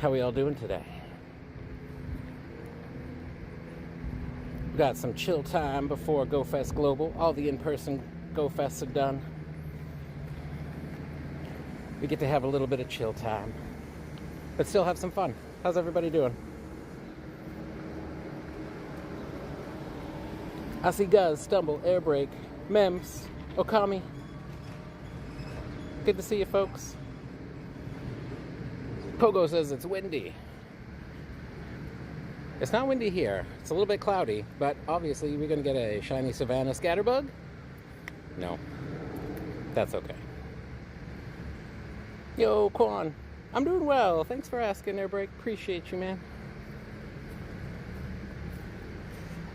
How we all doing today? We got some chill time before Go Fest Global. All the in-person Go Fests are done. We get to have a little bit of chill time, but still have some fun. How's everybody doing? I see Guz, Stumble, Airbrake, Mems, Okami. Good to see you, folks. Pogo says it's windy. It's not windy here. It's a little bit cloudy, but obviously we're going to get a shiny Savannah Scatterbug. No, that's okay. Yo, Quan. I'm doing well. Thanks for asking, Airbrake. Appreciate you, man.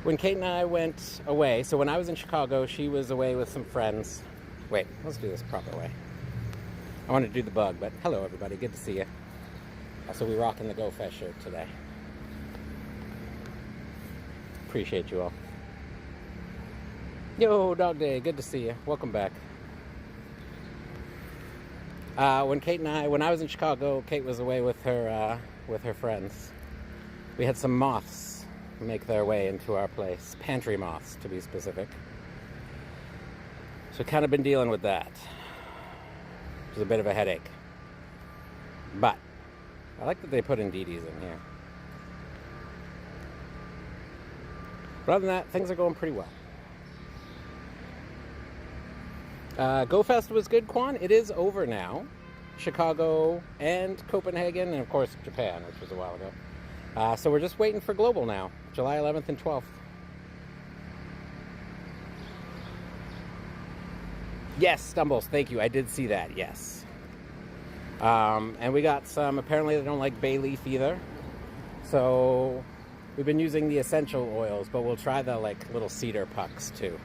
When Kate and I went away, so when I was in Chicago, she was away with some friends. Wait, let's do this proper way. I want to do the bug, but hello, everybody. Good to see you. Also, we rocking the Go Fest shirt today. Appreciate you all. Yo, Dog Day. Good to see you. Welcome back. When I was in Chicago, Kate was away with her friends. We had some moths make their way into our place. Pantry moths, to be specific. So kind of been dealing with that. Which is a bit of a headache. But I like that they put Indeedis in here. But other than that, things are going pretty well. Go Fest was good, Quan. It is over now. Chicago and Copenhagen, and of course Japan, which was a while ago. So we're just waiting for Global now, July 11th and 12th. Yes, Stumbles, thank you. I did see that, yes. And we got some, apparently they don't like bay leaf either. So we've been using the essential oils, but we'll try the like little cedar pucks too.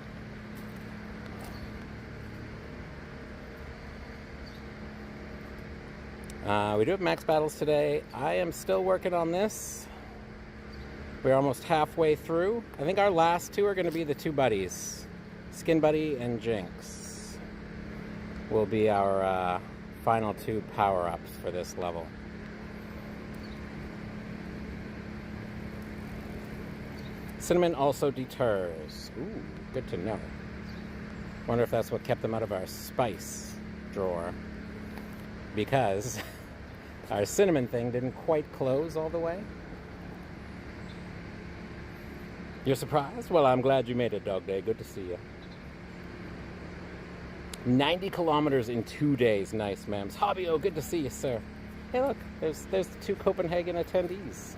We do have max battles today. I am still working on this. We're almost halfway through. I think our last two are going to be the two buddies. Skin Buddy and Jinx will be our final two power-ups for this level. Cinnamon also deters. Ooh, good to know. Wonder if that's what kept them out of our spice drawer. Because our cinnamon thing didn't quite close all the way. You're surprised? Well, I'm glad you made it, Dog Day. Good to see you. 90 kilometers in 2 days. Nice, Mams. Hobbyo, good to see you, sir. Hey, look. There's the two Copenhagen attendees.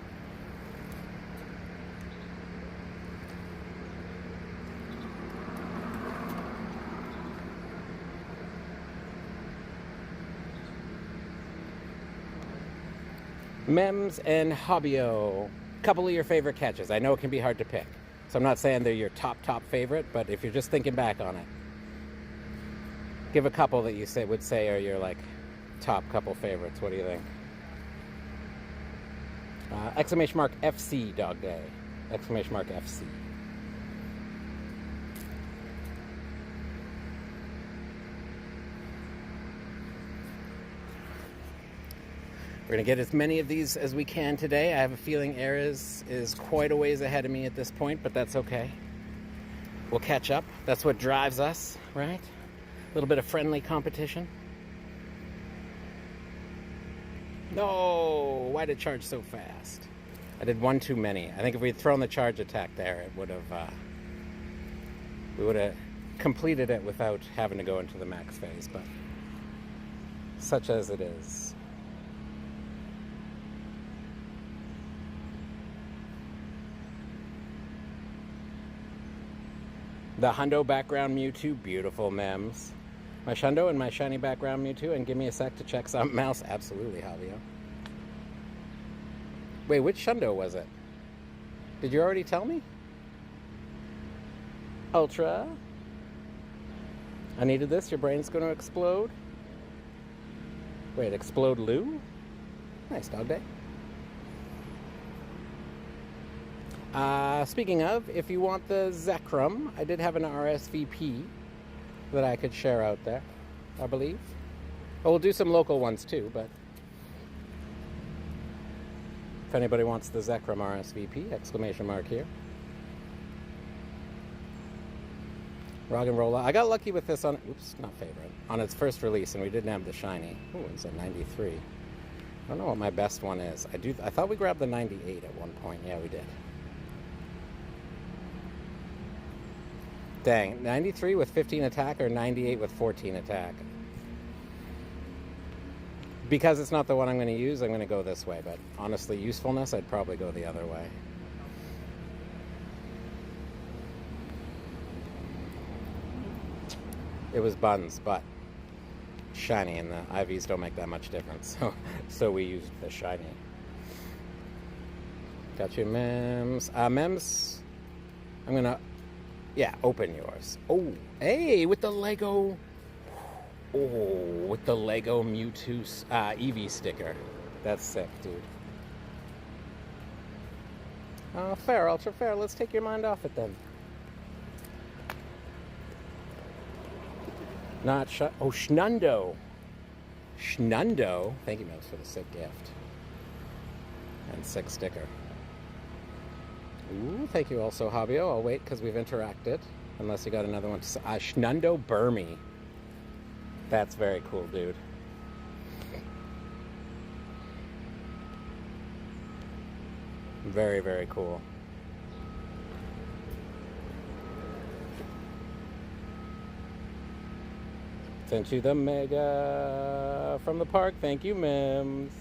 Mems and Hobbyo. Couple of your favorite catches. I know it can be hard to pick. So I'm not saying they're your top favorite, but if you're just thinking back on it, give a couple that you would say are your like top couple favorites. What do you think? Exclamation mark FC, Dog Day. Exclamation mark FC. We're going to get as many of these as we can today. I have a feeling Air is quite a ways ahead of me at this point, but that's okay. We'll catch up. That's what drives us, right? A little bit of friendly competition. No! Why did it charge so fast? I did one too many. I think if we'd thrown the charge attack there, it would have... we would have completed it without having to go into the max phase, but... such as it is. The Hundo background Mewtwo, beautiful, Mems. My Shundo and my shiny background Mewtwo, and give me a sec to check something else. Absolutely, Javier. Wait, which Shundo was it? Did you already tell me? Ultra. I needed this, your brain's gonna explode. Wait, explode Lou? Nice, Dog Day. Speaking of, if you want the Zekrom, I did have an RSVP that I could share out there, I believe. Well, we'll do some local ones too, but If anybody wants the Zekrom RSVP, exclamation mark here. Rock and Rolla. I got lucky with this on, oops, not favorite, on its first release, and we didn't have the shiny. Ooh, it's a 93. I don't know what my best one is. I thought we grabbed the 98 at one point. Yeah, we did. Dang, 93 with 15 attack or 98 with 14 attack? Because it's not the one I'm going to use, I'm going to go this way. But honestly, usefulness, I'd probably go the other way. It was buns, but shiny, and the IVs don't make that much difference. So we used the shiny. Got you, Mems. Mems, I'm going to, yeah, open yours. Oh, hey, with the Lego... Oh, with the Lego Mewtwo Eevee sticker. That's sick, dude. Fair, ultra fair. Let's take your mind off it then. Not oh, Schnundo. Schnundo. Thank you, Mills, for the sick gift. And sick sticker. Ooh, thank you also, Habio. I'll wait because we've interacted. Unless you got another one. Schnundo Burmy. That's very cool, dude. Very, very cool. Sent you the Mega from the park. Thank you, Mims.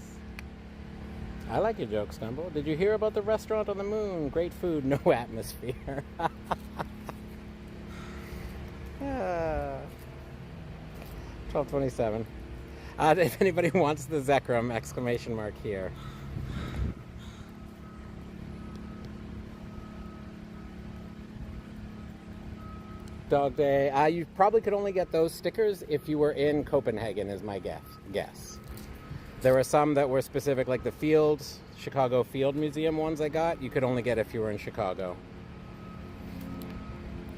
I like your joke, Stumble. Did you hear about the restaurant on the moon? Great food, no atmosphere. 1227. If anybody wants the Zekrom, exclamation mark here. Dog Day. You probably could only get those stickers if you were in Copenhagen, is my guess. There were some that were specific, like the Chicago Field Museum ones I got. You could only get if you were in Chicago.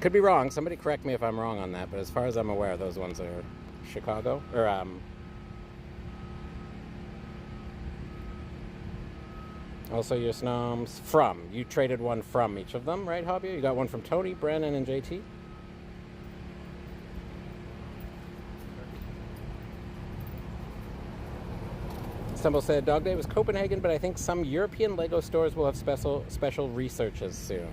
Could be wrong. Somebody correct me if I'm wrong on that. But as far as I'm aware, those ones are Chicago. Or, also your snoms from. You traded one from each of them, right, Hobby? You got one from Tony, Brandon, and JT? Stumble said, Dog Day was Copenhagen, but I think some European Lego stores will have special researches soon.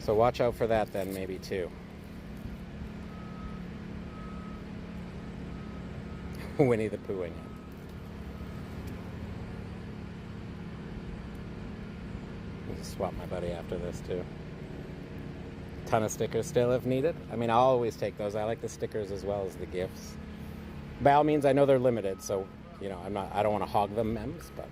So watch out for that then, maybe, too. Winnie the Poohing. I'll swap my buddy after this, too. Ton of stickers still if needed. I mean, I'll always take those. I like the stickers as well as the gifts. By all means, I know they're limited, so... You know, I don't want to hog them, Mems, but...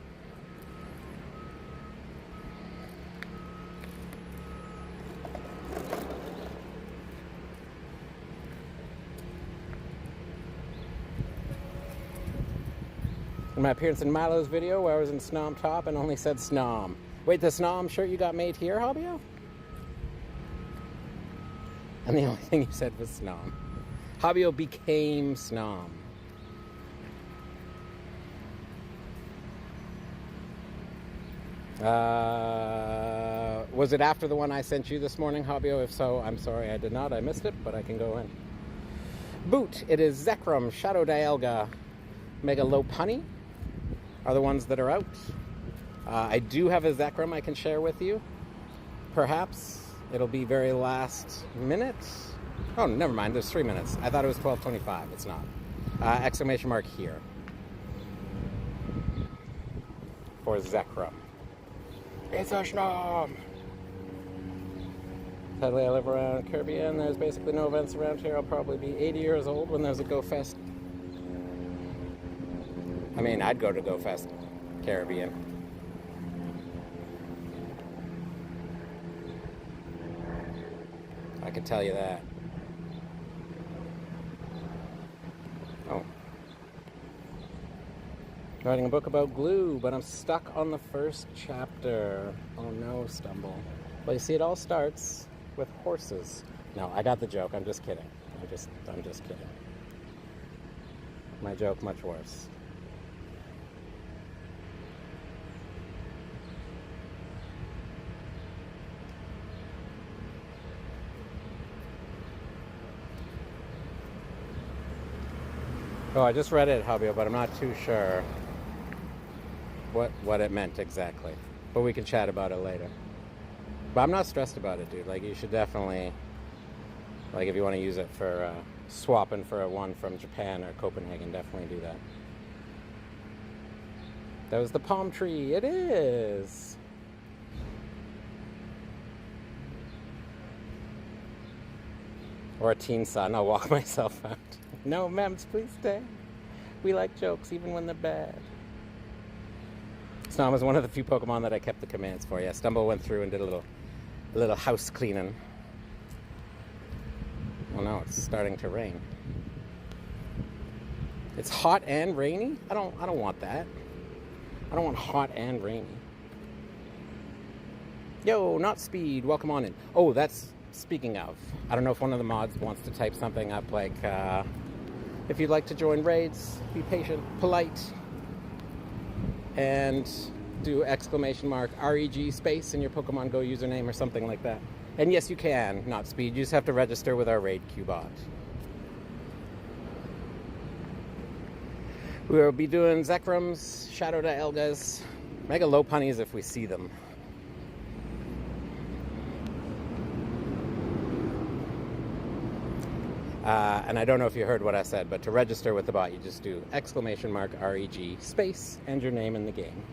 In my appearance in Milo's video, where I was in Snom Top and only said Snom. Wait, the Snom shirt you got made here, Hobbio? And the only thing you said was Snom. Hobbio became Snom. Was it after the one I sent you this morning, Hobbio? If so, I'm sorry I did not. I missed it, but I can go in. Boot, it is Zekrom, Shadow Dialga, Mega Lopunny are the ones that are out. I do have a Zekrom I can share with you. Perhaps it'll be very last minute. Oh, never mind. There's 3 minutes. I thought it was 12:25. It's not. Exclamation mark here for Zekrom. It's a Schnom! Sadly, I live around Caribbean. There's basically no events around here. I'll probably be 80 years old when there's a Go Fest. I mean, I'd go to Go Fest Caribbean. I can tell you that. Oh. Writing a book about glue, but I'm stuck on the first chapter. Oh no, Stumble. Well, you see, it all starts with horses. No, I got the joke. I'm just kidding. I'm just kidding. My joke much worse. Oh, I just read it, Hubby, but I'm not too sure what it meant exactly. But we can chat about it later. But I'm not stressed about it, dude. Like, you should definitely, like, if you want to use it for swapping for a one from Japan or Copenhagen, definitely do that. That was the palm tree. It is. Or a teen son. I'll walk myself out. No, Mems, please stay. We like jokes, even when they're bad. Snom was one of the few Pokemon that I kept the commands for. Yeah, Stumble went through and did a little house cleaning. Well, now it's starting to rain. It's hot and rainy? I don't want that. I don't want hot and rainy. Yo, not Speed. Welcome on in. Oh, that's speaking of. I don't know if one of the mods wants to type something up like, if you'd like to join raids, be patient, polite, and do !REG space in your Pokemon Go username or something like that. And yes, you can, not Speed. You just have to register with our raid queue bot. We'll be doing Zekroms, Shadow Dialgas, Mega Lopunnies if we see them. And I don't know if you heard what I said, but to register with the bot, you just do !REG space and your name in the game.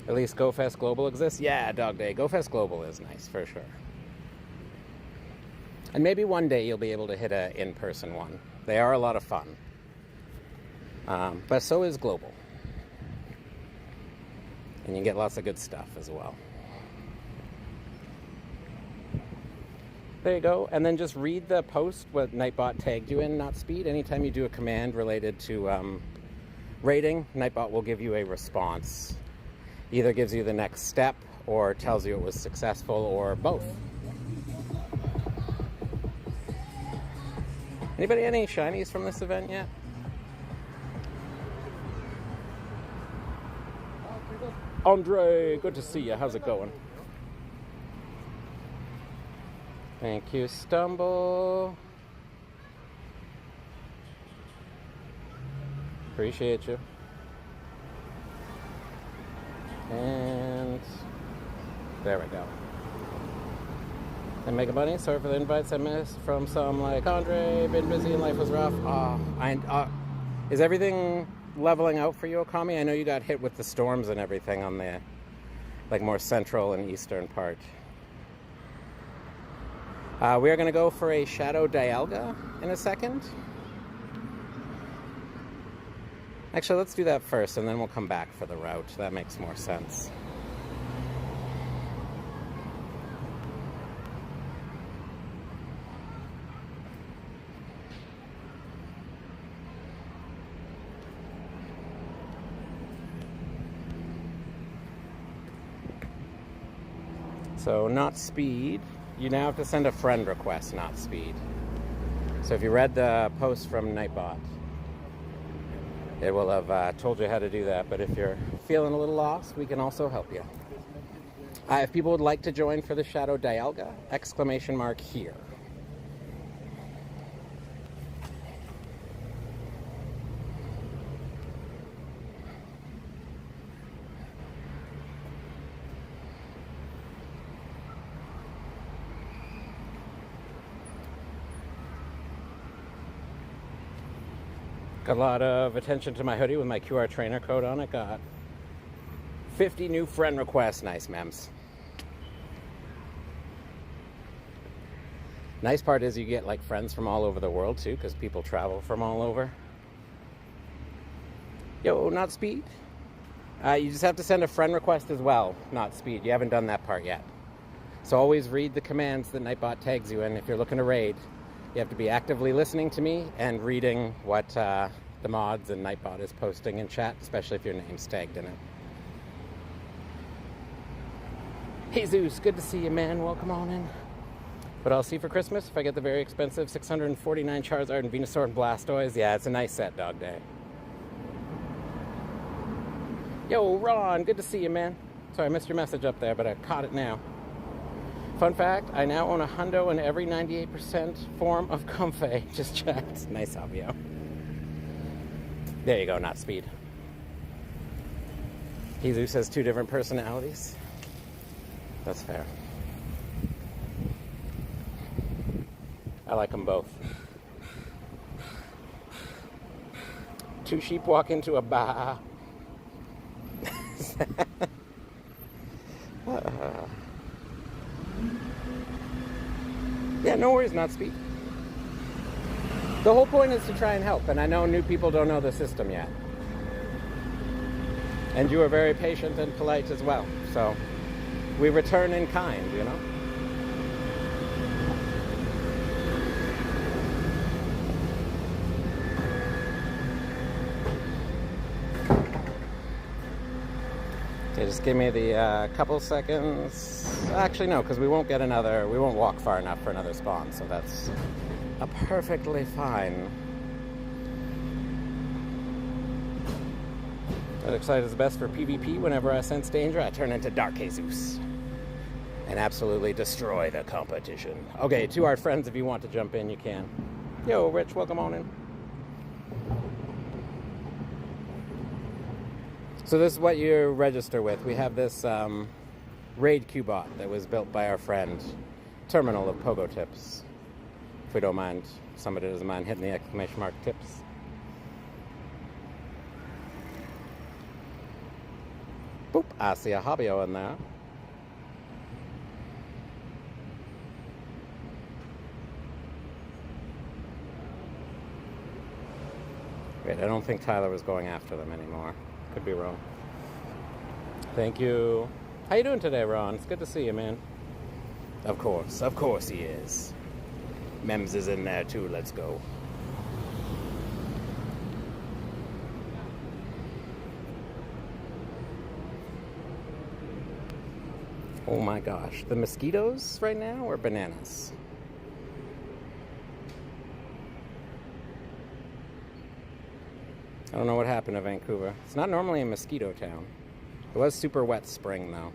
At least GoFest Global exists? Yeah, Dog Day. GoFest Global is nice, for sure. And maybe one day you'll be able to hit an in-person one. They are a lot of fun. But so is Global. And you get lots of good stuff as well. There you go. And then just read the post what Nightbot tagged you in, not Speed. Anytime you do a command related to rating, Nightbot will give you a response. Either gives you the next step or tells you it was successful or both. Anybody any shinies from this event yet? Andre, good to see you. How's it going? Thank you, Stumble. Appreciate you. And there we go. And Mega Bunny, sorry for the invites I missed from some like Andre, been busy and life was rough. Is everything leveling out for you, Okami? I know you got hit with the storms and everything on the like more central and eastern part. We are going to go for a Shadow Dialga in a second. Actually, let's do that first and then we'll come back for the route. That makes more sense. So, not Speed. You now have to send a friend request, not Speed. So if you read the post from Nightbot, it will have told you how to do that. But if you're feeling a little lost, we can also help you. If people would like to join for the Shadow Dialga, ! Here. Got a lot of attention to my hoodie with my QR trainer code on it. Got 50 new friend requests. Nice, Mems. Nice part is you get like friends from all over the world too, because people travel from all over. Yo, not Speed. You just have to send a friend request as well, not Speed. You haven't done that part yet. So always read the commands that Nightbot tags you in if you're looking to raid. You have to be actively listening to me and reading what the mods and Nightbot is posting in chat, especially if your name's tagged in it. Hey Zeus, good to see you, man. Welcome on in. What I'll see for Christmas if I get the very expensive 649 Charizard and Venusaur and Blastoise. Yeah, it's a nice set, Dog Day. Yo, Ron, good to see you, man. Sorry, I missed your message up there, but I caught it now. Fun fact, I now own a hundo in every 98% form of Comfy. Just checked. Nice, Avio. There you go, not speed. Jesus has 2 different personalities. That's fair. I like them both. 2 sheep walk into a bar. Yeah, no worries, not speed. The whole point is to try and help, and I know new people don't know the system yet. And you are very patient and polite as well, so we return in kind, you know? Okay, just give me the couple seconds. Actually, no, because we won't walk far enough for another spawn, so that's perfectly fine. That Excite is best for PvP. Whenever I sense danger, I turn into Dark Jesus and absolutely destroy the competition. Okay, to our friends, if you want to jump in, you can. Yo, Rich, welcome on in. So this is what you register with. We have this raid Qbot that was built by our friend, Terminal of Pogo Tips. If we don't mind, somebody doesn't mind hitting the exclamation mark tips. Boop, I see a hobbyo in there. Wait, I don't think Tyler was going after them anymore. Could be wrong. Thank you. How you doing today, Ron? It's good to see you, man. Of course he is. Mems is in there too, let's go. Oh my gosh, the mosquitoes right now are bananas. I don't know what happened to Vancouver. It's not normally a mosquito town. It was super wet spring though.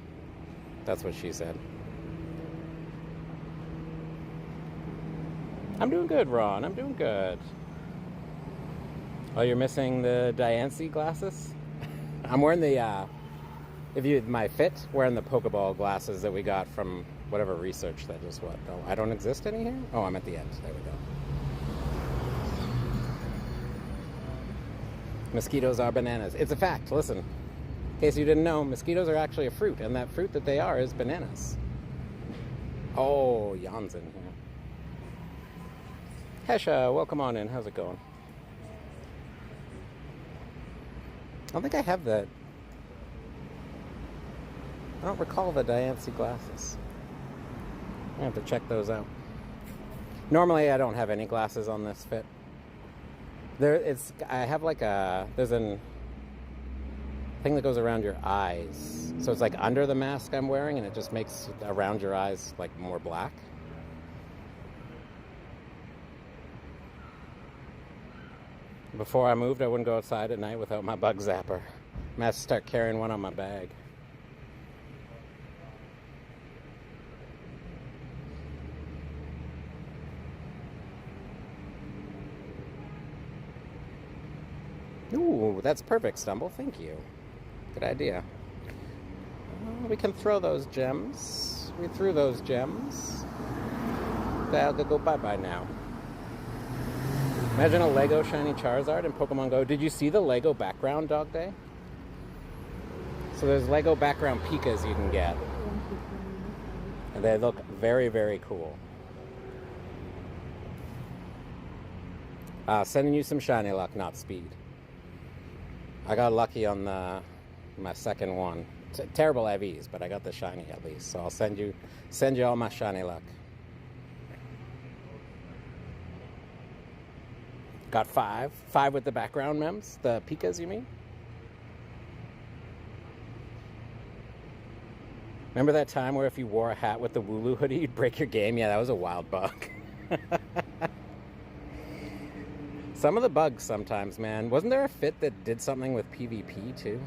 That's what she said. I'm doing good, Ron. I'm doing good. Oh, you're missing the Diancie glasses? I'm wearing the, my fit, wearing the Pokeball glasses that we got from whatever research that is what. Oh, I don't exist any here? Oh, I'm at the end. There we go. Mosquitoes are bananas. It's a fact. Listen. In case you didn't know, mosquitoes are actually a fruit, and that fruit that they are is bananas. Oh, Jan's in here. Hesha, welcome on in. How's it going? I don't think I have that. I don't recall the Diancie glasses. I have to check those out. Normally, I don't have any glasses on this fit. I have like there's a thing that goes around your eyes. So it's like under the mask I'm wearing, and it just makes around your eyes like more black. Before I moved, I wouldn't go outside at night without my bug zapper. I'm gonna have to start carrying one on my bag. Ooh, that's perfect, Stumble. Thank you. Good idea. We can throw those gems. We threw those gems. Dialga, go bye-bye now. Imagine a Lego shiny Charizard in Pokemon Go. Did you see the Lego background, Dog Day? So there's Lego background Pikas you can get. And they look very, very cool. Sending you some shiny luck, not speed. I got lucky on my second one. Terrible IVs, but I got the shiny at least. So I'll send you all my shiny luck. Got 5. 5 with the background mems? The Pikas, you mean? Remember that time where if you wore a hat with the Wooloo hoodie, you'd break your game? Yeah, that was a wild bug. Some of the bugs sometimes, man. Wasn't there a fit that did something with PvP, too?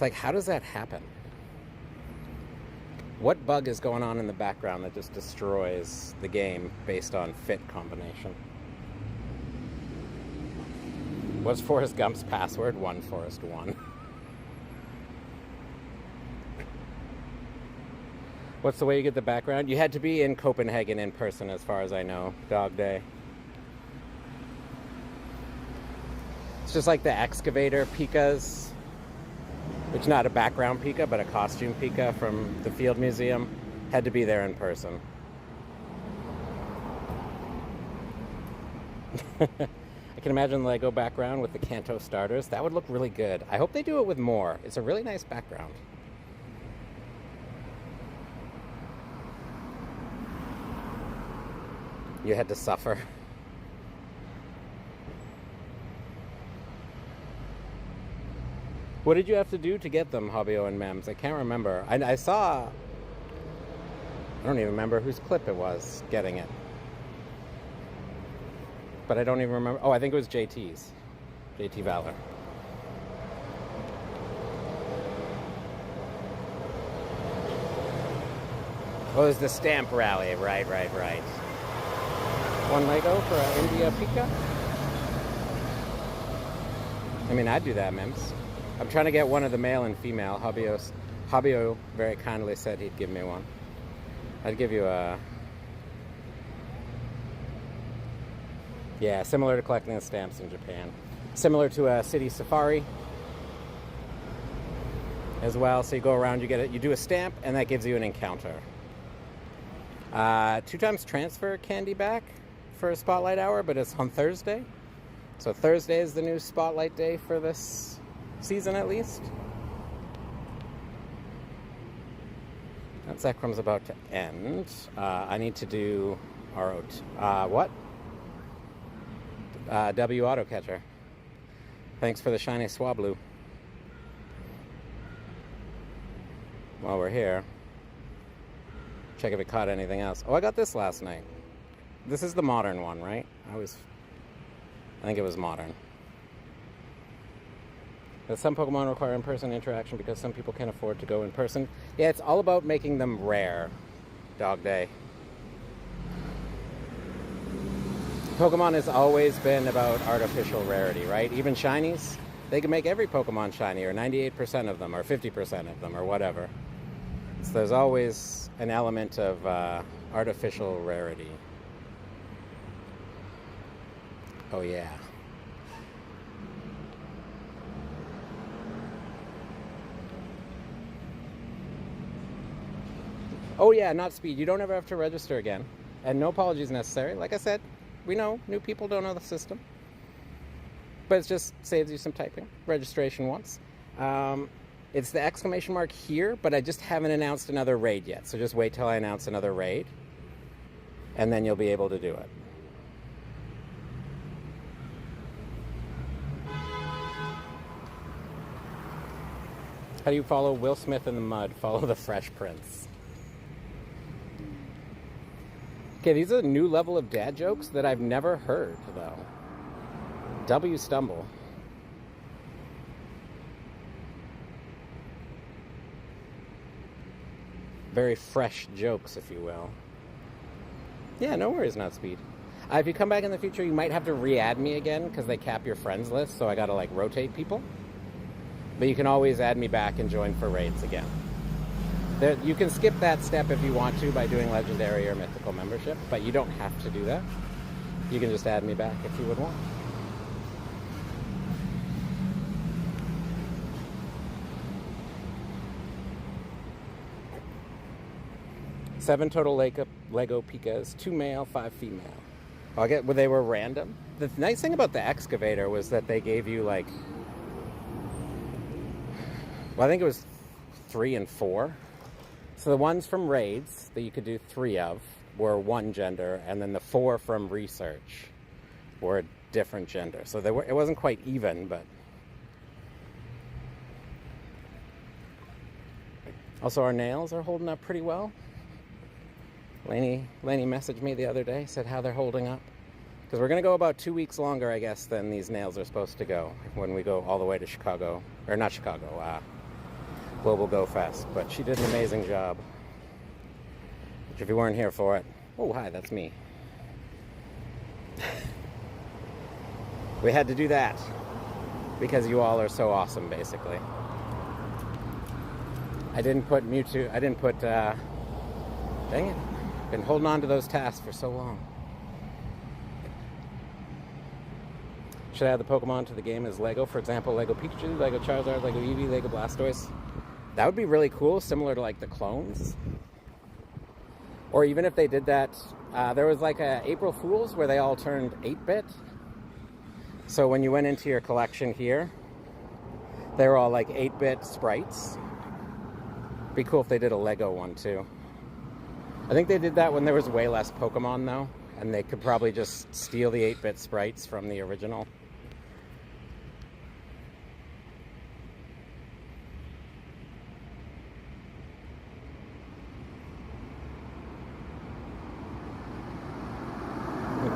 like, how does that happen? What bug is going on in the background that just destroys the game based on fit combination? What's Forrest Gump's password? 1Forrest1. What's the way you get the background? You had to be in Copenhagen in person, as far as I know. Dog Day. It's just like the excavator Pikas, which is not a background Pika, but a costume Pika from the Field Museum. Had to be there in person. I can imagine the Lego background with the Kanto starters. That would look really good. I hope they do it with more. It's a really nice background. You had to suffer. What did you have to do to get them, Hobbio and Mems? I can't remember. I saw... I don't even remember whose clip it was getting it. But I don't even remember. Oh, I think it was JT's. JT Valor. Oh, it was the stamp rally. Right. One Lego for India Pika? I mean, I'd do that, Mims. I'm trying to get one of the male and female. Hobbio very kindly said he'd give me one. I'd give you a... Yeah, similar to collecting the stamps in Japan. Similar to a city safari as well. So you go around, you get it, you do a stamp, and that gives you an encounter. 2 times transfer candy back for a spotlight hour, but it's on Thursday. So Thursday is the new spotlight day for this season, at least. That Zekrom's about to end. I need to do what? W Auto Catcher. Thanks for the shiny Swablu. While we're here, check if it caught anything else. Oh, I got this last night. This is the modern one, right? I think it was modern. But some Pokemon require in-person interaction because some people can't afford to go in person. Yeah, it's all about making them rare. Dog Day. Pokemon has always been about artificial rarity, right? Even shinies, they can make every Pokemon shiny, or 98% of them, or 50% of them, or whatever. So there's always an element of artificial rarity. Oh yeah. Oh yeah, not speed. You don't ever have to register again. And no apologies necessary. Like I said, we know new people don't know the system. But it just saves you some typing. Registration once. It's the exclamation mark here, but I just haven't announced another raid yet. So just wait till I announce another raid. And then you'll be able to do it. How do you follow Will Smith in the mud? Follow the Fresh Prince. Okay, these are a new level of dad jokes that I've never heard, though. W Stumble. Very fresh jokes, if you will. Yeah, no worries, not speed. If you come back in the future, you might have to re-add me again, because they cap your friends list, so I gotta, like, rotate people. But you can always add me back and join for raids again. You can skip that step if you want to by doing legendary or mythical membership, but you don't have to do that. You can just add me back if you would want. Seven total Lego Pikas, 2 male, 5 female. They were random. The nice thing about the excavator was that they gave you like, well, I think it was 3 and 4. So the ones from raids that you could do 3 of were one gender, and then the 4 from research were a different gender. So it wasn't quite even, but... Also, our nails are holding up pretty well. Lainey messaged me the other day, said how they're holding up. Because we're going to go about 2 weeks longer, I guess, than these nails are supposed to go when we go all the way to Chicago. Or not Chicago, Global Go Fest, but she did an amazing job. Which if you weren't here for it, oh hi, that's me. We had to do that because you all are so awesome, basically. I didn't put Mewtwo, I didn't put, dang it, been holding on to those tasks for so long. Should I add the Pokemon to the game as Lego? For example, Lego Pikachu, Lego Charizard, Lego Eevee, Lego Blastoise. That would be really cool, similar to like the clones. Or even if they did that, there was like a April Fool's where they all turned 8-bit. So when you went into your collection here, they were all like 8-bit sprites. Be cool if they did a Lego one too. I think they did that when there was way less Pokemon though, and they could probably just steal the 8-bit sprites from the original.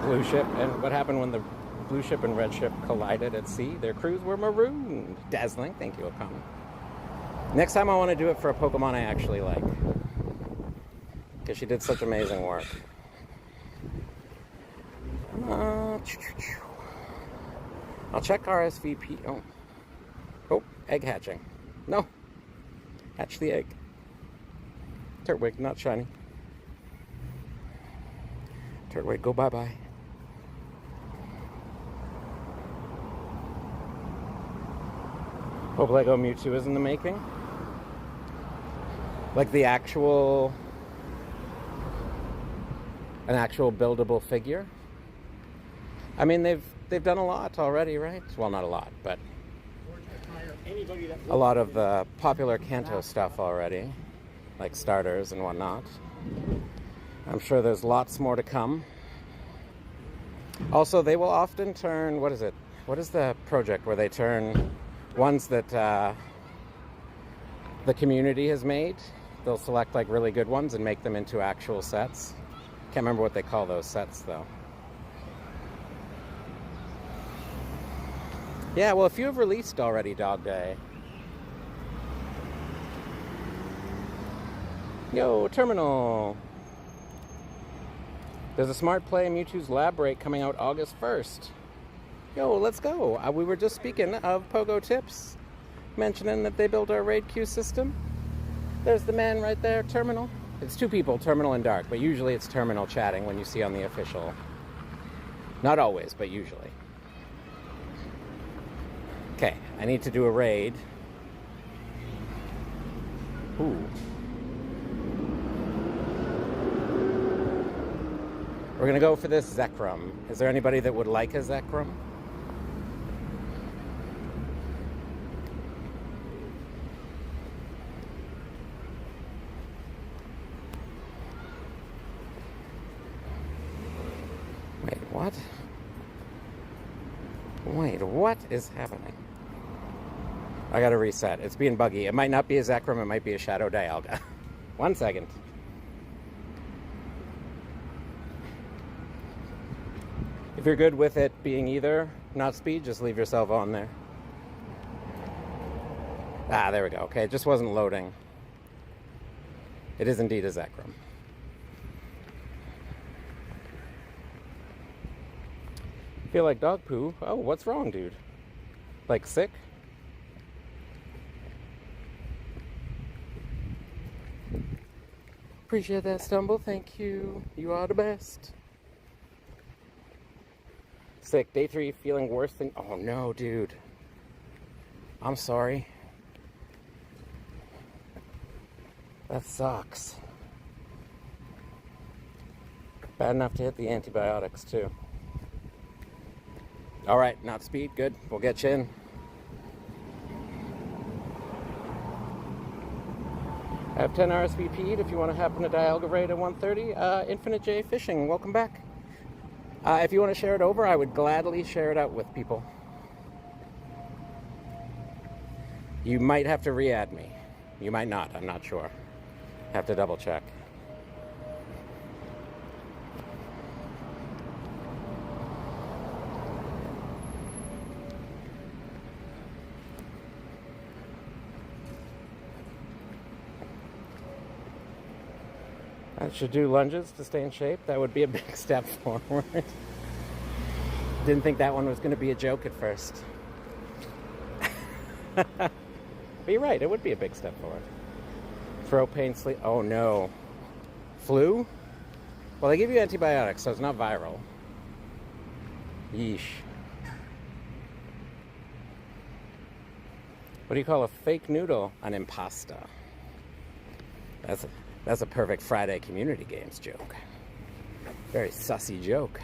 Blue ship, and what happened when the blue ship and red ship collided at sea? Their crews were marooned. Dazzling, thank you, Okami. Next time I want to do it for a Pokemon I actually like, because she did such amazing work. I'll check RSVP. Oh, egg hatching. No, hatch the egg. Turtwig, not shiny. Turtwig, go bye-bye. Hope Lego Mewtwo is in the making. Like the actual, an actual buildable figure. I mean, they've done a lot already, right? Well, not a lot, but a lot of the popular Kanto stuff already, like starters and whatnot. I'm sure there's lots more to come. Also, they will often turn, what is it? What is the project where they turn ones that the community has made? They'll select like really good ones and make them into actual sets. Can't remember what they call those sets though. Yeah, well, a few have released already, Dog Day. Yo, Terminal. There's a Smart Play Mewtwo's Lab Break coming out August 1st. Yo, let's go. We were just speaking of Pogo Tips, mentioning that they built our raid queue system. There's the man right there, Terminal. It's two people, Terminal and Dark, but usually it's Terminal chatting when you see on the official. Not always, but usually. Okay, I need to do a raid. Ooh. We're gonna go for this Zekrom. Is there anybody that would like a Zekrom? Wait, what? Wait, what is happening? I gotta reset. It's being buggy. It might not be a Zekrom, it might be a Shadow Dialga. 1 second. If you're good with it being either, not speed, just leave yourself on there. Ah, there we go. Okay, it just wasn't loading. It is indeed a Zekrom. Feel like dog poo? Oh, what's wrong, dude? Like sick? Appreciate that, Stumble. Thank you. You are the best. Sick. Day 3, feeling worse than... Oh, no, dude. I'm sorry. That sucks. Bad enough to hit the antibiotics, too. All right, not speed. Good. We'll get you in. I have 10 RSVP'd if you want to happen to Dialga raid at 1:30. Infinite J Fishing, welcome back. If you want to share it over, I would gladly share it out with people. You might have to re-add me. You might not, I'm not sure. Have to double check. I should do lunges to stay in shape. That would be a big step forward. Didn't think that one was going to be a joke at first. But you're right, it would be a big step forward. Throat pain, sleep. Oh no. Flu? Well, they give you antibiotics, so it's not viral. Yeesh. What do you call a fake noodle? An impasta. That's a perfect Friday community games joke. Very sussy joke.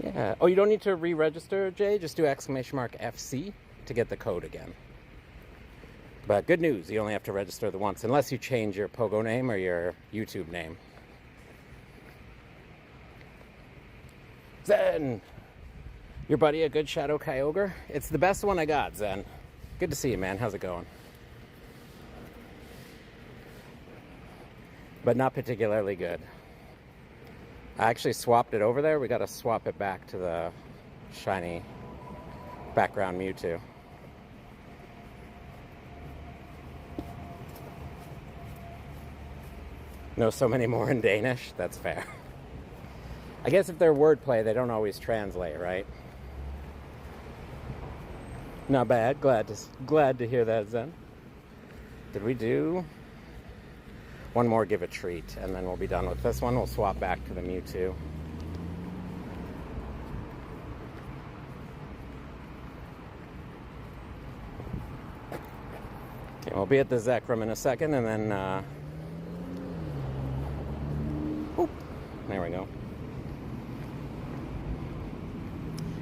Yeah. Oh, you don't need to re-register, Jay? Just do !FC to get the code again. But good news, you only have to register the once, unless you change your PoGoName or your YouTube name. Zen! Your buddy a good Shadow Kyogre? It's the best one I got, Zen. Good to see you, man. How's it going? But not particularly good. I actually swapped it over there. We got to swap it back to the shiny background Mewtwo. Know so many more in Danish. That's fair. I guess if they're wordplay, they don't always translate, right? Not bad. Glad to hear that, Zen. Did we do one more give a treat, and then we'll be done with this one. We'll swap back to the Mewtwo. Okay, we'll be at the Zekrom in a second, and then there we go.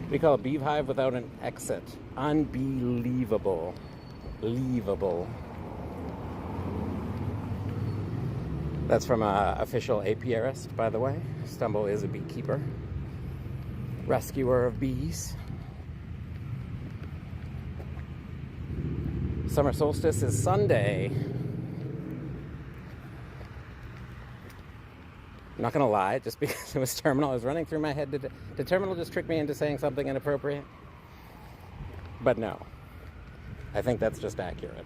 What do you call a beehive without an exit? Unbelievable. Leavable. That's from an official apiarist, by the way. Stumble is a beekeeper. Rescuer of bees. Summer solstice is Sunday. I'm not gonna lie, just because it was terminal, I was running through my head. Did terminal just trick me into saying something inappropriate? But no. I think that's just accurate.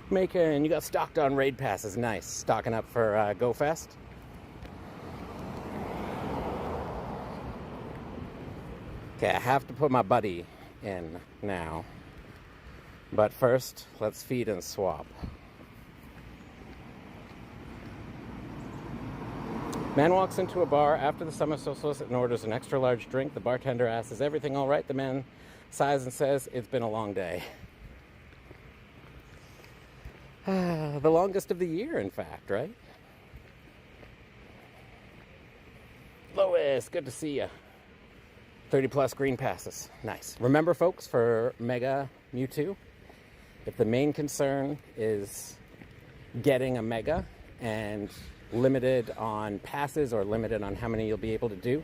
Macon, you got stocked on raid passes. Nice. Stocking up for Go Fest. Okay, I have to put my buddy in now. But first, let's feed and swap. Man walks into a bar after the summer solstice and orders an extra large drink. The bartender asks, "Is everything all right?" The man sighs and says, "It's been a long day." The longest of the year, in fact, right? Lois, good to see you. 30 plus green passes. Nice. Remember, folks, for Mega Mewtwo, if the main concern is getting a Mega and limited on passes or limited on how many you'll be able to do,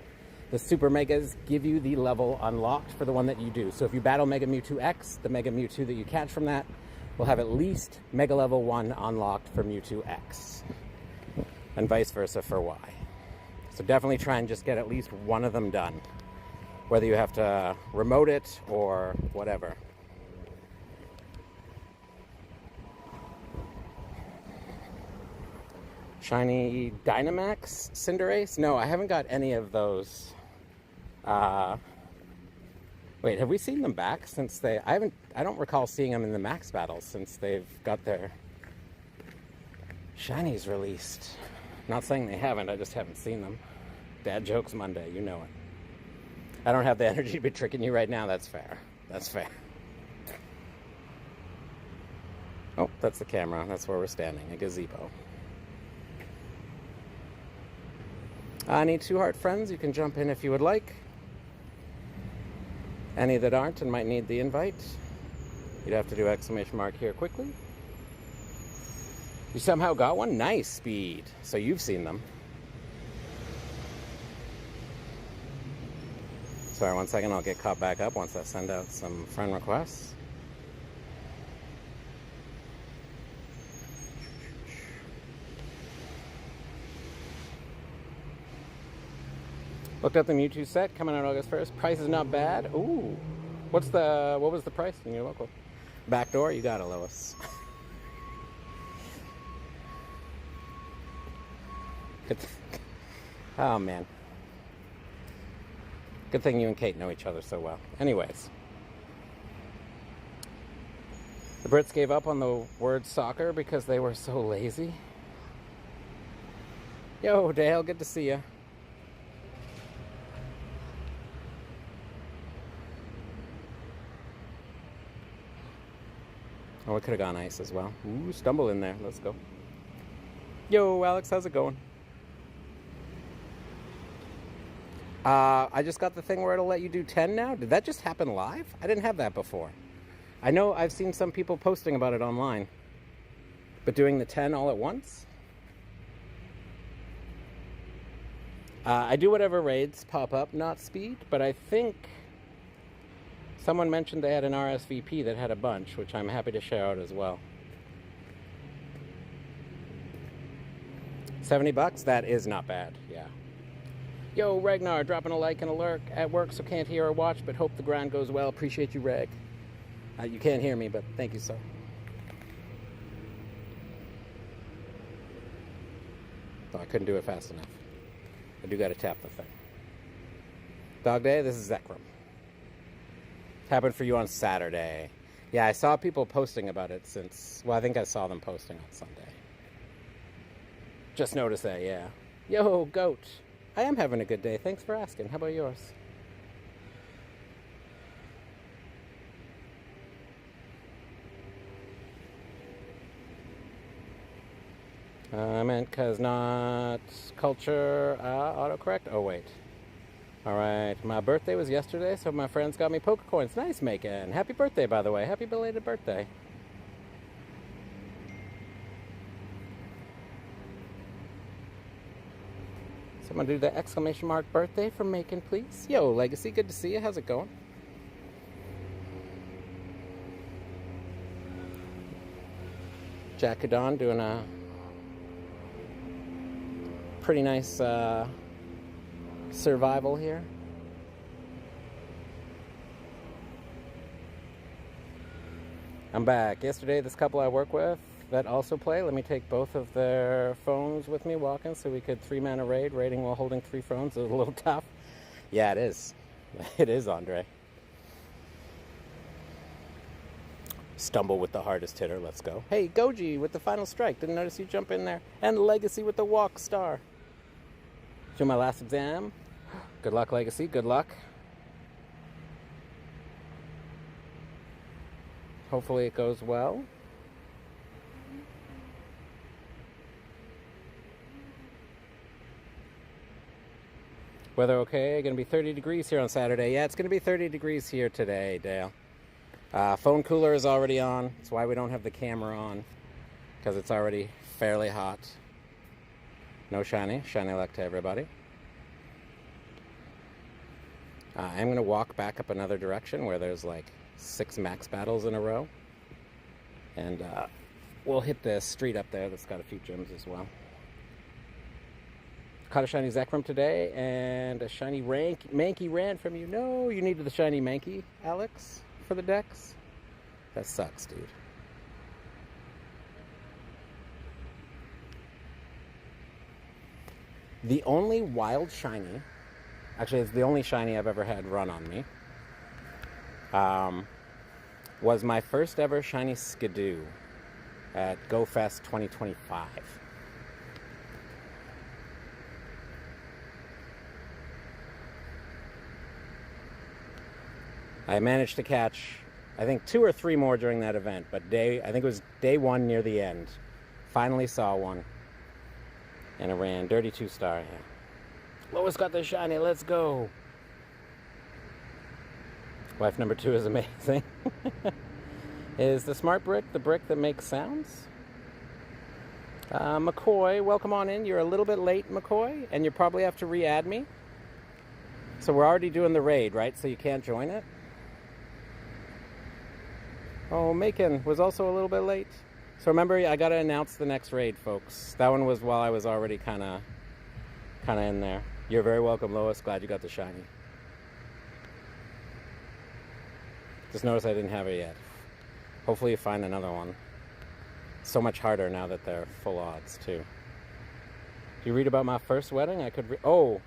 the Super Megas give you the level unlocked for the one that you do. So if you battle Mega Mewtwo X, the Mega Mewtwo that you catch from that will have at least Mega Level 1 unlocked for Mewtwo X. And vice versa for Y. So definitely try and just get at least one of them done. Whether you have to remote it or whatever. Shiny Dynamax Cinderace? No, I haven't got any of those. Wait, have we seen them back since they... I don't recall seeing them in the max battles since they've got their shinies released. Not saying they haven't, I just haven't seen them. Dad jokes Monday, you know it. I don't have the energy to be tricking you right now, that's fair. That's fair. Oh, that's the camera. That's where we're standing, a gazebo. I need 2 heart friends. You can jump in if you would like. Any that aren't and might need the invite, you'd have to do exclamation mark here quickly. You somehow got one? Nice, Speed. So you've seen them. Sorry, 1 second. I'll get caught back up once I send out some friend requests. Looked up the Mewtwo set coming out August 1st. Price is not bad. Ooh, what was the price in your local? Back door, you got it, Lois. Oh, man. Good thing you and Kate know each other so well. Anyways. The Brits gave up on the word soccer because they were so lazy. Yo, Dale, good to see you. Oh, it could have gone ice as well. Ooh, stumble in there. Let's go. Yo, Alex, how's it going? I just got the thing where it'll let you do 10 now. Did that just happen live? I didn't have that before. I know I've seen some people posting about it online. But doing the 10 all at once? I do whatever raids pop up, not speed, but I think someone mentioned they had an RSVP that had a bunch, which I'm happy to share out as well. 70 bucks? That is not bad, yeah. Yo, Ragnar, dropping a like and a lurk at work, so can't hear or watch, but hope the grind goes well. Appreciate you, Reg. You can't hear me, but thank you, sir. Oh, I couldn't do it fast enough. I do got to tap the thing. Dog Day, this is Zekrom. Happened for you on Saturday. Yeah, I saw people posting about it since... Well, I think I saw them posting on Sunday. Just noticed that, yeah. Yo, Goat. I am having a good day. Thanks for asking. How about yours? I meant cause not culture autocorrect. Oh wait. Alright, my birthday was yesterday, so my friends got me Pokecoins. Nice, Macon. Happy birthday, by the way. Happy belated birthday. Someone do the exclamation mark birthday for Macon, please. Yo, Legacy, good to see you. How's it going? Jackadon doing a pretty nice survival here. I'm back. Yesterday, this couple I work with that also play, let me take both of their phones with me walking so we could 3-mana raiding while holding 3 phones. It was a little tough. Yeah, it is. It is, Andre. Stumble with the hardest hitter. Let's go. Hey, Goji with the final strike. Didn't notice you jump in there. And Legacy with the walk star. Do my last exam. Good luck, Legacy. Good luck. Hopefully it goes well. Weather okay? Gonna be 30 degrees here on Saturday. Yeah, it's gonna be 30 degrees here today, Dale. Phone cooler is already on. That's why we don't have the camera on, because it's already fairly hot. No shiny. Shiny luck to everybody. I'm gonna walk back up another direction where there's like 6 max battles in a row. And we'll hit the street up there that's got a few gyms as well. Caught a shiny Zekrom today and a shiny Mankey ran from you. No, you needed the shiny Mankey, Alex, for the decks? That sucks, dude. The only wild shiny, actually it's the only shiny I've ever had run on me, was my first ever shiny Skidoo at Go Fest 2025. I managed to catch, I think, 2 or 3 more during that event, but I think it was day 1 near the end. Finally saw one. And it ran dirty 2-star. Yeah. Lois got the shiny, let's go. Wife number 2 is amazing. Is the smart brick the brick that makes sounds? McCoy, welcome on in. You're a little bit late, McCoy, and you probably have to re-add me. So we're already doing the raid, right? So you can't join it? Oh, Macon was also a little bit late. So remember, I got to announce the next raid, folks. That one was while I was already kind of in there. You're very welcome, Lois. Glad you got the shiny. Just noticed I didn't have it yet. Hopefully you find another one. So much harder now that they're full odds, too. Do you read about my first wedding? I could oh!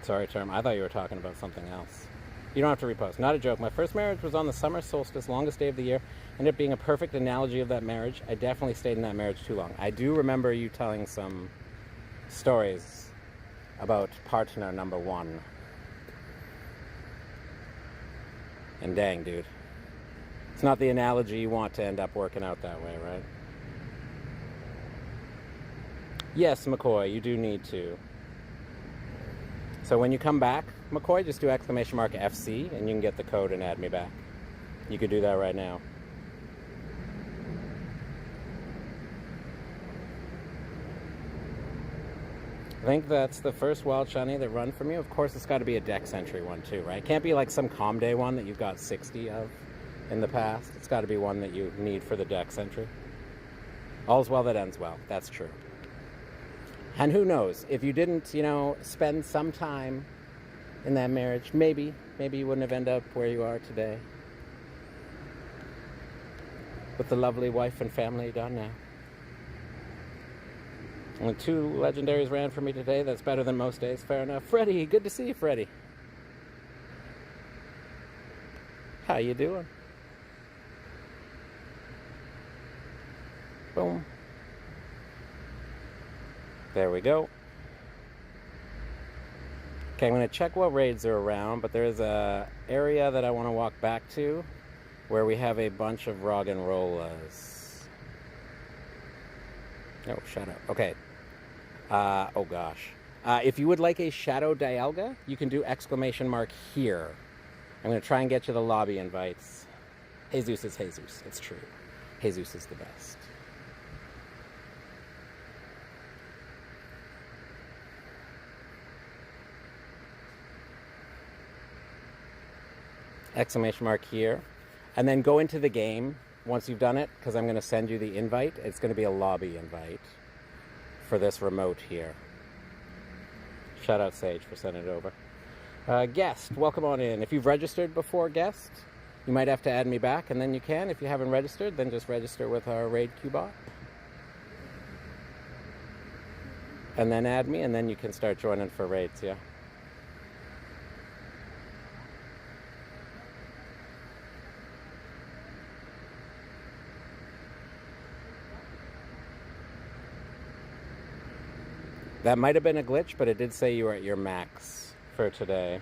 Sorry, Term. I thought you were talking about something else. You don't have to repost. Not a joke. My first marriage was on the summer solstice, longest day of the year. Ended up being a perfect analogy of that marriage. I definitely stayed in that marriage too long. I do remember you telling some stories about partner number one. And dang, dude. It's not the analogy you want to end up working out that way, right? Yes, McCoy, you do need to. So when you come back, McCoy, just do !FC and you can get the code and add me back. You could do that right now. I think that's the first wild shiny that run from you. Of course, it's got to be a dex entry one too, right? It can't be like some Calm Day one that you've got 60 of in the past. It's got to be one that you need for the dex entry. All's well that ends well. That's true. And who knows, if you didn't, you know, spend some time in that marriage, maybe you wouldn't have ended up where you are today. With the lovely wife and family done now. Only 2 legendaries ran for me today. That's better than most days. Fair enough. Freddie, good to see you, Freddie. How you doing? Boom. There we go. Okay, I'm going to check what raids are around, but there's a area that I want to walk back to where we have a bunch of Roggenrollas. Oh, shut up. Okay. Oh gosh. If you would like a Shadow Dialga, you can do ! here. I'm going to try and get you the lobby invites. Jesus is Jesus. It's true. Jesus is the best. ! here. And then go into the game once you've done it, because I'm going to send you the invite. It's going to be a lobby invite for this remote here. Shout out Sage for sending it over. Guest, welcome on in. If you've registered before, guest, you might have to add me back, and then you can. If you haven't registered, then just register with our raid Qbot. And then add me, and then you can start joining for raids, yeah? That might have been a glitch, but it did say you were at your max for today.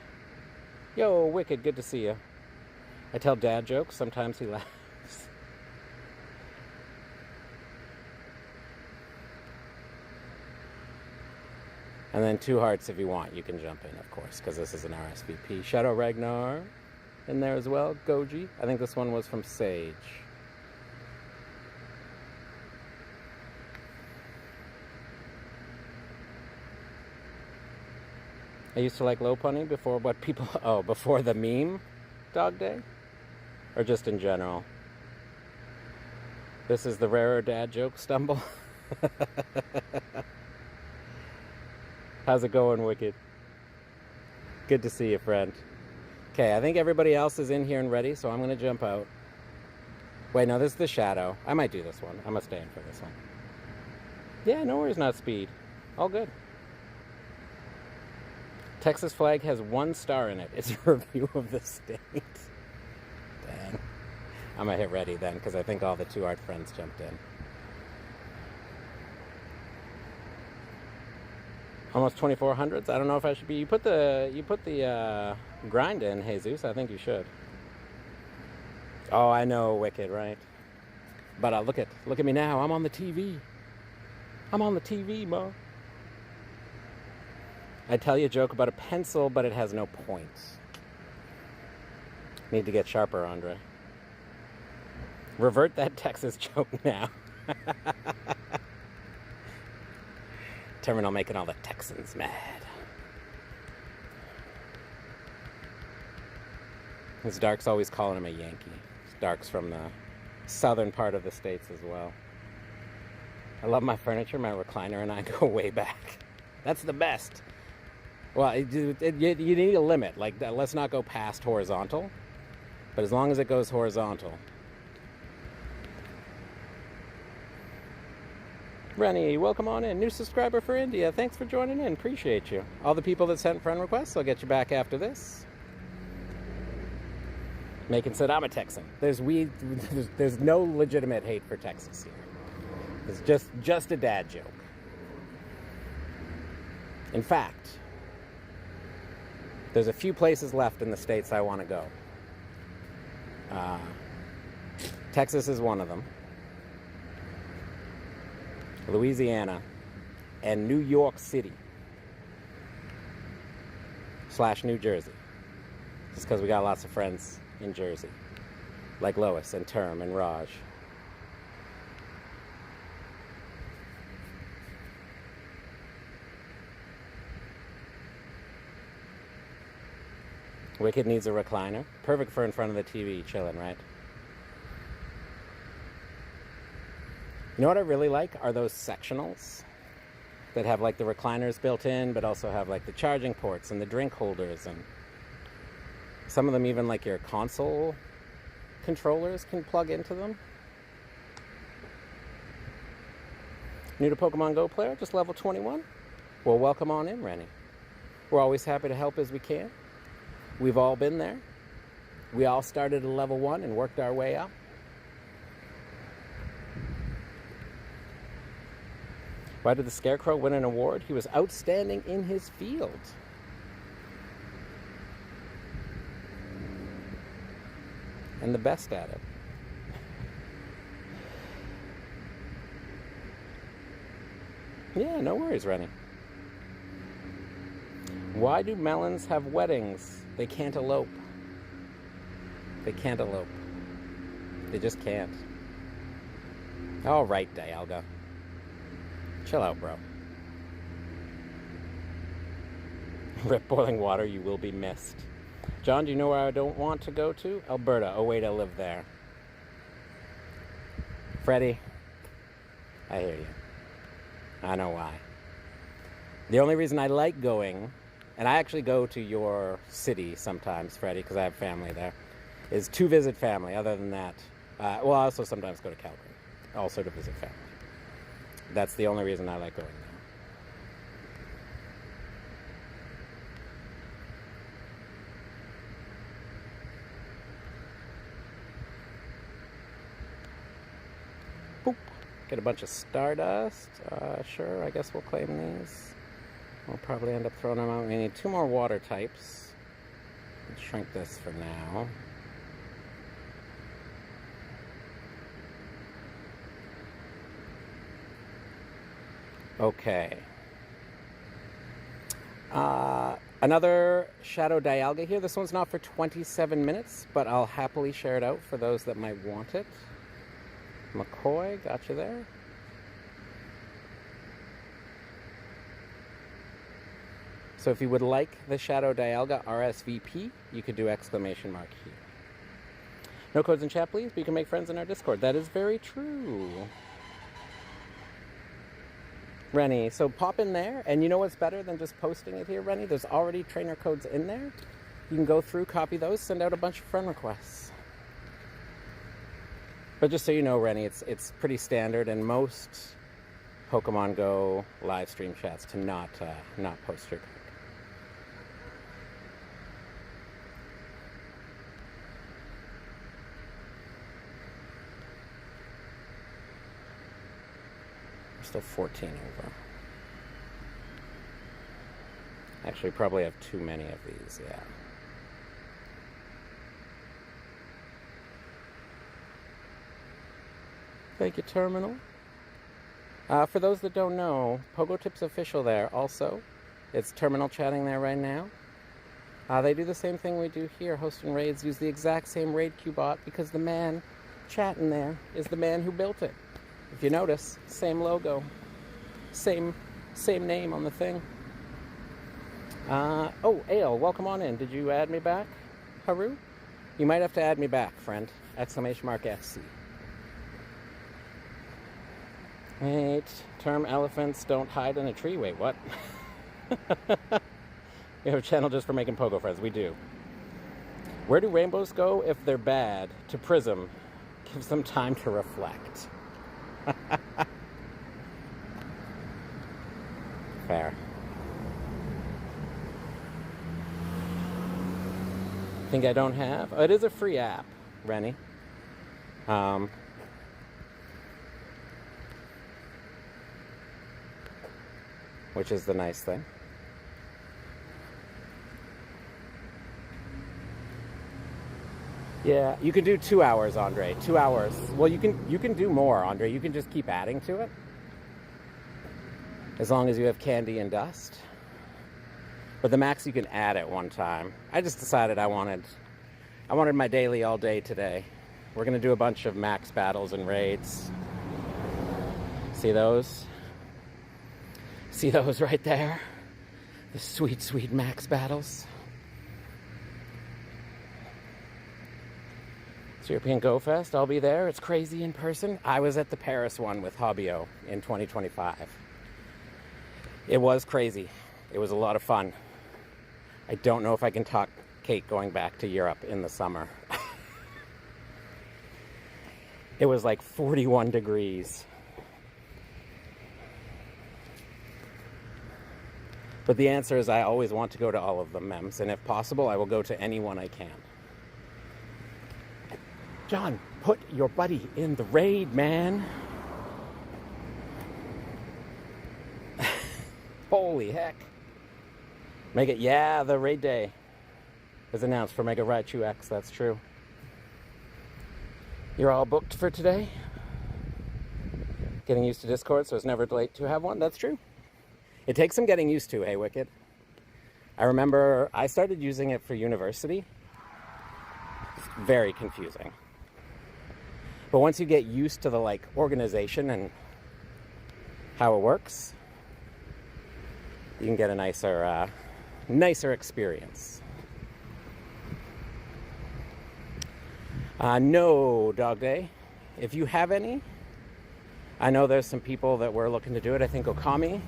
Yo, Wicked, good to see you. I tell dad jokes, sometimes he laughs. And then 2 hearts if you want, you can jump in, of course, because this is an RSVP. Shadow Ragnar in there as well. Goji, I think this one was from Sage. I used to like Lopunny before what people... Oh, before the meme dog day? Or just in general? This is the rarer dad joke stumble. How's it going, Wicked? Good to see you, friend. Okay, I think everybody else is in here and ready, so I'm going to jump out. Wait, no, this is the Shadow. I might do this one. I'm going to stay in for this one. Yeah, no worries, not speed. All good. Texas flag has 1 star in it. It's a review of the state. Dang. I'm going to hit ready then, because I think all the 2 art friends jumped in. Almost 2400s. I don't know if I should be... You put the grind in, Jesus. I think you should. Oh, I know, Wicked, right? But look at me now. I'm on the TV. I'm on the TV, Ma. I tell you a joke about a pencil, but it has no points. Need to get sharper, Andre. Revert that Texas joke now. Terminal making all the Texans mad. This Dark's always calling him a Yankee. Dark's from the southern part of the States as well. I love my furniture. My recliner and I go way back. That's the best. Well, you need a limit. Like, let's not go past horizontal. But as long as it goes horizontal. Rennie, welcome on in. New subscriber for India. Thanks for joining in. Appreciate you. All the people that sent friend requests, I'll get you back after this. Macon said, I'm a Texan. There's no legitimate hate for Texas here. It's just a dad joke. In fact, there's a few places left in the states I want to go. Texas is one of them. Louisiana and New York City / New Jersey. Just because we got lots of friends in Jersey. Like Lois and Term and Raj. Wicked needs a recliner. Perfect for in front of the TV, chilling, right? You know what I really like are those sectionals that have like the recliners built in, but also have like the charging ports and the drink holders, and some of them even like your console controllers can plug into them. New to Pokemon Go player, just level 21? Well, welcome on in, Rennie. We're always happy to help as we can. We've all been there. We all started at level 1 and worked our way up. Why did the Scarecrow win an award? He was outstanding in his field. And the best at it. Yeah, no worries, Rennie. Why do melons have weddings? They can't elope. They can't elope. They just can't. All right, Dialga. Chill out, bro. Rip boiling water, you will be missed. John, do you know where I don't want to go to? Alberta. Oh, wait, I live there. Freddie, I hear you. I know why. The only reason I like going, and I actually go to your city sometimes, Freddie, because I have family there, is to visit family. Other than that, well, I also sometimes go to Calgary, also to visit family. That's the only reason I like going there. Boop. Get a bunch of Stardust. Sure, I guess we'll claim these. We'll probably end up throwing them out. We need 2 more water types. Let's shrink this for now. Okay. Another Shadow Dialga here. This one's not for 27 minutes, but I'll happily share it out for those that might want it. McCoy, got you there. So if you would like the Shadow Dialga RSVP, you could do ! here. No codes in chat, please, but you can make friends in our Discord. That is very true. Rennie, so pop in there, and you know what's better than just posting it here, Rennie? There's already trainer codes in there. You can go through, copy those, send out a bunch of friend requests. But just so you know, Rennie, it's pretty standard in most Pokemon Go live stream chats to not post your code. Still 14 over. Actually, probably have too many of these, yeah. Thank you, Terminal. For those that don't know, PogoTip's official there also. It's Terminal chatting there right now. They do the same thing we do here, hosting raids, use the exact same raid queue bot because the man chatting there is the man who built it. If you notice, same logo, same name on the thing. Oh, Ale, welcome on in. Did you add me back, Haru? You might have to add me back, friend. !FC. Wait, term elephants don't hide in a tree. Wait, what? We have a channel just for making Pogo friends. We do. Where do rainbows go if they're bad? To Prism. Gives them time to reflect. Fair. Think I don't have? Oh, it is a free app, Rennie. Which is the nice thing. Yeah, you can do 2 hours, Andre. 2 hours. Well, you can do more, Andre. You can just keep adding to it. As long as you have candy and dust. But the max you can add at one time. I just decided I wanted my daily all day today. We're gonna do a bunch of max battles and raids. See those? See those right there? The sweet, sweet max battles. It's European Go Fest. I'll be there. It's crazy in person. I was at the Paris one with Hobbyo in 2025. It was crazy. It was a lot of fun. I don't know if I can talk Kate going back to Europe in the summer. It was like 41 degrees. But the answer is I always want to go to all of them, Mems. And if possible, I will go to any one I can. John, put your buddy in the raid, man. Holy heck. The raid day is announced for Mega Raichu X, that's true. You're all booked for today? Getting used to Discord, so it's never late to have one, that's true. It takes some getting used to, hey Wicked. I remember I started using it for university. It's very confusing. But once you get used to the organization and how it works, you can get a nicer experience. No, Dog Day. If you have any, I know there's some people that were looking to do it. I think Okami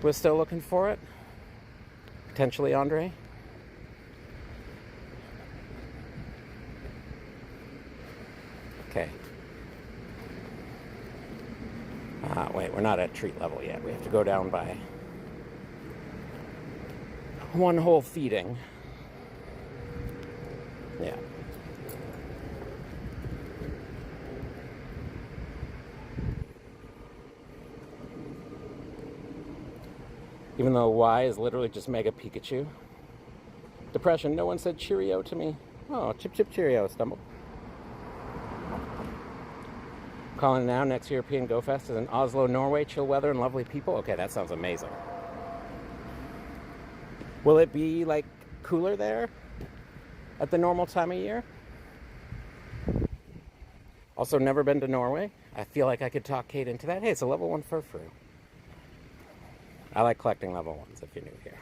was still looking for it. Potentially Andre. Okay. Wait, we're not at treat level yet. We have to go down by one whole feeding. Yeah. Even though Y is literally just Mega Pikachu. Depression, no one said Cheerio to me. Oh, chip chip Cheerio, Stumble. Calling it now, next European Go Fest is in Oslo, Norway. Chill weather and lovely people. Okay, that sounds amazing. Will it be cooler there at the normal time of year? Also, never been to Norway. I feel like I could talk Kate into that. Hey, it's a level 1 Furfrou. I like collecting level 1s if you're new here.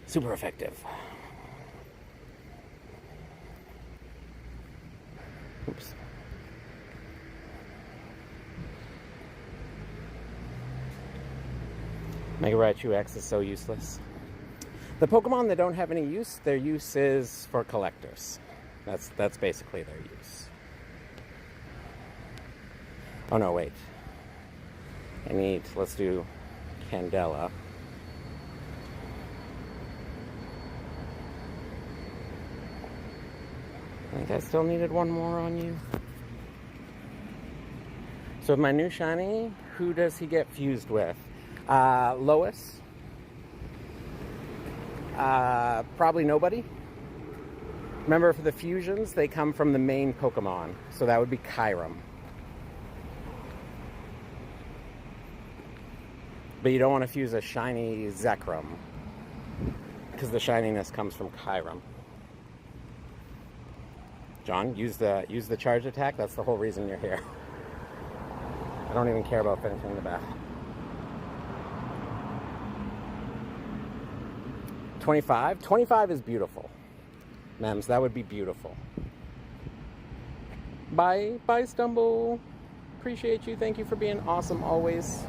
Super effective. Oops. Mega Raichu X is so useless. The Pokemon that don't have any use, their use is for collectors. That's basically their use. Oh no, wait. Let's do Candela. I think I still needed one more on you. So with my new shiny, who does he get fused with? Lois. Probably nobody. Remember, for the fusions, they come from the main Pokemon. So that would be Kyurem. But you don't want to fuse a shiny Zekrom, because the shininess comes from Kyurem. John, use the charge attack. That's the whole reason you're here. I don't even care about finishing the battle. 25? 25 is beautiful. Mems, that would be beautiful. Bye, Stumble. Appreciate you. Thank you for being awesome always.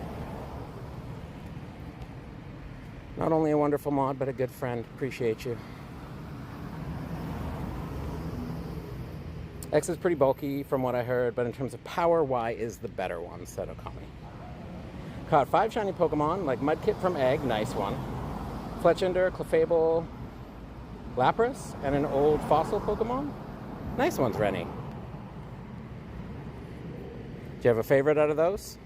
Not only a wonderful mod, but a good friend. Appreciate you. X is pretty bulky from what I heard, but in terms of power, Y is the better one, said Okami. Caught 5 shiny Pokemon, like Mudkip from Egg, nice one. Fletchinder, Clefable, Lapras, and an old fossil Pokemon. Nice ones, Rennie. Do you have a favorite out of those?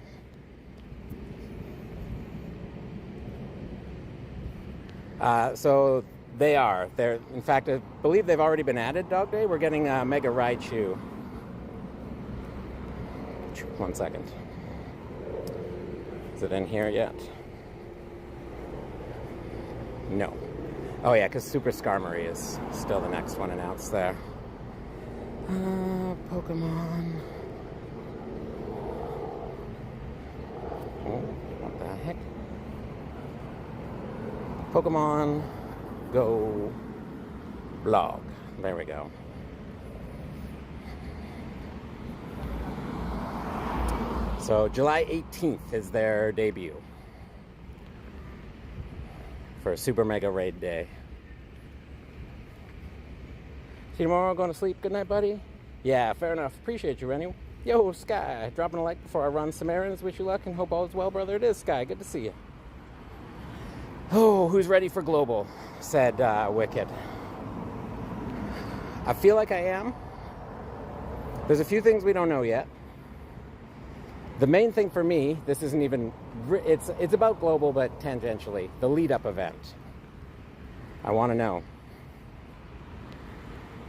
So they are. They're, in fact, I believe they've already been added, Dog Day. We're getting Mega Raichu. 1 second. Is it in here yet? No. Oh yeah, because Super Skarmory is still the next one announced there. Pokemon. Oh, what the heck? Pokemon GO blog. There we go. So July 18th is their debut for Super Mega Raid Day. See you tomorrow, going to sleep. Good night, buddy. Yeah, fair enough. Appreciate you, Rennie. Yo, Sky. Dropping a like before I run some errands. Wish you luck and hope all is well, brother. It is, Sky. Good to see you. Oh, who's ready for global? Said Wicked. I feel like I am. There's a few things we don't know yet. The main thing for me, this isn't even, it's about global, but tangentially, the lead-up event. I want to know.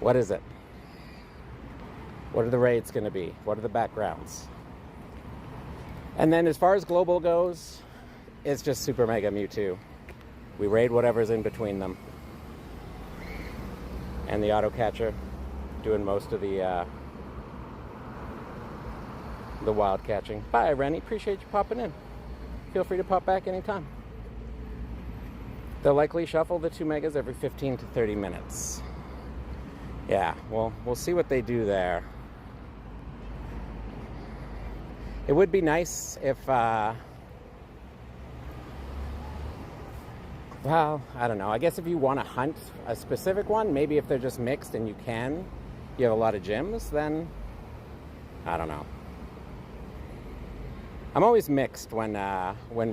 What is it? What are the raids going to be? What are the backgrounds? And then as far as global goes, it's just Super Mega Mewtwo. We raid whatever's in between them. And the auto catcher doing most of the wild catching. Bye, Rennie. Appreciate you popping in. Feel free to pop back anytime. They'll likely shuffle the 2 megas every 15 to 30 minutes. Yeah, well, we'll see what they do there. It would be nice if, well, I don't know. I guess if you want to hunt a specific one, maybe if they're just mixed and you have a lot of gyms, then, I don't know. I'm always mixed when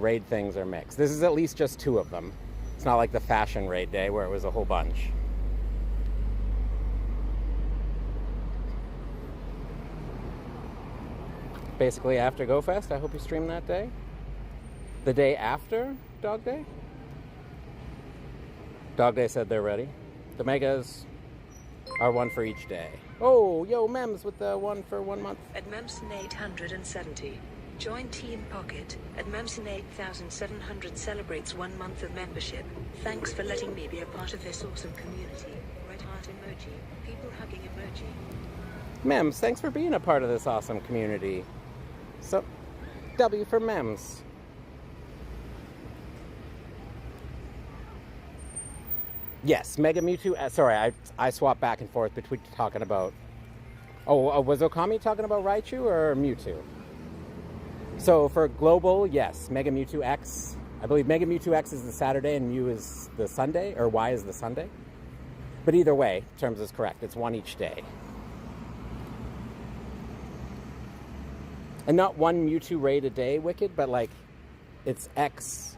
raid things are mixed. This is at least just 2 of them. It's not like the fashion raid day where it was a whole bunch. Basically after Go Fest, I hope you stream that day. The day after Dog Day? Dog Day said they're ready. The megas are 1 for each day. Oh, yo, Mems with the 1 for 1 month. At Memson 870. Join Team Pocket at Memson 8700 celebrates 1 month of membership. Thanks for letting me be a part of this awesome community. Red heart emoji. People hugging emoji. Mems, thanks for being a part of this awesome community. So, W for Mems. Yes, Mega Mewtwo. Sorry, I swapped back and forth between talking about... Oh, was Okami talking about Raichu or Mewtwo? So for global, yes, Mega Mewtwo X. I believe Mega Mewtwo X is the Saturday and Mew is the Sunday, or Y is the Sunday. But either way, terms is correct. It's 1 each day. And not 1 Mewtwo raid a day, Wicked, but like, it's X.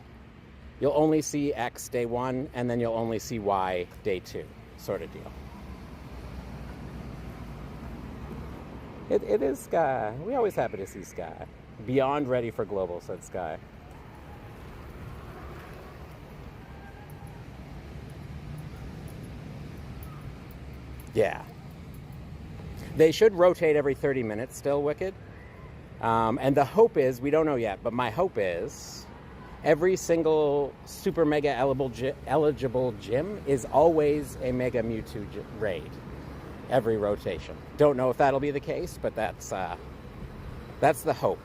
You'll only see X day 1, and then you'll only see Y day 2, sort of deal. It is Sky. We always happy to see Sky. Beyond ready for global, said Sky. Yeah. They should rotate every 30 minutes still, Wicked. And the hope is, we don't know yet, but my hope is every single Super Mega eligible gym is always a Mega Mewtwo raid. Every rotation. Don't know if that'll be the case, but that's the hope.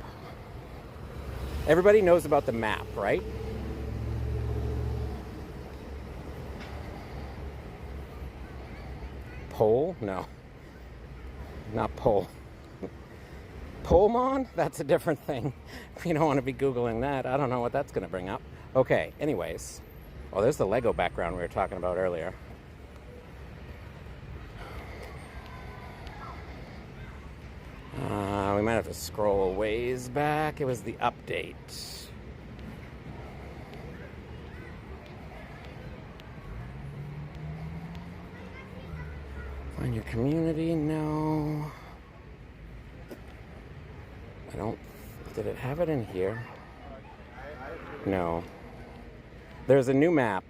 Everybody knows about the map, right? Pole? No. Not pole. Polemon? That's a different thing. You don't want to be Googling that. I don't know what that's going to bring up. Okay, anyways. Oh, there's the Lego background we were talking about earlier. We might have to scroll a ways back. It was the update. Find your community? No. I don't... Did it have it in here? No. There's a new map.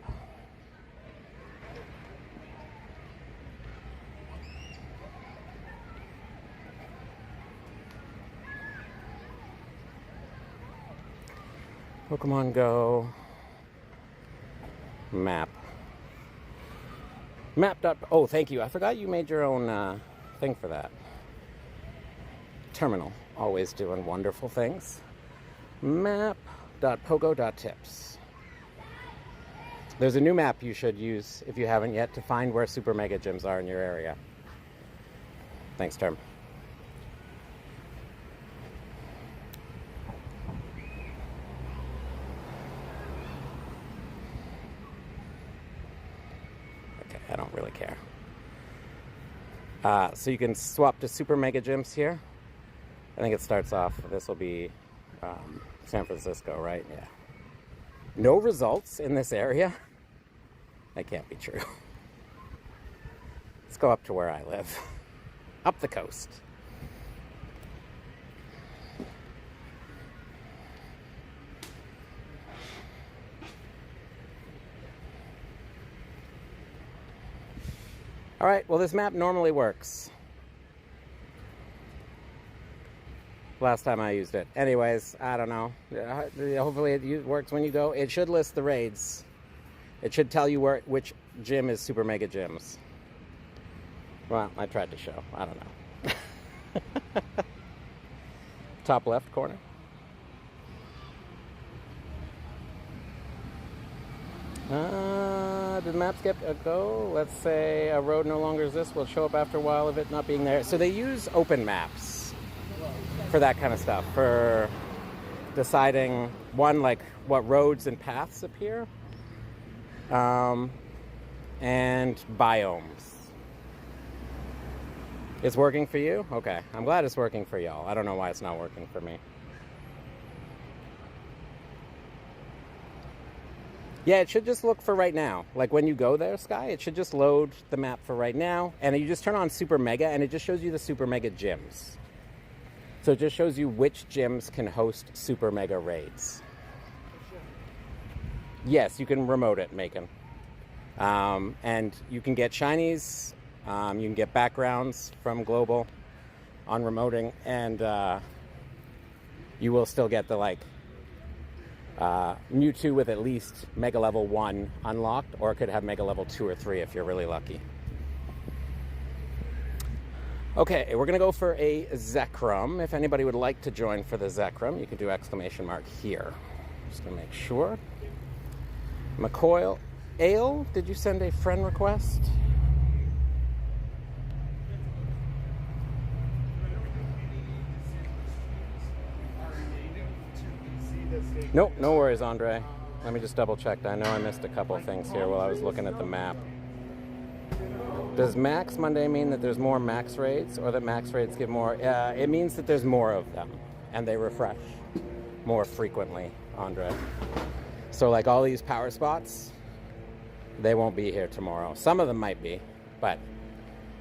Pokemon Go map. Oh, thank you. I forgot you made your own thing for that. Terminal. Always doing wonderful things. Map.pogo.tips. There's a new map you should use, if you haven't yet, to find where Super Mega Gyms are in your area. Thanks, Term. I don't really care. So you can swap to Super Mega Gyms here. I think it starts off, this will be San Francisco, right? Yeah. No results in this area? That can't be true. Let's go up to where I live. Up the coast. All right, well, this map normally works. Last time I used it. Anyways, I don't know. Hopefully it works when you go. It should list the raids. It should tell you which gym is Super Mega Gyms. Well, I tried to show. I don't know. Top left corner. Did the map skip a go? Let's say a road no longer exists will show up after a while of it not being there. So they use open maps for that kind of stuff, for deciding, one, like what roads and paths appear, and biomes. It's working for you? Okay, I'm glad it's working for y'all. I don't know why it's not working for me. Yeah, it should just look for right now. Like when you go there, Sky, it should just load the map for right now. And you just turn on Super Mega and it just shows you the Super Mega gyms. So it just shows you which gyms can host Super Mega raids. Yes, you can remote it, Macon. And you can get shinies. You can get backgrounds from Global on remoting. And you will still get the like... Mewtwo with at least Mega Level 1 unlocked, or it could have Mega Level 2 or 3 if you're really lucky. Okay, we're going to go for a Zekrom. If anybody would like to join for the Zekrom, you can do exclamation mark here. Just going to make sure. McCoy Ale, did you send a friend request? Nope, no worries, Andre. Let me just double check. I know I missed a couple things here while I was looking at the map. Does Max Monday mean that there's more Max raids, or that Max raids give more? It means that there's more of them, and they refresh more frequently, Andre. So like all these power spots, they won't be here tomorrow. Some of them might be, but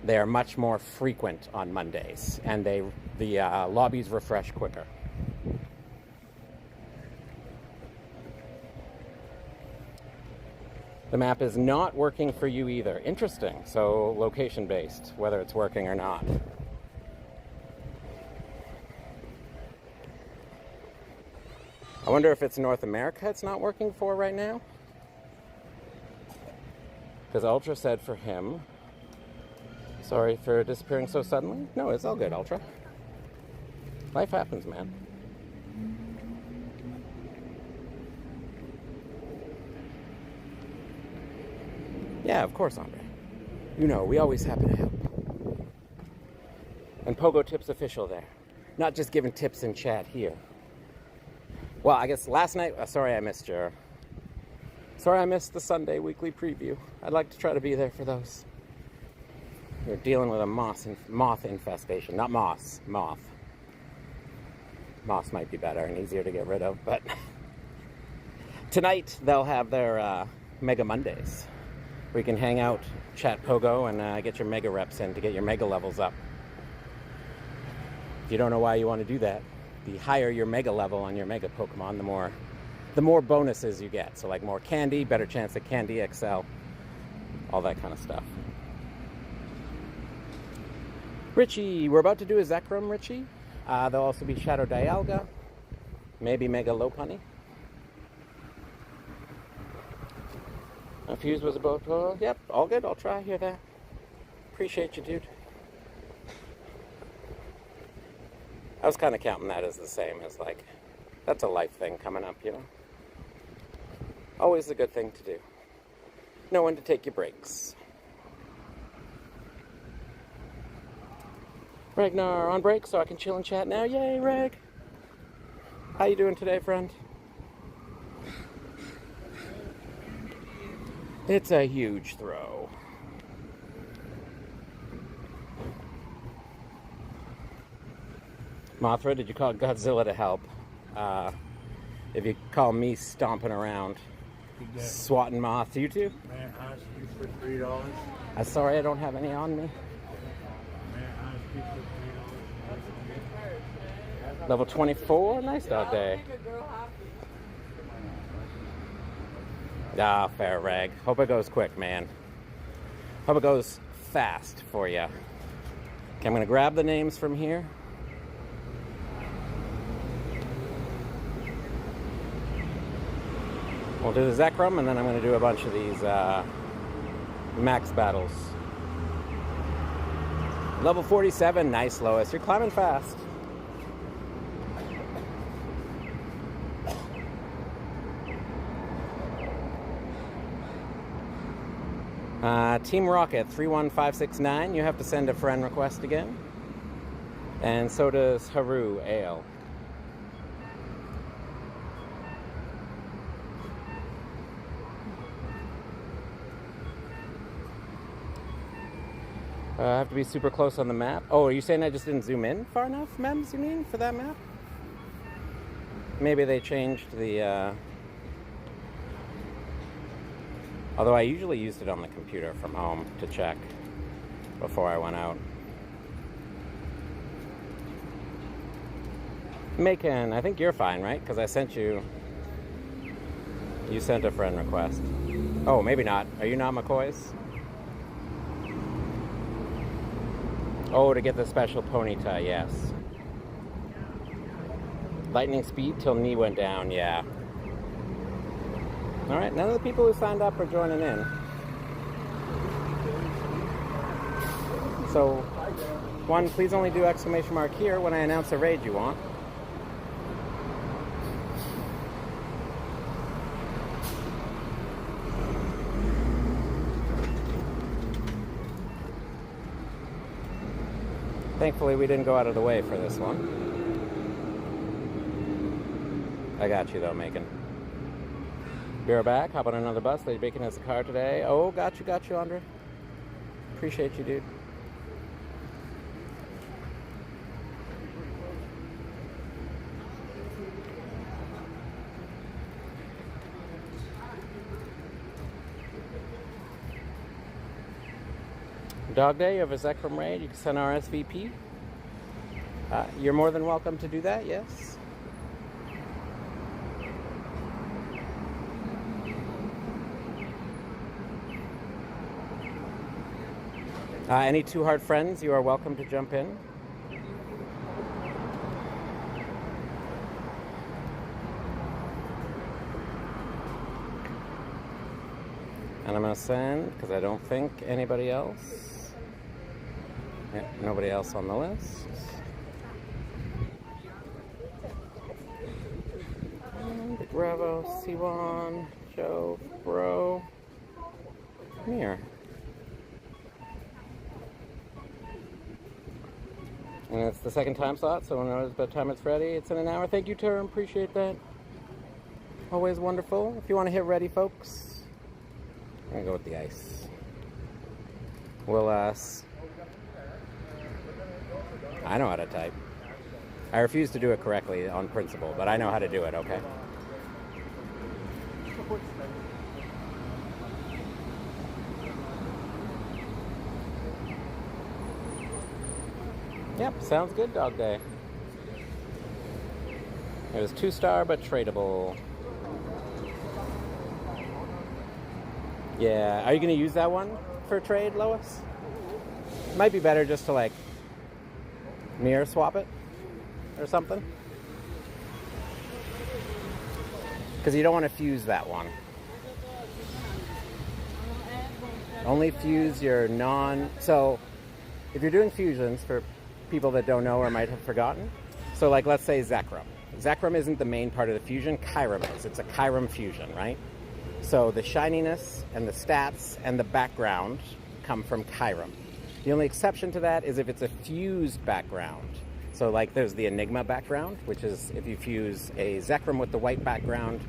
they are much more frequent on Mondays, and the lobbies refresh quicker. The map is not working for you either. Interesting. So location-based, whether it's working or not. I wonder if it's North America it's not working for right now. Because Ultra said for him, sorry for disappearing so suddenly. No, it's all good, Ultra. Life happens, man. Yeah, of course, Andre. You know, we always happy to help. And Pogo Tips official there. Not just giving tips in chat here. Well, I guess last night... sorry I missed your Sorry I missed the Sunday weekly preview. I'd like to try to be there for those. We're dealing with a moth infestation. Not moss, moth. Moss might be better and easier to get rid of, but tonight they'll have their Mega Mondays, where you can hang out, chat Pogo, and get your Mega reps in to get your Mega levels up. If you don't know why you want to do that, the higher your Mega level on your Mega Pokemon, the more bonuses you get. So like more candy, better chance at Candy XL, all that kind of stuff. Richie, we're about to do a Zekrom, Richie. There'll also be Shadow Dialga, maybe Mega Lopunny. Fuse was about, yep, all good, I'll try, hear that. Appreciate you, dude. I was kind of counting that as the same as like, that's a life thing coming up, you know. Always a good thing to do. Know when to take your breaks. Ragnar on break, so I can chill and chat now. Yay, Rag! How you doing today, friend? It's a huge throw. Mothra, did you call Godzilla to help? If you call me stomping around, swatting moths, you too? Man, I asked you for $3. I'm sorry I don't have any on me. Level 24, nice dog day. Ah, fair, Rag. Hope it goes quick, man. Hope it goes fast for you. Okay, I'm gonna grab the names from here. We'll do the Zekrom, and then I'm gonna do a bunch of these max battles. Level 47, nice, Lois. You're climbing fast. Team Rocket 31569, you have to send a friend request again. And so does Haru Ale. I have to be super close on the map. Oh, are you saying I just didn't zoom in far enough, Mems, you mean, for that map? Maybe they changed the... Although I usually used it on the computer from home to check before I went out. Macon, I think you're fine, right? Because I sent you... You sent a friend request. Oh, maybe not. Are you not McCoy's? Oh, to get the special ponyta, yes. Lightning speed till knee went down, yeah. Alright, none of the people who signed up are joining in. So, one, please only do exclamation mark here when I announce a raid you want. Thankfully, we didn't go out of the way for this one. I got you, though, Macon. Be right back. Hop on another bus. Lady Bacon has a car today. Oh, got you, Andre. Appreciate you, dude. Dog Day, you have a Zekrom raid, you can send RSVP. You're more than welcome to do that, yes. Any Too Hard friends, you are welcome to jump in. And I'm going to send, because I don't think anybody else. Yeah, nobody else on the list. And Bravo, C1, Joe, Bro. Come here. And it's the second time slot, so when by the time it's ready, it's in an hour. Thank you, Term. Appreciate that. Always wonderful. If you want to hit ready, folks. gonna go with the ice. We'll, I know how to type. I refuse to do it correctly on principle, but I know how to do it, okay? Yep, sounds good, Dog Day. It was 2-star, but tradable. Yeah, are you going to use that one for trade, Lois? Might be better just to, like, mirror swap it or something. Because you don't want to fuse that one. Only fuse your non... So, if you're doing fusions, for people that don't know or might have forgotten, so like let's say Zekrom. Zekrom isn't the main part of the fusion, Kyurem is. It's a Kyurem fusion, right? So the shininess and the stats and the background come from Kyurem. The only exception to that is if it's a fused background. So like there's the Enigma background, which is if you fuse a Zekrom with the white background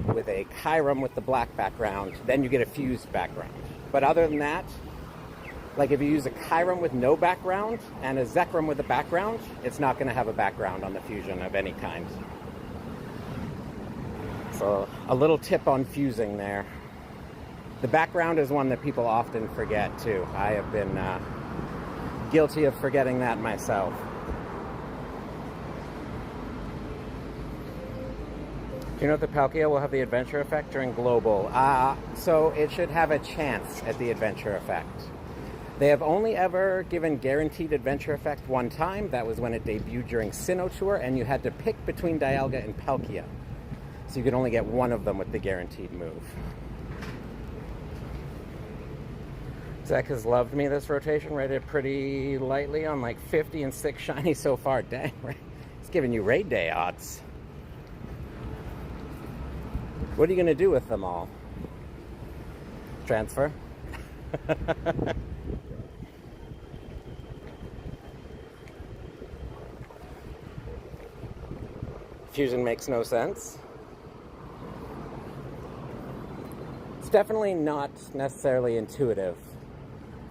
with a Kyurem with the black background, then you get a fused background. But other than that, like if you use a Kyurem with no background and a Zekrom with a background, it's not going to have a background on the fusion of any kind. So a little tip on fusing there. The background is one that people often forget too. I have been guilty of forgetting that myself. Do you know if the Palkia will have the adventure effect during Global? So it should have a chance at the adventure effect. They have only ever given guaranteed adventure effect one time. That was when it debuted during Sinnoh Tour, and you had to pick between Dialga and Palkia. So you could only get one of them with the guaranteed move. Zach has loved me this rotation, rated pretty lightly on like 50 and 6 shiny so far. Dang, right? It's giving you raid day odds. What are you going to do with them all? Transfer? Fusion makes no sense. It's definitely not necessarily intuitive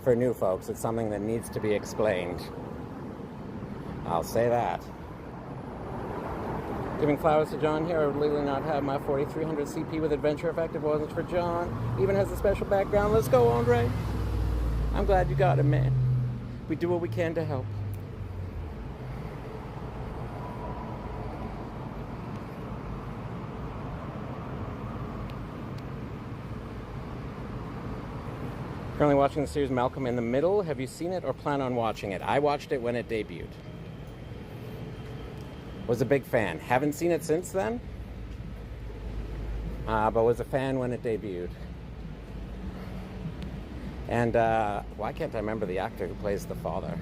for new folks. It's something that needs to be explained. I'll say that. Giving flowers to John here. I would legally not have my 4300 CP with adventure effect if it wasn't for John. Even has a special background. Let's go, Andre. I'm glad you got him, man. We do what we can to help. Currently watching the series Malcolm in the Middle. Have you seen it or plan on watching it? I watched it when it debuted. Was a big fan. Haven't seen it since then. But was a fan when it debuted. And why can't I remember the actor who plays the father?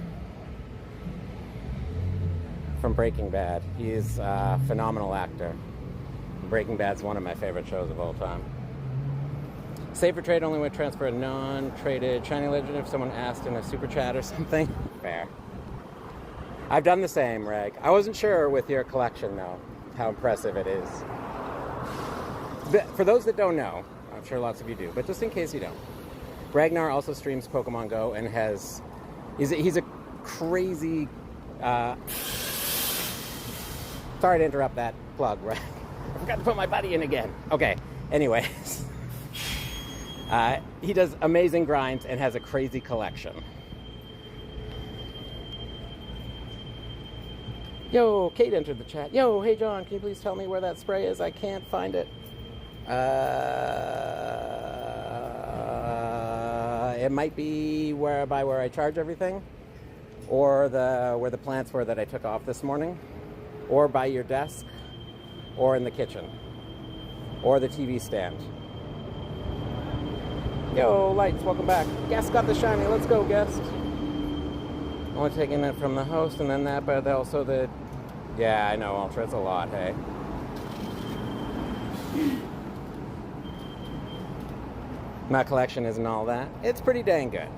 From Breaking Bad. He's a phenomenal actor. Breaking Bad's one of my favorite shows of all time. Save for trade only would transfer a non-traded shiny legend if someone asked in a super chat or something. Fair. I've done the same, Reg. I wasn't sure with your collection, though, how impressive it is. But for those that don't know, I'm sure lots of you do, but just in case you don't, Ragnar also streams Pokemon Go and he's a crazy... Sorry to interrupt that plug, Reg. I forgot to put my buddy in again. Okay, anyways. He does amazing grinds and has a crazy collection. Yo, Kate entered the chat. Yo, hey John, can you please tell me where that spray is? I can't find it. It might be by where I charge everything, or where the plants were that I took off this morning, or by your desk, or in the kitchen, or the TV stand. Yo, Lights, welcome back. Guest got the shiny. Let's go, Guest. Only taking it from the host and then that, but also the... Yeah, I know, Ultra. It's a lot, hey. My collection isn't all that. It's pretty dang good.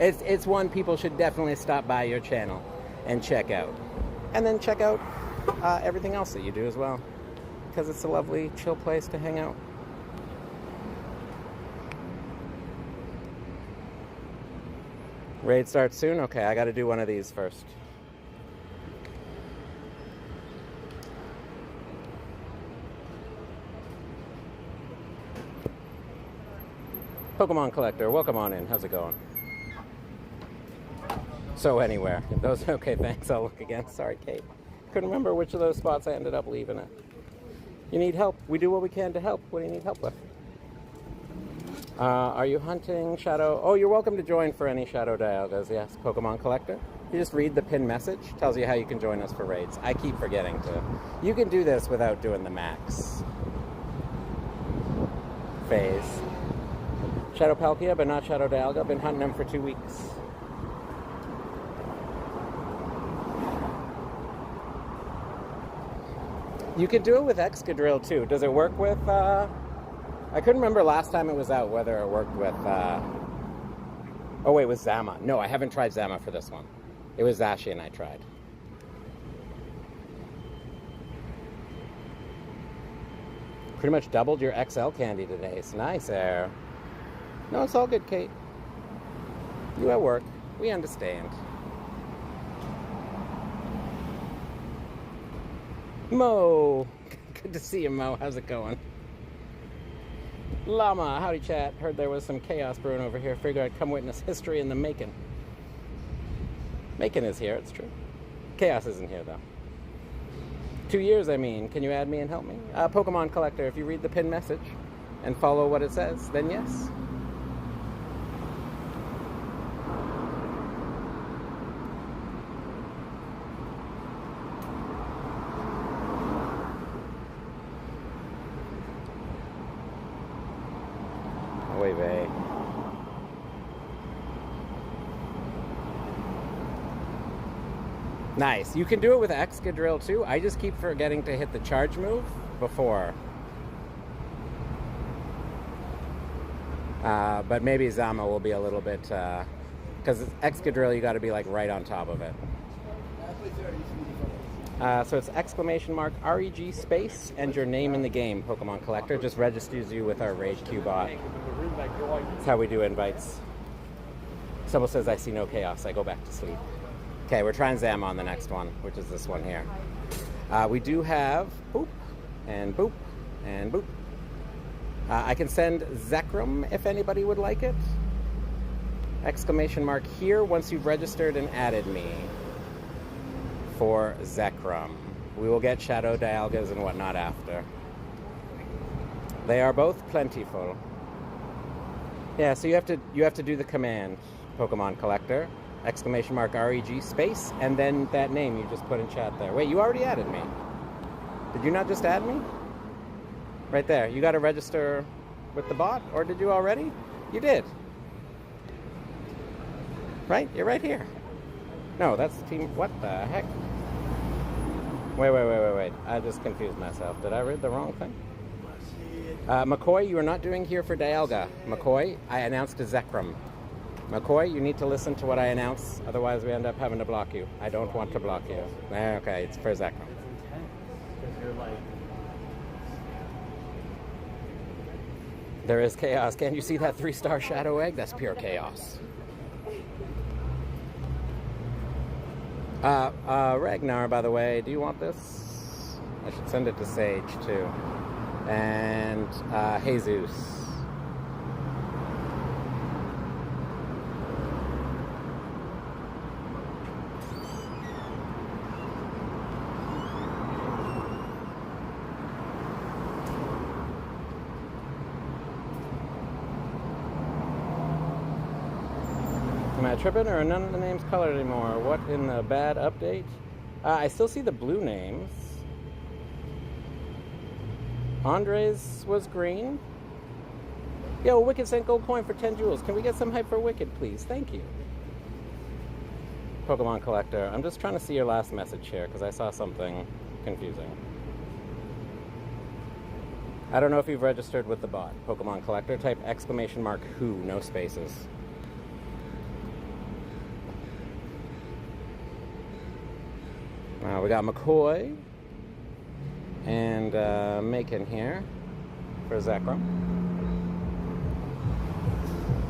It's one people should definitely stop by your channel and check out. And then check out everything else that you do as well. Because it's a lovely, chill place to hang out. Raid starts soon? Okay, I gotta do one of these first. Pokemon Collector, welcome on in. How's it going? So anywhere. Those, okay, thanks. I'll look again. Sorry, Kate. Couldn't remember which of those spots I ended up leaving it. You need help? We do what we can to help. What do you need help with? Are you hunting Shadow? Oh, you're welcome to join for any Shadow Dialgas. Yes, Pokemon Collector. You just read the pin message. Tells you how you can join us for raids. I keep forgetting to. You can do this without doing the max phase. Shadow Palkia, but not Shadow Dialga. Been hunting them for 2 weeks. You can do it with Excadrill too. Does it work with, I couldn't remember last time it was out whether it worked with, oh wait, with Zama. No, I haven't tried Zama for this one. It was Zacian I tried. Pretty much doubled your XL candy today. It's nice, Air. No, it's all good, Kate. You at work. We understand. Mo! Good to see you, Mo. How's it going? Llama, howdy chat. Heard there was some chaos brewing over here. Figured I'd come witness history in the making. Making is here, it's true. Chaos isn't here, though. 2 years, I mean. Can you add me and help me? Pokemon Collector, if you read the pin message and follow what it says, then yes. Nice. You can do it with Excadrill too. I just keep forgetting to hit the charge move before. But maybe Zama will be a little bit, because Excadrill you got to be like right on top of it. So it's !REG space and your name in the game, Pokemon Collector. Just registers you with our Raid Q bot. That's how we do invites. Someone says I see no chaos. I go back to sleep. Okay, we're trying Zama on the next one, which is this one here. We do have boop and boop and boop. I can send Zekrom if anybody would like it. ! here once you've registered and added me for Zekrom. We will get Shadow Dialgas and whatnot after. They are both plentiful. Yeah, so you have to do the command, Pokemon Collector. !REG space, and then that name you just put in chat there. Wait, you already added me. Did you not just add me? Right there. You got to register with the bot, or did you already? You did. Right? You're right here. No, that's the team. What the heck? Wait. I just confused myself. Did I read the wrong thing? McCoy, you are not doing here for Dialga. McCoy, I announced a Zekrom. McCoy, you need to listen to what I announce, otherwise we end up having to block you. I don't want to block you. Okay, it's for Zekrom. There is chaos. Can you see that 3-star Shadow Egg? That's pure chaos. Ragnar, by the way, do you want this? I should send it to Sage, too. And, Jesus. Am I tripping, or are none of the names colored anymore? What in the bad update? I still see the blue names. Andres was green. Yo, Wicked sent gold coin for 10 jewels. Can we get some hype for Wicked, please? Thank you. Pokemon Collector. I'm just trying to see your last message here, because I saw something confusing. I don't know if you've registered with the bot. Pokemon Collector. Type !who, no spaces. We got McCoy and Macon here for Zekrom.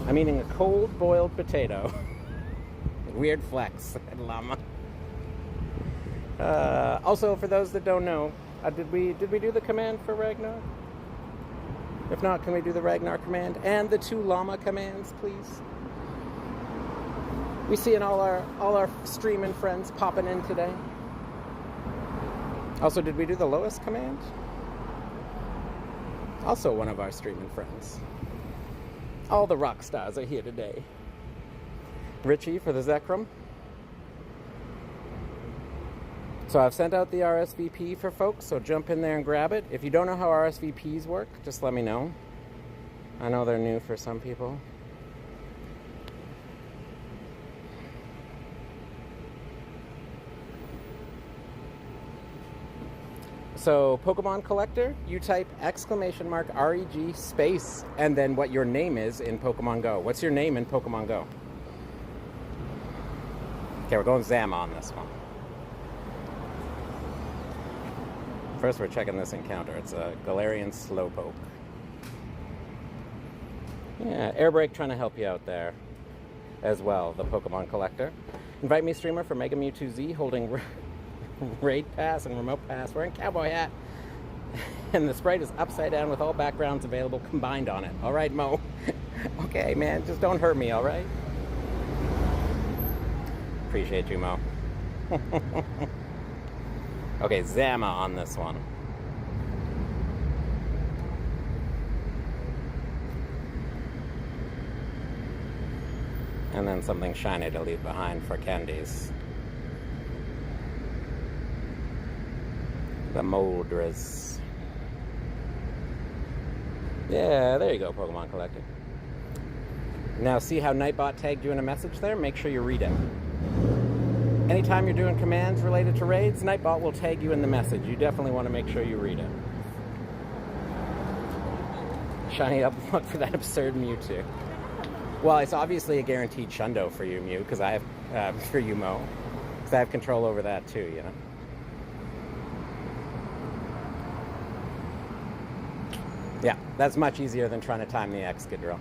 I'm eating a cold boiled potato. Weird flex, llama. Also, for those that don't know, did we do the command for Ragnar? If not, can we do the Ragnar command and the 2 llama commands, please? We seeing all our streaming friends popping in today. Also, did we do the Lois command? Also one of our streaming friends. All the rock stars are here today. Richie for the Zekrom. So I've sent out the RSVP for folks, so jump in there and grab it. If you don't know how RSVPs work, just let me know. I know they're new for some people. So, Pokemon Collector, you type !REG space and then what your name is in Pokemon Go. What's your name in Pokemon Go? Okay, we're going Zama on this one. First, we're checking this encounter. It's a Galarian Slowpoke. Yeah, Air Brake trying to help you out there as well, the Pokemon Collector. Invite me streamer for Mega Mewtwo Z holding Raid Pass and Remote Pass, wearing cowboy hat, and the sprite is upside down with all backgrounds available combined on it. All right, Mo. Okay, man, just don't hurt me, all right? Appreciate you, Mo. Okay, Zama on this one. And then something shiny to leave behind for candies. The Moldras. Yeah, there you go, Pokemon Collector. Now, see how Nightbot tagged you in a message there? Make sure you read it. Anytime you're doing commands related to raids, Nightbot will tag you in the message. You definitely want to make sure you read it. Shiny up, look for that absurd Mewtwo. Well, it's obviously a guaranteed Shundo for you, Mew, because I have, for you, Mo, because I have control over that too, you know? Yeah, that's much easier than trying to time the Excadrill.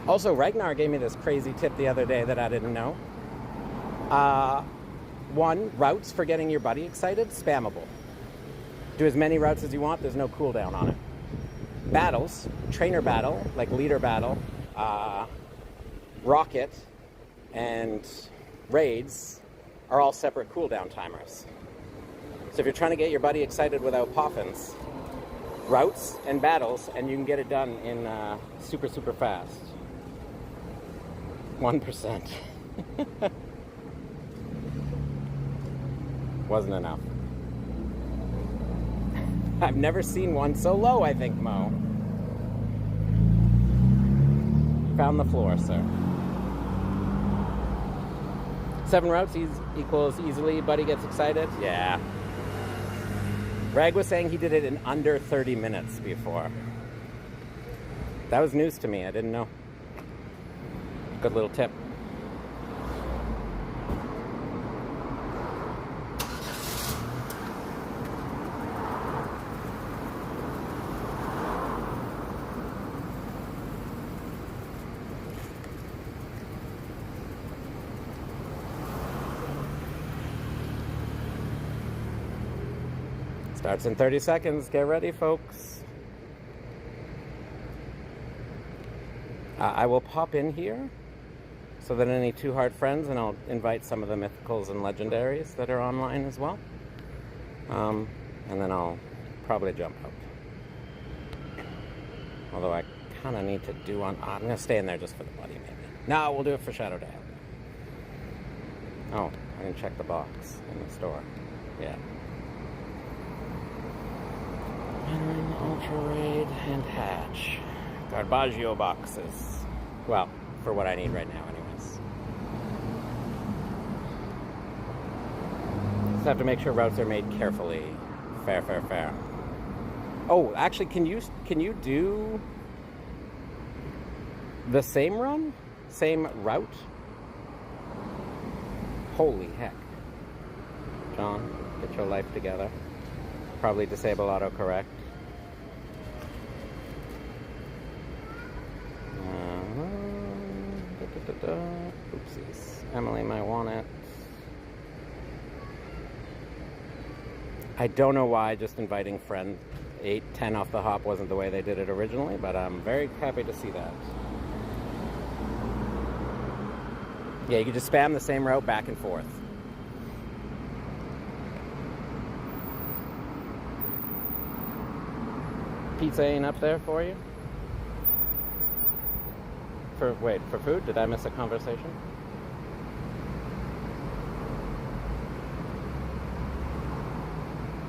Also, Ragnar gave me this crazy tip the other day that I didn't know. 1, routes for getting your buddy excited, spammable. Do as many routes as you want, there's no cooldown on it. Battles, trainer battle, like leader battle, rocket, and raids are all separate cooldown timers. So if you're trying to get your buddy excited without poffins, routes and battles, and you can get it done in super, super fast. 1%. Wasn't enough. I've never seen one so low, I think, Mo. Found the floor, sir. 7 routes equals easily. Buddy gets excited. Yeah. Rag was saying he did it in under 30 minutes before. That was news to me. I didn't know. Good little tip. Starts in 30 seconds. Get ready, folks. I will pop in here so that any Too Hard friends, and I'll invite some of the mythicals and legendaries that are online as well. And then I'll probably jump out. Although I kind of need to do one. I'm going to stay in there just for the buddy, maybe. No, we'll do it for Shadow Dale. Oh, I didn't check the box in the store. Yeah. Veteran, Ultra Raid, and Hatch. Garbaggio boxes. Well, for what I need right now, anyways. Just have to make sure routes are made carefully. Fair, fair, fair. Oh, actually, can you do the same run? Same route? Holy heck. John, get your life together. Probably disable autocorrect. Oopsies. Emily might want it. I don't know why just inviting friend 8, 10 off the hop wasn't the way they did it originally, but I'm very happy to see that. Yeah, you can just spam the same route back and forth. Pizza ain't up there for you? Wait, for food? Did I miss a conversation?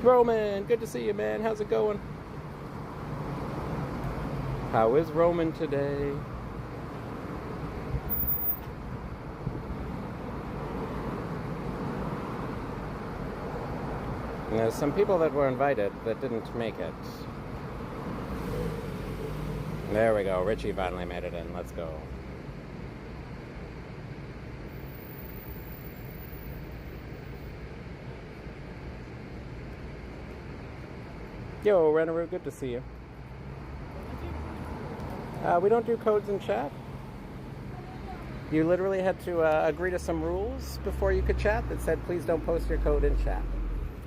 Roman, good to see you, man. How's it going? How is Roman today? And there's some people that were invited that didn't make it. There we go. Richie finally made it in. Let's go. Yo, Renaru, good to see you. We don't do codes in chat. You literally had to agree to some rules before you could chat that said, please don't post your code in chat.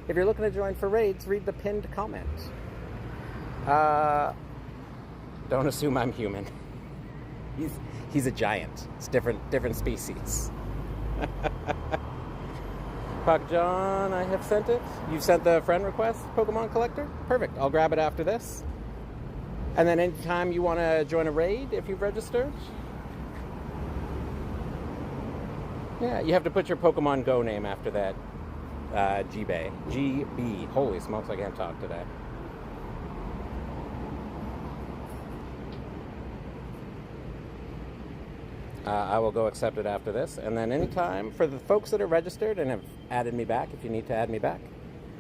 If you're looking to join for raids, read the pinned comment. Don't assume I'm human. He's a giant. It's different species. Puck John, I have sent it. You've sent the friend request, Pokemon Collector? Perfect. I'll grab it after this. And then anytime you want to join a raid, if you've registered. Yeah, you have to put your Pokemon GO name after that. GB. Holy smokes, I can't talk today. I will go accept it after this. And then anytime, for the folks that are registered and have added me back, if you need to add me back,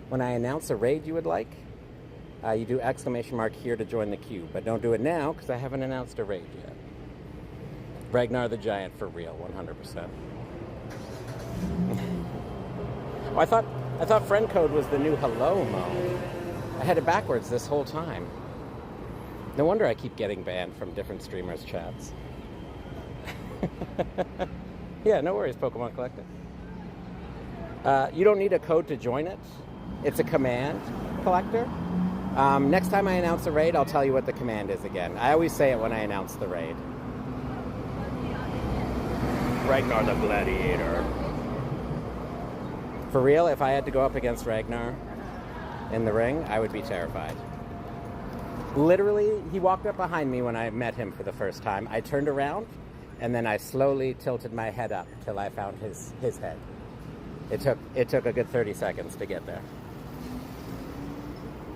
when I announce a raid you would like, you do exclamation mark here to join the queue. But don't do it now, because I haven't announced a raid yet. Ragnar the Giant for real, 100%. Oh, I thought friend code was the new hello mode. I had it backwards this whole time. No wonder I keep getting banned from different streamers' chats. Yeah, no worries, Pokemon Collector. You don't need a code to join it. It's a command, Collector. Next time I announce a raid, I'll tell you what the command is again. I always say it when I announce the raid. Ragnar the Gladiator. For real, if I had to go up against Ragnar in the ring, I would be terrified. Literally, he walked up behind me when I met him for the first time. I turned around, and then I slowly tilted my head up till I found his head. It took a good 30 seconds to get there.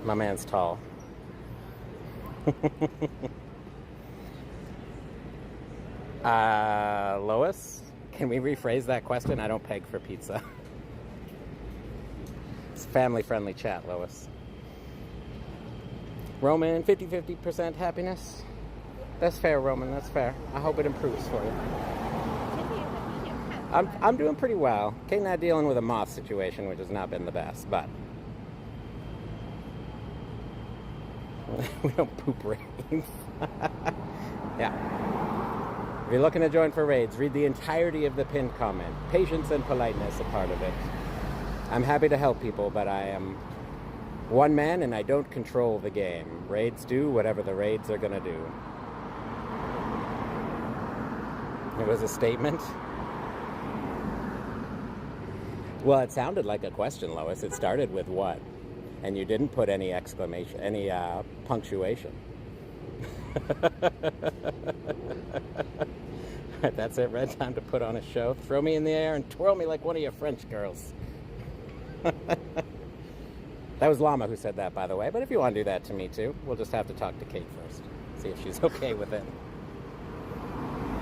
My man's tall. Lois, can we rephrase that question? I don't peg for pizza. It's family-friendly chat, Lois. Roman, 50% happiness. That's fair, Roman. That's fair. I hope it improves for you. I'm doing pretty well. Kate and I dealing with a moth situation, which has not been the best, but we don't poop raids. Yeah. If you're looking to join for raids, read the entirety of the pinned comment. Patience and politeness a part of it. I'm happy to help people, but I am one man and I don't control the game. Raids do whatever the raids are gonna do. It was a statement. Well, it sounded like a question, Lois. It started with what? And you didn't put any exclamation, any punctuation. That's it, Red. Time to put on a show. Throw me in the air and twirl me like one of your French girls. That was Llama who said that, by the way. But if you want to do that to me, too, we'll just have to talk to Kate first. See if she's okay with it.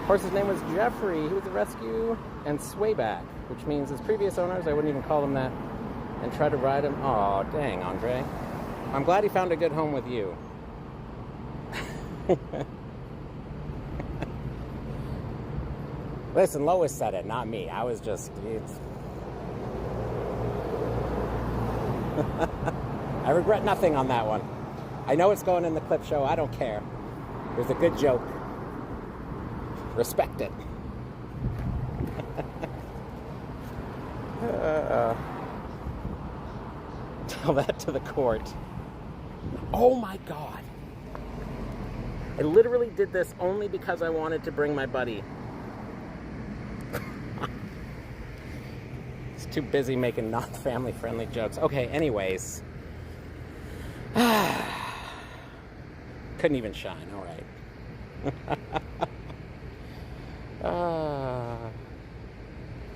Horse's name was Jeffrey. He was a rescue and swayback, which means his previous owners, I wouldn't even call him that, and try to ride him. Aw, dang, Andre. I'm glad he found a good home with you. Listen, Lois said it, not me. I was just... I regret nothing on that one. I know it's going in the clip show. I don't care. It was a good joke. Respect it. Tell that to the court. Oh my god. I literally did this only because I wanted to bring my buddy. He's too busy making not family friendly jokes. Okay, anyways. Couldn't even shine, alright.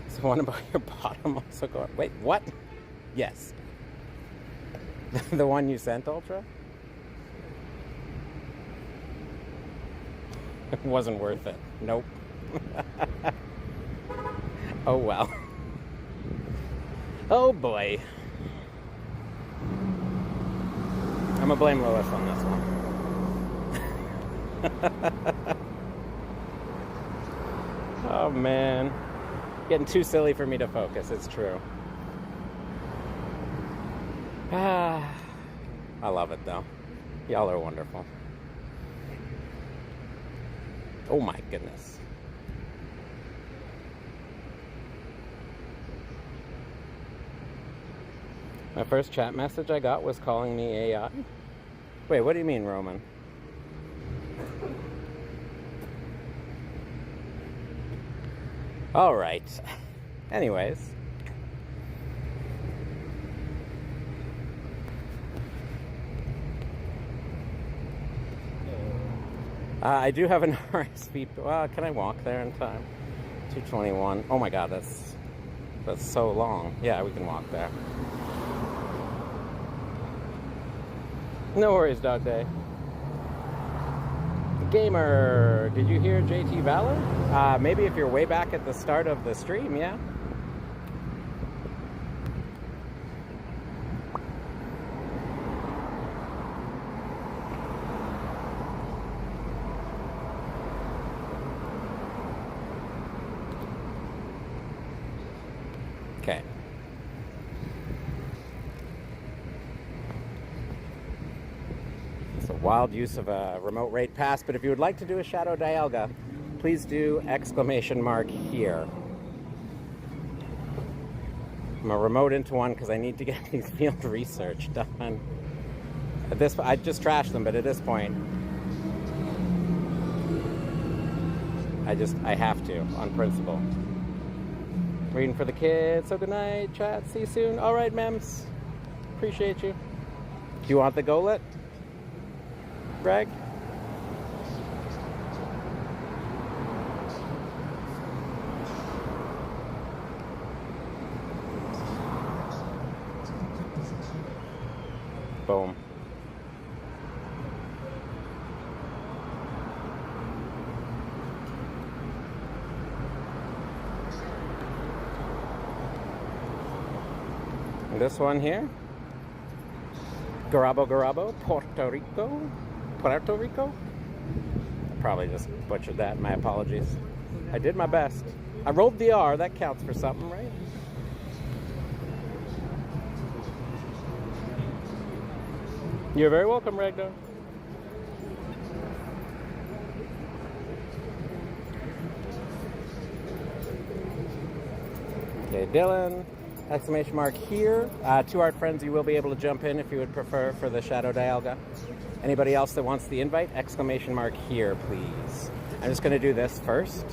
So one about your bottom also going. Wait, what? Yes. The one you sent, Ultra? It wasn't worth it. Nope. Oh well. Oh boy. I'm gonna blame Lois on this one. Oh man. Getting too silly for me to focus, it's true. I love it though. Y'all are wonderful. Oh my goodness. My first chat message I got was calling me AI. Wait, what do you mean, Roman? All right. Anyways. I do have an RSV. Well, can I walk there in time? 2:21. Oh my god, that's so long. Yeah, we can walk there. No worries, Dog Day. Gamer, did you hear JT Valor? Maybe if you're way back at the start of the stream, yeah. Okay. It's a wild use of a remote raid pass, but if you would like to do a Shadow Dialga, please do ! Here. I'm gonna remote into one because I need to get these field research done. I just trashed them, but at this point, I have to, on principle. Reading for the kids. So good night, chat. See you soon. All right, Mems. Appreciate you. Do you want the golet, Greg? Boom. This one here, Garabo, Puerto Rico. I probably just butchered that, my apologies. I did my best. I rolled the R, that counts for something, right? You're very welcome, Regno. Okay, Dylan. ! Here. To our friends, you will be able to jump in if you would prefer for the Shadow Dialga. Anybody else that wants the invite? ! Here, please. I'm just going to do this first.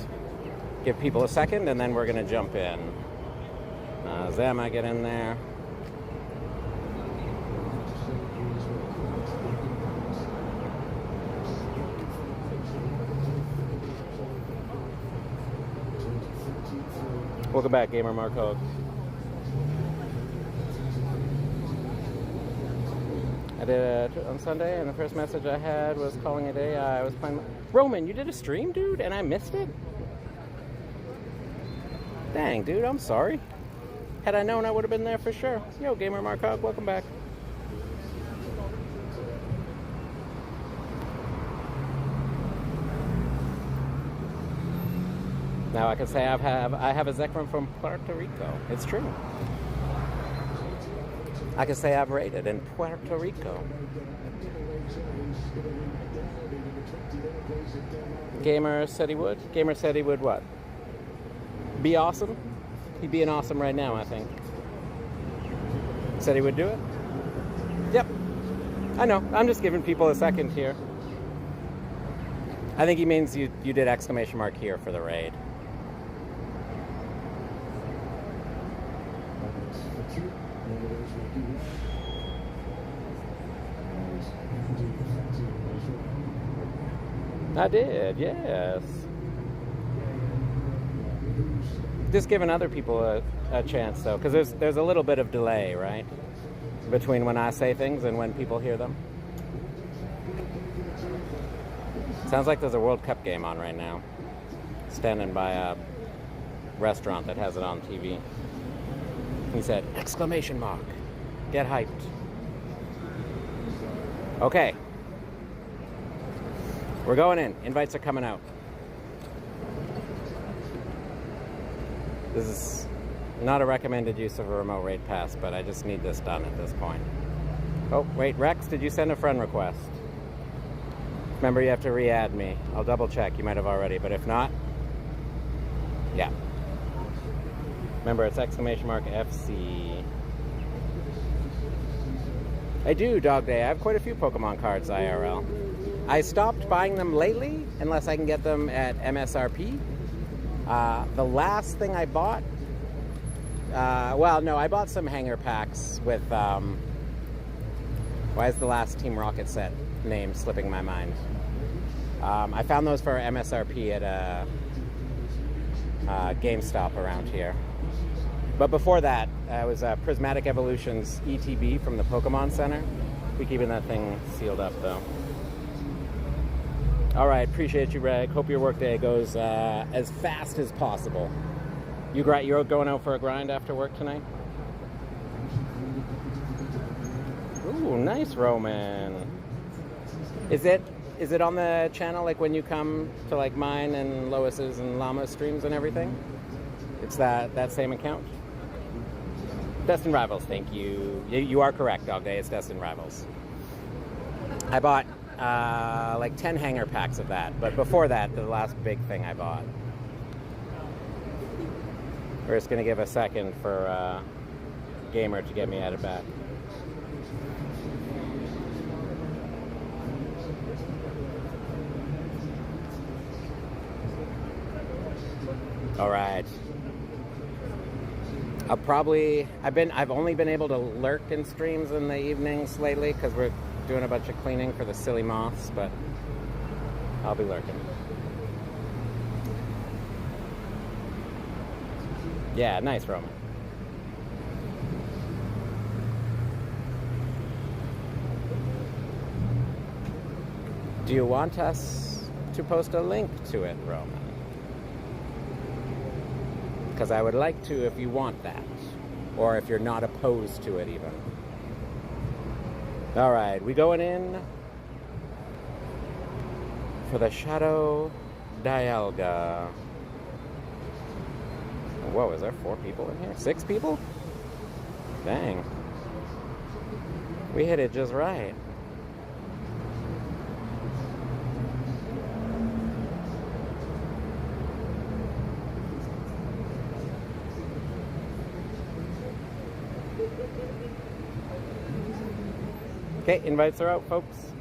Give people a second, and then we're going to jump in. Zama, get in there. Welcome back, Gamer Marco. I did it on Sunday, and the first message I had was calling it a day. I was playing. Roman, you did a stream, dude, and I missed it? Dang, dude, I'm sorry. Had I known, I would have been there for sure. Yo, Gamer Markog, welcome back. Now I can say I have a Zekrom from Puerto Rico. It's true. I can say I've raided in Puerto Rico. Gamer said he would. Gamer said he would what? be awesome. He'd be an awesome right now, I think. Said he would do it? Yep. I know. I'm just giving people a second here. I think he means you did exclamation mark here for the raid. I did, yes. Just giving other people a chance, though, because there's a little bit of delay, right? Between when I say things and when people hear them. Sounds like there's a World Cup game on right now. Standing by a restaurant that has it on TV. He said, exclamation mark. Get hyped. Okay. We're going in. Invites are coming out. This is not a recommended use of a remote raid pass, but I just need this done at this point. Oh, wait, Rex, did you send a friend request? Remember, you have to re-add me. I'll double check. You might have already, but if not, yeah. Remember, it's exclamation mark FC. I do, Dog Day. I have quite a few Pokemon cards IRL. I stopped buying them lately, unless I can get them at MSRP. The last thing I bought, well, no, I bought some hanger packs with, why is the last Team Rocket set name slipping my mind? I found those for MSRP at a GameStop around here. But before that, it was Prismatic Evolutions ETB from the Pokemon Center. We're keeping that thing sealed up, though. All right, appreciate you, Reg. Hope your workday goes as fast as possible. You're going out for a grind after work tonight? Ooh, nice, Roman. Is it on the channel, like when you come to like mine and Lois's and Llama's streams and everything? It's that same account? Destined Rivals, thank you. You are correct, Dog Day. It's Destined Rivals. I bought like 10 hanger packs of that, but before that, the last big thing I bought. We're just gonna give a second for Gamer to get me added back. All right. I've only been able to lurk in streams in the evenings lately because we're doing a bunch of cleaning for the silly moths, but I'll be lurking. Yeah, nice, Roman. Do you want us to post a link to it, Roman? Because I would like to if you want that. Or if you're not opposed to it, even. Alright, we going in for the Shadow Dialga. Whoa, is there 4 people in here? 6 people? Dang. We hit it just right. Okay, invites are out, folks.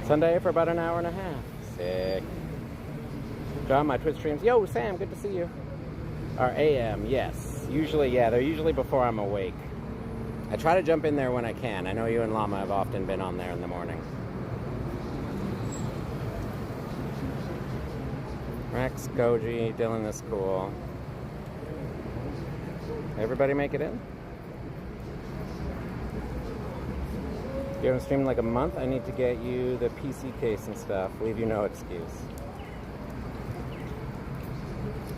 Sunday for about an hour and a half. Sick. John, my Twitch streams. Yo, Sam, good to see you. Or AM, yes. Usually, yeah, they're usually before I'm awake. I try to jump in there when I can. I know you and Llama have often been on there in the morning. Rex, Goji, Dylan is cool. Everybody make it in? You haven't streamed in like a month? I need to get you the PC case and stuff. Leave you no excuse.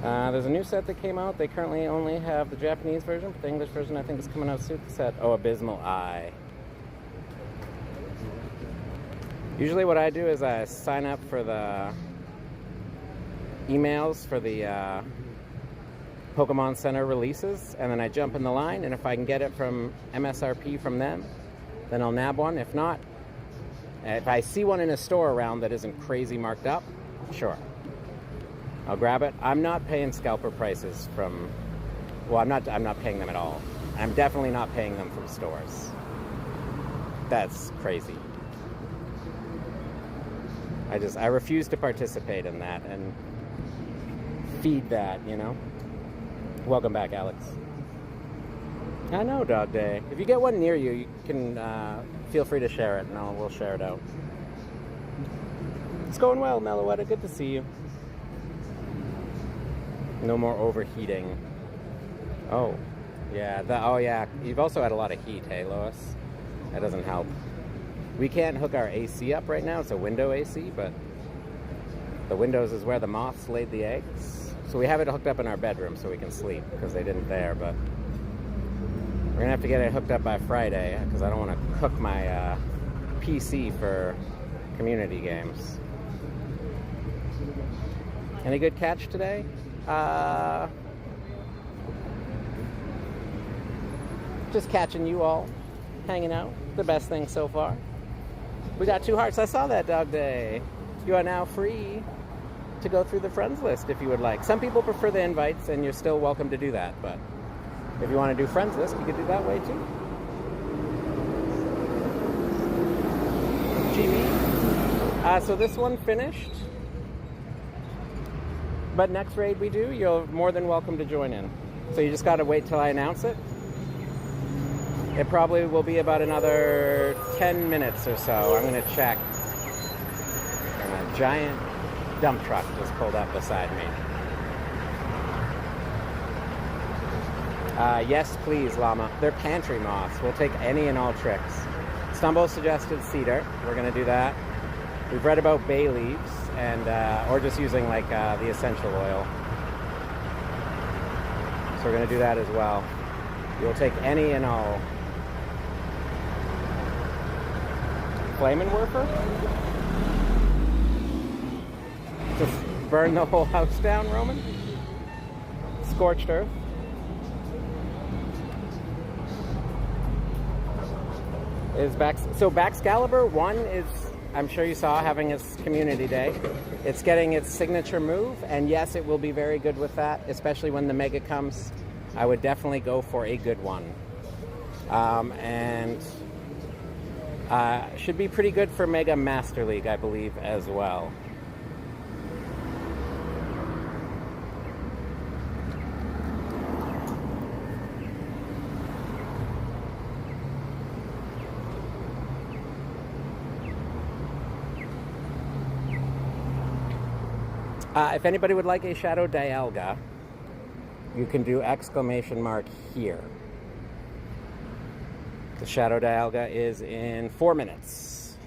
There's a new set that came out. They currently only have the Japanese version, but the English version I think is coming out soon. The set, oh, Abysmal Eye. Usually what I do is I sign up for the emails for the Pokemon Center releases, and then I jump in the line, and if I can get it from MSRP from them, then I'll nab one. If not, if I see one in a store around that isn't crazy marked up, sure. I'll grab it. I'm not paying scalper prices from, well, I'm not paying them at all. I'm definitely not paying them from stores. That's crazy. I refuse to participate in that and feed that, you know? Welcome back, Alex. I know, Dog Day. If you get one near you, you can feel free to share it, and we'll share it out. It's going well, Mellowetta. Good to see you. No more overheating. Oh, yeah. Oh, yeah. You've also had a lot of heat, hey, Lois? That doesn't help. We can't hook our AC up right now. It's a window AC, but the windows is where the moths laid the eggs. So we have it hooked up in our bedroom so we can sleep, because they didn't there, but we're going to have to get it hooked up by Friday, because I don't want to cook my PC for community games. Any good catch today? Just catching you all, hanging out. The best thing so far. We got 2 hearts. I saw that, Dog Day. You are now free to go through the friends list if you would like. Some people prefer the invites, and you're still welcome to do that, but if you want to do friends list, you could do that way too. GB. So this one finished. But next raid we do, you're more than welcome to join in. So you just got to wait till I announce it. It probably will be about another 10 minutes or so. I'm going to check. And a giant dump truck just pulled up beside me. Yes, please, Llama. They're pantry moths. We'll take any and all tricks. Stumbo suggested cedar. We're going to do that. We've read about bay leaves, and or just using like the essential oil. So we're going to do that as well. You'll take any and all. Flamin' Werfer? Just burn the whole house down, Roman? Scorched earth. Is back, so Baxcalibur 1 is, I'm sure you saw, having its community day. It's getting its signature move, and yes, it will be very good with that, especially when the Mega comes. I would definitely go for a good one. And should be pretty good for Mega Master League, I believe, as well. If anybody would like a Shadow Dialga, you can do exclamation mark here. The Shadow Dialga is in 4 minutes.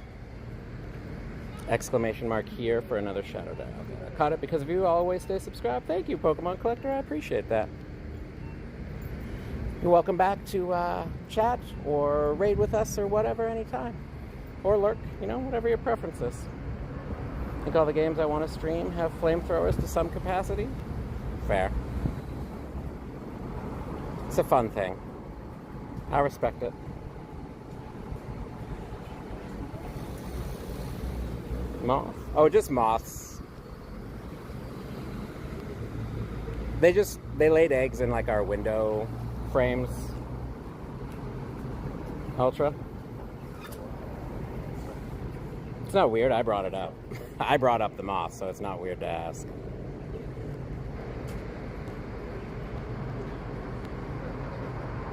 Exclamation mark here for another Shadow Dialga. I caught it because of you. Always stay subscribed. Thank you, Pokemon Collector. I appreciate that. You're welcome back to chat or raid with us or whatever anytime. Or lurk, you know, whatever your preference is. I think all the games I want to stream have flamethrowers to some capacity. Fair. It's a fun thing. I respect it. Moth? Oh, just moths. They laid eggs in like our window frames. Ultra. It's not weird, I brought it up. I brought up the moth, so it's not weird to ask.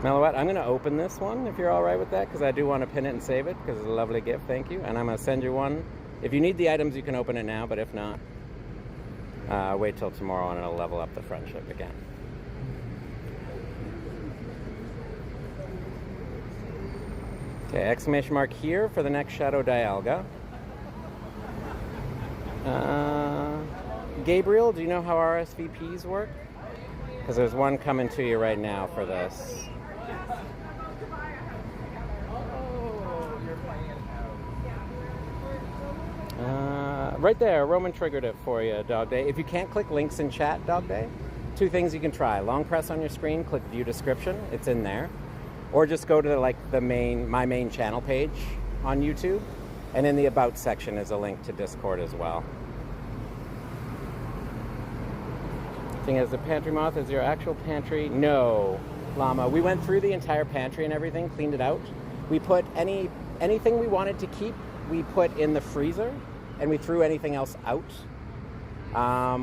Mellowette, I'm going to open this one, if you're alright with that, because I do want to pin it and save it, because it's a lovely gift, thank you. And I'm going to send you one. If you need the items, you can open it now, but if not, wait till tomorrow and it'll level up the friendship again. Okay, exclamation mark here for the next Shadow Dialga. Gabriel, do you know how RSVPs work? Because there's one coming to you right now for this. Right there, Roman triggered it for you, Dog Day. If you can't click links in chat, Dog Day, 2 things you can try. Long press on your screen, click view description, it's in there. Or just go to like my main channel page on YouTube, and in the about section is a link to Discord as well. Thing is, the pantry moth is your actual pantry? No, Llama. We went through the entire pantry and everything, cleaned it out. We put anything we wanted to keep, we put in the freezer, and we threw anything else out.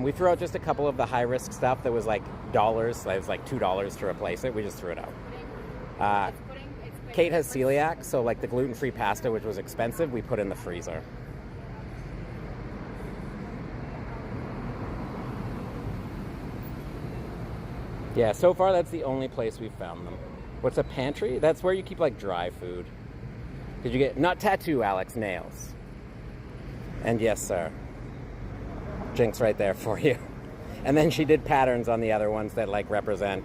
We threw out just a couple of the high-risk stuff that was like dollars. It was like $2 to replace it. We just threw it out. Kate has celiac, so like the gluten-free pasta, which was expensive, we put in the freezer. Yeah, so far that's the only place we've found them. What's a pantry? That's where you keep like dry food. Did you get, not tattoo, Alex, nails. And yes, sir. Jinx right there for you. And then she did patterns on the other ones that like represent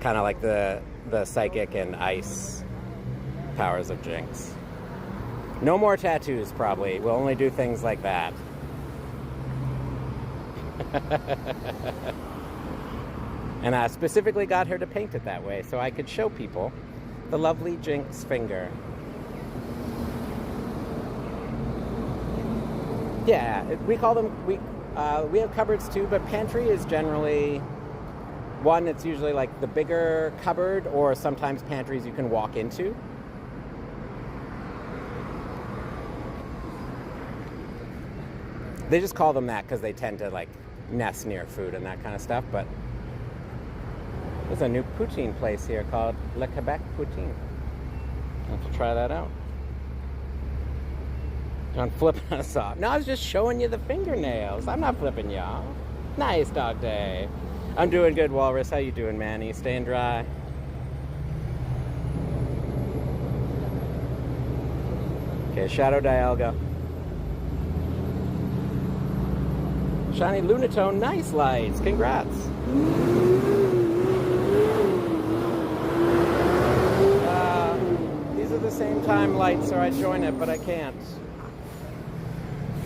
kind of like the psychic and ice powers of Jinx. No more tattoos, probably. We'll only do things like that. And I specifically got her to paint it that way so I could show people the lovely Jinx finger. Yeah, we call them, we have cupboards too, but pantry is generally one, it's usually like the bigger cupboard, or sometimes pantries you can walk into. They just call them that because they tend to like nest near food and that kind of stuff, but there's a new poutine place here called Le Quebec Poutine. I'll have to try that out. John flipping us off. No, I was just showing you the fingernails. I'm not flipping y'all. Nice dog day. I'm doing good, Walrus. How you doing, Manny? Staying dry? Okay, Shadow Dialga. Shiny Lunatone, nice lights. Congrats. These are the same time lights, or I join it, but I can't.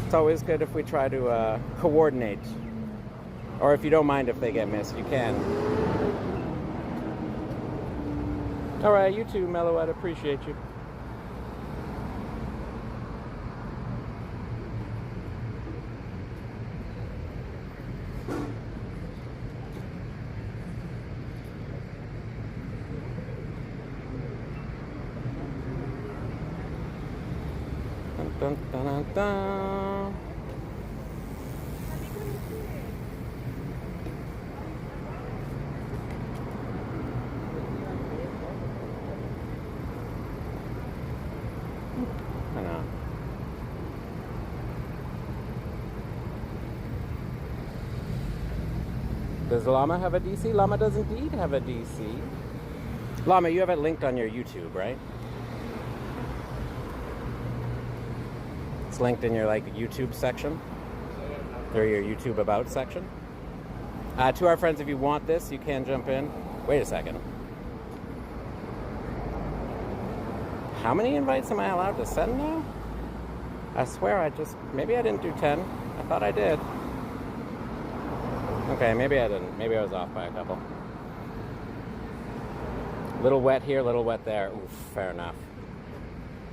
It's always good if we try to coordinate. Or if you don't mind if they get missed, you can. Alright, you too, Mellow. I'd appreciate you. Dun, dun, dun, dun. I know. Does Llama have a DC? Llama does indeed have a DC. Llama, you have it linked on your YouTube, right? It's linked in your like YouTube section, or your YouTube about section. To our friends, if you want this, you can jump in. Wait a second. How many invites am I allowed to send now? I swear maybe I didn't do 10. I thought I did. Okay, maybe I didn't. Maybe I was off by a couple. Little wet here, little wet there. Oof, fair enough.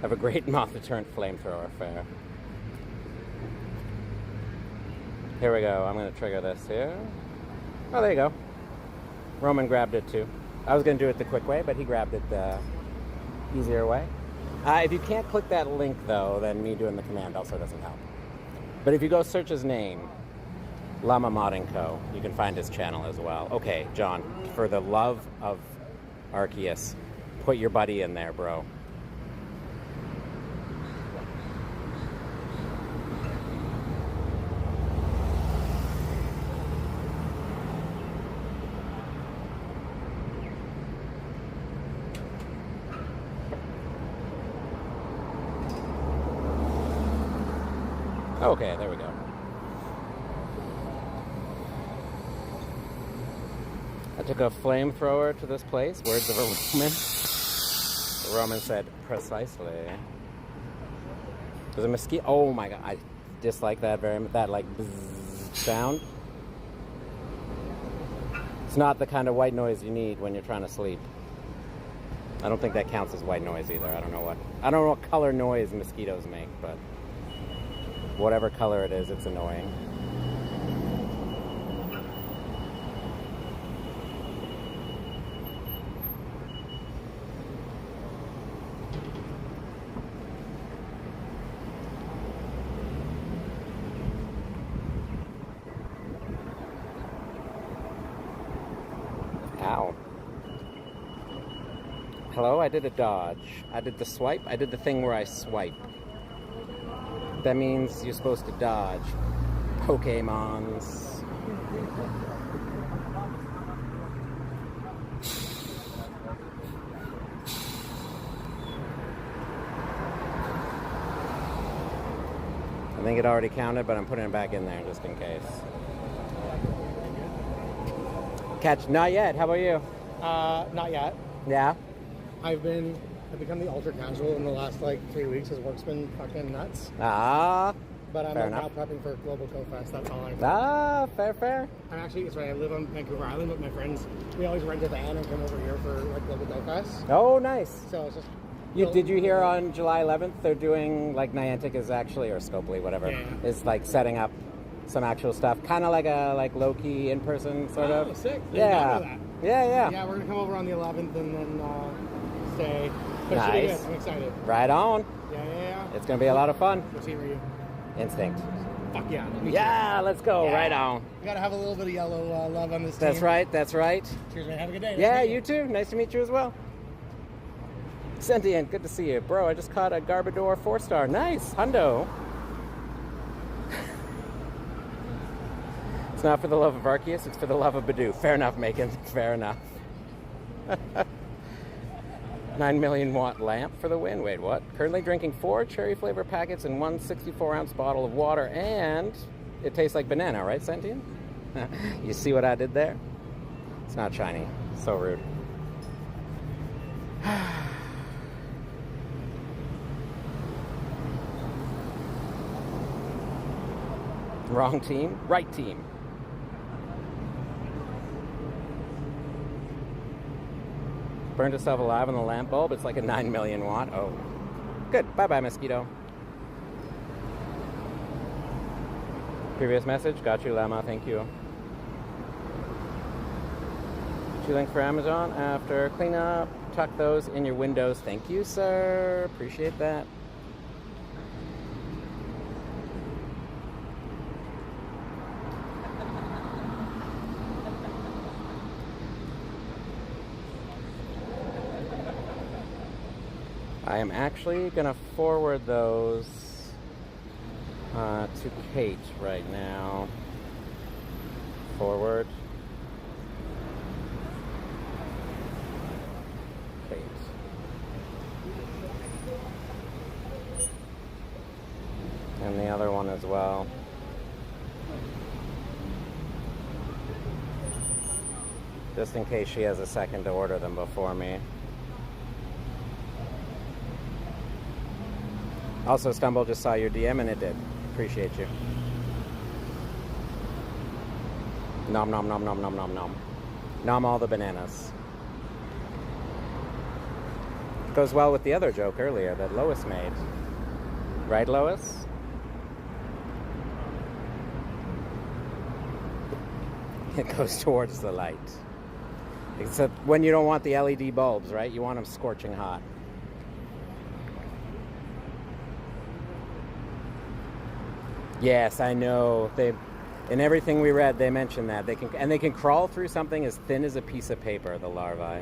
Have a great moth-deterrent flamethrower, fair. Here we go. I'm going to trigger this here. Oh, there you go. Roman grabbed it too. I was going to do it the quick way, but he grabbed it the easier way. If you can't click that link, though, then me doing the command also doesn't help. But if you go search his name, Llama Modding Co., you can find his channel as well. Okay, John, for the love of Arceus, put your buddy in there, bro. Okay, there we go. I took a flamethrower to this place. Words of a Roman. The Roman said, precisely. There's a mosquito. Oh my god, I dislike that that like bzzz sound. It's not the kind of white noise you need when you're trying to sleep. I don't think that counts as white noise either. I don't know what color noise mosquitoes make, but whatever color it is, it's annoying. Ow. Hello, I did a dodge. I did the swipe. I did the thing where I swipe. That means you're supposed to dodge Pokémons. I think it already counted, but I'm putting it back in there just in case. Catch, not yet. How about you? Not yet. Yeah? I've become the ultra casual in the last like 3 weeks. His work's been fucking nuts. Ah, But I'm fair now enough. prepping for Global Co-Fest. That's all I'm. Ah, fair. I'm actually, it's right. I live on Vancouver Island with my friends. We always rent a van and come over here for like Global Co-Fest. Oh, nice. So it's just. Did you hear on July 11th they're doing, like, Niantic is actually, or Scopely, whatever, Yeah. is like setting up some actual stuff, kind of like a low-key in-person sort of. Oh, sick. Yeah. Yeah, we're gonna come over on the 11th and then stay. But it should be Nice. good. I'm excited. Right on. Yeah. It's gonna be a lot of fun. What team are you? Instinct. Fuck yeah. Me too. Yeah, let's go. Yeah. Right on. We gotta have a little bit of yellow love on this team. That's right. Cheers, man. Have a good day. Nice Yeah, to meet you too. Nice to meet you as well. Sentient, good to see you. Bro, I just caught a Garbodor 4-star. Nice. Hundo. It's not for the love of Arceus, it's for the love of Badoo. Fair enough, Macon. Fair enough. 9 million watt lamp for the win. Wait, what? Currently drinking 4 cherry flavor packets and 1 64-ounce bottle of water, and it tastes like banana, right, Sentient? You see what I did there? It's not shiny. So rude. Wrong team, right team. Burned itself alive on the lamp bulb. It's like a 9 million watt. Oh, good. Bye-bye, mosquito. Previous message. Got you, Llama. Thank you. Link for Amazon. After cleanup, tuck those in your windows. Thank you, sir. Appreciate that. I am actually going to forward those to Kate right now. Forward. Kate. And the other one as well. Just in case she has a second to order them before me. Also, Stumble just saw your DM and it did. Appreciate you. Nom nom nom nom nom nom nom. Nom all the bananas. Goes well with the other joke earlier that Lois made. Right, Lois? It goes towards the light. Except when you don't want the LED bulbs, right? You want them scorching hot. Yes, I know. In everything we read, they mentioned that they can crawl through something as thin as a piece of paper. The larvae.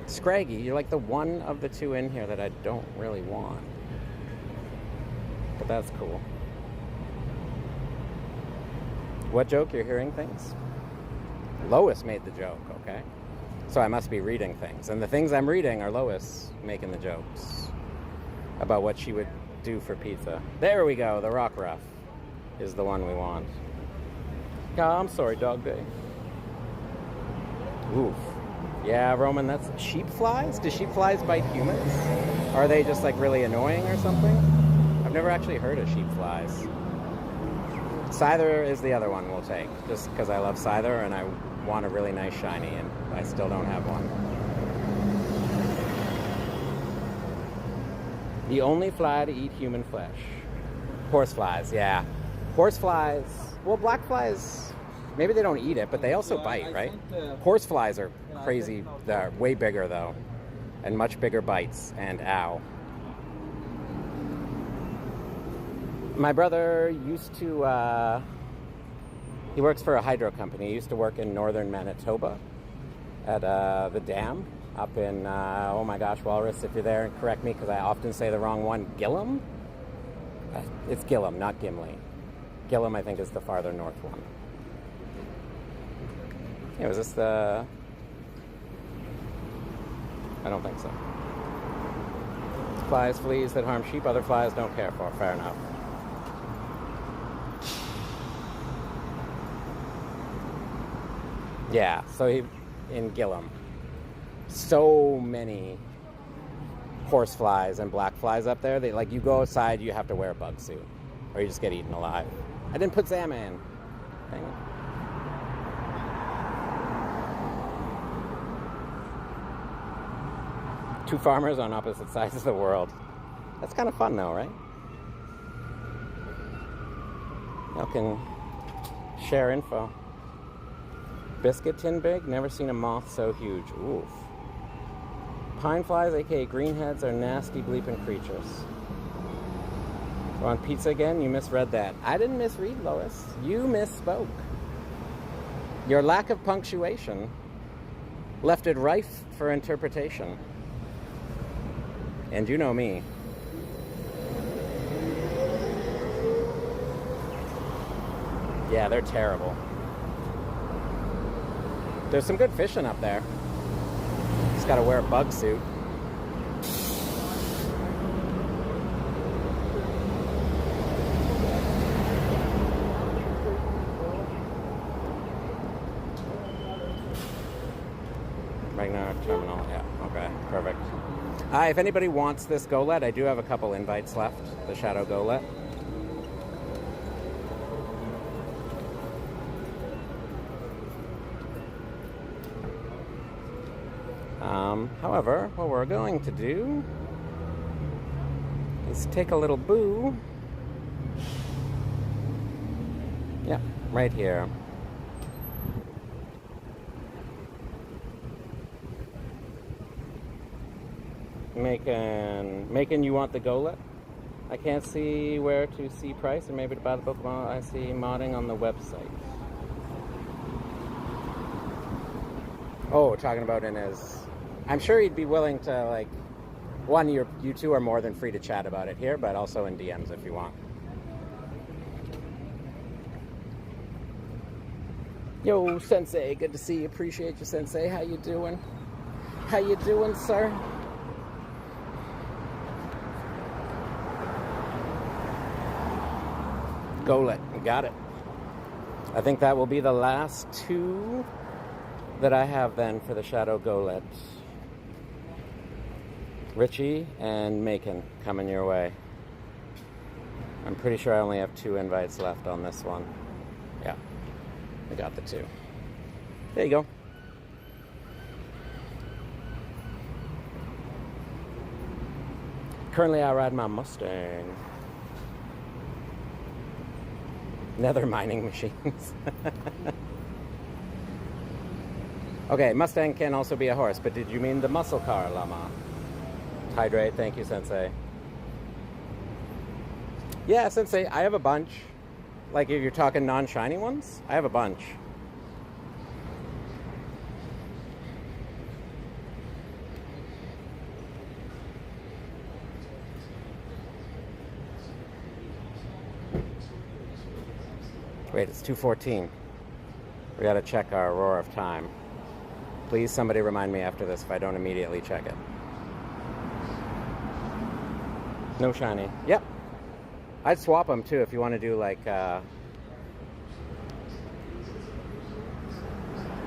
Scraggy, you're like the one of the two in here that I don't really want, but that's cool. What joke? You're hearing things? Lois made the joke. Okay, so I must be reading things, and the things I'm reading are Lois making the jokes about what she would do for pizza. There we go. The rock ruff is the one we want. Oh, I'm sorry, dog day. Oof. Yeah, Roman, that's sheep flies? Do sheep flies bite humans? Are they just like really annoying or something? I've never actually heard of sheep flies. Scyther is the other one we'll take, just because I love Scyther and I want a really nice shiny and I still don't have one. The only fly to eat human flesh. Horseflies, yeah. Horseflies, well, black flies, maybe they don't eat it, but they also bite, right? Horseflies are crazy. They're way bigger, though, and much bigger bites, and ow. My brother used to He works for a hydro company. He used to work in northern Manitoba at the dam up in, oh my gosh, Walrus, if you're there, and correct me because I often say the wrong one, Gillam? It's Gillam, not Gimli. Gillam, I think, is the farther north one. Yeah, was this the... I don't think so. Flies, fleas that harm sheep, other flies don't care for. Fair enough. Yeah, so he in Gillam. So many horse flies and black flies up there. They like you go outside, you have to wear a bug suit, or you just get eaten alive. I didn't put salmon. Dang it. Two farmers on opposite sides of the world. That's kind of fun though, right? Y'all can share info. Biscuit tin big? Never seen a moth so huge. Oof. Pine flies, aka greenheads, are nasty bleeping creatures. So on pizza again? You misread that. I didn't misread, Lois. You misspoke. Your lack of punctuation left it rife for interpretation. And you know me. Yeah, they're terrible. There's some good fishing up there. Just gotta wear a bug suit. Ragnar Terminal, yeah, okay, perfect. If anybody wants this Golett, I do have a couple invites left, the Shadow Golett. However, what we're going to do is take a little boo. Yeah, right here. Macon, you want the Golett? I can't see where to see price, or maybe to buy the Pokemon I see modding on the website. Oh, talking about in his... I'm sure he'd be willing to, like... One, you two are more than free to chat about it here, but also in DMs if you want. Yo, Sensei, good to see you. Appreciate you, Sensei. How you doing? How you doing, sir? Golett, got it. I think that will be the last two that I have then for the Shadow Golett. Richie and Macon coming your way. I'm pretty sure I only have 2 invites left on this one. Yeah, I got the 2. There you go. Currently I ride my Mustang. Nether mining machines. Okay, Mustang can also be a horse, but did you mean the muscle car, Llama? Hydrate, thank you, Sensei. Yeah, Sensei, I have a bunch. Like if you're talking non-shiny ones, I have a bunch. Wait, it's 2:14. We gotta check our Roar of Time. Please, somebody remind me after this if I don't immediately check it. No shiny. Yep. I'd swap them too if you want to do like... Were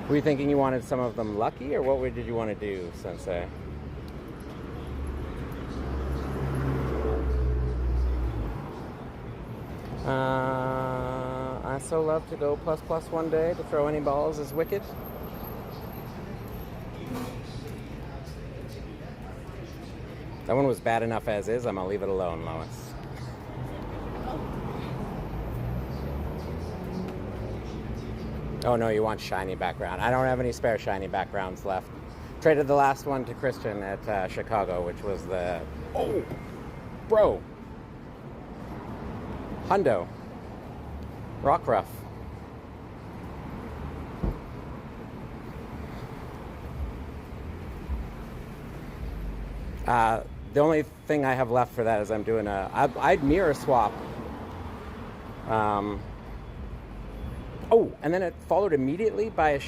you thinking you wanted some of them lucky, or what did you want to do, Sensei? I so love to go ++ one day. To throw any balls is wicked. That one was bad enough as is. I'm gonna leave it alone, Lois. Oh no, you want shiny background. I don't have any spare shiny backgrounds left. Traded the last one to Christian at Chicago, which was the... Oh! Bro! Hundo. Rockruff. The only thing I have left for that is I'm doing I'd mirror swap. Oh, and then it followed immediately by a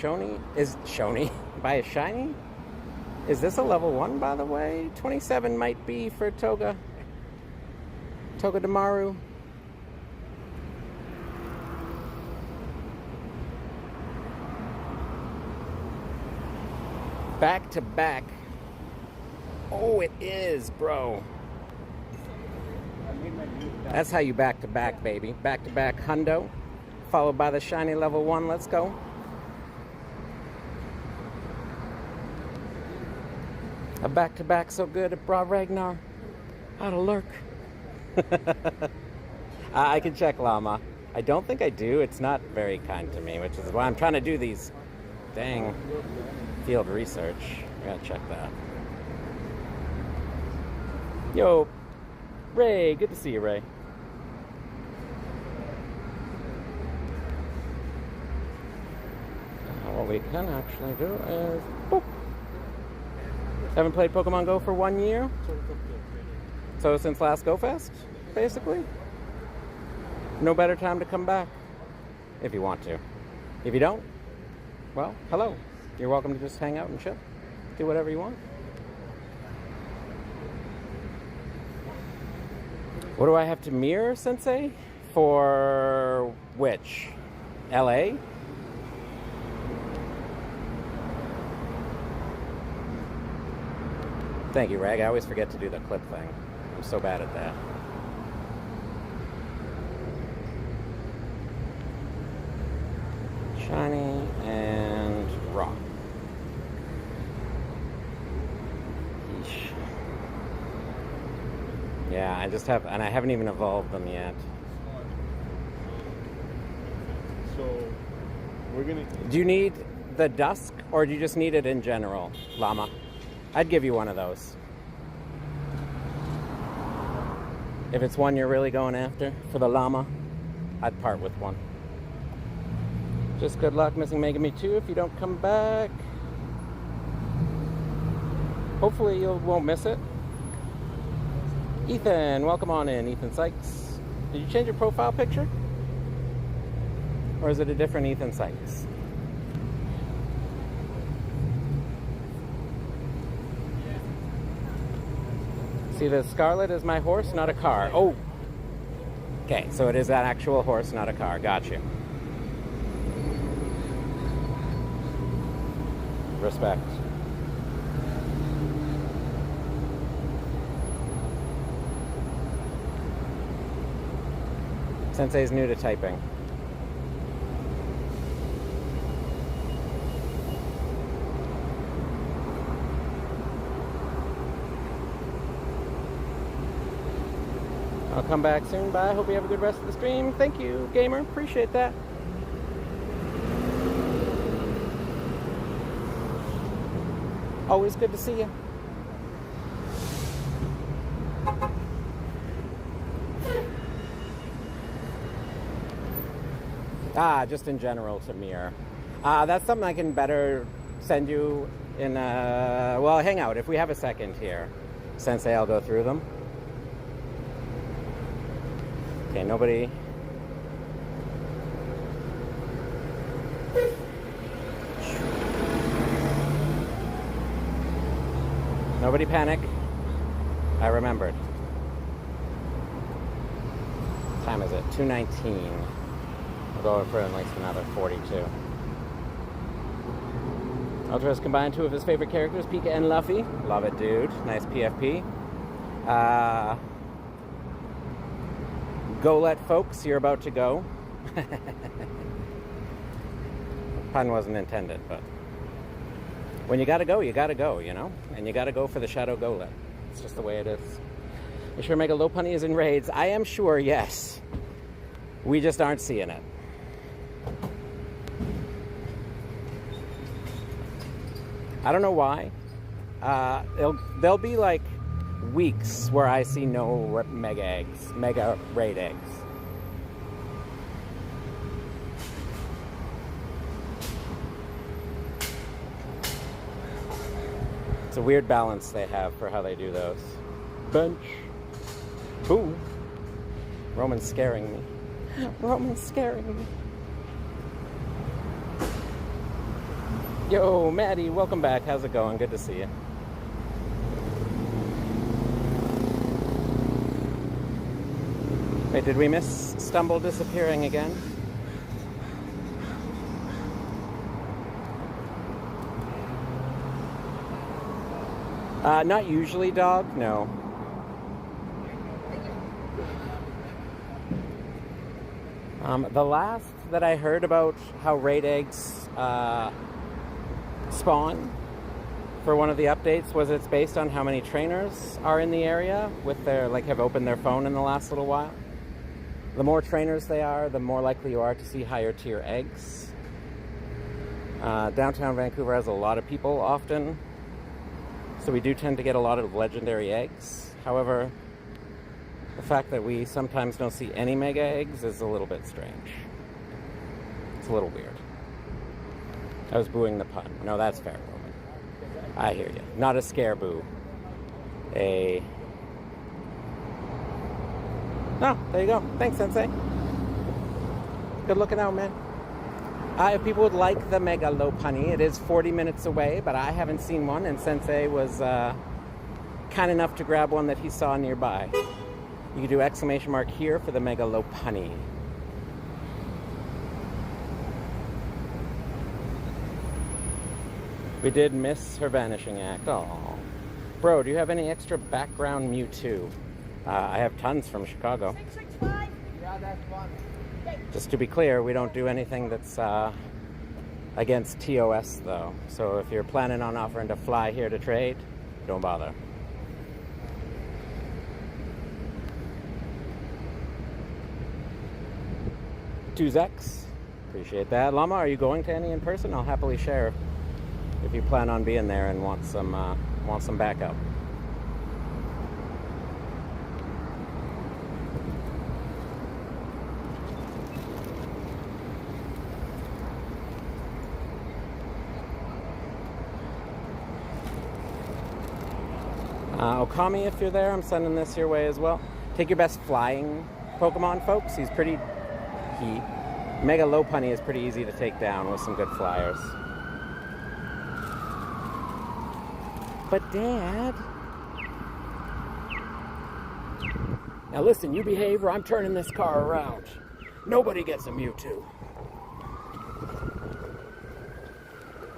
by a shiny? Is this a level 1, by the way? 27 might be for Toga Damaru. Back to back. Oh, it is, bro. That's how you back to back, baby. Back to back hundo, followed by the shiny level 1. Let's go. A back to back so good it brought Ragnar out of lurk. I can check Llama. I don't think I do. It's not very kind to me, which is why I'm trying to do these dang field research. I gotta check that. Yo, Ray, good to see you, Ray. What we can actually do is boop. Haven't played Pokemon Go for 1 year. So since last Go Fest, basically. No better time to come back. If you want to. If you don't, well, hello. You're welcome to just hang out and chill. Do whatever you want. What do I have to mirror, Sensei? For which? LA? Thank you, Rag. I always forget to do the clip thing. I'm so bad at that. Shiny and rock. Yeesh. Yeah, I just have, and I haven't even evolved them yet. So, we're gonna... Do you need the dusk, or do you just need it in general, Llama? I'd give you one of those. If it's one you're really going after for the Llama, I'd part with one. Just good luck missing Megami 2 if you don't come back. Hopefully you won't miss it. Ethan, welcome on in, Ethan Sykes. Did you change your profile picture? Or is it a different Ethan Sykes? See, the Scarlet is my horse, not a car. Oh! Okay, so it is an actual horse, not a car. Got you. Respect. Sensei's new to typing. I'll come back soon. Bye. Hope you have a good rest of the stream. Thank you, gamer. Appreciate that. Always good to see you. Just in general to mirror. That's something I can better send you in well, hang out. If we have a second here, Sensei, I'll go through them. Okay, nobody. Nobody panic. I remembered. What time is it? 2:19. We'll go for at least another 42. Ultra has combined two of his favorite characters, Pika and Luffy. Love it, dude. Nice PFP. Go let folks, you're about to go. Pun wasn't intended, but when you gotta go, you know? And you gotta go for the Shadow Golet. It's just the way it is. You sure Mega Lopunny is in raids? I am sure, yes. We just aren't seeing it. I don't know why. There'll be like weeks where I see no mega raid eggs. It's a weird balance they have for how they do those. Bench. Boo. Roman's scaring me. Roman's scaring me. Yo, Maddie, welcome back. How's it going? Good to see you. Wait, did we miss Stumble disappearing again? Not usually, dog. No. The last that I heard about how raid eggs spawn for one of the updates was it's based on how many trainers are in the area with their, like, have opened their phone in the last little while. The more trainers they are, the more likely you are to see higher tier eggs. Downtown Vancouver has a lot of people often, so we do tend to get a lot of legendary eggs. However, the fact that we sometimes don't see any mega eggs is a little bit strange. It's a little weird. I was booing the pun. No, that's fair, Roman. I hear you. Not a scare boo. Oh, there you go. Thanks, Sensei. Good looking out, man. If people would like the Mega Lopunny, it is 40 minutes away, but I haven't seen one, and Sensei was kind enough to grab one that he saw nearby. You can do exclamation mark here for the Mega Lopunny. We did miss her vanishing act. Oh, bro, do you have any extra background Mewtwo? I have tons from Chicago. 665. Yeah, that's one. Just to be clear, we don't do anything that's against TOS, though. So if you're planning on offering to fly here to trade, don't bother. X. Appreciate that. Llama, are you going to any in person? I'll happily share if you plan on being there and want some backup. Okami, if you're there, I'm sending this your way as well. Take your best flying Pokemon, folks. Mega Lopunny is pretty easy to take down with some good flyers. But Dad... Now listen, you behave or I'm turning this car around. Nobody gets a Mewtwo.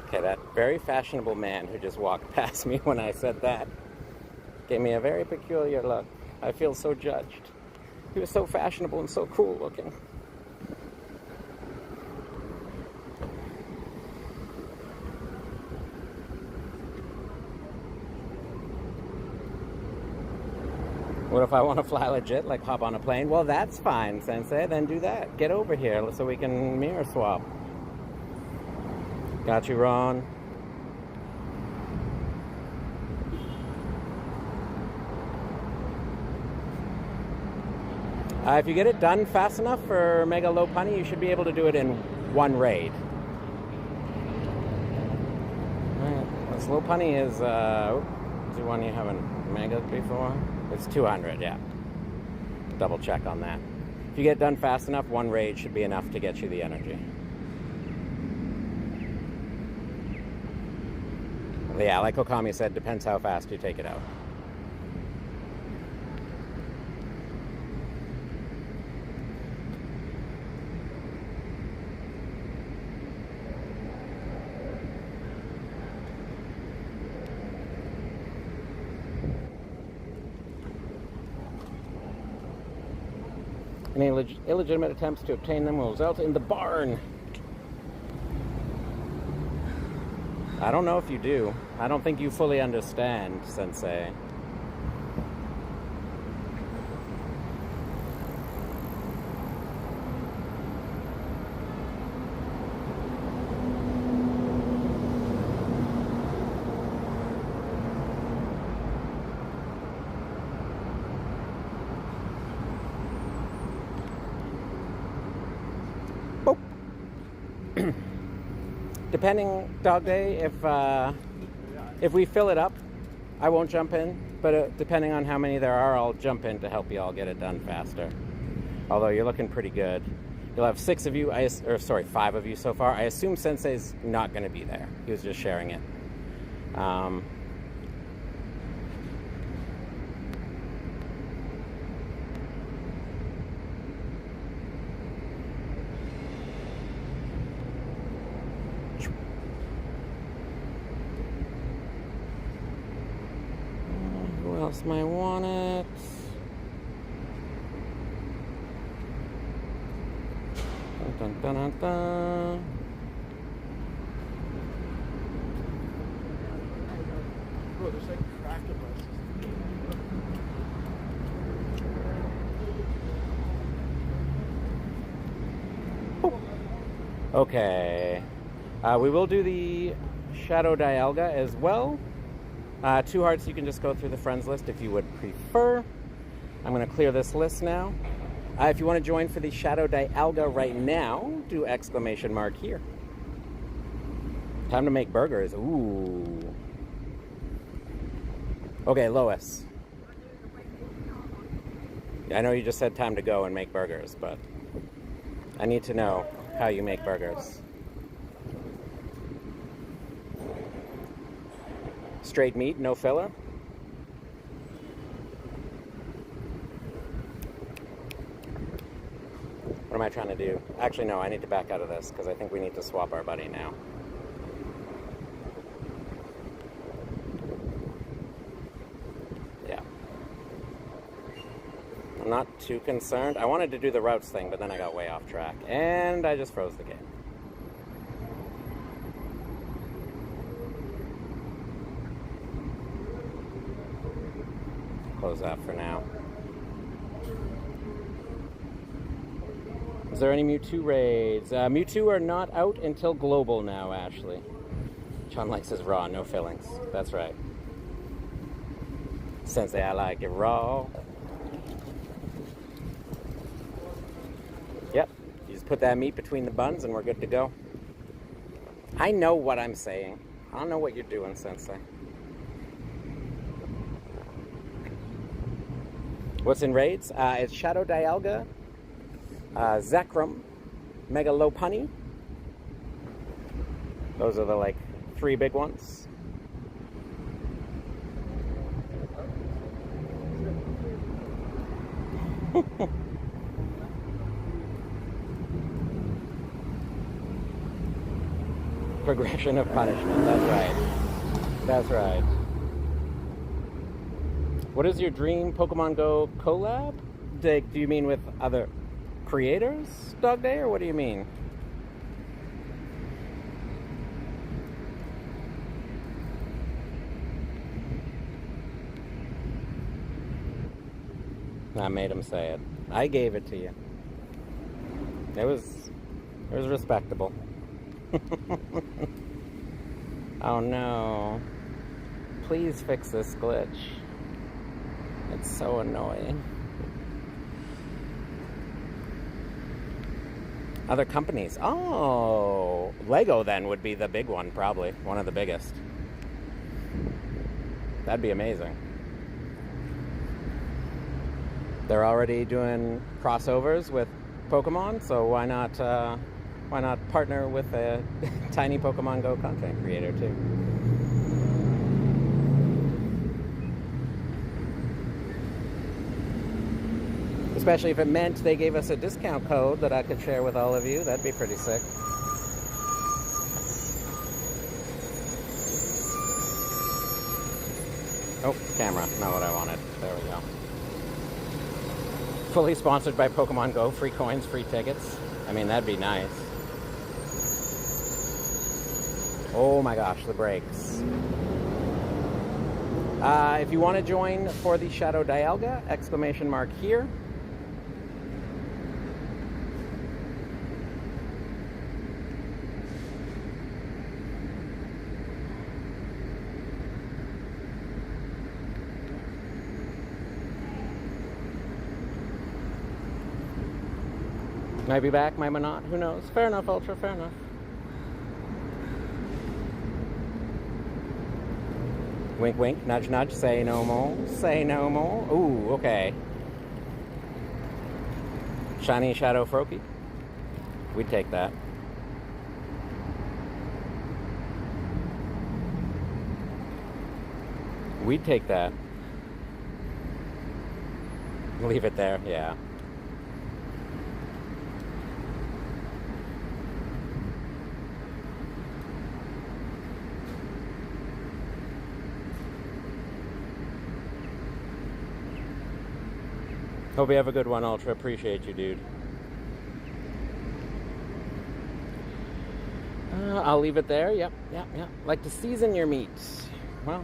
Okay, that very fashionable man who just walked past me when I said that gave me a very peculiar look. I feel so judged. He was so fashionable and so cool looking. What if I want to fly legit, like hop on a plane? Well, that's fine, Sensei. Then do that. Get over here so we can mirror swap. Got you, Ron. If you get it done fast enough for Mega Lopunny, you should be able to do it in one raid. Alright, this Lopunny is, the one you haven't Mega before? It's 200, yeah. Double check on that. If you get done fast enough, one raid should be enough to get you the energy. Yeah, like Okami said, depends how fast you take it out. Any illegitimate attempts to obtain them will result in the barn. I don't know if you do. I don't think you fully understand, Sensei. Depending, Dog Day, if we fill it up I won't jump in, but depending on how many there are, I'll jump in to help you all get it done faster. Although you're looking pretty good. You'll have 5 of you so far. I assume Sensei's not going to be there. He was just sharing it. Who else might want it? Dun, dun, dun, dun. Bro, there's like crack in my system. Okay. We will do the Shadow Dialga as well. 2 hearts, you can just go through the friends list if you would prefer. I'm going to clear this list now. If you want to join for the Shadow Dialga right now, do exclamation mark here. Time to make burgers. Ooh. Okay, Lois. I know you just said time to go and make burgers, but I need to know how you make burgers. Straight meat, no filler? What am I trying to do? Actually, no, I need to back out of this because I think we need to swap our buddy now. Yeah. I'm not too concerned. I wanted to do the routes thing, but then I got way off track. And I just froze the game. Close that for now. Is there any Mewtwo raids? Mewtwo are not out until Global now, Ashley. John likes his raw, no fillings. That's right. Sensei, I like it raw. Yep, you just put that meat between the buns and we're good to go. I know what I'm saying. I don't know what you're doing, Sensei. What's in raids? It's Shadow Dialga, Zekrom, Mega Lopunny. Those are the like 3 big ones. Progression of punishment, that's right. That's right. What is your dream Pokemon Go collab? Do you mean with other creators, Dog Day, or what do you mean? I made him say it. I gave it to you. It was respectable. Oh no. Please fix this glitch. It's so annoying. Other companies. Oh, Lego then would be the big one, probably. One of the biggest. That'd be amazing. They're already doing crossovers with Pokemon, so why not partner with a tiny Pokemon Go content creator too? Especially if it meant they gave us a discount code that I could share with all of you. That'd be pretty sick. Oh, camera. Not what I wanted. There we go. Fully sponsored by Pokemon Go. Free coins, free tickets. I mean, that'd be nice. Oh my gosh, the brakes. If you want to join for the Shadow Dialga, exclamation mark here. Might be back, might not, who knows? Fair enough, Ultra, fair enough. Wink, wink, nudge, nudge, say no more, say no more. Ooh, okay. Shiny Shadow Froakie. We'd take that. We'd take that. Leave it there, yeah. Hope you have a good one, Ultra. Appreciate you, dude. I'll leave it there. Yep. Like to season your meat. Well,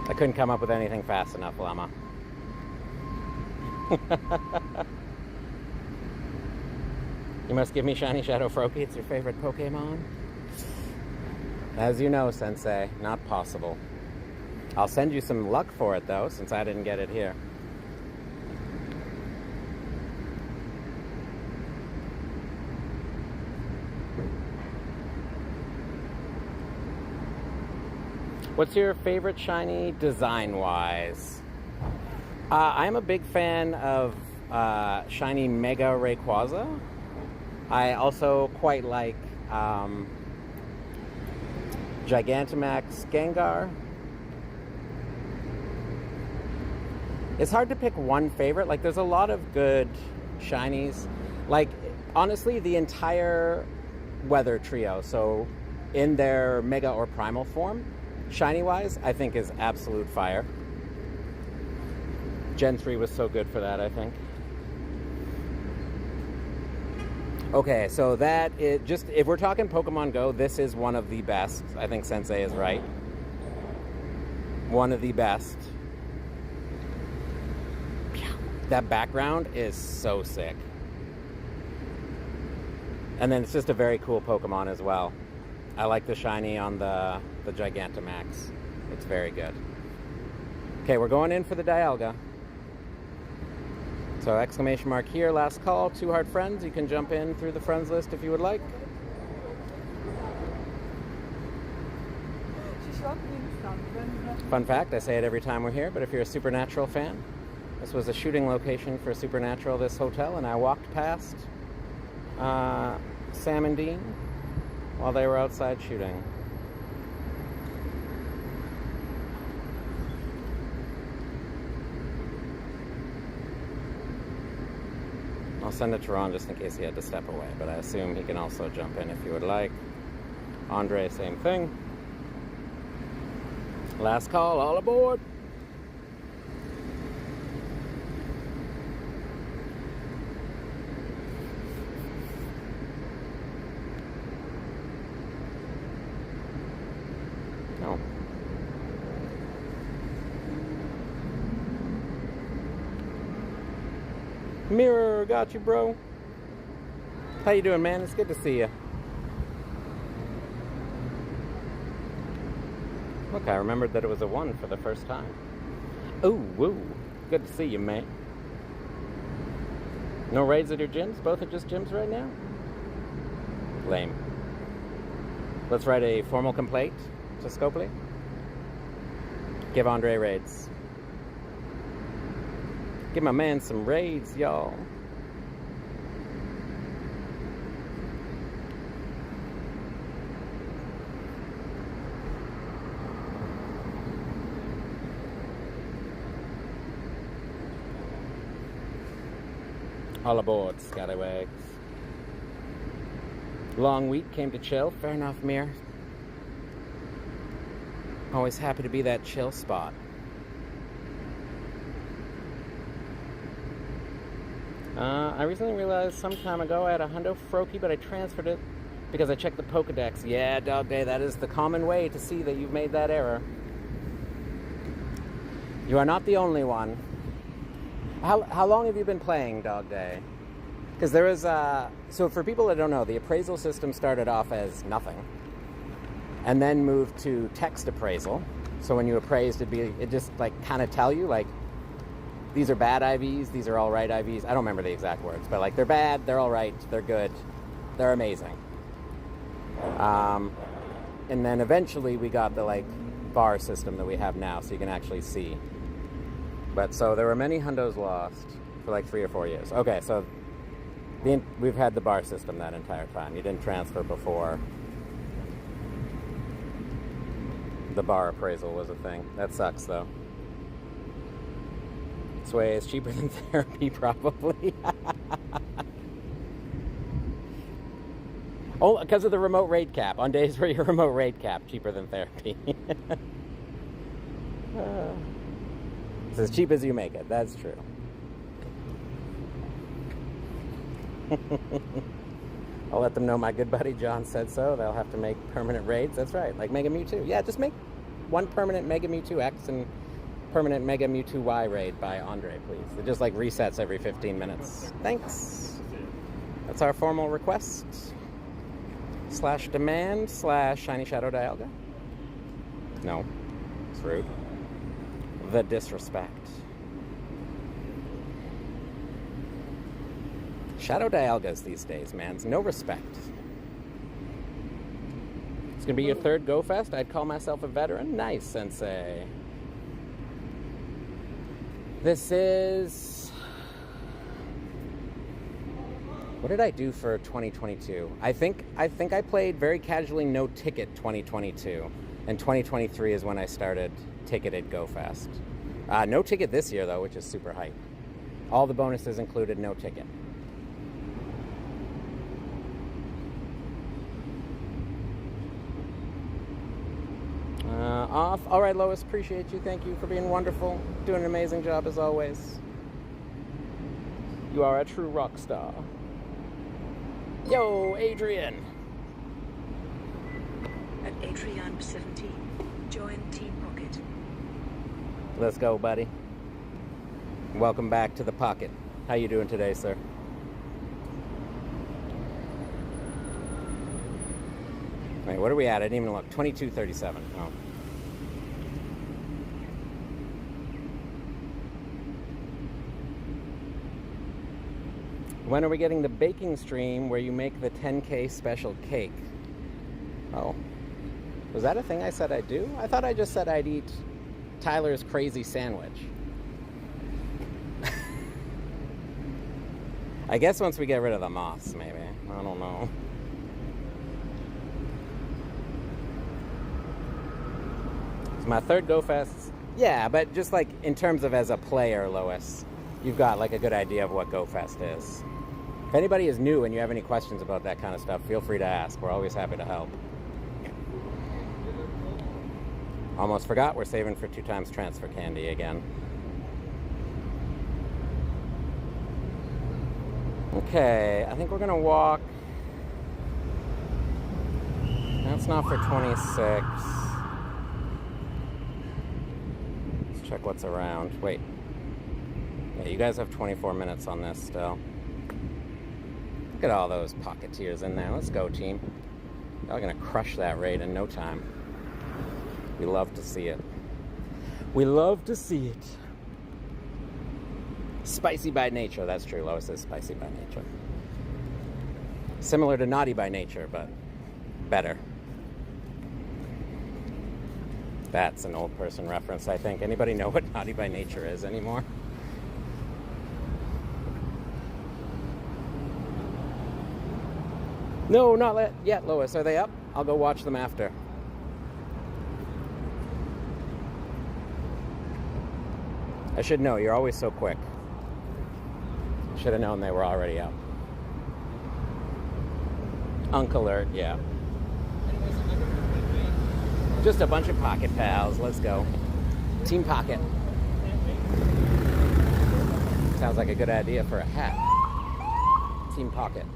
I couldn't come up with anything fast enough, Llama. You must give me Shiny Shadow Froakie. It's your favorite Pokemon. As you know, Sensei, not possible. I'll send you some luck for it, though, since I didn't get it here. What's your favorite shiny design-wise? I'm a big fan of shiny Mega Rayquaza. I also quite like Gigantamax Gengar. It's hard to pick one favorite. Like, there's a lot of good shinies. Like, honestly, the entire Weather Trio, so in their Mega or Primal form, shiny-wise, I think is absolute fire. Gen 3 was so good for that, I think. Okay, so that is just, if we're talking Pokemon Go, this is one of the best. I think Sensei is right. One of the best. That background is so sick. And then it's just a very cool Pokemon as well. I like the shiny on the Gigantamax. It's very good. Okay, we're going in for the Dialga. So exclamation mark here, last call, 2 heart friends. You can jump in through the friends list if you would like. Fun fact, I say it every time we're here, but if you're a Supernatural fan, this was a shooting location for Supernatural, this hotel, and I walked past Sam and Dean while they were outside shooting. I'll send it to Ron just in case he had to step away, but I assume he can also jump in if you would like. Andre, same thing. Last call, all aboard. No. Mirror, got you, bro. How you doing, man? It's good to see you. Look, I remembered that it was a 1 for the first time. Ooh, woo. Good to see you, mate. No raids at your gyms? Both are just gyms right now? Lame. Let's write a formal complaint to Scopely. Give Andre raids. Give my man some raids, y'all. All aboard, Scallywags. Long week, came to chill. Fair enough, Mir. Always happy to be that chill spot. I recently realized some time ago I had a Hundo Froakie, but I transferred it because I checked the Pokedex. Yeah, Dog Day, that is the common way to see that you've made that error. You are not the only one. How long have you been playing, Dog Day? Because there is so for people that don't know, the appraisal system started off as nothing, and then moved to text appraisal. So when you appraised, it just like kind of tell you like, these are bad IVs, these are all right IVs. I don't remember the exact words, but like they're bad, they're all right, they're good, they're amazing. And then eventually we got the like bar system that we have now, so you can actually see. But so there were many hundos lost for like 3 or 4 years. Okay, so we've had the bar system that entire time. You didn't transfer before the bar appraisal was a thing. That sucks though. Sway is cheaper than therapy, probably. Oh, because of the remote rate cap. On days where you're remote rate cap, cheaper than therapy. It's as cheap as you make it. That's true. I'll let them know my good buddy John said so. They'll have to make permanent raids. That's right, like Mega Mewtwo. Yeah, just make one permanent Mega Mewtwo X and permanent Mega Mewtwo Y raid by Andre, please. It just like resets every 15 minutes. Thanks. That's our formal request. / demand / Shiny Shadow Dialga. No, it's rude. The disrespect. Shadow Dialgas these days, man. It's no respect. It's gonna be your 3rd Go Fest. I'd call myself a veteran. Nice, Sensei. This is... What did I do for 2022? I think I played very casually no ticket 2022, and 2023 is when I started ticketed Go Fest. No ticket this year though, which is super hype. All the bonuses included no ticket. Off. All right, Lois, appreciate you. Thank you for being wonderful. Doing an amazing job as always. You are a true rock star. Yo, Adrian. At Adrian17, join Team Pocket. Let's go, buddy. Welcome back to the pocket. How you doing today, sir? Wait, what are we at? I didn't even look. 22:37. Oh. When are we getting the baking stream where you make the 10K special cake? Oh. Was that a thing I said I'd do? I thought I just said I'd eat Tyler's crazy sandwich. I guess once we get rid of the moths, maybe. I don't know. It's my 3rd Go Fest. Yeah, but just like in terms of as a player, Lois, you've got like a good idea of what Go Fest is. If anybody is new and you have any questions about that kind of stuff, feel free to ask. We're always happy to help. Almost forgot we're saving for 2 times transfer candy again. Okay, I think we're gonna walk. That's not for 26. Let's check what's around. Wait. Yeah, you guys have 24 minutes on this still. Look at all those Pocketeers in there. Let's go, team. Y'all are gonna crush that raid in no time. We love to see it. We love to see it. Spicy by nature. That's true. Lois is spicy by nature. Similar to naughty by nature, but better. That's an old person reference, I think. Anybody know what naughty by nature is anymore? No, not yet, Lois. Are they up? I'll go watch them after. I should know. You're always so quick. Should have known they were already up. Unk alert, yeah. Just a bunch of Pocket pals. Let's go. Team Pocket. Sounds like a good idea for a hat. Team Pocket.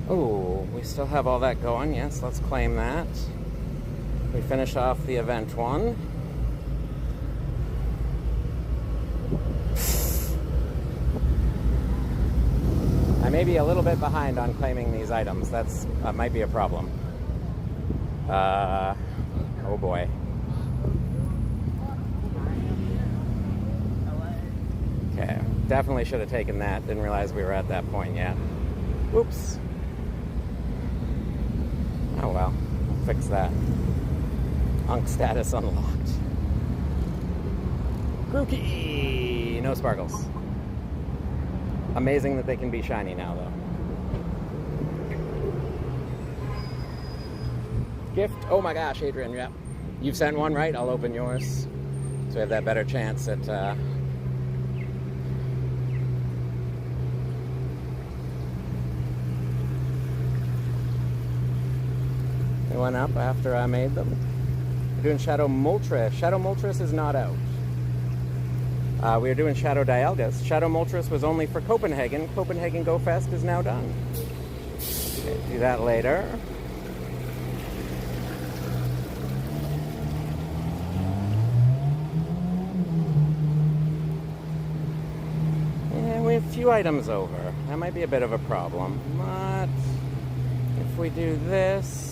Oh, we still have all that going. Yes, let's claim that. We finish off the event 1. I may be a little bit behind on claiming these items. That might be a problem. Oh boy. Okay, definitely should have taken that. Didn't realize we were at that point yet. Whoops. Oh well, we'll fix that. Unk status unlocked. Grookey! No sparkles. Amazing that they can be shiny now, though. Gift. Oh my gosh, Adrian, yeah. You've sent one, right? I'll open yours. So we have that better chance at... They went up after I made them. We're doing Shadow Moltres. Shadow Moltres is not out. We are doing Shadow Dialgas. Shadow Moltres was only for Copenhagen. Copenhagen Go Fest is now done. Okay, do that later. Yeah, we have a few items over. That might be a bit of a problem. But if we do this...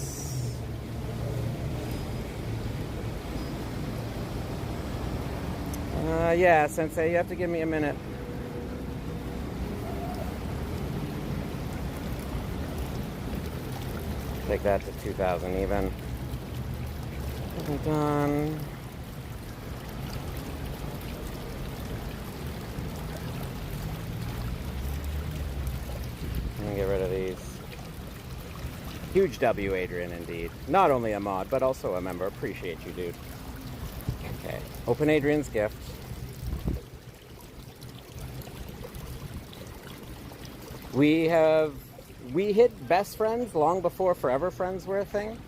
yeah, Sensei, you have to give me a minute. Take that to 2,000 even. Done. Let me get rid of these. Huge W, Adrian, indeed. Not only a mod, but also a member. Appreciate you, dude. Okay, open Adrian's gift. We hit best friends long before forever friends were a thing.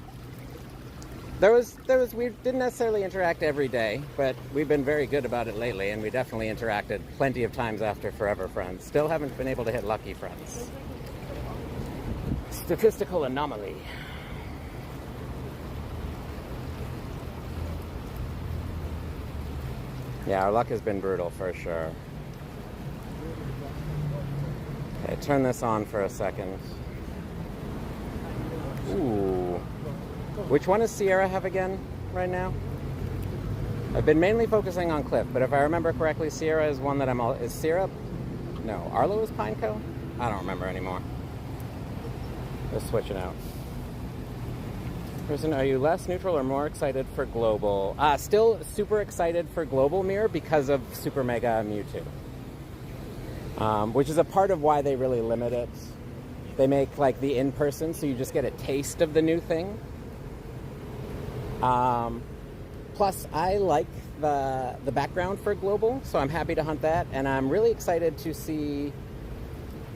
We didn't necessarily interact every day, but we've been very good about it lately, and we definitely interacted plenty of times after forever friends. Still haven't been able to hit lucky friends. Statistical anomaly. Yeah, our luck has been brutal for sure. Okay, turn this on for a second. Ooh. Which one does Sierra have again right now? I've been mainly focusing on Cliff, but if I remember correctly, Sierra is one that is Sierra? No, Arlo is Pineco? I don't remember anymore. Let's switch it out. Person, are you less neutral or more excited for Global? Still super excited for Global Mirror because of Super Mega Mewtwo. Which is a part of why they really limit it. They make like the in-person, so you just get a taste of the new thing. Plus, I like the background for Global, so I'm happy to hunt that, and I'm really excited to see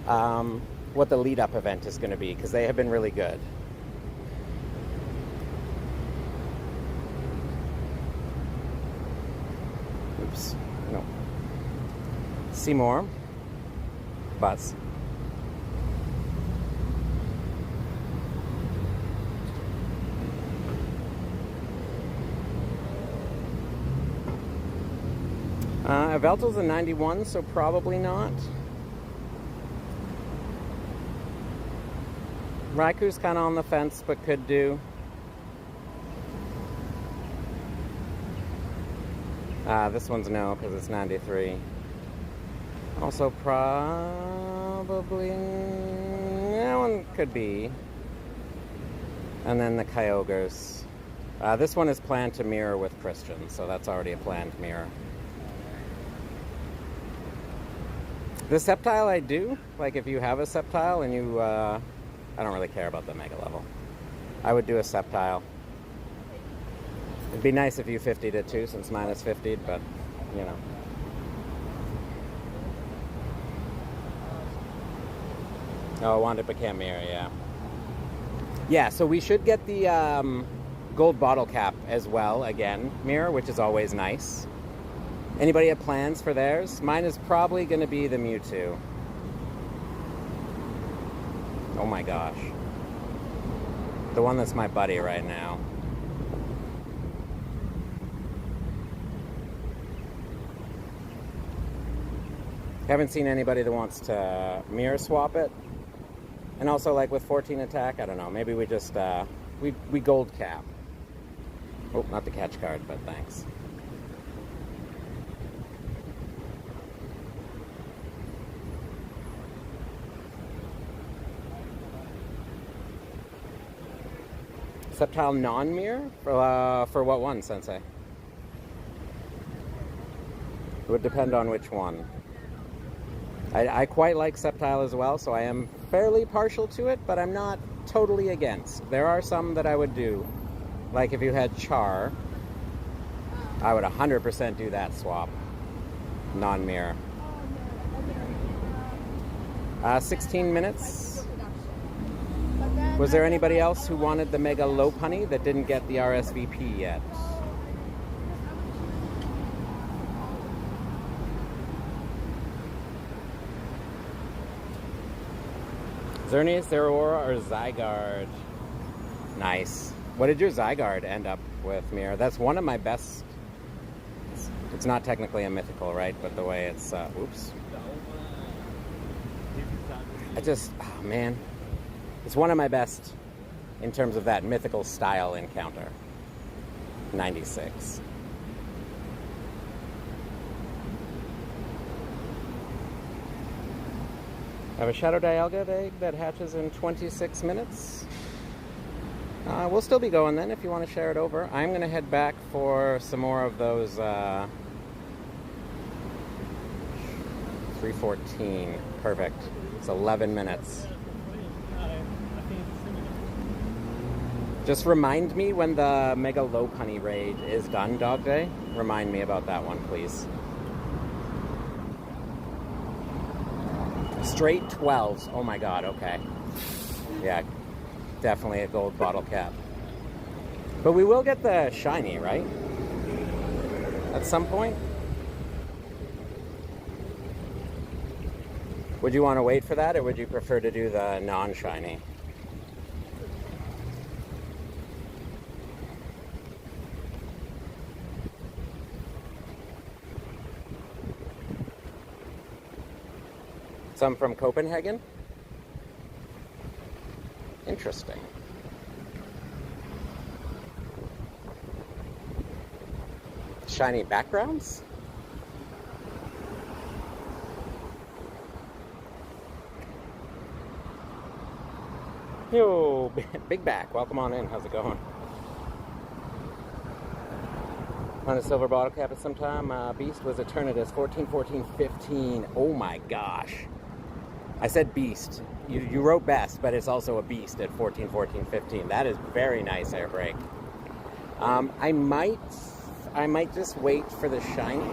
what the lead-up event is going to be, because they have been really good. Oops. No. Seymour. Buzz. Veltel's a 91, so probably not. Raiku's kind of on the fence, but could do. This one's no, because it's 93. Also probably... that one could be. And then the Kyogres. This one is planned to mirror with Christian, so that's already a planned mirror. The Sceptile I do. Like if you have a Sceptile and you... I don't really care about the Mega level. I would do a Sceptile. It'd be nice if you 50'd it too, since mine is 50'd, but, you know. Oh, Wanda became mirror, yeah. Yeah, so we should get the gold bottle cap as well, again, mirror, which is always nice. Anybody have plans for theirs? Mine is probably going to be the Mewtwo. Oh my gosh. The one that's my buddy right now. Haven't seen anybody that wants to mirror swap it. And also, like with 14 attack, I don't know, maybe we just, we gold cap. Oh, not the catch card, but thanks. Sceptile non-mirror? For what one, Sensei? It would depend on which one. I quite like Sceptile as well, so I am fairly partial to it, but I'm not totally against. There are some that I would do. Like if you had Char, I would 100% do that swap. Non-mirror. 16 minutes. Was there anybody else who wanted the Mega Lopunny that didn't get the RSVP yet? Xerneas, Zeraora, or Zygarde? Nice. What did your Zygarde end up with, Mir? That's one of my best. It's not technically a mythical, right? But the way it's, oops. Oh man. It's one of my best in terms of that mythical style encounter. 96. I have a Shadow Dialga egg that hatches in 26 minutes. We'll still be going then if you want to share it over. I'm going to head back for some more of those 314. Perfect. It's 11 minutes. Just remind me when the Mega Lopunny raid is done, Dog Day. Remind me about that one, please. Straight 12s. Oh my god, okay. Yeah, definitely a gold bottle cap. But we will get the shiny, right? At some point? Would you want to wait for that, or would you prefer to do the non-shiny? Some from Copenhagen? Interesting. Shiny backgrounds? Yo, Big Back, welcome on in. How's it going? On a silver bottle cap at some time. Beast was Eternatus, 14, 14, 15. Oh my gosh. I said beast. You wrote best, but it's also a beast at 14, 14, 15. That is very nice air break. I might just wait for the shiny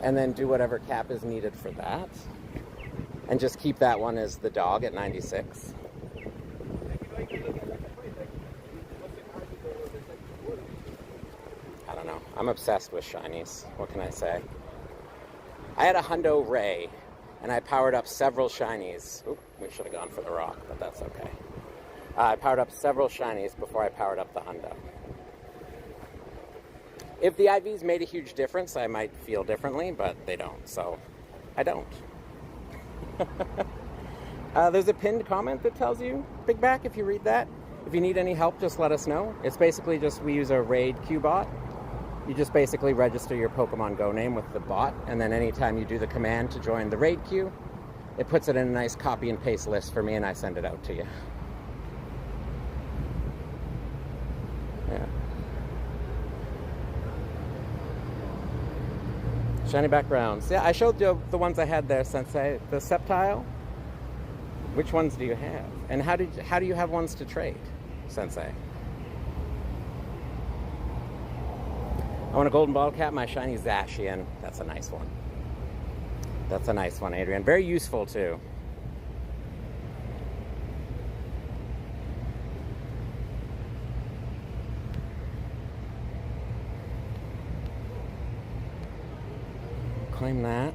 and then do whatever cap is needed for that. And just keep that one as the dog at 96. I don't know. I'm obsessed with shinies. What can I say? I had a Hundo Ray, and I powered up several shinies. Oop, we should have gone for the rock, but that's okay. I powered up several shinies before I powered up the Hundo. If the IVs made a huge difference, I might feel differently, but they don't, so I don't. There's a pinned comment that tells you, Big Back, if you read that. If you need any help, just let us know. It's basically just, we use a raid queue bot. You just basically register your Pokemon Go name with the bot, and then anytime you do the command to join the raid queue, it puts it in a nice copy and paste list for me, and I send it out to you. Yeah. Shiny backgrounds. Yeah, I showed you the ones I had there, Sensei. The Sceptile. Which ones do you have? And how do you have ones to trade, Sensei? I want a golden bottle cap, my shiny Zacian. That's a nice one. That's a nice one, Adrian. Very useful, too. Claim that.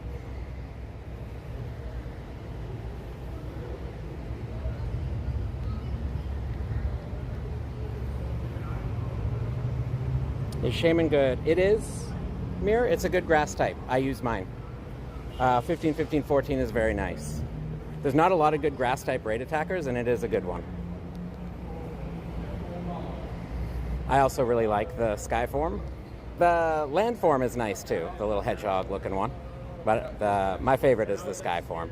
Is Shaman good? It is, Mirror. It's a good grass type. I use mine. 15, 15, 14 is very nice. There's not a lot of good grass type raid attackers, and it is a good one. I also really like the sky form. The land form is nice too, the little hedgehog looking one. But my favorite is the sky form.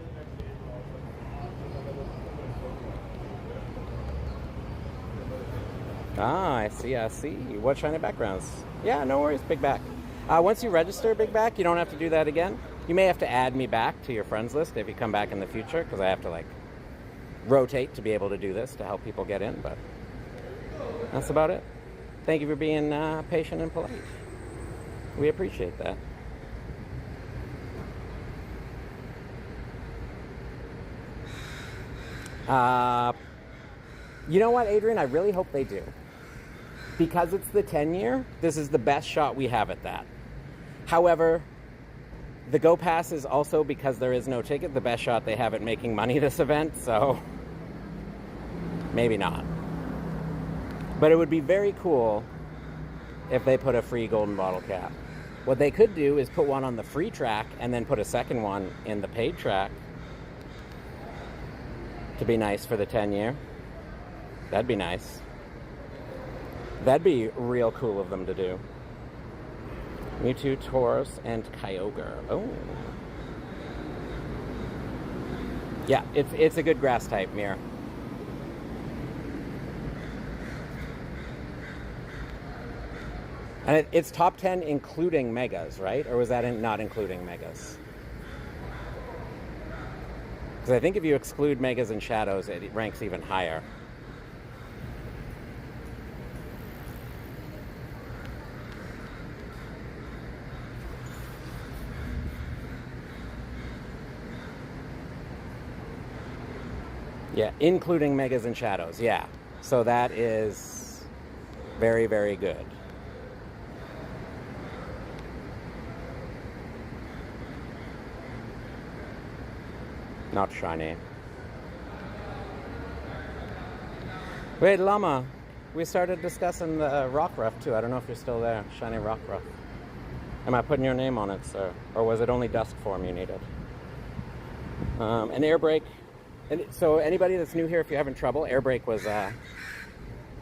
Ah, I see, I see. What shiny backgrounds? Yeah, no worries, Big Back. Once you register, Big Back, you don't have to do that again. You may have to add me back to your friends list if you come back in the future, because I have to, like, rotate to be able to do this to help people get in, but that's about it. Thank you for being patient and polite. We appreciate that. You know what, Adrian? I really hope they do. Because it's the 10-year, this is the best shot we have at that. However, the Go Pass is also, because there is no ticket, the best shot they have at making money this event, so maybe not. But it would be very cool if they put a free golden bottle cap. What they could do is put one on the free track and then put a second one in the paid track to be nice for the 10-year. That'd be nice. That'd be real cool of them to do. Mewtwo, Tauros, and Kyogre. Oh. Yeah, it's a good grass type, Mir. And it's top 10 including Megas, right? Or was that not including Megas? Because I think if you exclude Megas and Shadows, it ranks even higher. Yeah, including Megas and Shadows, yeah. So that is very, very good. Not shiny. Wait, Llama, we started discussing the Rockruff too. I don't know if you're still there. Shiny Rockruff. Am I putting your name on it, sir? Or was it only Dusk form you needed? An air brake. And so anybody that's new here, if you're having trouble, air brake was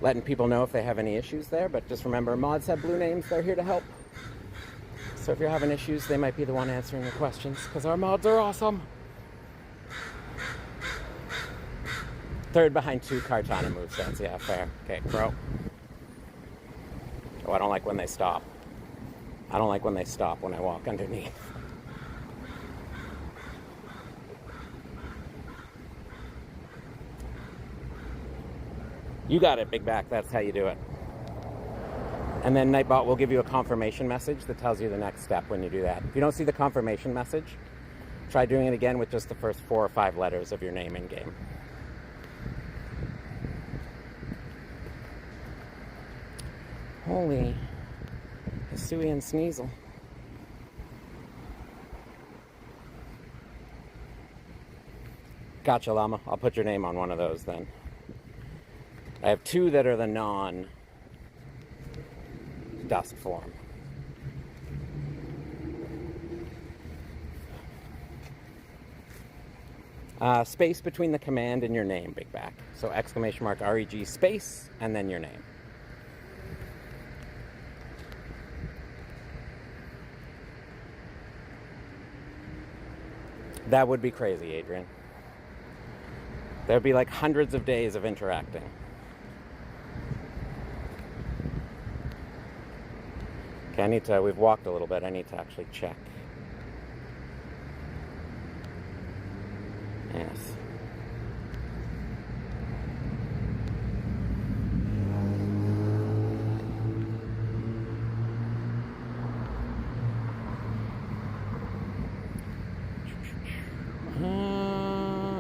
letting people know if they have any issues there. But just remember, mods have blue names. They're here to help. So if you're having issues, they might be the one answering your questions, because our mods are awesome. Third behind 2 Kartana movesets. Yeah, fair. Okay, Crow. Oh, I don't like when they stop. I don't like when they stop when I walk underneath. You got it, Big Back. That's how you do it. And then Nightbot will give you a confirmation message that tells you the next step when you do that. If you don't see the confirmation message, try doing it again with just the first 4 or 5 letters of your name in game. Holy Hisui and Sneasel. Gotcha, Llama. I'll put your name on one of those then. I have 2 that are the non-Dusk form. Space between the command and your name, Big Back. So exclamation mark REG space and then your name. That would be crazy, Adrian. There would be like hundreds of days of interacting. Okay, we've walked a little bit. I need to actually check. Yes.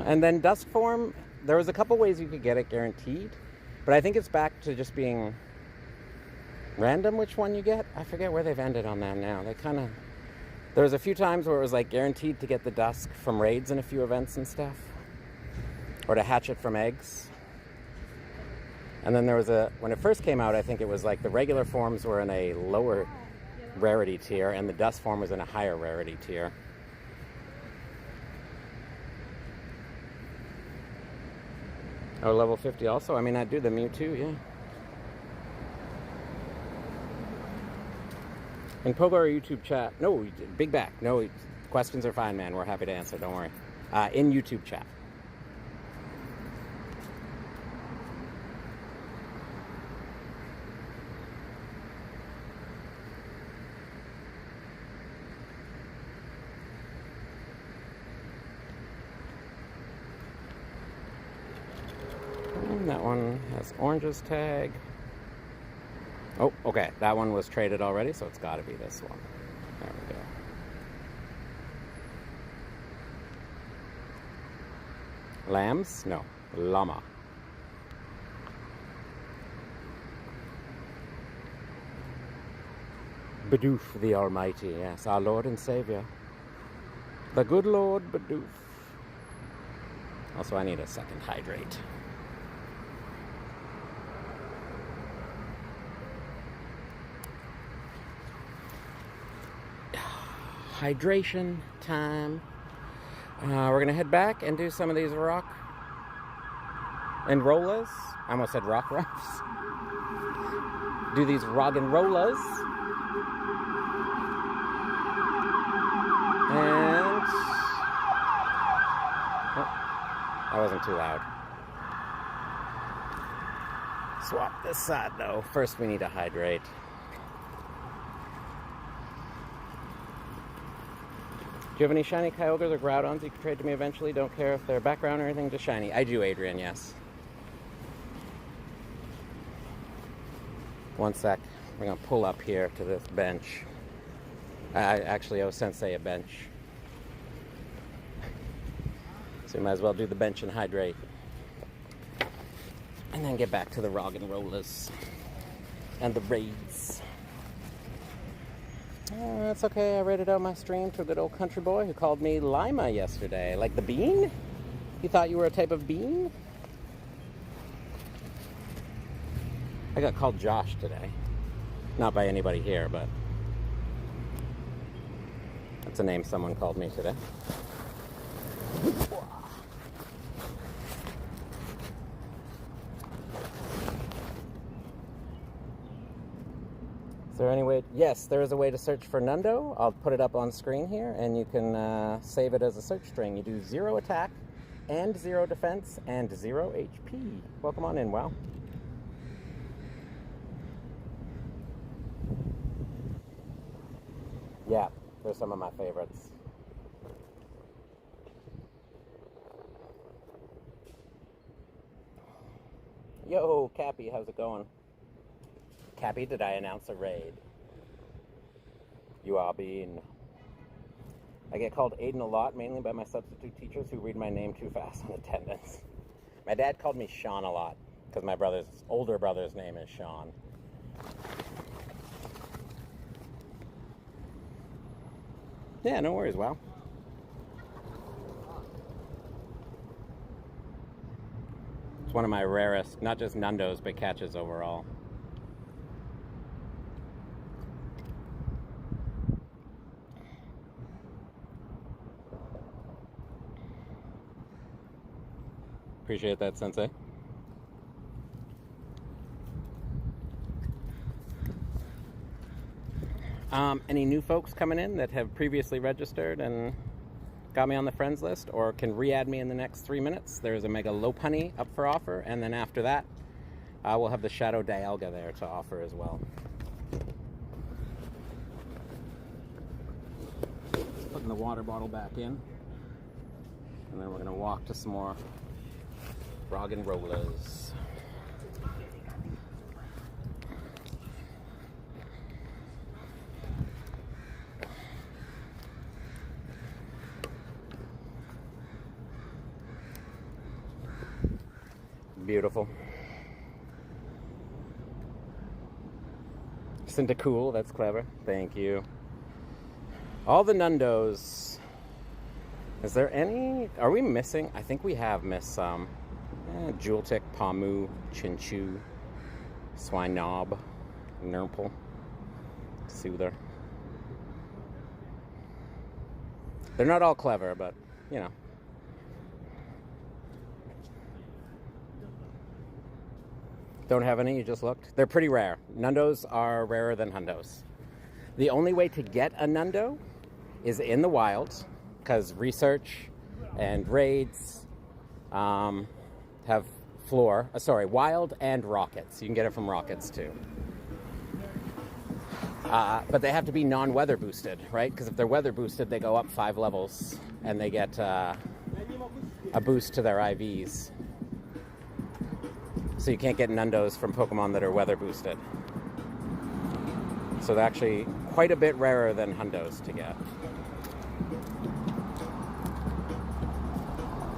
And then Dusk form, there was a couple ways you could get it guaranteed, but I think it's back to just being random which one you get. I forget where they've ended on that now. They kind of... There was a few times where it was like guaranteed to get the Dusk from raids in a few events and stuff. Or to hatch it from eggs. And then there was when it first came out, I think it was like the regular forms were in a lower rarity tier and the Dusk form was in a higher rarity tier. Oh, level 50 also? I mean, I'd do the Mewtwo, yeah. In Pogo or YouTube chat. No, big back. No, questions are fine, man. We're happy to answer. Don't worry. In YouTube chat. And that one has oranges tag. Oh, okay. That one was traded already, so it's got to be this one. There we go. Lambs? No. Llama. Bidoof the Almighty, yes, our Lord and Savior. The good Lord Bidoof. Also, I need a second hydrate. Hydration time. We're gonna head back and do some of these rock and rollas. I almost said rock ruffs. Do these rock and rollas. And oh, that wasn't too loud. Swap this side though. First we need to hydrate. Do you have any shiny Kyogres or Groudons you can trade to me eventually? Don't care if they're background or anything, just shiny. I do, Adrian, yes. One sec. We're going to pull up here to this bench. I actually owe Sensei a bench. So we might as well do the bench and hydrate. And then get back to the Rog and Rollers. And the raids. That's okay, I rated out my stream to a good old country boy who called me Lima yesterday. Like the bean? You thought you were a type of bean? I got called Josh today. Not by anybody here, but that's a name someone called me today. Is there any way? Yes, there is a way to search for Nundo. I'll put it up on screen here, and you can save it as a search string. You do 0 attack, and 0 defense, and 0 HP. Welcome on in, wow. Yeah, they're some of my favorites. Yo, Cappy, how's it going? Cappy, did I announce a raid? You are being... I get called Aiden a lot, mainly by my substitute teachers who read my name too fast on attendance. My dad called me Sean a lot, because my older brother's name is Sean. Yeah, no worries, wow. It's one of my rarest, not just Nundos, but catches overall. Appreciate that, Sensei. Any new folks coming in that have previously registered and got me on the friends list or can re-add me in the next 3 minutes? There's a Mega Lopunny up for offer, and then after that, we'll have the Shadow Dialga there to offer as well. Putting the water bottle back in, and then we're going to walk to some more Rog and Rollers. Beautiful. Cool, that's clever. Thank you. All the Nundos. Is there any? Are we missing? I think we have missed some. Jeweltic, Pamu, Chinchu, Swinob, Nurple, Soother. They're not all clever, but, you know. Don't have any, you just looked? They're pretty rare. Nundos are rarer than Hundos. The only way to get a Nundo is in the wild, because research and raids have wild and rockets. You can get it from rockets too. But they have to be non-weather boosted, right? Because if they're weather boosted, they go up 5 levels and they get a boost to their IVs. So you can't get Nundos from Pokemon that are weather boosted. So they're actually quite a bit rarer than Hundos to get.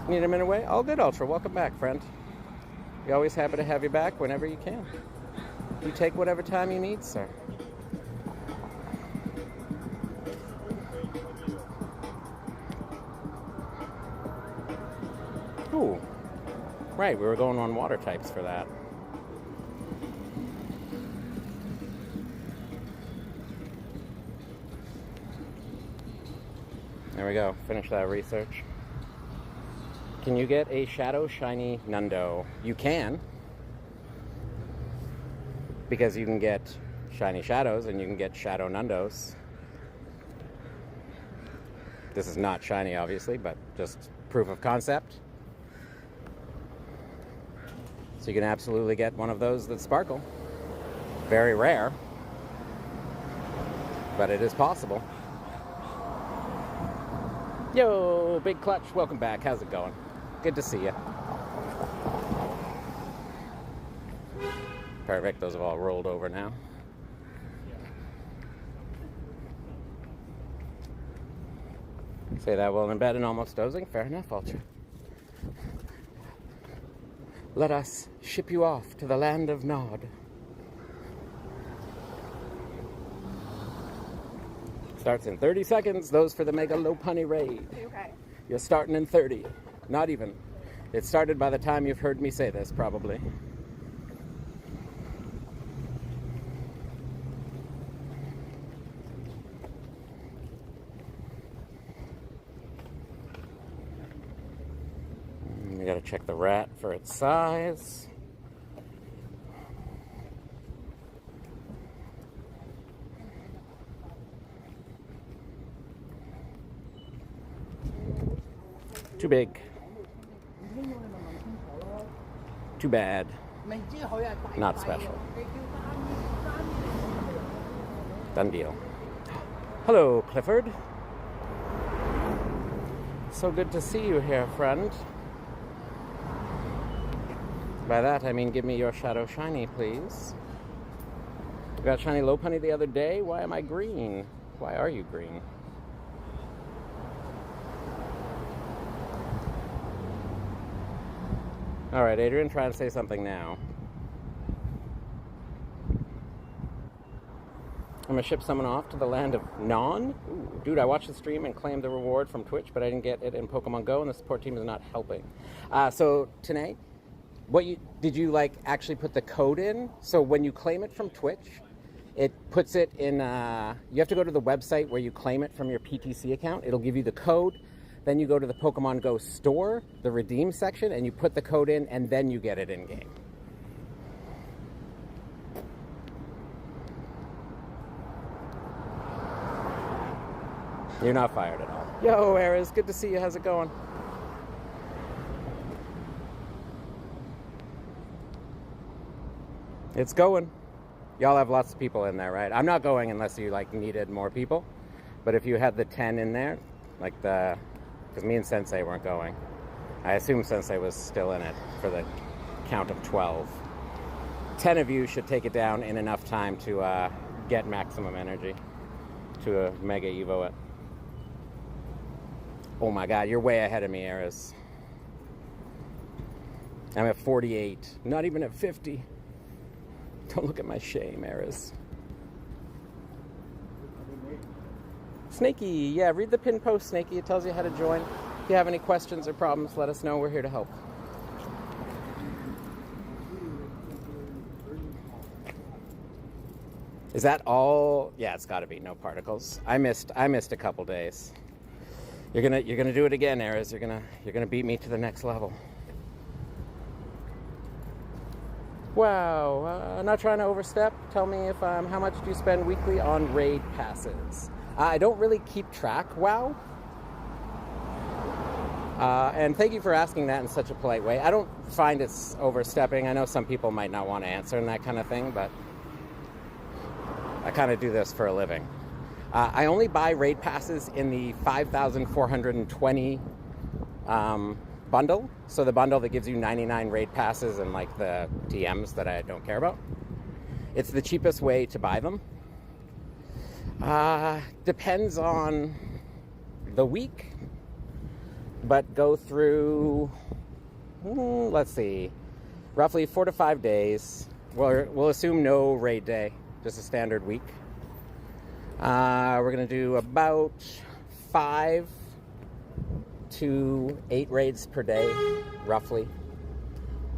Need a minute away? All good, Ultra. Welcome back, friend. We're always happy to have you back whenever you can. You take whatever time you need, sir. Ooh. Right, we were going on water types for that. There we go. Finish that research. Can you get a Shadow Shiny Nundo? You can. Because you can get Shiny Shadows and you can get Shadow Nundos. This is not shiny, obviously, but just proof of concept. So you can absolutely get one of those that sparkle. Very rare, but it is possible. Yo, Big Clutch, welcome back. How's it going? Good to see you. Perfect, those have all rolled over now. Say that while in bed and almost dozing. Fair enough, Ultra. Let us ship you off to the land of Nod. Starts in 30 seconds. Those for the Mega Lopunny raid. Okay. You're starting in 30. Not even. It started by the time you've heard me say this, probably. We gotta check the rat for its size. Too big. Too bad. Not special. Done deal. Hello, Clifford. So good to see you here, friend. By that, I mean give me your Shadow Shiny, please. You got Shiny Lopunny the other day? Why am I green? Why are you green? Alright, Adrian, try and say something now. I'm gonna ship someone off to the land of Non. Ooh, dude, I watched the stream and claimed the reward from Twitch, but I didn't get it in Pokemon Go, and the support team is not helping. So, Tanae, did you like actually put the code in? So when you claim it from Twitch, it puts it in, you have to go to the website where you claim it from your PTC account. It'll give you the code. Then you go to the Pokemon Go store, the redeem section, and you put the code in, and then you get it in-game. You're not fired at all. Yo, Ares, good to see you. How's it going? It's going. Y'all have lots of people in there, right? I'm not going unless you like needed more people. But if you had the 10 in there, like because me and Sensei weren't going. I assume Sensei was still in it for the count of 12. 10 of you should take it down in enough time to get maximum energy to Mega Evo it. Oh my god, you're way ahead of me, Ares. I'm at 48, not even at 50. Don't look at my shame, Ares. Snakey, yeah, read the pin post, Snakey. It tells you how to join. If you have any questions or problems, let us know. We're here to help. Is that all? Yeah, it's got to be no particles. I missed a couple days. You're gonna do it again, Ares. You're gonna beat me to the next level. Wow, not trying to overstep. Tell me if how much do you spend weekly on raid passes? I don't really keep track, wow. And thank you for asking that in such a polite way. I don't find it's overstepping. I know some people might not want to answer and that kind of thing, but I kind of do this for a living. I only buy raid passes in the 5,420 bundle. So the bundle that gives you 99 raid passes and like the TMs that I don't care about. It's the cheapest way to buy them. Depends on the week, but go through, let's see, roughly 4 to 5 days. We'll assume no raid day, just a standard week. We're gonna do about 5 to 8 raids per day, roughly.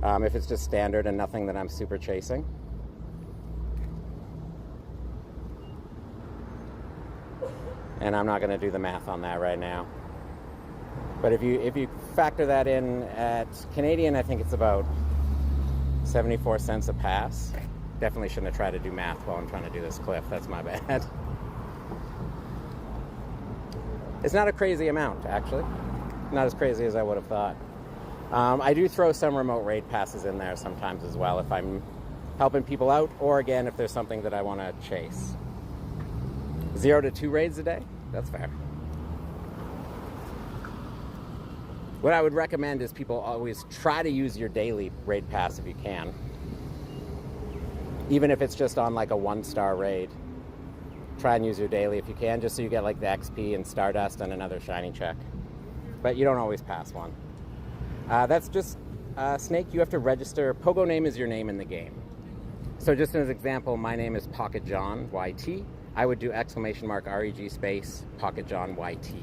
If it's just standard and nothing that I'm super chasing. And I'm not gonna do the math on that right now. But if you factor that in at Canadian, I think it's about 74 cents a pass. Definitely shouldn't have tried to do math while I'm trying to do this clip. That's my bad. It's not a crazy amount, actually. Not as crazy as I would have thought. I do throw some remote raid passes in there sometimes as well if I'm helping people out, or again, if there's something that I want to chase. 0 to 2 raids a day? That's fair. What I would recommend is people always try to use your daily raid pass if you can. Even if it's just on like a 1-star raid. Try and use your daily if you can, just so you get like the XP and Stardust and another shiny check. But you don't always pass one. That's just, Snake, you have to register. PoGoName is your name in the game. So just as an example, my name is Pocket John, YT. I would do !REG space Pocket John YT.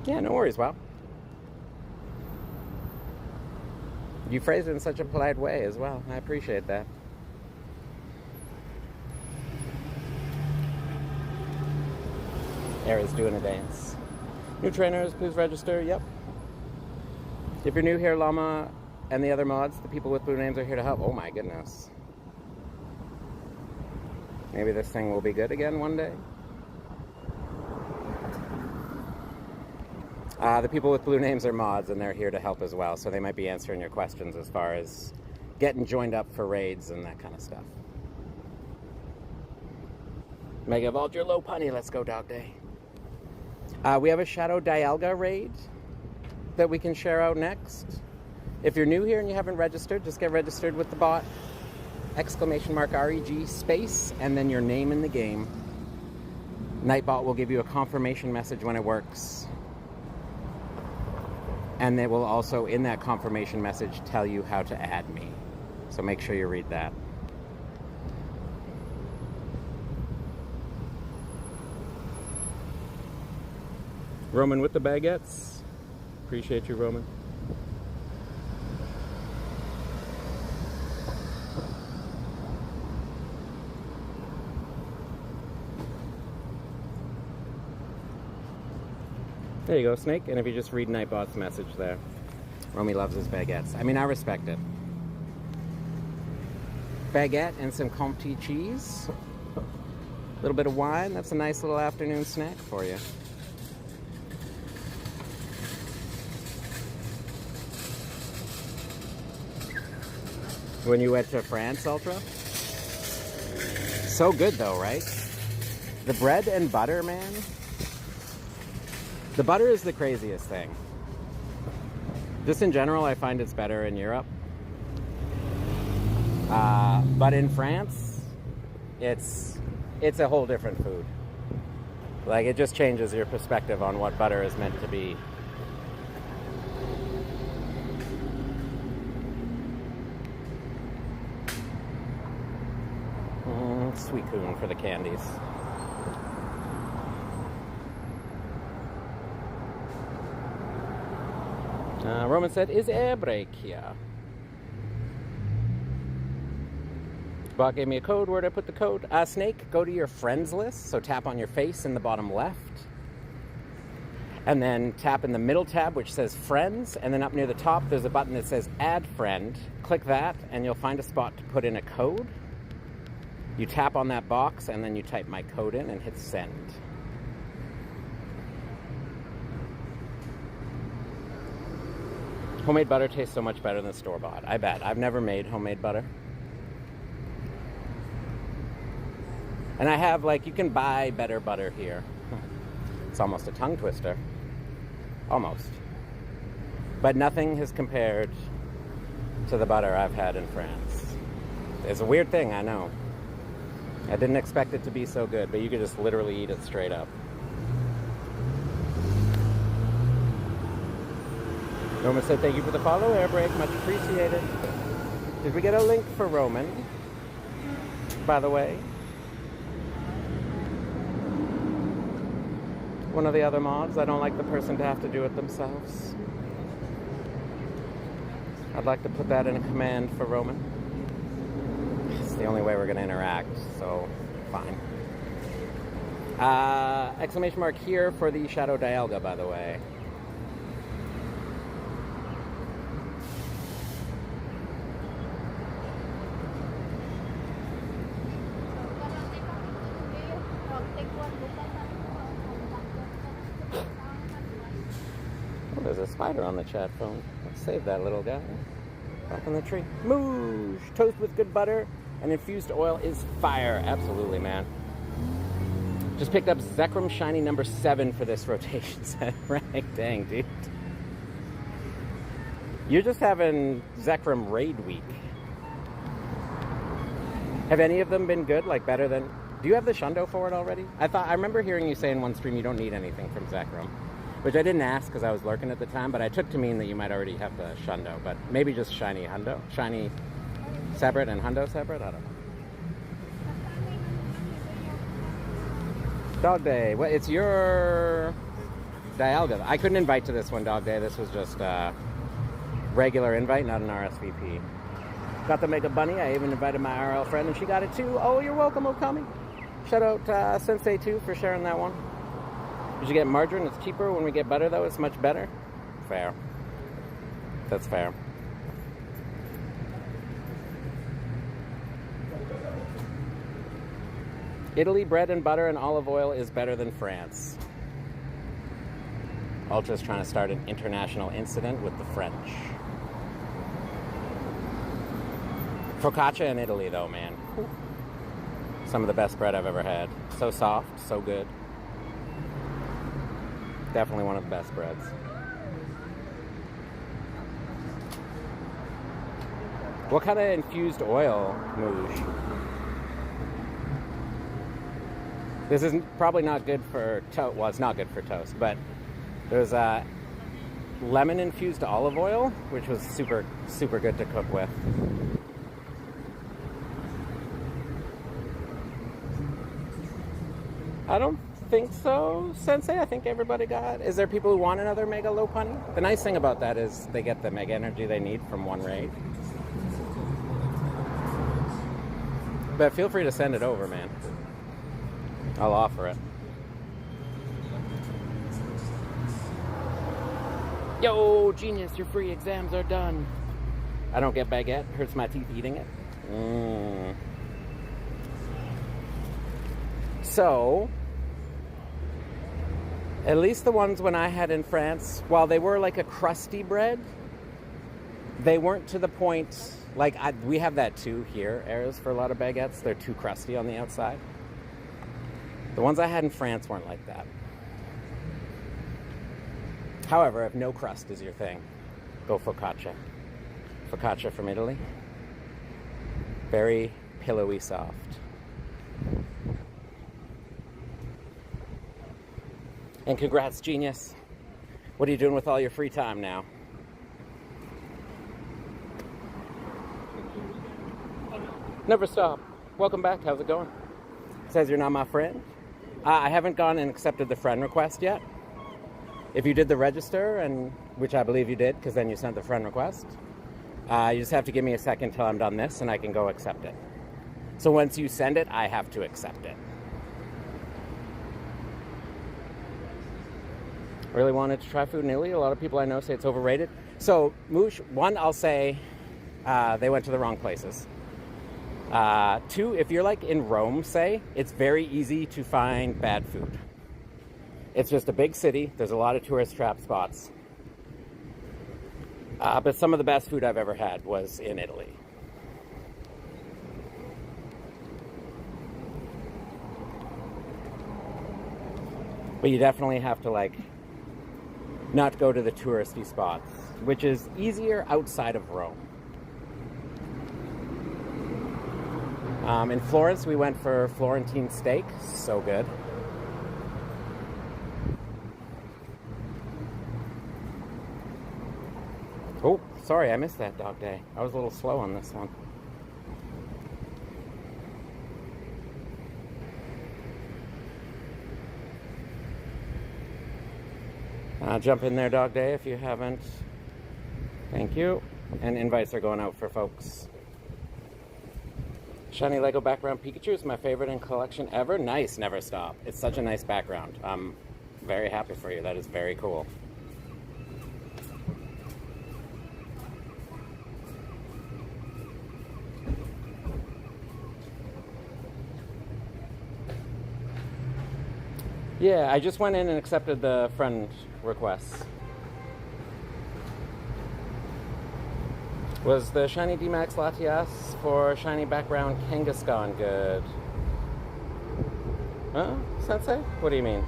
Yeah, no worries, Wow. You phrased it in such a polite way as well. I appreciate that. Aries doing a dance. New trainers, please register. Yep. If you're new here, Llama and the other mods, the people with blue names are here to help. Oh my goodness. Maybe this thing will be good again one day. The people with blue names are mods, and they're here to help as well, so they might be answering your questions as far as getting joined up for raids and that kind of stuff. Mega Lopunny, let's go, Dog Day. We have a Shadow Dialga raid that we can share out next. If you're new here and you haven't registered, just get registered with the bot. !REG space, and then your name in the game. Nightbot will give you a confirmation message when it works. And they will also, in that confirmation message, tell you how to add me. So make sure you read that. Roman with the baguettes. Appreciate you, Roman. There you go, Snake. And if you just read Nightbot's message there. Romy loves his baguettes. I mean, I respect it. Baguette and some Comté cheese. A little bit of wine. That's a nice little afternoon snack for you. When you went to France, Ultra? So good though, right? The bread and butter, man. The butter is the craziest thing. Just in general, I find it's better in Europe. But in France, it's a whole different food. Like, it just changes your perspective on what butter is meant to be. Sweet coon for the candies. Roman said, is air break here? Bot gave me a code. Where'd I put the code? Snake, go to your friends list. So tap on your face in the bottom left. And then tap in the middle tab, which says Friends, and then up near the top, there's a button that says Add Friend. Click that, and you'll find a spot to put in a code. You tap on that box, and then you type my code in and hit Send. Homemade butter tastes so much better than store-bought. I bet. I've never made homemade butter. And I have, like, you can buy better butter here. It's almost a tongue twister. Almost. But nothing has compared to the butter I've had in France. It's a weird thing, I know. I didn't expect it to be so good, but you could just literally eat it straight up. Roman said, thank you for the follow, air break, much appreciated. Did we get a link for Roman, by the way? One of the other mods. I don't like the person to have to do it themselves. I'd like to put that in a command for Roman. It's the only way we're going to interact, so fine. Exclamation mark here for the Shadow Dialga, by the way. There's a spider on the chat phone. Let's save that little guy. Back in the tree. Moosh! Toast with good butter and infused oil is fire. Absolutely, man. Just picked up Zekrom Shiny number 7 for this rotation set. Right? Dang, dude. You're just having Zekrom raid week. Have any of them been good? Like better than... Do you have the Shundo for it already? I remember hearing you say in one stream you don't need anything from Zekrom. Which I didn't ask because I was lurking at the time, but I took to mean that you might already have the Shundo, but maybe just Shiny Hundo. Shiny separate and Hundo separate? I don't know. Dog Day. Well, it's your Dialga. I couldn't invite to this one, Dog Day. This was just a regular invite, not an RSVP. Got the Mega Bunny. I even invited my RL friend, and she got it too. Oh, you're welcome, Okami. Shout out Sensei2 for sharing that one. Did you get margarine? It's cheaper. When we get butter, though, it's much better. Fair. That's fair. Italy, bread and butter and olive oil is better than France. Ultra's trying to start an international incident with the French. Focaccia in Italy, though, man. Some of the best bread I've ever had. So soft, so good. Definitely one of the best breads. What kind of infused oil, Moosh? This is probably not good for toast. Well, it's not good for toast, but there's lemon infused olive oil, which was super, super good to cook with. I don't think so, Sensei. I think everybody got. Is there people who want another Mega Lopunny? The nice thing about that is they get the Mega Energy they need from one raid. But feel free to send it over, man. I'll offer it. Yo, genius, your free exams are done. I don't get baguette. Hurts my teeth eating it. So, at least the ones when I had in France, while they were like a crusty bread, they weren't to the point, like we have that too here, Eras, for a lot of baguettes. They're too crusty on the outside. The ones I had in France weren't like that. However, if no crust is your thing, go focaccia. Focaccia from Italy. Very pillowy soft. And congrats, genius. What are you doing with all your free time now? Never stop. Welcome back. How's it going? Says you're not my friend. I haven't gone and accepted the friend request yet. If you did the register, and which I believe you did, because then you sent the friend request, you just have to give me a second till I'm done this, and I can go accept it. So once you send it, I have to accept it. Really wanted to try Food in Italy. A lot of people I know say it's overrated. So, Moosh, one, I'll say they went to the wrong places. Two, if you're like in Rome, say, it's very easy to find bad food. It's just a big city. There's a lot of tourist trap spots. But some of the best food I've ever had was in Italy. But you definitely have to, like, not go to the touristy spots, which is easier outside of Rome. In Florence, we went for Florentine steak. So good. Oh, sorry, I missed that dog day. I was a little slow on this one. Jump in there, dog day, if you haven't. Thank you. And invites are going out for folks. Shiny Lego background Pikachu is my favorite in collection ever. Nice, never stop. It's such a nice background. I'm very happy for you. That is very cool. Yeah, I just went in and accepted the friend requests. Was the Shiny D-Max Latias for Shiny Background Kangaskhan good? Huh, Sensei? What do you mean?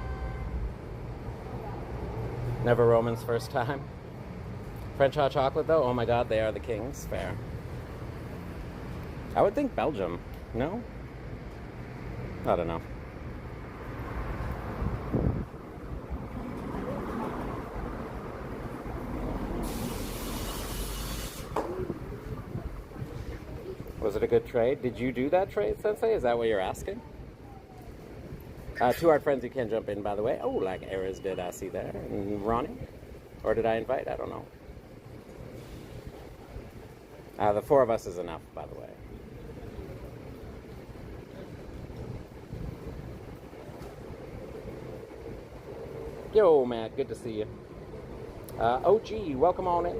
Never Roman's first time? French hot chocolate, though? Oh my god, they are the kings. Fair. I would think Belgium. No? I don't know. Was it a good trade? Did you do that trade, Sensei? Is that what you're asking? Two art friends you can jump in, by the way. Oh, like Erez did, I see there. And Ronnie? Or did I invite? I don't know. The four of us is enough, by the way. Yo, Matt, good to see you. OG, welcome on in.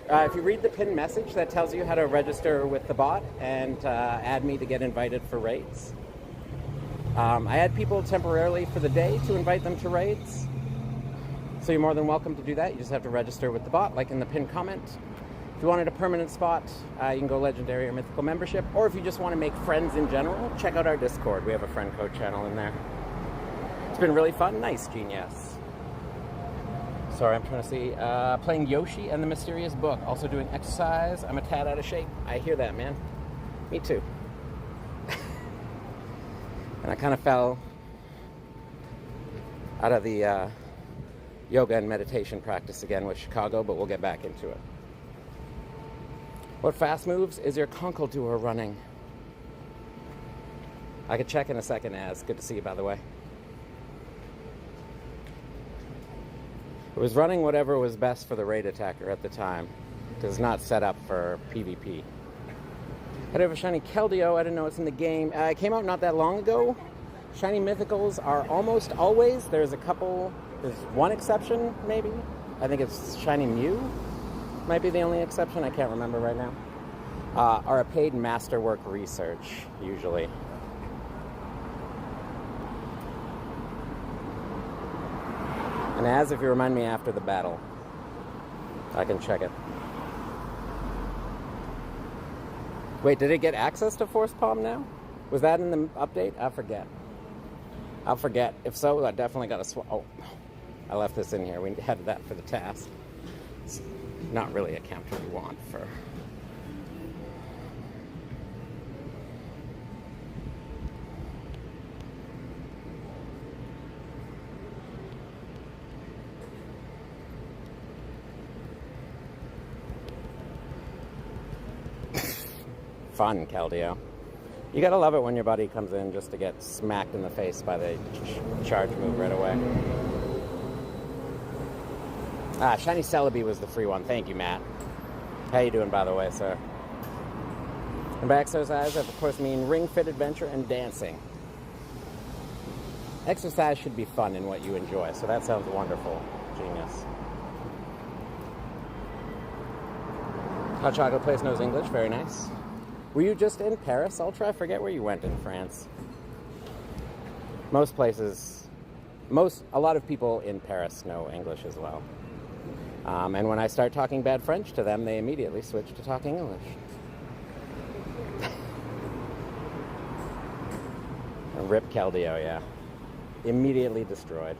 If you read the pinned message, that tells you how to register with the bot and add me to get invited for raids. I add people temporarily for the day to invite them to raids. So you're more than welcome to do that. You just have to register with the bot, like in the pinned comment. If you wanted a permanent spot, you can go Legendary or Mythical membership. Or if you just want to make friends in general, check out our Discord. We have a friend code channel in there. It's been really fun. Nice, Genius. Sorry, I'm trying to see. Playing Yoshi and the Mysterious Book. Also doing exercise. I'm a tad out of shape. I hear that, man. Me too. And I kind of fell out of the yoga and meditation practice again with Chicago, but we'll get back into it. What fast moves is your Conkle Duo running? I could check in a second, Az. Good to see you, by the way. It was running whatever was best for the raid attacker at the time. It was not set up for PvP. I have a Shiny Keldeo. I didn't know it's in the game. It came out not that long ago. Shiny Mythicals are almost always. There's one exception, maybe. I think it's Shiny Mew. Might be the only exception. I can't remember right now. Are a paid masterwork research, usually. And as if you remind me after the battle, I can check it. Wait, did it get access to Force Palm now? Was that in the update? I forget. I'll forget. If so, I definitely got to Oh, I left this in here. We had that for the task. It's not really a counter we want for... Fun, Keldeo. You gotta love it when your buddy comes in just to get smacked in the face by the charge move right away. Shiny Celebi was the free one. Thank you, Matt. How you doing, by the way, sir? And by exercise, I of course mean Ring Fit Adventure and dancing. Exercise should be fun in what you enjoy, so that sounds wonderful, Genius. Hot chocolate place knows English. Very nice. Were you just in Paris, Ultra? I forget where you went in France. Most places, a lot of people in Paris know English as well. And when I start talking bad French to them, they immediately switch to talking English. Rip Keldeo, yeah. Immediately destroyed.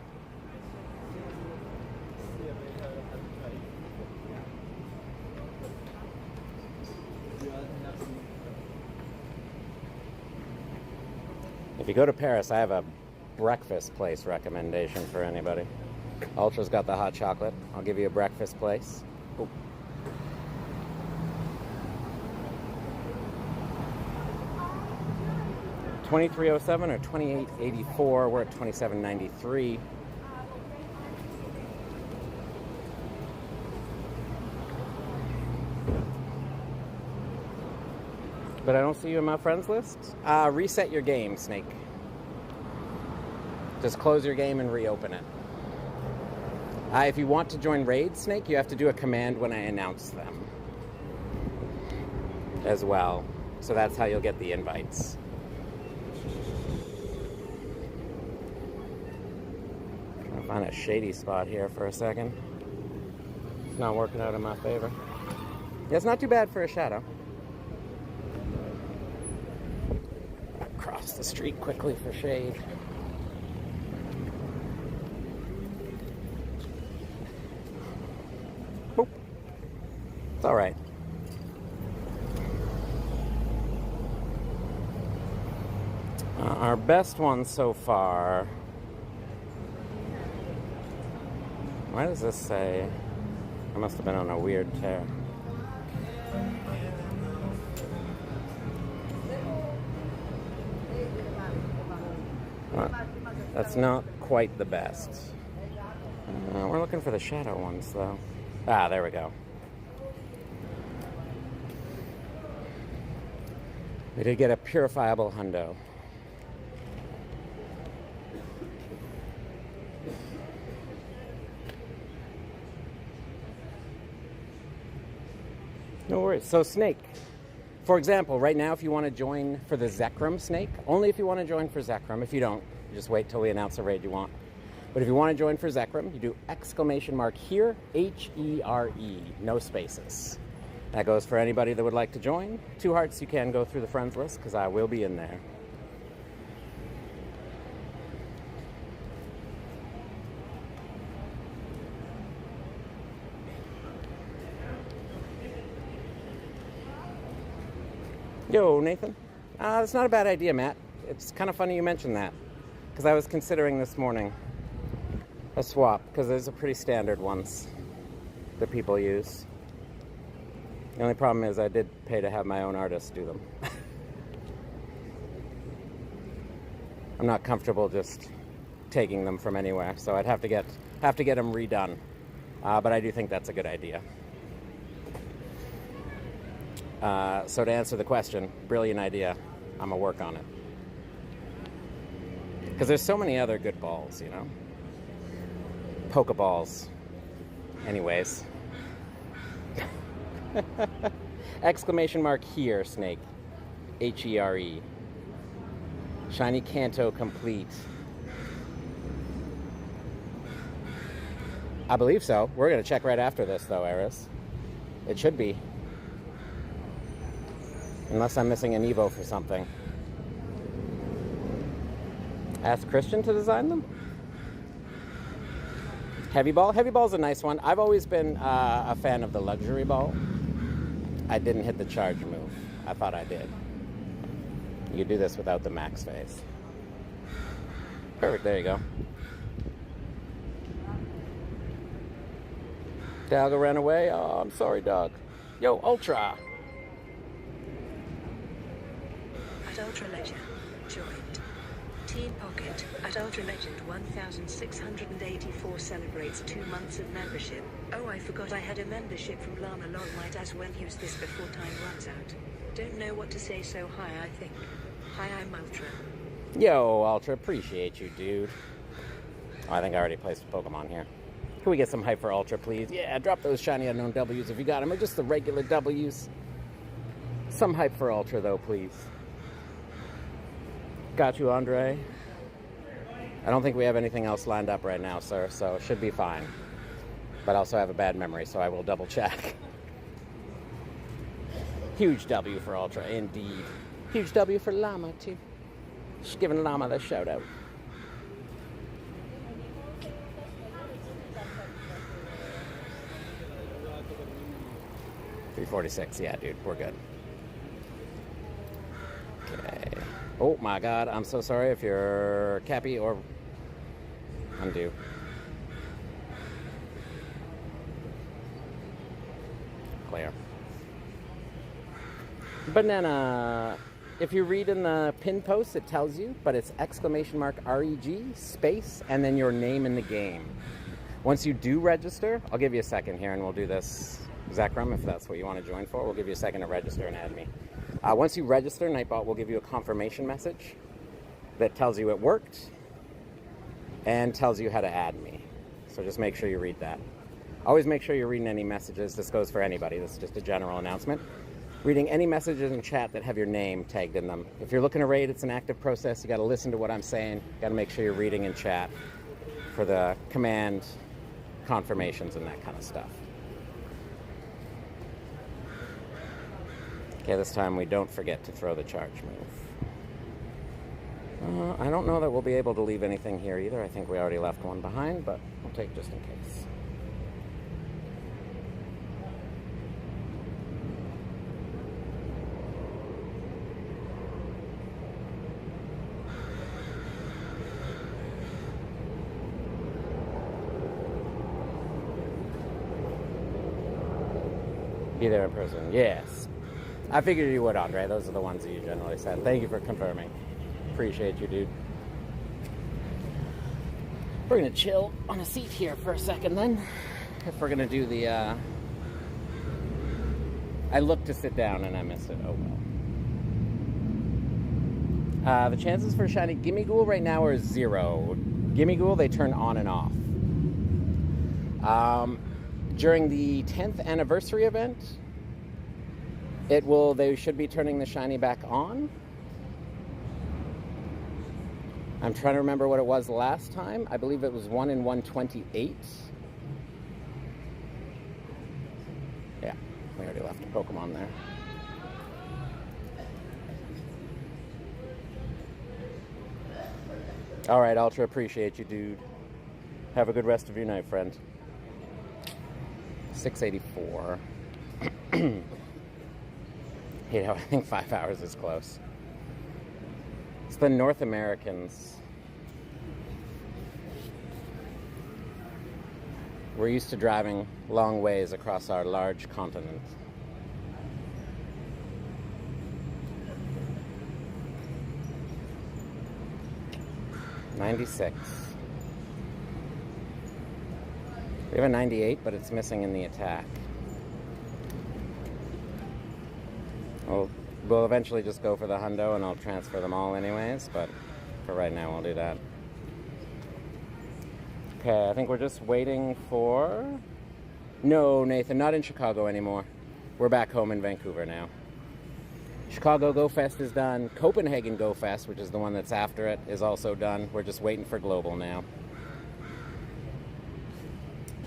If you go to Paris, I have a breakfast place recommendation for anybody. Ultra's got the hot chocolate. I'll give you a breakfast place. Oh. $23.07 or $28.84. We're at $27.93. But I don't see you in my friends list. Reset your game, Snake. Just close your game and reopen it. If you want to join raids, Snake, you have to do a command when I announce them as well. So that's how you'll get the invites. Trying to find a shady spot here for a second. It's not working out in my favor. Yeah, it's not too bad for a shadow. Cross the street quickly for shade. Boop. It's all right. Our best one so far. Why does this say? I must have been on a weird tear. That's not quite the best. We're looking for the shadow ones, though. Ah, there we go. We did get a purifiable hundo. No worries. So, Snake. For example, right now, if you want to join for the Zekrom, Snake, only if you want to join for Zekrom. If you don't, you just wait till we announce a raid you want. But if you want to join for Zekrom, you do !" here, HERE, no spaces. That goes for anybody that would like to join. 2 hearts, you can go through the friends list, because I will be in there. Yo, Nathan. That's not a bad idea, Matt. It's kind of funny you mentioned that, because I was considering this morning a swap, because there's a pretty standard ones that people use. The only problem is I did pay to have my own artist do them. I'm not comfortable just taking them from anywhere, so I'd have to get them redone. But I do think that's a good idea. So to answer the question, brilliant idea. I'm gonna work on it. Because there's so many other good balls, you know? Pokeballs. Anyways. ! here, Snake. HERE. Shiny Kanto complete. I believe so. We're gonna check right after this, though, Eris. It should be. Unless I'm missing an Evo for something. Ask Christian to design them? Heavy Ball? Heavy Ball's a nice one. I've always been a fan of the Luxury Ball. I didn't hit the charge move. I thought I did. You could do this without the max phase. Perfect, there you go. Dialga ran away? Oh, I'm sorry, dog. Yo, Ultra! At Ultra Legend, joined. Team Pocket at Ultra Legend 1684 celebrates 2 months of membership. Oh, I forgot I had a membership from Llama Lol. Might as well use this before time runs out. Don't know what to say, so hi, I think. Hi, I'm Ultra. Yo, Ultra, appreciate you, dude. Oh, I think I already placed a Pokemon here. Can we get some hype for Ultra, please? Yeah, drop those shiny unknown W's if you got them, or just the regular W's. Some hype for Ultra, though, please. Got you, Andre. I don't think we have anything else lined up right now, sir, so it should be fine. But I also have a bad memory, so I will double check. Huge W for Ultra, indeed. Huge W for Llama, too. Just giving Llama the shout out. $346, yeah, dude, we're good. Okay. Oh my god, I'm so sorry if you're Cappy or Undo. Clear. Banana. If you read in the pin post, it tells you, but it's !REG space and then your name in the game. Once you do register, I'll give you a second here and we'll do this. Zekrom, if that's what you want to join for, we'll give you a second to register and add me. Once you register, Nightbot will give you a confirmation message that tells you it worked and tells you how to add me. So just make sure you read that. Always make sure you're reading any messages. This goes for anybody. This is just a general announcement. Reading any messages in chat that have your name tagged in them. If you're looking to raid, it's an active process. You got to listen to what I'm saying. Got to make sure you're reading in chat for the command confirmations and that kind of stuff. Okay, this time we don't forget to throw the charge move. I don't know that we'll be able to leave anything here either. I think we already left one behind, but we'll take just in case. Be there in person. Yes. I figured you would, Andre. Those are the ones that you generally said. Thank you for confirming. Appreciate you, dude. We're going to chill on a seat here for a second then. If we're going to do the... I looked to sit down and I missed it. Oh well. The chances for shiny Gimmighoul right now are 0. Gimmighoul, they turn on and off. During the 10th anniversary event, they should be turning the shiny back on. I'm trying to remember what it was last time. I believe it was 1 in 128. Yeah, we already left a Pokemon there. All right, Ultra, appreciate you, dude. Have a good rest of your night, friend. 684. You know, I think 5 hours is close. It's the North Americans. We're used to driving long ways across our large continent. $96. We have a 98, but it's missing in the attack. We'll eventually just go for the hundo and I'll transfer them all anyways, but for right now we'll do that. Okay, I think we're just waiting for... No, Nathan, not in Chicago anymore. We're back home in Vancouver now. Chicago Go Fest is done. Copenhagen Go Fest, which is the one that's after it, is also done. We're just waiting for Global now.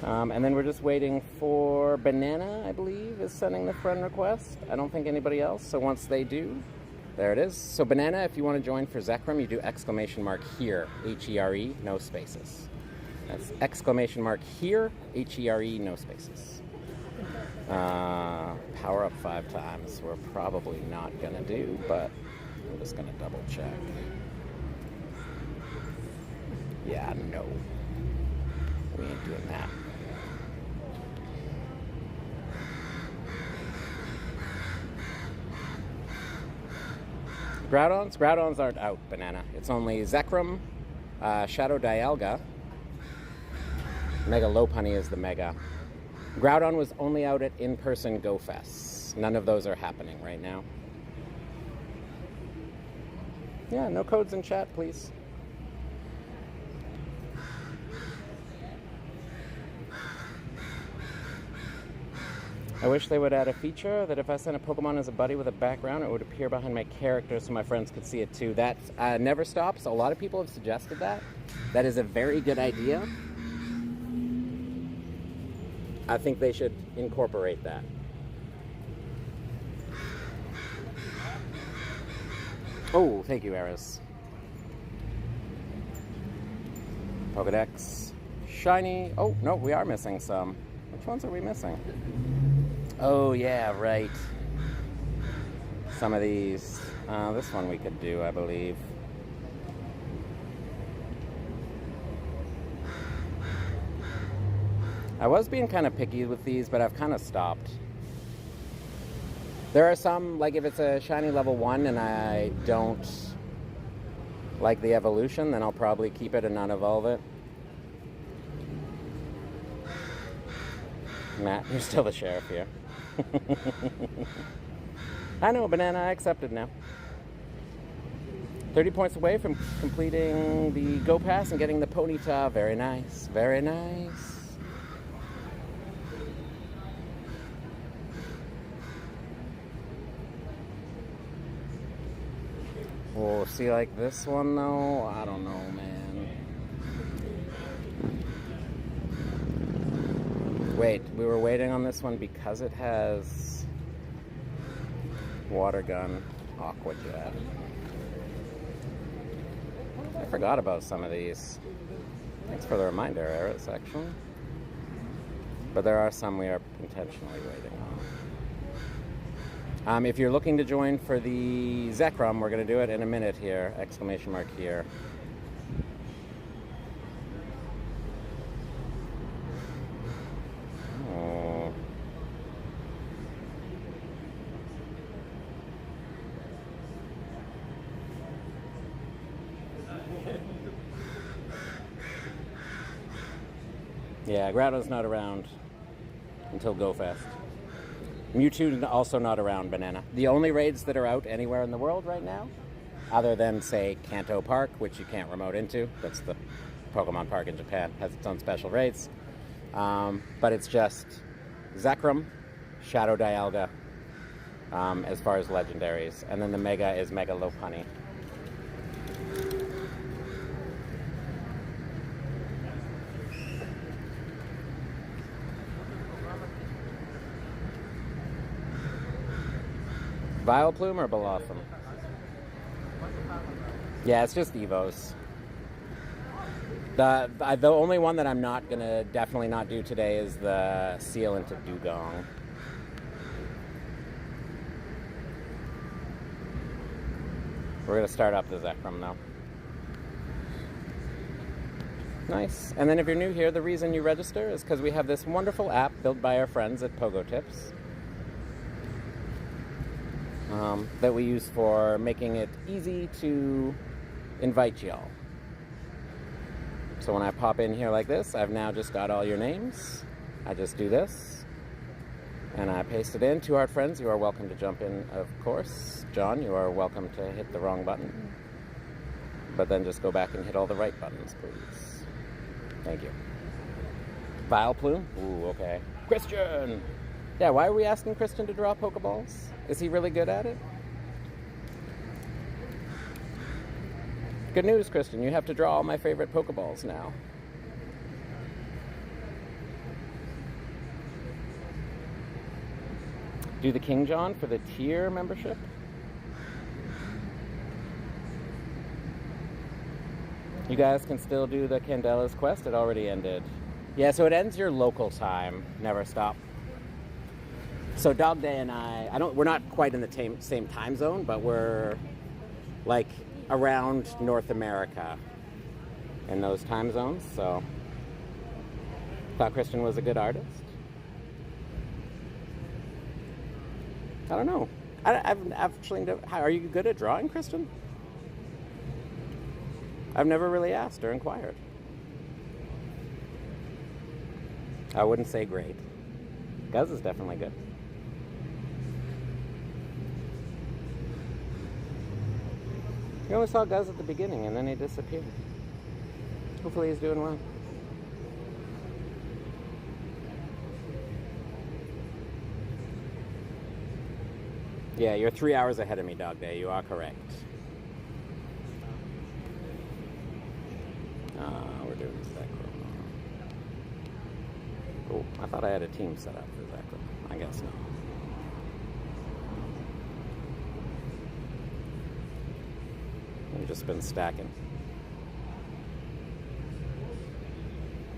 And then we're just waiting for Banana, I believe, is sending the friend request. I don't think anybody else. So once they do, there it is. So Banana, if you want to join for Zekrom, you do !here, H-E-R-E, no spaces. That's !here, H-E-R-E, no spaces. Power up 5 times. We're probably not going to do, but I'm just going to double check. Yeah, no. We ain't doing that. Groudons? Groudons aren't out, Banana. It's only Zekrom, Shadow Dialga. Mega Lopunny is the Mega. Groudon was only out at in-person Go Fests. None of those are happening right now. Yeah, no codes in chat, please. I wish they would add a feature that if I sent a Pokemon as a buddy with a background, it would appear behind my character so my friends could see it too. That never stops. A lot of people have suggested that. That is a very good idea. I think they should incorporate that. Oh, thank you, Eris. Pokedex. Shiny. Oh, no, we are missing some. Which ones are we missing? Oh, yeah, right. Some of these. This one we could do, I believe. I was being kind of picky with these, but I've kind of stopped. There are some, like if it's a shiny level 1 and I don't like the evolution, then I'll probably keep it and not evolve it. Matt, you're still the sheriff here. I know, Banana, I accepted now. 30 points away from completing the Go Pass and getting the Ponyta. Very nice, very nice. Oh, see, like this one though, I don't know, man. Wait, we were waiting on this one because it has Water Gun, Aqua Jet. I forgot about some of these. Thanks for the reminder, Eris, actually. But there are some we are intentionally waiting on. If you're looking to join for the Zekrom, we're going to do it in a minute here. Exclamation mark here. Oh. Yeah, Growlithe's not around until Go Fest. Mewtwo also not around, Banana. The only raids that are out anywhere in the world right now, other than, say, Kanto Park, which you can't remote into. That's the Pokemon Park in Japan. Has its own special raids. But it's just Zekrom, Shadow Dialga, as far as legendaries. And then the Mega is Mega Lopunny. Vileplume or Blossom? Yeah, it's just Evos. The only one that I'm not going to definitely not do today is the Seal into Dugong. We're going to start up the Zekrom though. Nice. And then if you're new here, the reason you register is because we have this wonderful app built by our friends at Pogo Tips. That we use for making it easy to invite y'all. So when I pop in here like this, I've now just got all your names. I just do this, and I paste it in. 2 Heart Friends, you are welcome to jump in, of course. John, you are welcome to hit the wrong button. But then just go back and hit all the right buttons, please. Thank you. Vileplume? Ooh, okay. Christian! Yeah, why are we asking Christian to draw Pokeballs? Is he really good at it? Good news, Christian. You have to draw all my favorite Pokeballs now. Do the King John for the tier membership? You guys can still do the Candela's quest. It already ended. Yeah, so it ends your local time. Never stop. So Dog Day and we're not quite in the same time zone, but we're like around North America in those time zones. So thought Christian was a good artist. I don't know. I've actually, are you good at drawing, Christian? I've never really asked or inquired. I wouldn't say great. Guz is definitely good. We only saw Guz at the beginning and then he disappeared. Hopefully he's doing well. Yeah, you're 3 hours ahead of me, Dog Day. You are correct. We're doing Zekrom. Oh, I thought I had a team set up for Zekrom. I guess not. We've just been stacking.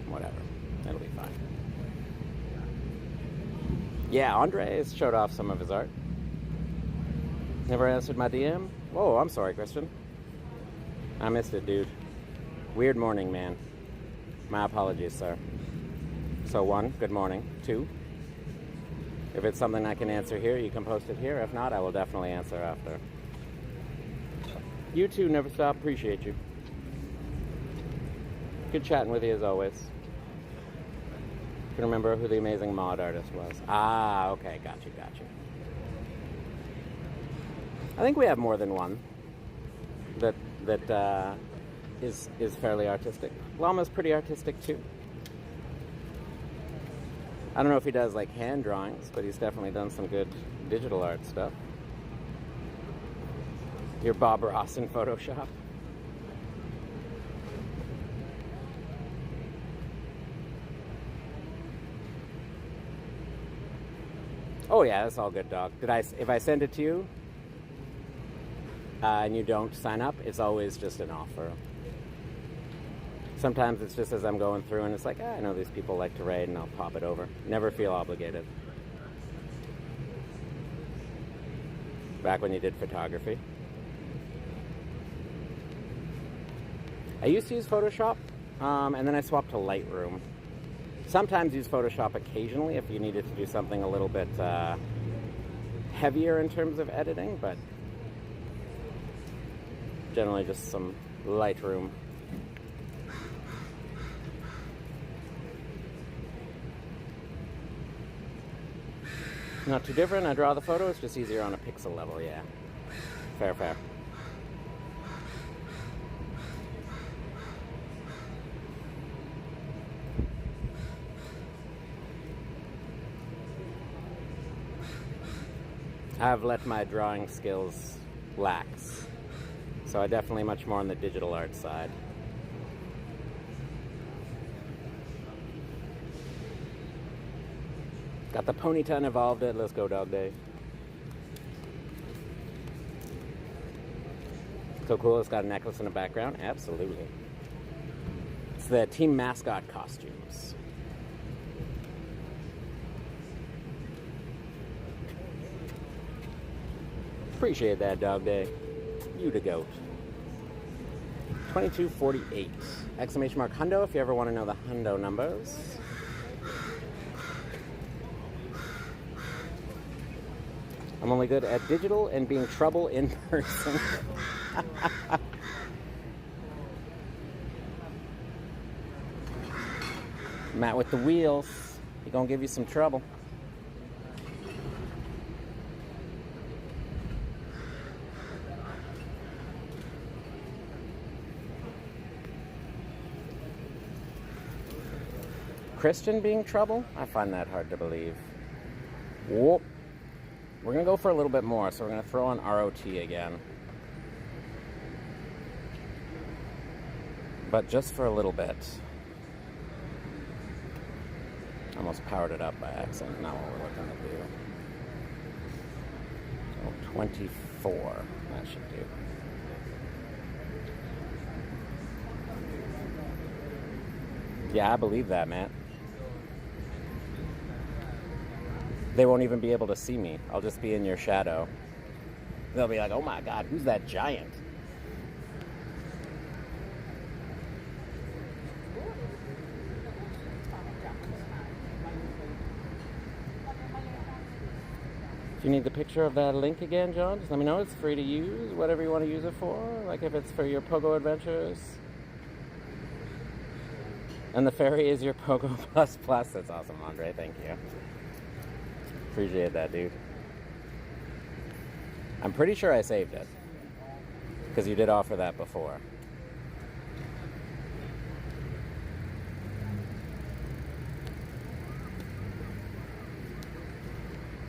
Whatever. It'll be fine. Yeah, Andre has showed off some of his art. Never answered my DM? Whoa, I'm sorry, Christian. I missed it, dude. Weird morning, man. My apologies, sir. So 1, good morning. 2, if it's something I can answer here, you can post it here. If not, I will definitely answer after. You too, never stop. Appreciate you. Good chatting with you as always. Can remember who the amazing mod artist was. Ah, okay, got you. I think we have more than one that is fairly artistic. Llama's pretty artistic too. I don't know if he does like hand drawings, but he's definitely done some good digital art stuff. You're Bob Ross in Photoshop. Oh yeah, that's all good, dog. If I send it to you and you don't sign up, it's always just an offer. Sometimes it's just as I'm going through and it's like, I know these people like to raid, and I'll pop it over. Never feel obligated. Back when you did photography. I used to use Photoshop, and then I swapped to Lightroom. Sometimes use Photoshop occasionally if you needed to do something a little bit heavier in terms of editing, but generally just some Lightroom. Not too different. I draw the photo. It's just easier on a pixel level, yeah. Fair. I've let my drawing skills lax, so I definitely much more on the digital art side. Got the Ponyta evolved it. Let's go, Dog Day. So cool. It's got a necklace in the background. Absolutely. It's the team mascot costumes. Appreciate that, Dog Day. You the goat. 2248. Exclamation mark hundo if you ever want to know the hundo numbers. I'm only good at digital and being trouble in person. Matt with the wheels. He gonna give you some trouble. Christian being trouble? I find that hard to believe. Whoop. We're going to go for a little bit more, so we're going to throw on ROT again. But just for a little bit. Almost powered it up by accident. Not what we're looking to do. So 24. That should do. Yeah, I believe that, Matt. They won't even be able to see me. I'll just be in your shadow. They'll be like, oh my god, who's that giant? If you need the picture of that link again, John, just let me know. It's free to use, whatever you want to use it for. Like if it's for your Pogo adventures. And the fairy is your Pogo Plus Plus. That's awesome, Andre. Thank you. Appreciate that, dude. I'm pretty sure I saved it. Because you did offer that before.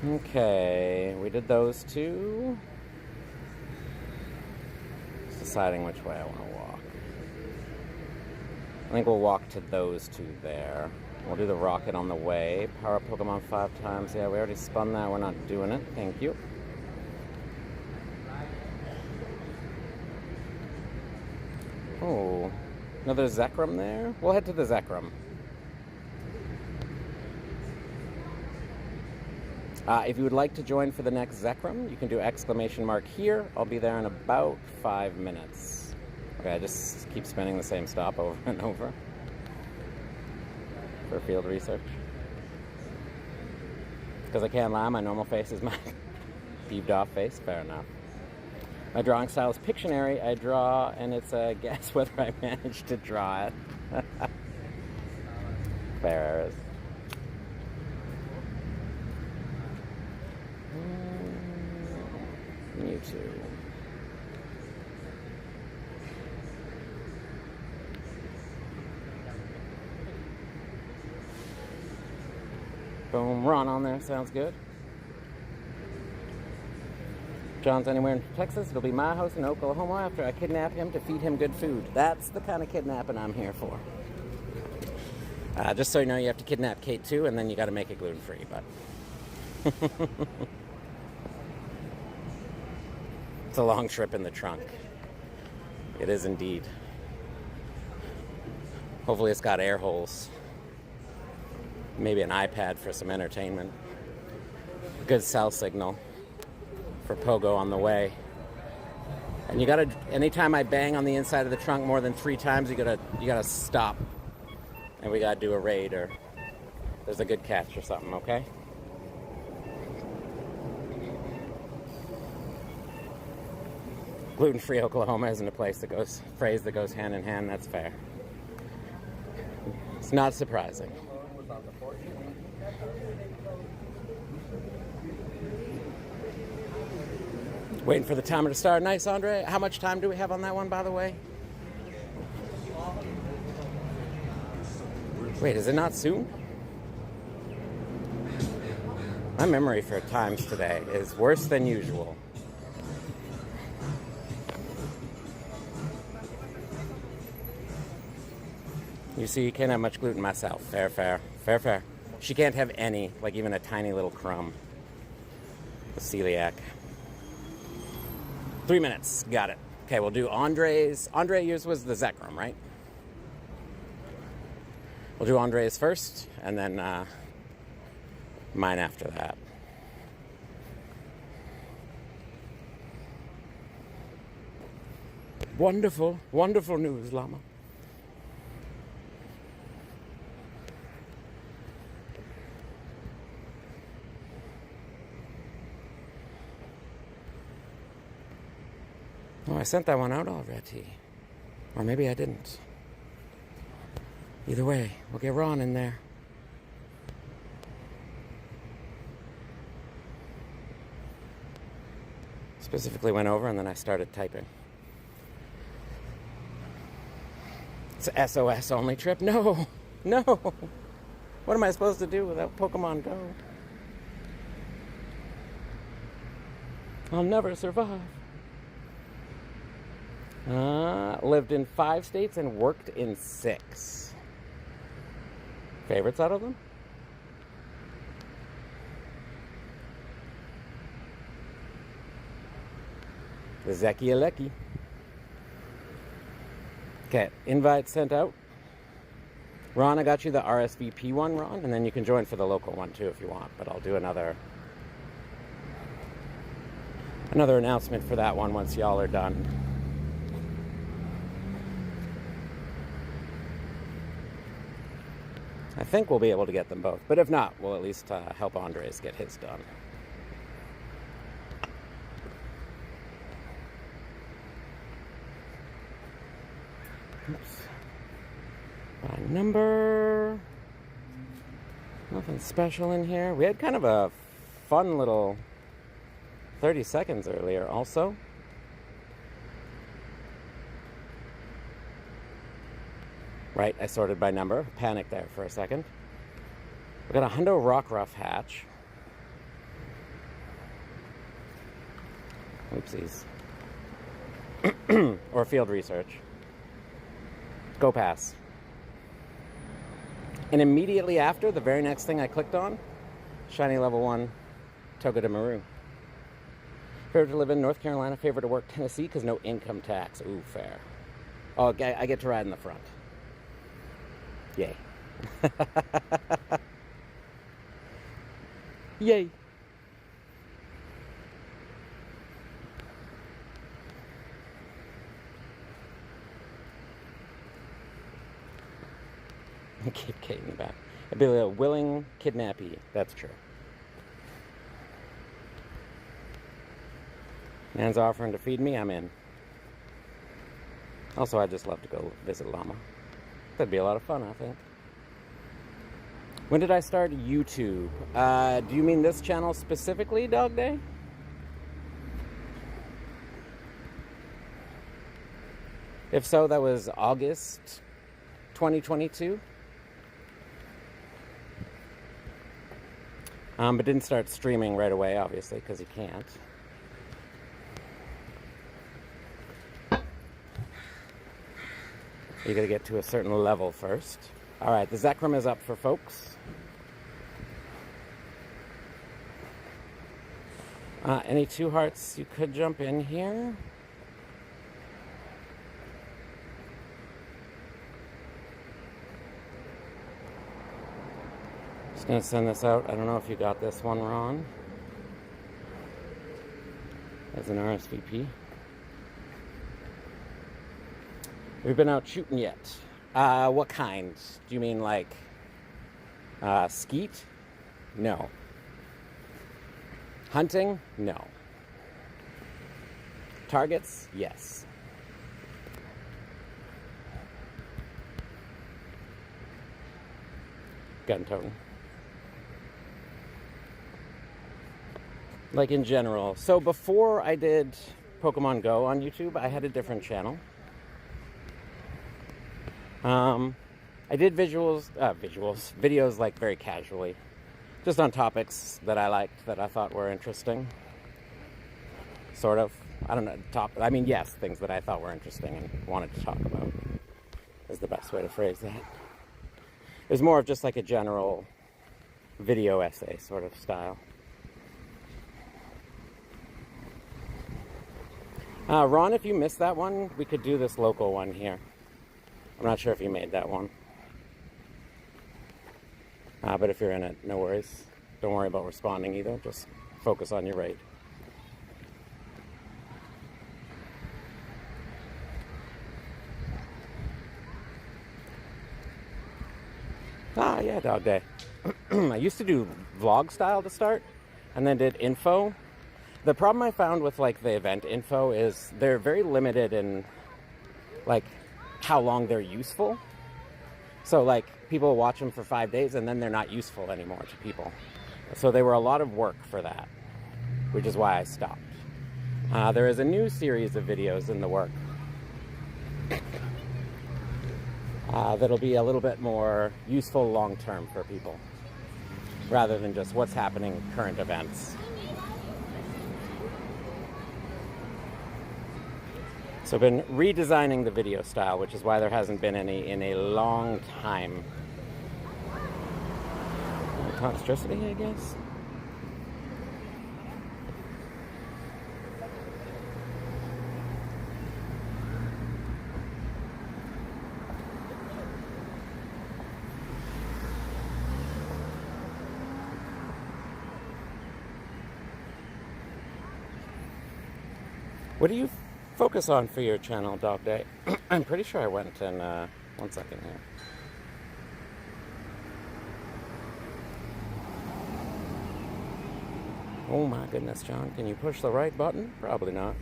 Okay, we did those two. Just deciding which way I want to walk. I think we'll walk to those two there. We'll do the rocket on the way. Power up Pokemon 5 times. Yeah, we already spun that. We're not doing it. Thank you. Oh, another Zekrom there? We'll head to the Zekrom. If you would like to join for the next Zekrom, you can do exclamation mark here. I'll be there in about 5 minutes. Okay, I just keep spinning the same stop over and over for field research. Because I can't lie, my normal face is my peeved off face. Fair enough. My drawing style is Pictionary. I draw, and it's a guess whether I managed to draw it. Fair as. Mewtwo. Boom, run on there. Sounds good. John's anywhere in Texas. It'll be my house in Oklahoma after I kidnap him to feed him good food. That's the kind of kidnapping I'm here for. Just so you know, you have to kidnap Kate too, and then you got to make it gluten-free. But it's a long trip in the trunk. It is indeed. Hopefully, it's got air holes. Maybe an iPad for some entertainment. Good cell signal for Pogo on the way. And you gotta, anytime I bang on the inside of the trunk more than 3 times, you gotta stop. And we gotta do a raid or there's a good catch or something, okay? Gluten-free Oklahoma isn't a phrase that goes hand in hand, that's fair. It's not surprising. Waiting for the timer to start. Nice, Andre. How much time do we have on that one, by the way? Wait, is it not soon? My memory for times today is worse than usual. You see, you can't have much gluten myself. Fair, fair. Fair, fair. She can't have any, like even a tiny little crumb. The celiac. 3 minutes. Got it. Okay, we'll do Andre's. Yours was the Zekrom, right? We'll do Andre's first, and then mine after that. Wonderful, wonderful news, Llama. Oh, I sent that one out already. Or maybe I didn't. Either way, we'll get Ron in there. Specifically went over and then I started typing. It's an SOS only trip? No! No! What am I supposed to do without Pokemon Go? I'll never survive. Lived in 5 states and worked in 6. Favorites out of them? The Zeki Aleki. Okay, invite sent out. Ron, I got you the RSVP one, Ron, and then you can join for the local one too if you want, but I'll do another announcement for that one once y'all are done. I think we'll be able to get them both, but if not, we'll at least help Andres get his done. Oops. By number. Nothing special in here. We had kind of a fun little 30 seconds earlier also. Right, I sorted by number. Panicked there for a second. We got a Hundo Rockruff hatch. Oopsies. Or field research. Go pass. And immediately after, the very next thing I clicked on, shiny level 1, Togedemaru. Maru. Favorite to live in North Carolina, favorite to work Tennessee because no income tax. Ooh, fair. Oh, I get to ride in the front. Yay. Yay. Kid Kate in the back. I'd be a willing kidnappee. That's true. Man's offering to feed me, I'm in. Also, I'd just love to go visit Llama. That'd be a lot of fun, I think. When did I start YouTube? Do you mean this channel specifically, Dog Day? If so, that was August 2022. But didn't start streaming right away, obviously, because you can't. You gotta get to a certain level first. All right, the Zekrom is up for folks. Any 2 hearts you could jump in here? Just gonna send this out. I don't know if you got this one, Ron. As an RSVP. We've been out shooting yet. What kind? Do you mean like skeet? No. Hunting? No. Targets? Yes. Gun toting. Like in general. So before I did Pokemon Go on YouTube, I had a different channel. I did videos like very casually, just on topics that I liked, that I thought were interesting. Sort of. I don't know, yes, things that I thought were interesting and wanted to talk about is the best way to phrase that. It was more of just like a general video essay sort of style. Ron, if you missed that one, we could do this local one here. I'm not sure if you made that one. But if you're in it, no worries. Don't worry about responding either. Just focus on your raid. Yeah, Dog Day. I used to do vlog style to start, and then did info. The problem I found with like the event info is they're very limited in like how long they're useful. So like people watch them for 5 days and then they're not useful anymore to people. So they were a lot of work for that, which is why I stopped. There is a new series of videos in the work that'll be a little bit more useful long term for people, rather than just what's happening, current events. So I've been redesigning the video style, which is why there hasn't been any in a long time. Monstrosity, I guess? What do you focus on for your channel, Dog Day? I'm pretty sure I went in, 1 second here. Oh my goodness, John, can you push the right button? Probably not.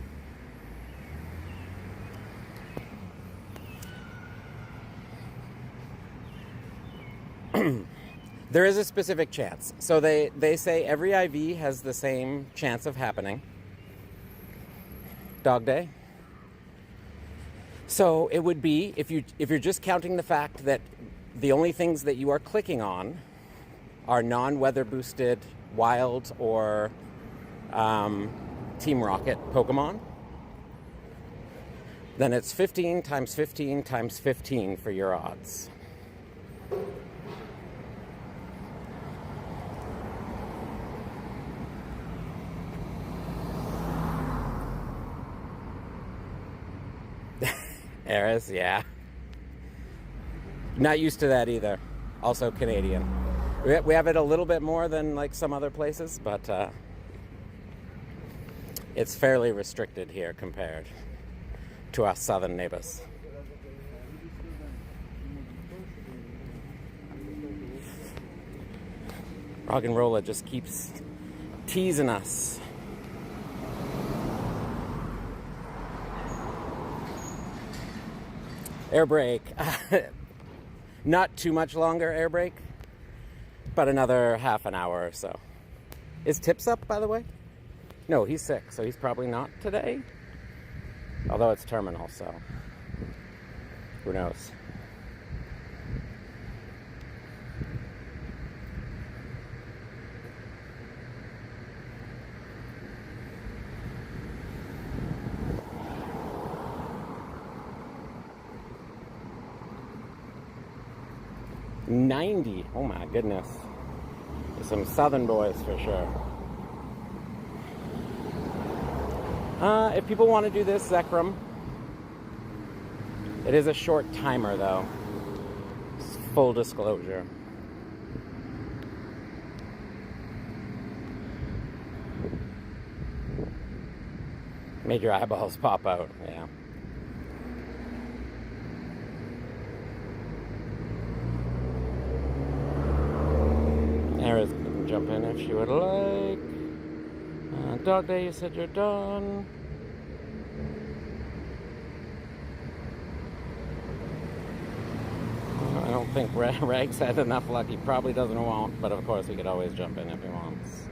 There is a specific chance. So they say every IV has the same chance of happening. Dog Day. So it would be, if you're just counting the fact that the only things that you are clicking on are non-weather boosted, wild, or Team Rocket Pokemon, then it's 15 times 15 times 15 for your odds. Eris, yeah. Not used to that either. Also Canadian. We have it a little bit more than like some other places, but it's fairly restricted here compared to our southern neighbors. Rock and Roller just keeps teasing us. Air brake. Not too much longer air brake, but another half an hour or so. Is Tips up, by the way? No, he's sick, so he's probably not today. Although it's terminal, so who knows? $90. Oh my goodness. Some southern boys for sure. If people want to do this, Zekrom. It is a short timer though. Full disclosure. Made your eyeballs pop out, yeah. Eris can jump in if she would like. Dog Day, you said you're done. I don't think Rags had enough luck. He probably doesn't want, but of course he could always jump in if he wants.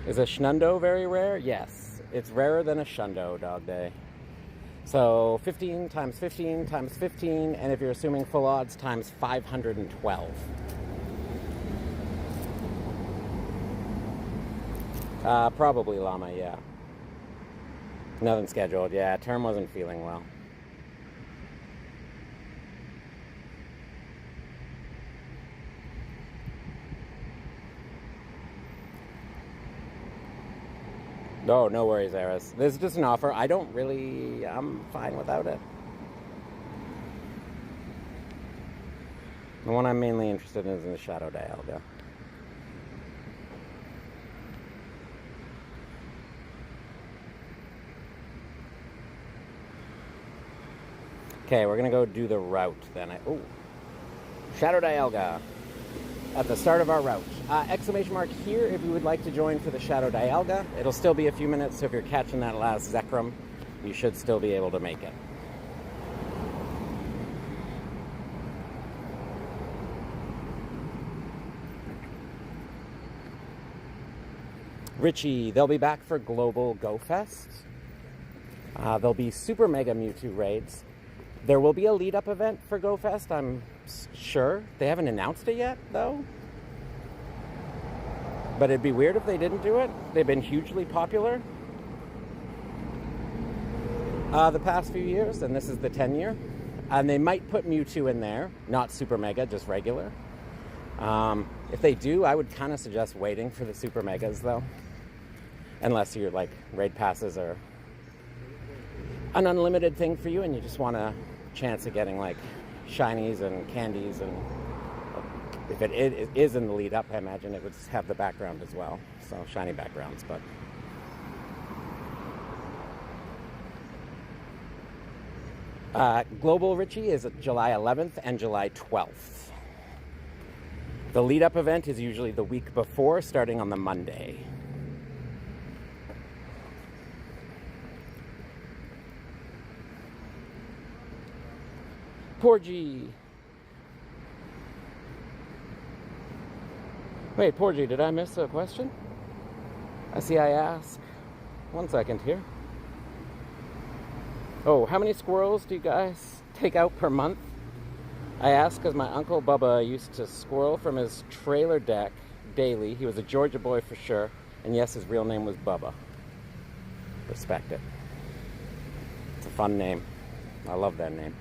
Is a Shundo very rare? Yes. It's rarer than a Shundo, Dog Day. So 15 times 15 times 15, and if you're assuming full odds, times 512. Probably Llama, yeah. Nothing scheduled, yeah. Term wasn't feeling well. Oh, no worries, Eris. This is just an offer. I'm fine without it. The one I'm mainly interested in is in the Shadow Dialga. Okay, we're gonna go do the route then. Shadow Dialga at the start of our route. Exclamation mark here if you would like to join for the Shadow Dialga. It'll still be a few minutes, so if you're catching that last Zekrom, you should still be able to make it. Richie, they'll be back for Global Go Fest. There'll be Super Mega Mewtwo raids. There will be a lead-up event for Go Fest, I'm sure. They haven't announced it yet, though. But it'd be weird if they didn't do it. They've been hugely popular the past few years, and this is the 10-year. And they might put Mewtwo in there, not Super Mega, just regular. If they do, I would kind of suggest waiting for the Super Megas, though. Unless you're like, raid passes are an unlimited thing for you and you just want a chance of getting like shinies and candies, and if it is in the lead up, I imagine it would have the background as well, so shiny backgrounds. But Global Richie is July 11th and July 12th. The lead up event is usually the week before, starting on the Monday. Porgy. Wait, Porgy, did I miss a question? I see I asked. 1 second here. Oh, how many squirrels do you guys take out per month? I asked because my Uncle Bubba used to squirrel from his trailer deck daily. He was a Georgia boy for sure. And yes, his real name was Bubba. Respect it. It's a fun name. I love that name.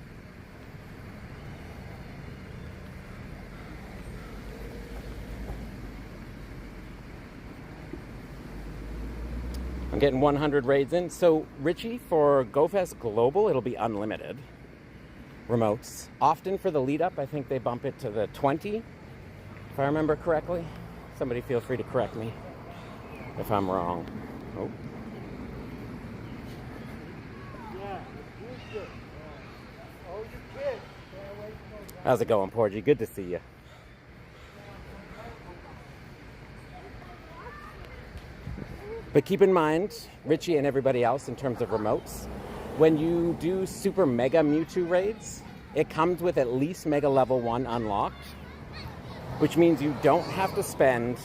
I'm getting 100 raids in. So, Richie, for GoFest Global, it'll be unlimited remotes. Often for the lead up, I think they bump it to the 20, if I remember correctly. Somebody feel free to correct me if I'm wrong. Oh. Yeah, you're good. Oh, you kid. How's it going, Porgy? Good to see you. But keep in mind, Richie and everybody else, in terms of remotes, when you do super mega Mewtwo raids, it comes with at least mega level 1 unlocked, which means you don't have to spend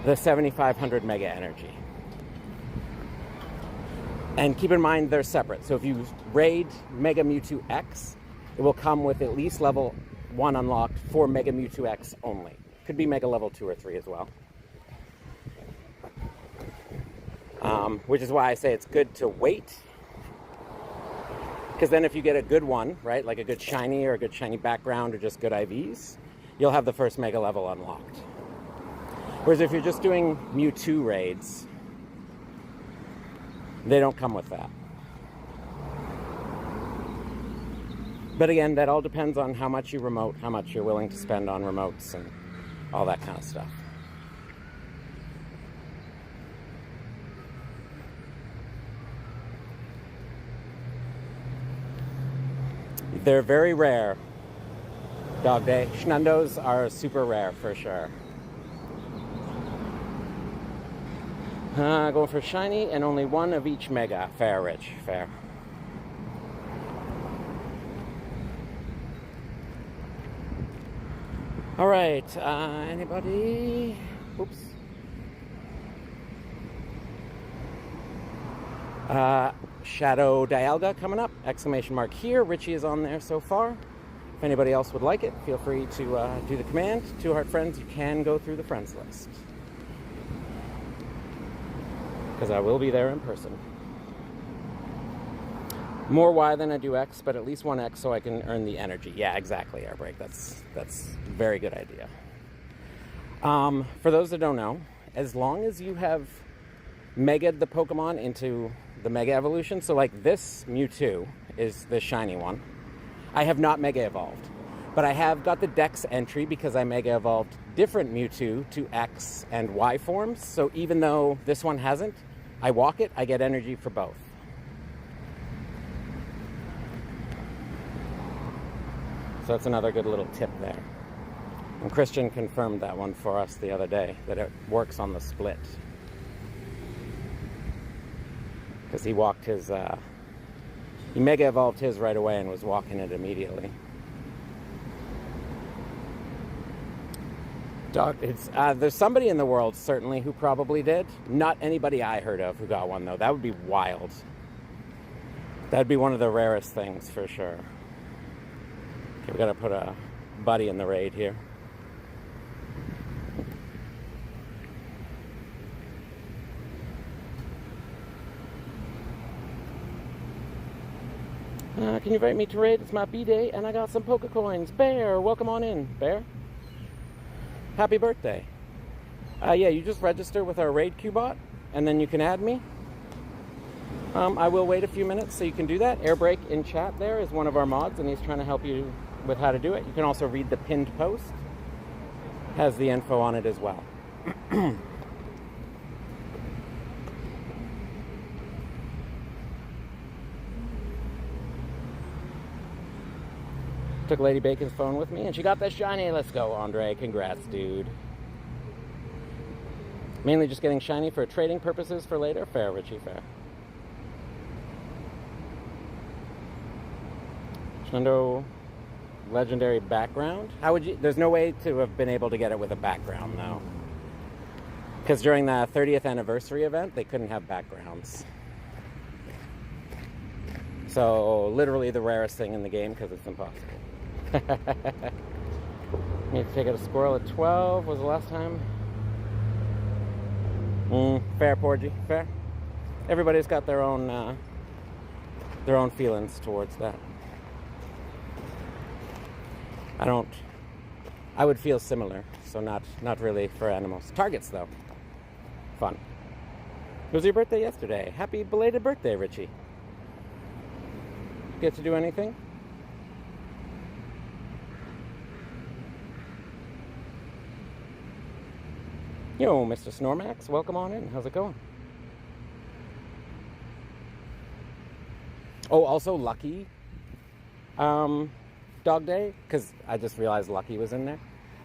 the 7,500 mega energy. And keep in mind they're separate. So if you raid Mega Mewtwo X, it will come with at least level 1 unlocked for Mega Mewtwo X only. Could be Mega level 2 or 3 as well. Which is why I say it's good to wait. Because then if you get a good one, right, like a good shiny or a good shiny background or just good IVs, you'll have the first Mega level unlocked. Whereas if you're just doing Mewtwo raids, they don't come with that. But again, that all depends on how much you remote, how much you're willing to spend on remotes and all that kind of stuff. They're very rare. Dog Day. Schnundos are super rare for sure. Going for shiny and only one of each mega. Fair, Rich. Fair. All right. Anybody? Oops. Shadow Dialga coming up. Exclamation mark here. Richie is on there so far. If anybody else would like it, feel free to do the command. 2 heart friends, you can go through the friends list. Because I will be there in person. More Y than I do X, but at least 1 X so I can earn the energy. Yeah, exactly, Airbreak. That's a very good idea. For those that don't know, as long as you have mega'd the Pokemon into the Mega Evolution, so like this Mewtwo is the shiny one. I have not Mega Evolved, but I have got the Dex entry because I Mega Evolved different Mewtwo to X and Y forms, so even though this one hasn't, I walk it, I get energy for both. So that's another good little tip there. And Christian confirmed that one for us the other day, that it works on the split. Because he walked his, he Mega Evolved his right away and was walking it immediately. There's somebody in the world, certainly, who probably did. Not anybody I heard of who got one, though. That would be wild. That'd be one of the rarest things, for sure. Okay, we gotta put a buddy in the raid here. Can you invite me to raid? It's my B-Day, and I got some Poke Coins. Bear, welcome on in, Bear. Happy birthday. Yeah, you just register with our raid queue bot, and then you can add me. I will wait a few minutes so you can do that. Airbreak in chat there is one of our mods, and he's trying to help you with how to do it. You can also read the pinned post. Has the info on it as well. Took Lady Bacon's phone with me, and she got that shiny. Let's go, Andre. Congrats, dude. Mainly just getting shiny for trading purposes for later. Fair, Richie, fair. Shundo, legendary background. How would you? There's no way to have been able to get it with a background, though. Because during the 30th anniversary event, they couldn't have backgrounds. So, literally the rarest thing in the game, because it's impossible. Need to take out a squirrel at 12 was the last time. Fair, Porgy, fair. Everybody's got their own feelings towards that. I would feel similar, so not really for animals. Targets, though. Fun. It was your birthday yesterday. Happy belated birthday, Richie. Get to do anything? Yo, Mr. Snormax, welcome on in. How's it going? Oh, also Lucky Dog Day, because I just realized Lucky was in there.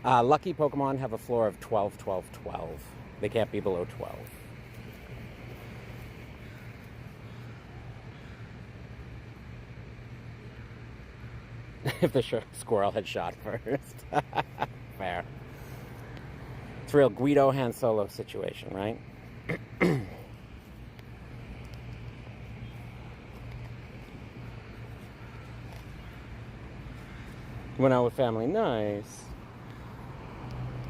Lucky Pokemon have a floor of 12, 12, 12. They can't be below 12. If the squirrel had shot first. Fair. It's a real Guido Han Solo situation, right? Went out with family, nice.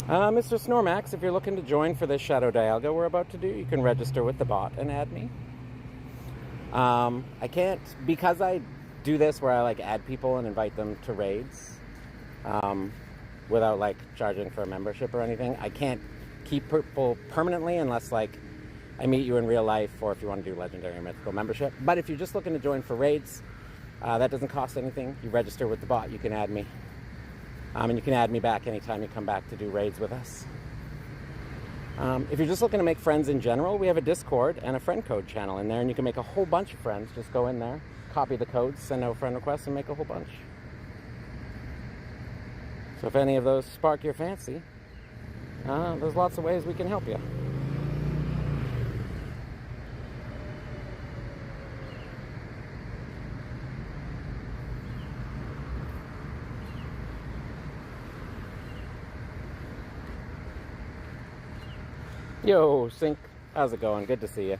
Mr. Snormax, if you're looking to join for this Shadow Dialga we're about to do, you can register with the bot and add me. I can't, because I do this where I like add people and invite them to raids, without like charging for a membership or anything. I can't keep people permanently unless like I meet you in real life, or if you want to do legendary or mythical membership. But if you're just looking to join for raids, that doesn't cost anything. You register with the bot, you can add me. And you can add me back anytime you come back to do raids with us. If you're just looking to make friends in general, we have a Discord and a friend code channel in there, and you can make a whole bunch of friends. Just go in there, copy the codes, send out friend requests, and make a whole bunch. So if any of those spark your fancy, there's lots of ways we can help you. Yo, Sync, how's it going? Good to see you.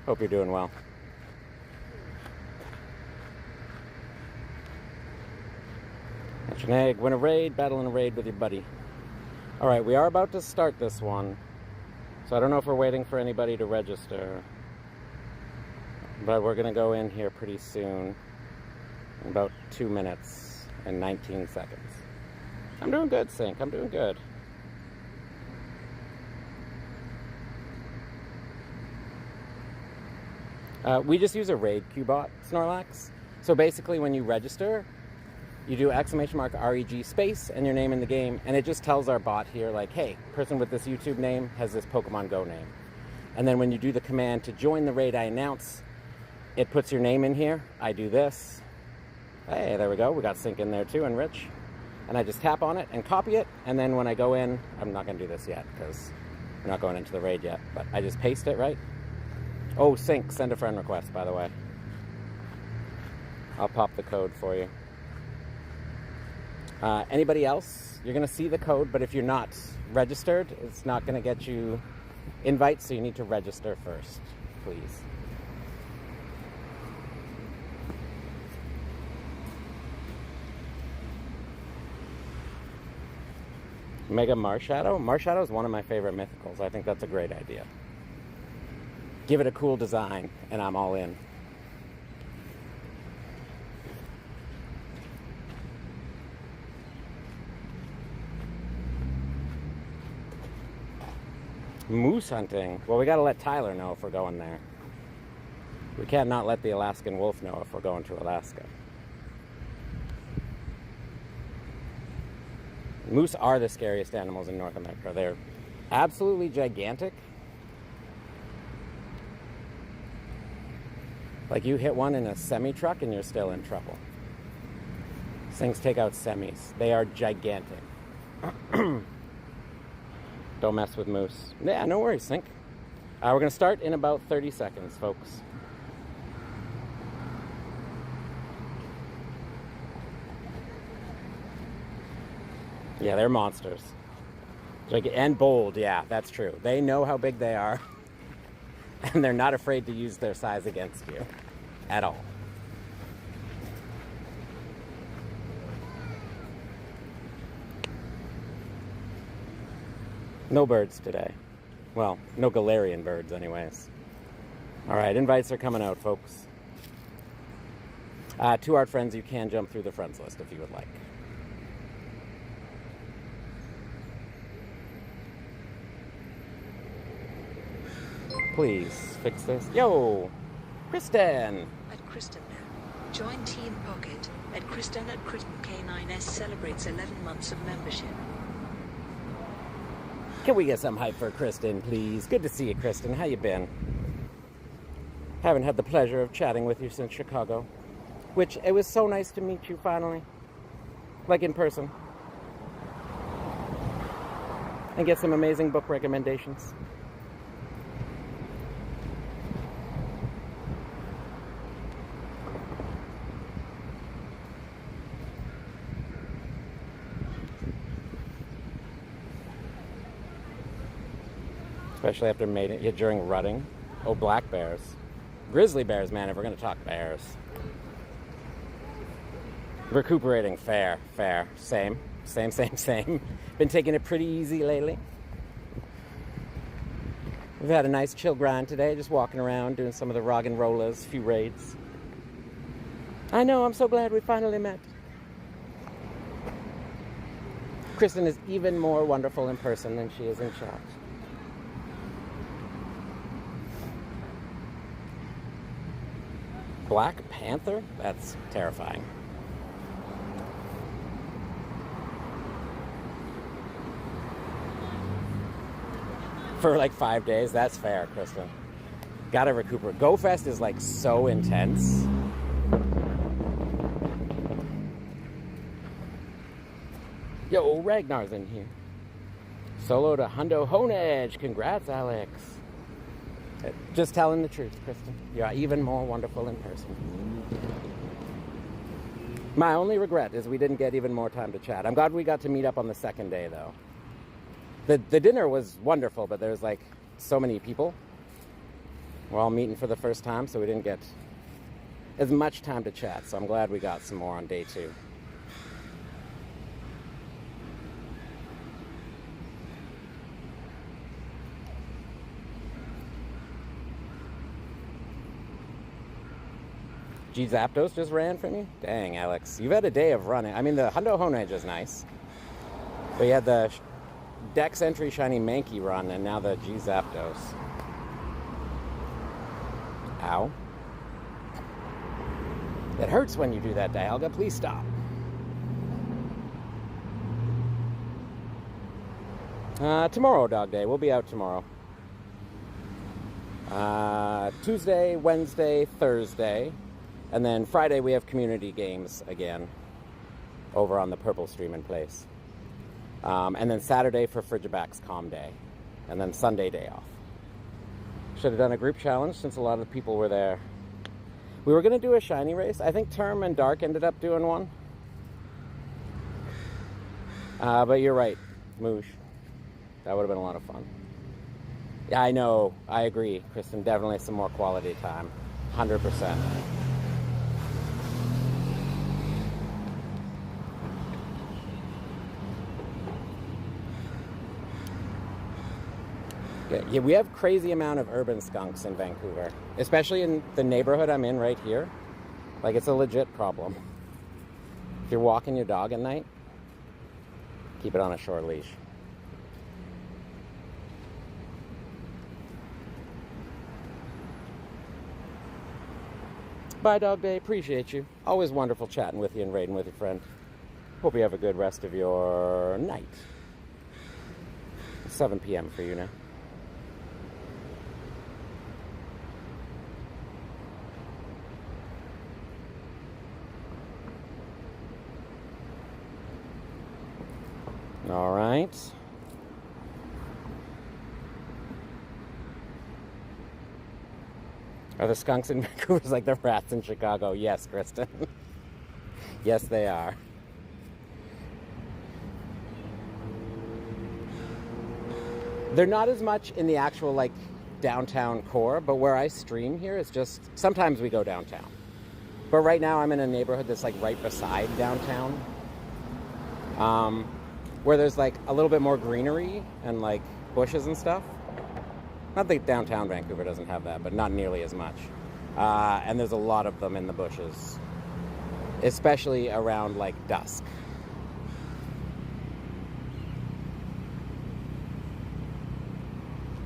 Hope you're doing well. Catch an egg, win a raid, battle in a raid with your buddy. Alright, we are about to start this one. So I don't know if we're waiting for anybody to register. But we're going to go in here pretty soon. In about 2 minutes and 19 seconds. I'm doing good, Sync. I'm doing good. We just use a raid queue bot, Snorlax. So basically when you register, you do !REG space and your name in the game, and it just tells our bot here like, hey, person with this YouTube name has this Pokemon Go name. And then when you do the command to join the raid I announce, it puts your name in here. I do this. Hey, there we go. We got Sync in there too, and Rich. And I just tap on it and copy it, and then when I go in, I'm not going to do this yet because we're not going into the raid yet, but I just paste it, right? Oh, Sync, send a friend request, by the way. I'll pop the code for you. Anybody else, you're going to see the code, but if you're not registered, it's not going to get you invites, so you need to register first, please. Mega Marshadow? Marshadow is one of my favorite mythicals. I think that's a great idea. Give it a cool design, and I'm all in. Moose hunting. Well, we gotta let Tyler know if we're going there. We can't not let the Alaskan wolf know if we're going to Alaska. Moose are the scariest animals in North America. They're absolutely gigantic. Like you hit one in a semi-truck and you're still in trouble. These things take out semis. They are gigantic. Don't mess with moose. Yeah, no worries, Sync. We're going to start in about 30 seconds, folks. Yeah, they're monsters. And bold, yeah, that's true. They know how big they are. And they're not afraid to use their size against you. At all. No birds today. Well, no Galarian birds anyways. Alright, invites are coming out, folks. To our friends, you can jump through the friends list if you would like. Please fix this. Yo! Kristen! At Kristen now. Join Team Pocket. At Kristen at Kristen K9S celebrates 11 months of membership. Can we get some hype for Kristen, please? Good to see you, Kristen. How you been? Haven't had the pleasure of chatting with you since Chicago. Which, it was so nice to meet you finally. Like in person. And get some amazing book recommendations. Especially after during rutting. Oh, black bears. Grizzly bears, man, if we're going to talk bears. Recuperating, fair. Same. Been taking it pretty easy lately. We've had a nice chill grind today, just walking around, doing some of the rock and rollers, a few raids. I know, I'm so glad we finally met. Kristen is even more wonderful in person than she is in chat. Black Panther? That's terrifying. For like 5 days, that's fair, Kristen. Gotta recuperate. Go Fest is like so intense. Yo, Ragnar's in here. Solo to Hundo Honedge. Congrats, Alex. Just telling the truth, Kristen. You're even more wonderful in person. My only regret is we didn't get even more time to chat. I'm glad we got to meet up on the second day, though. The dinner was wonderful, but there's like so many people. We're all meeting for the first time, so we didn't get as much time to chat. So I'm glad we got some more on day 2. G Zapdos just ran from you? Dang, Alex. You've had a day of running. I mean, the Hundo Honedge is nice. But you had the Dex Entry Shiny Mankey run, and now the G Zapdos. Ow. It hurts when you do that, Dialga. Please stop. Tomorrow, Dog Day. We'll be out tomorrow. Tuesday, Wednesday, Thursday. And then Friday we have community games again over on the Purple Stream in place. And then Saturday for Frigiback's Calm Day. And then Sunday day off. Should have done a group challenge since a lot of people were there. We were going to do a shiny race. I think Term and Dark ended up doing one. But you're right, Moosh. That would have been a lot of fun. Yeah, I know. I agree, Kristen. Definitely some more quality time. 100%. Yeah, we have crazy amount of urban skunks in Vancouver, especially in the neighborhood I'm in right here. Like, it's a legit problem. If you're walking your dog at night, keep it on a short leash. Bye, Dog Day. Appreciate you. Always wonderful chatting with you and raiding with your friend. Hope you have a good rest of your night. 7 p.m. for you now. All right. Are the skunks in Vancouver like the rats in Chicago? Yes, Kristen. Yes, they are. They're not as much in the actual, like, downtown core, but where I stream here is just, sometimes we go downtown. But right now I'm in a neighborhood that's, like, right beside downtown. where there's like a little bit more greenery and like bushes and stuff. Not that downtown Vancouver doesn't have that, but not nearly as much. And there's a lot of them in the bushes, especially around like dusk.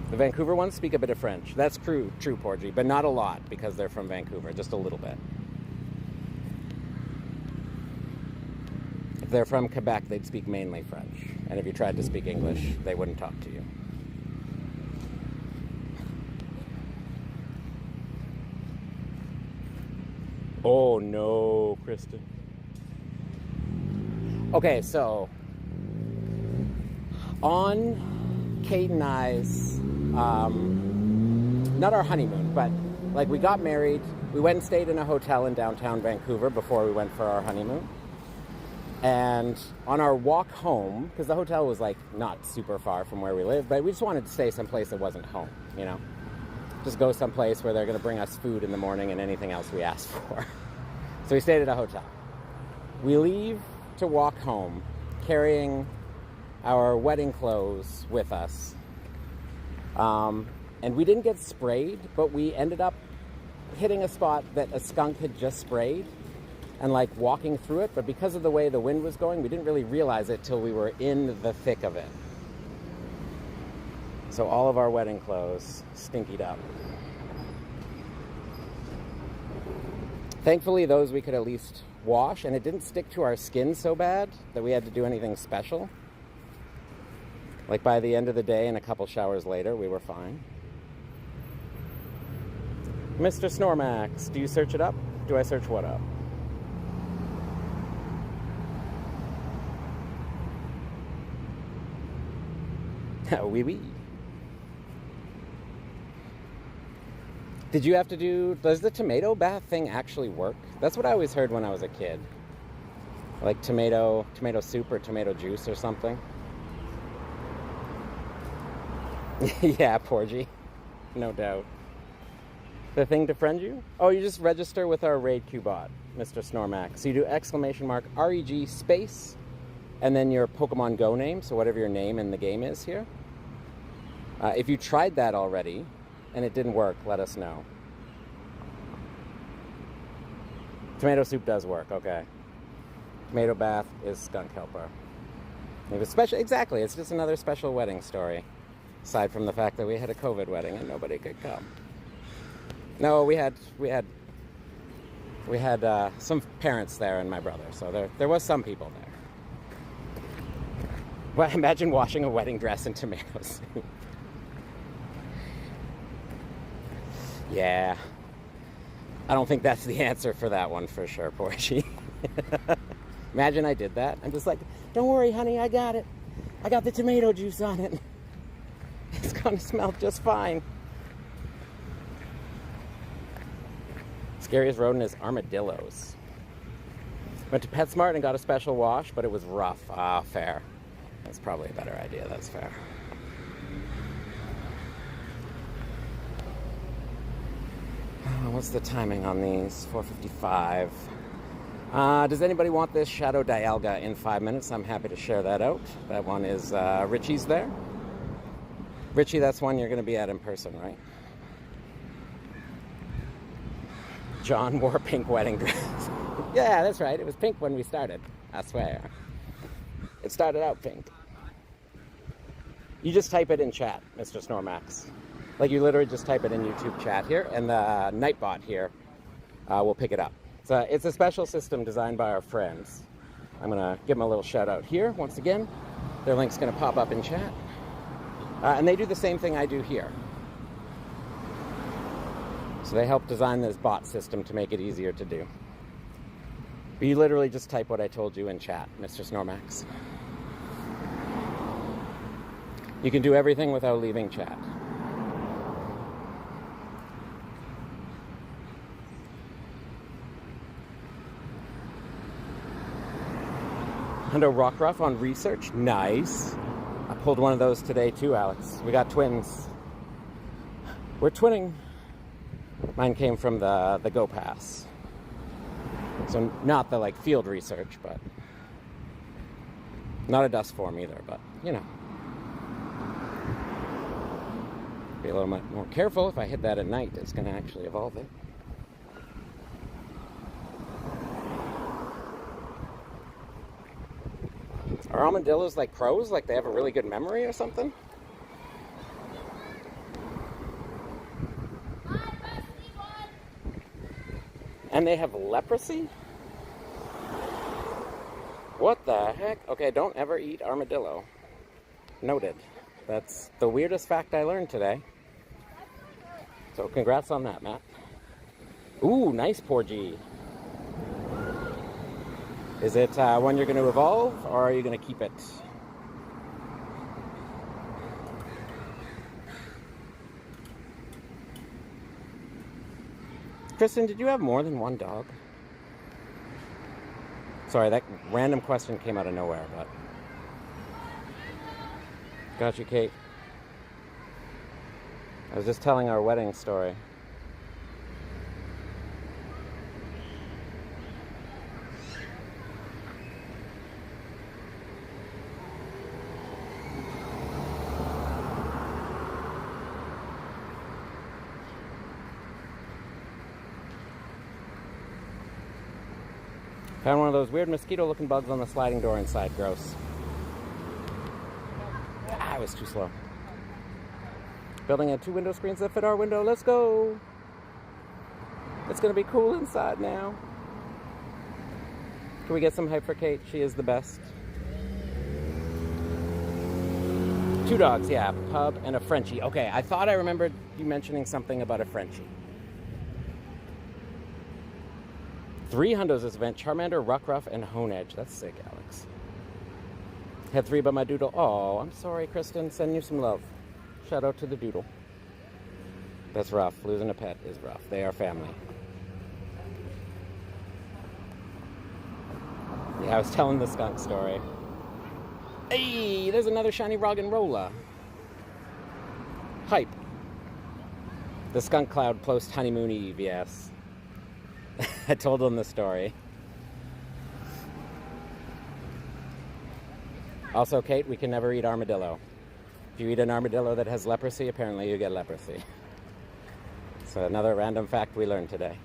The Vancouver ones speak a bit of French. That's true, Porgy, but not a lot because they're from Vancouver, just a little bit. If they're from Quebec, they'd speak mainly French. And if you tried to speak English, they wouldn't talk to you. Oh no, Kristen. Okay, so on Kate and I's, not our honeymoon, but like we got married, we went and stayed in a hotel in downtown Vancouver before we went for our honeymoon. And on our walk home, because the hotel was like not super far from where we live, but we just wanted to stay someplace that wasn't home, you know? Just go someplace where they're going to bring us food in the morning and anything else we asked for. So we stayed at a hotel. We leave to walk home carrying our wedding clothes with us. And we didn't get sprayed, but we ended up hitting a spot that a skunk had just sprayed and like walking through it. But because of the way the wind was going, we didn't really realize it till we were in the thick of it. So all of our wedding clothes stinkied up. Thankfully, those we could at least wash, and it didn't stick to our skin so bad that we had to do anything special. Like by the end of the day and a couple showers later, we were fine. Mr. Snormax, do you search it up? Do I search what up? Wee wee. Did you have to do, does the tomato bath thing actually work? That's what I always heard when I was a kid. Like tomato soup or tomato juice or something. Yeah, Porgy. No doubt. The thing to friend you? Oh, you just register with our raid Q bot, Mr. Snormax. So you do !REG space and then your Pokemon Go name, so whatever your name in the game is here. If you tried that already and it didn't work, let us know. Tomato soup does work, okay. Tomato bath is skunk helper. It was special, exactly, it's just another special wedding story. Aside from the fact that we had a COVID wedding and nobody could come. No, we had some parents there and my brother, so there was some people there. Well, imagine washing a wedding dress in tomato soup. Yeah. I don't think that's the answer for that one for sure, Porgy. Imagine I did that. I'm just like, don't worry, honey, I got it. I got the tomato juice on it. It's gonna smell just fine. Scariest rodent is armadillos. Went to PetSmart and got a special wash, but it was rough. Ah, fair. That's probably a better idea, that's fair. What's the timing on these? 4:55. Does anybody want this Shadow Dialga in 5 minutes? I'm happy to share that out. That one is Richie's there. Richie, that's one you're going to be at in person, right? John wore pink wedding dress. Yeah, that's right. It was pink when we started. I swear. It started out pink. You just type it in chat, Mr. Snormax. Like you literally just type it in YouTube chat here, and the Nightbot here will pick it up. It's a special system designed by our friends. I'm going to give them a little shout out here once again. Their link's going to pop up in chat. And they do the same thing I do here. So they help design this bot system to make it easier to do. But you literally just type what I told you in chat, Mr. Snormax. You can do everything without leaving chat. Hundo Rockruff on research. Nice. I pulled one of those today too, Alex. We got twins. We're twinning. Mine came from the Go Pass. So not the like field research, but Not a dust form either, but, you know. Be a little bit more careful. If I hit that at night, it's going to actually evolve it. Are armadillos like crows? Like they have a really good memory or something? And they have leprosy? What the heck? Okay, don't ever eat armadillo. Noted. That's the weirdest fact I learned today. So congrats on that, Matt. Ooh, nice Porgy. Is it one you're going to evolve, or are you going to keep it? Kristen, did you have more than one dog? Sorry, that random question came out of nowhere, but... Got you, Kate. I was just telling our wedding story. Found one of those weird mosquito-looking bugs on the sliding door inside. Gross. Ah, I was too slow. Building a 2 window screens that fit our window. Let's go! It's gonna be cool inside now. Can we get some hype for Kate? She is the best. 2 dogs, yeah. A pub and a Frenchie. Okay, I thought I remembered you mentioning something about a Frenchie. 3 hundos this event. Charmander, Rockruff, and Honedge. That's sick, Alex. Had 3 but my doodle. Oh, I'm sorry, Kristen. Sending you some love. Shout out to the doodle. That's rough. Losing a pet is rough. They are family. Yeah, I was telling the skunk story. Hey, there's another shiny Roggenrola. Hype. The skunk cloud post honeymoon eve, yes. I told them the story. Also, Kate, we can never eat armadillo. If you eat an armadillo that has leprosy, apparently you get leprosy. So another random fact we learned today.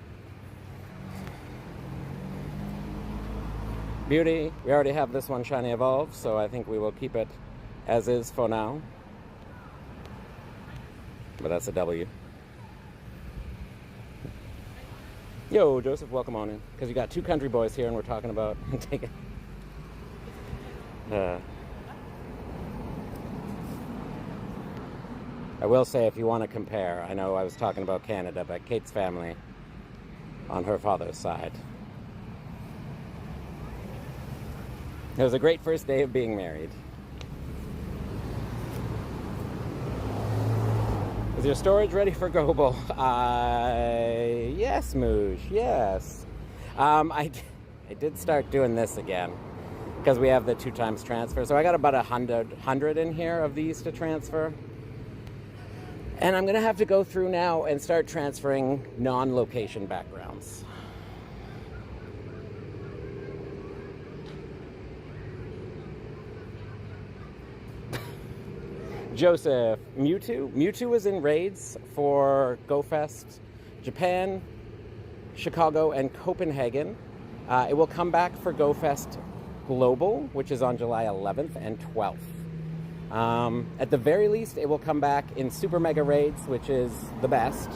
Beauty, we already have this one shiny evolved, so I think we will keep it as is for now. But that's a W. Yo, Joseph, welcome on in. Because you got 2 country boys here and we're talking about taking... I will say, if you want to compare, I know I was talking about Canada, but Kate's family on her father's side. It was a great first day of being married. Is your storage ready for Global? Yes, Moosh, yes. I did start doing this again because we have the 2 times transfer. So I got about 100 in here of these to transfer. And I'm going to have to go through now and start transferring non-location backgrounds. Joseph, Mewtwo. Mewtwo was in raids for GoFest Japan, Chicago, and Copenhagen. It will come back for GoFest Global, which is on July 11th and 12th. At the very least, it will come back in Super Mega Raids, which is the best,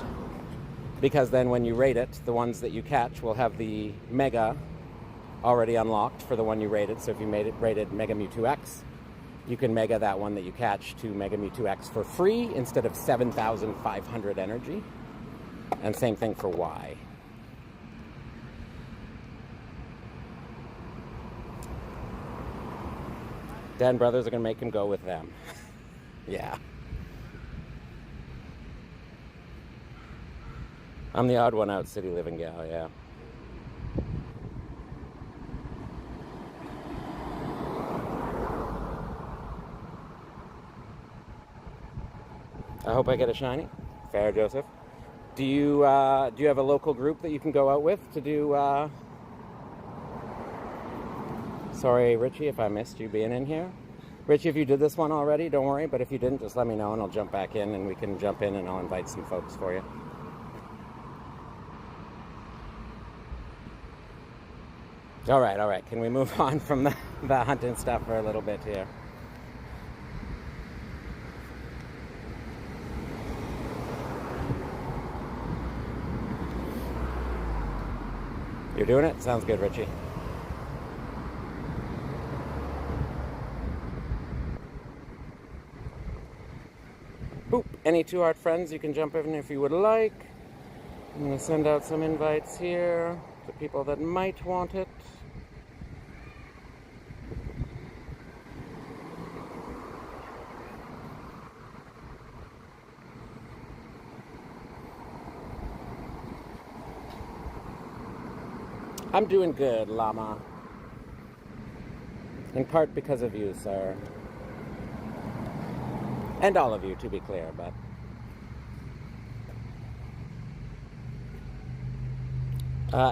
because then when you raid it, the ones that you catch will have the Mega already unlocked for the one you raided. So if you raided Mega Mewtwo X, you can Mega that one that you catch to Mega Mewtwo X for free instead of 7,500 energy. And same thing for Y. Dan Brothers are going to make him go with them. Yeah. I'm the odd one out, city living gal, yeah. I hope I get a shiny. Fair, Joseph. Do you have a local group that you can go out with to do Sorry, Richie, if I missed you being in here. Richie, if you did this one already, don't worry. But if you didn't, just let me know and I'll jump back in and we can jump in and I'll invite some folks for you. All right. Can we move on from the hunting stuff for a little bit here? You're doing it? Sounds good, Richie. Boop. Any 2 Heart friends, you can jump in if you would like. I'm going to send out some invites here to people that might want it. I'm doing good, Llama. In part because of you, sir. And all of you, to be clear, but...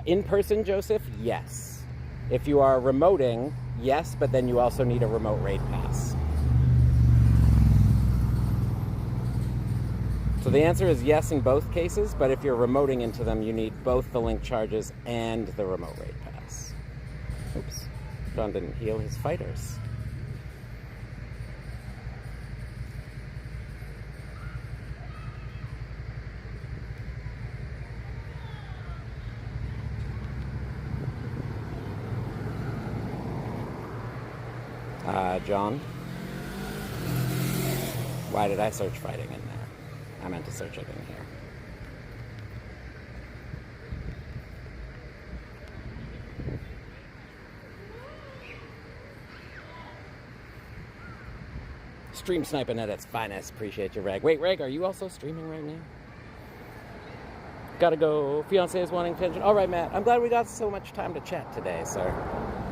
in person, Joseph? Yes. If you are remoting, yes, but then you also need a remote raid pass. So the answer is yes in both cases, but if you're remoting into them, you need both the link charges and the remote raid pass. Oops. John didn't heal his fighters. John? Why did I search fighting in there? I meant to search it in here. Stream sniping at its finest. Appreciate you, Reg. Wait, Reg, are you also streaming right now? Gotta go. Fiance is wanting attention. All right, Matt. I'm glad we got so much time to chat today, sir.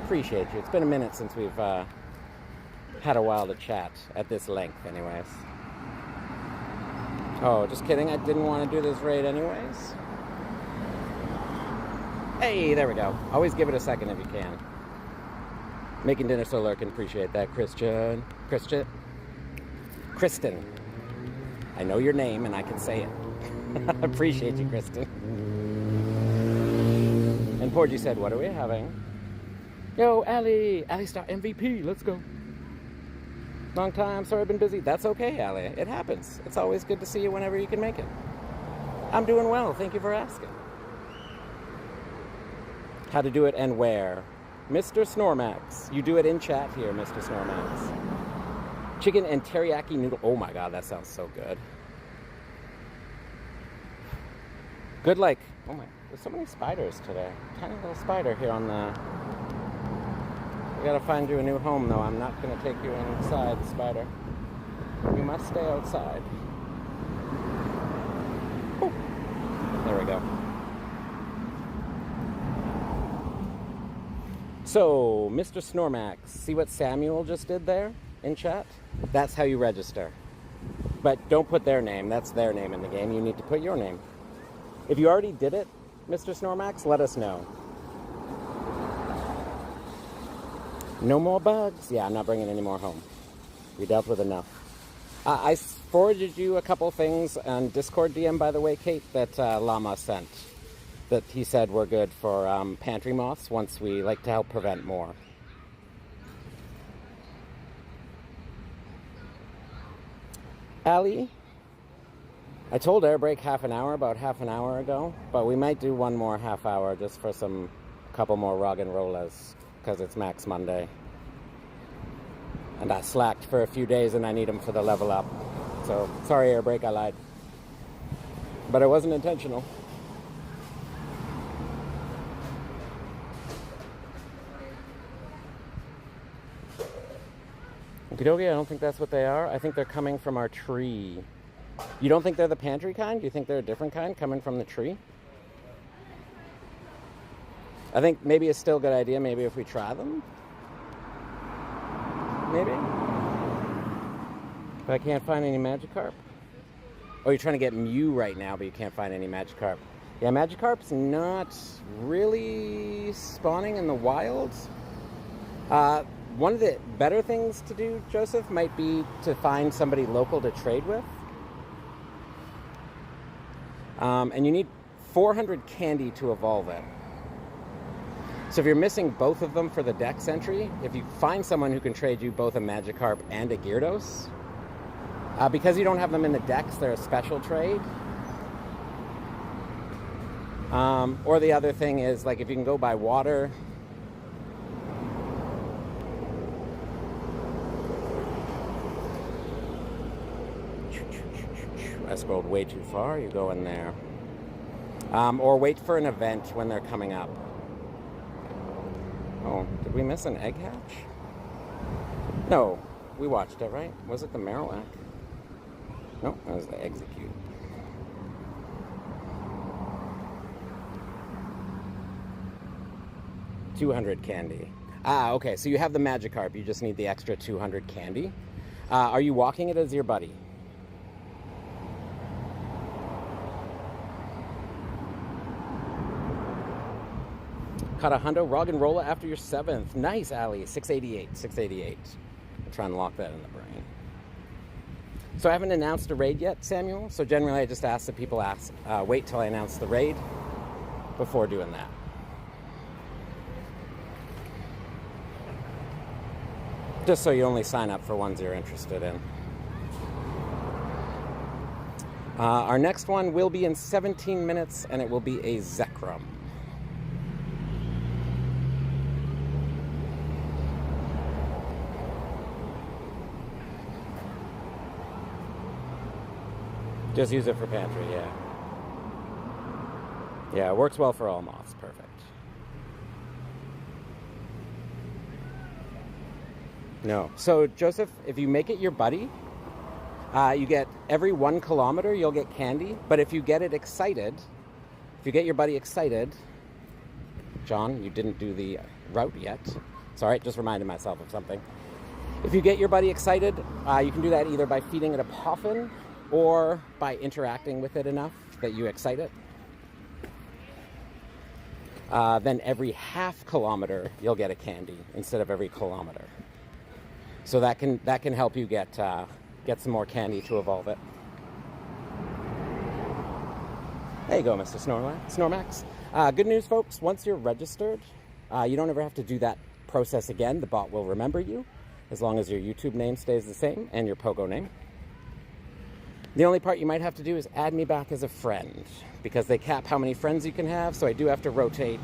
Appreciate you. It's been a minute since we've had a while to chat at this length, anyways. Oh, just kidding. I didn't want to do this raid anyways. Hey, there we go. Always give it a second if you can. Making dinner so lurking. Appreciate that, Kristen. I know your name and I can say it. Appreciate you, Kristen. And Porgy said, what are we having? Yo, Ali Star MVP, let's go. Long time, sorry I've been busy. That's okay, Ali. It happens. It's always good to see you whenever you can make it. I'm doing well, thank you for asking. How to do it and where? Mr. Snormax. You do it in chat here, Mr. Snormax. Chicken and teriyaki noodle. Oh my god, that sounds so good. Good, like, oh my, there's so many spiders today. Tiny little spider here on the... We gotta find you a new home, though. I'm not gonna take you inside, spider. You must stay outside. Ooh. There we go. So, Mr. Snormax, see what Samuel just did there in chat? That's how you register. But don't put their name. That's their name in the game. You need to put your name. If you already did it, Mr. Snormax, let us know. No more bugs. Yeah, I'm not bringing any more home. We dealt with enough. I forwarded you a couple things on Discord DM, by the way, Kate, that Llama sent. That he said were good for pantry moths once we like to help prevent more. Ali, I told Airbreak about half an hour ago, but we might do one more half hour just for couple more Rog and Rollas, because it's Max Monday. And I slacked for a few days and I need them for the level up. So, sorry Airbreak, I lied. But it wasn't intentional. Okie-dokie, I don't think that's what they are. I think they're coming from our tree. You don't think they're the pantry kind? You think they're a different kind coming from the tree? I think maybe it's still a good idea, maybe if we try them? Maybe? But I can't find any Magikarp. Oh, you're trying to get Mew right now, but you can't find any Magikarp. Yeah, Magikarp's not really spawning in the wild. One of the better things to do, Joseph, might be to find somebody local to trade with. And you need 400 candy to evolve it. So if you're missing both of them for the Dex entry, if you find someone who can trade you both a Magikarp and a Gyarados, because you don't have them in the Dex, they're a special trade. Or the other thing is, like, if you can go by water. I scrolled way too far, you go in there. Or wait for an event when they're coming up. Oh, did we miss an egg hatch? No, we watched it, right? Was it the Marowak? No, that was the Execute. $200 candy. Okay, so you have the Magikarp, you just need the extra 200 candy. Are you walking it as your buddy? Caught a hundo Rog and Rolla after your 7th. Nice, Ali. 688. 688. I'll try and lock that in the brain. So I haven't announced a raid yet, Samuel. So generally I just ask that people wait till I announce the raid before doing that. Just so you only sign up for ones you're interested in. Our next one will be in 17 minutes, and it will be a Zekrom. Just use it for pantry, yeah. Yeah, it works well for all moths, perfect. No. So, Joseph, if you make it your buddy, you get every 1 kilometer, you'll get candy. But if you get it excited, if you get your buddy excited, John, you didn't do the route yet. Sorry, just reminded myself of something. If you get your buddy excited, you can do that either by feeding it a puffin or by interacting with it enough that you excite it. Then every half kilometer, you'll get a candy instead of every kilometer. So that can help you get some more candy to evolve it. There you go, Mr. Snormax. Good news, folks. Once you're registered, you don't ever have to do that process again. The bot will remember you as long as your YouTube name stays the same and your Pogo name. The only part you might have to do is add me back as a friend, because they cap how many friends you can have, so I do have to rotate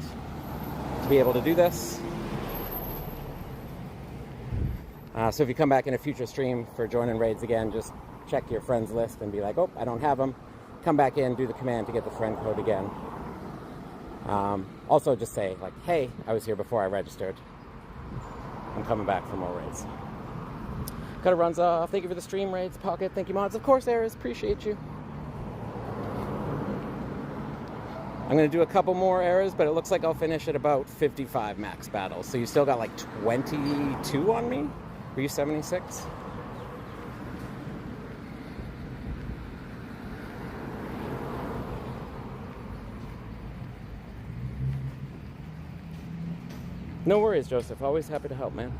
to be able to do this. So if you come back in a future stream for joining raids again, just check your friends list and be like, oh, I don't have them. Come back in, do the command to get the friend code again. Also just say, like, hey, I was here before I registered. I'm coming back for more raids. Cutter runs off. Thank you for the stream, raids, Pocket. Thank you, mods. Of course, Eris. Appreciate you. I'm going to do a couple more errors, but it looks like I'll finish at about 55 max battles. So you still got like 22 on me? Were you 76? No worries, Joseph. Always happy to help, man.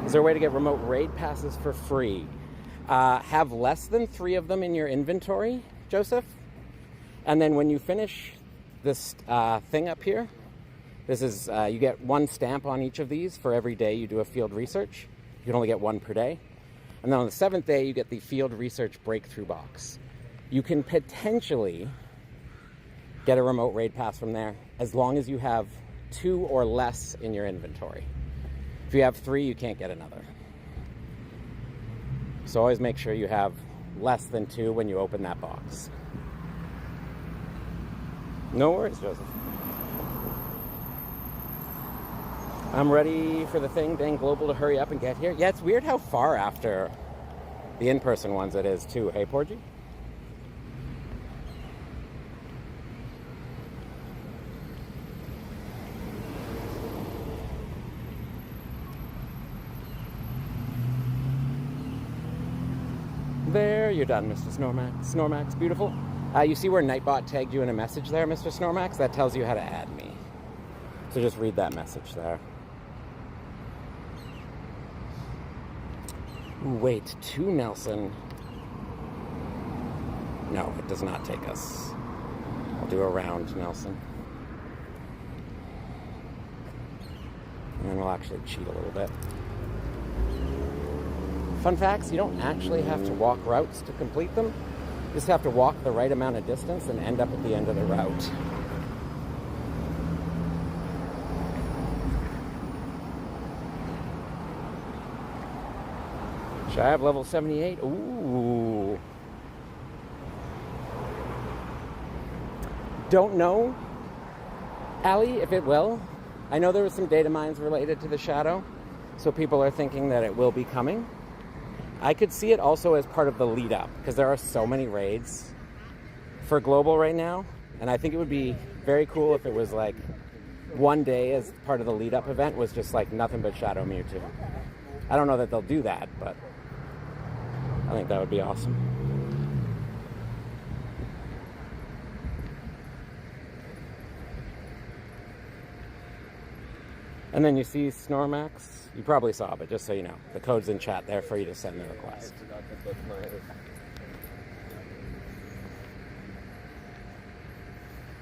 Is there a way to get remote raid passes for free? Have less than 3 of them in your inventory, Joseph. And then when you finish this thing up here, this is, you get 1 stamp on each of these for every day you do a field research. You can only get 1 per day. And then on the 7th day, you get the field research breakthrough box. You can potentially get a remote raid pass from there as long as you have 2 or less in your inventory. If you have 3, you can't get another. So always make sure you have less than 2 when you open that box. No worries, Joseph. I'm ready for the thing, dang global, to hurry up and get here. Yeah, it's weird how far after the in-person ones it is, too. Hey, Porgy? There, you're done, Mr. Snormax. Snormax, beautiful. You see where Nightbot tagged you in a message there, Mr. Snormax? That tells you how to add me. So just read that message there. Ooh, wait, to Nelson. No, it does not take us. I'll do a round, Nelson. And then we'll actually cheat a little bit. Fun facts, you don't actually have to walk routes to complete them. You just have to walk the right amount of distance and end up at the end of the route. Should I have level 78? Ooh. Don't know, Allie, if it will. I know there were some data mines related to the shadow, so people are thinking that it will be coming. I could see it also as part of the lead up, because there are so many raids for global right now, and I think it would be very cool if it was like one day as part of the lead up event was just like nothing but Shadow Mewtwo. I don't know that they'll do that, but I think that would be awesome. And then you see Snormax. You probably saw, but just so you know, the code's in chat there for you to send the request.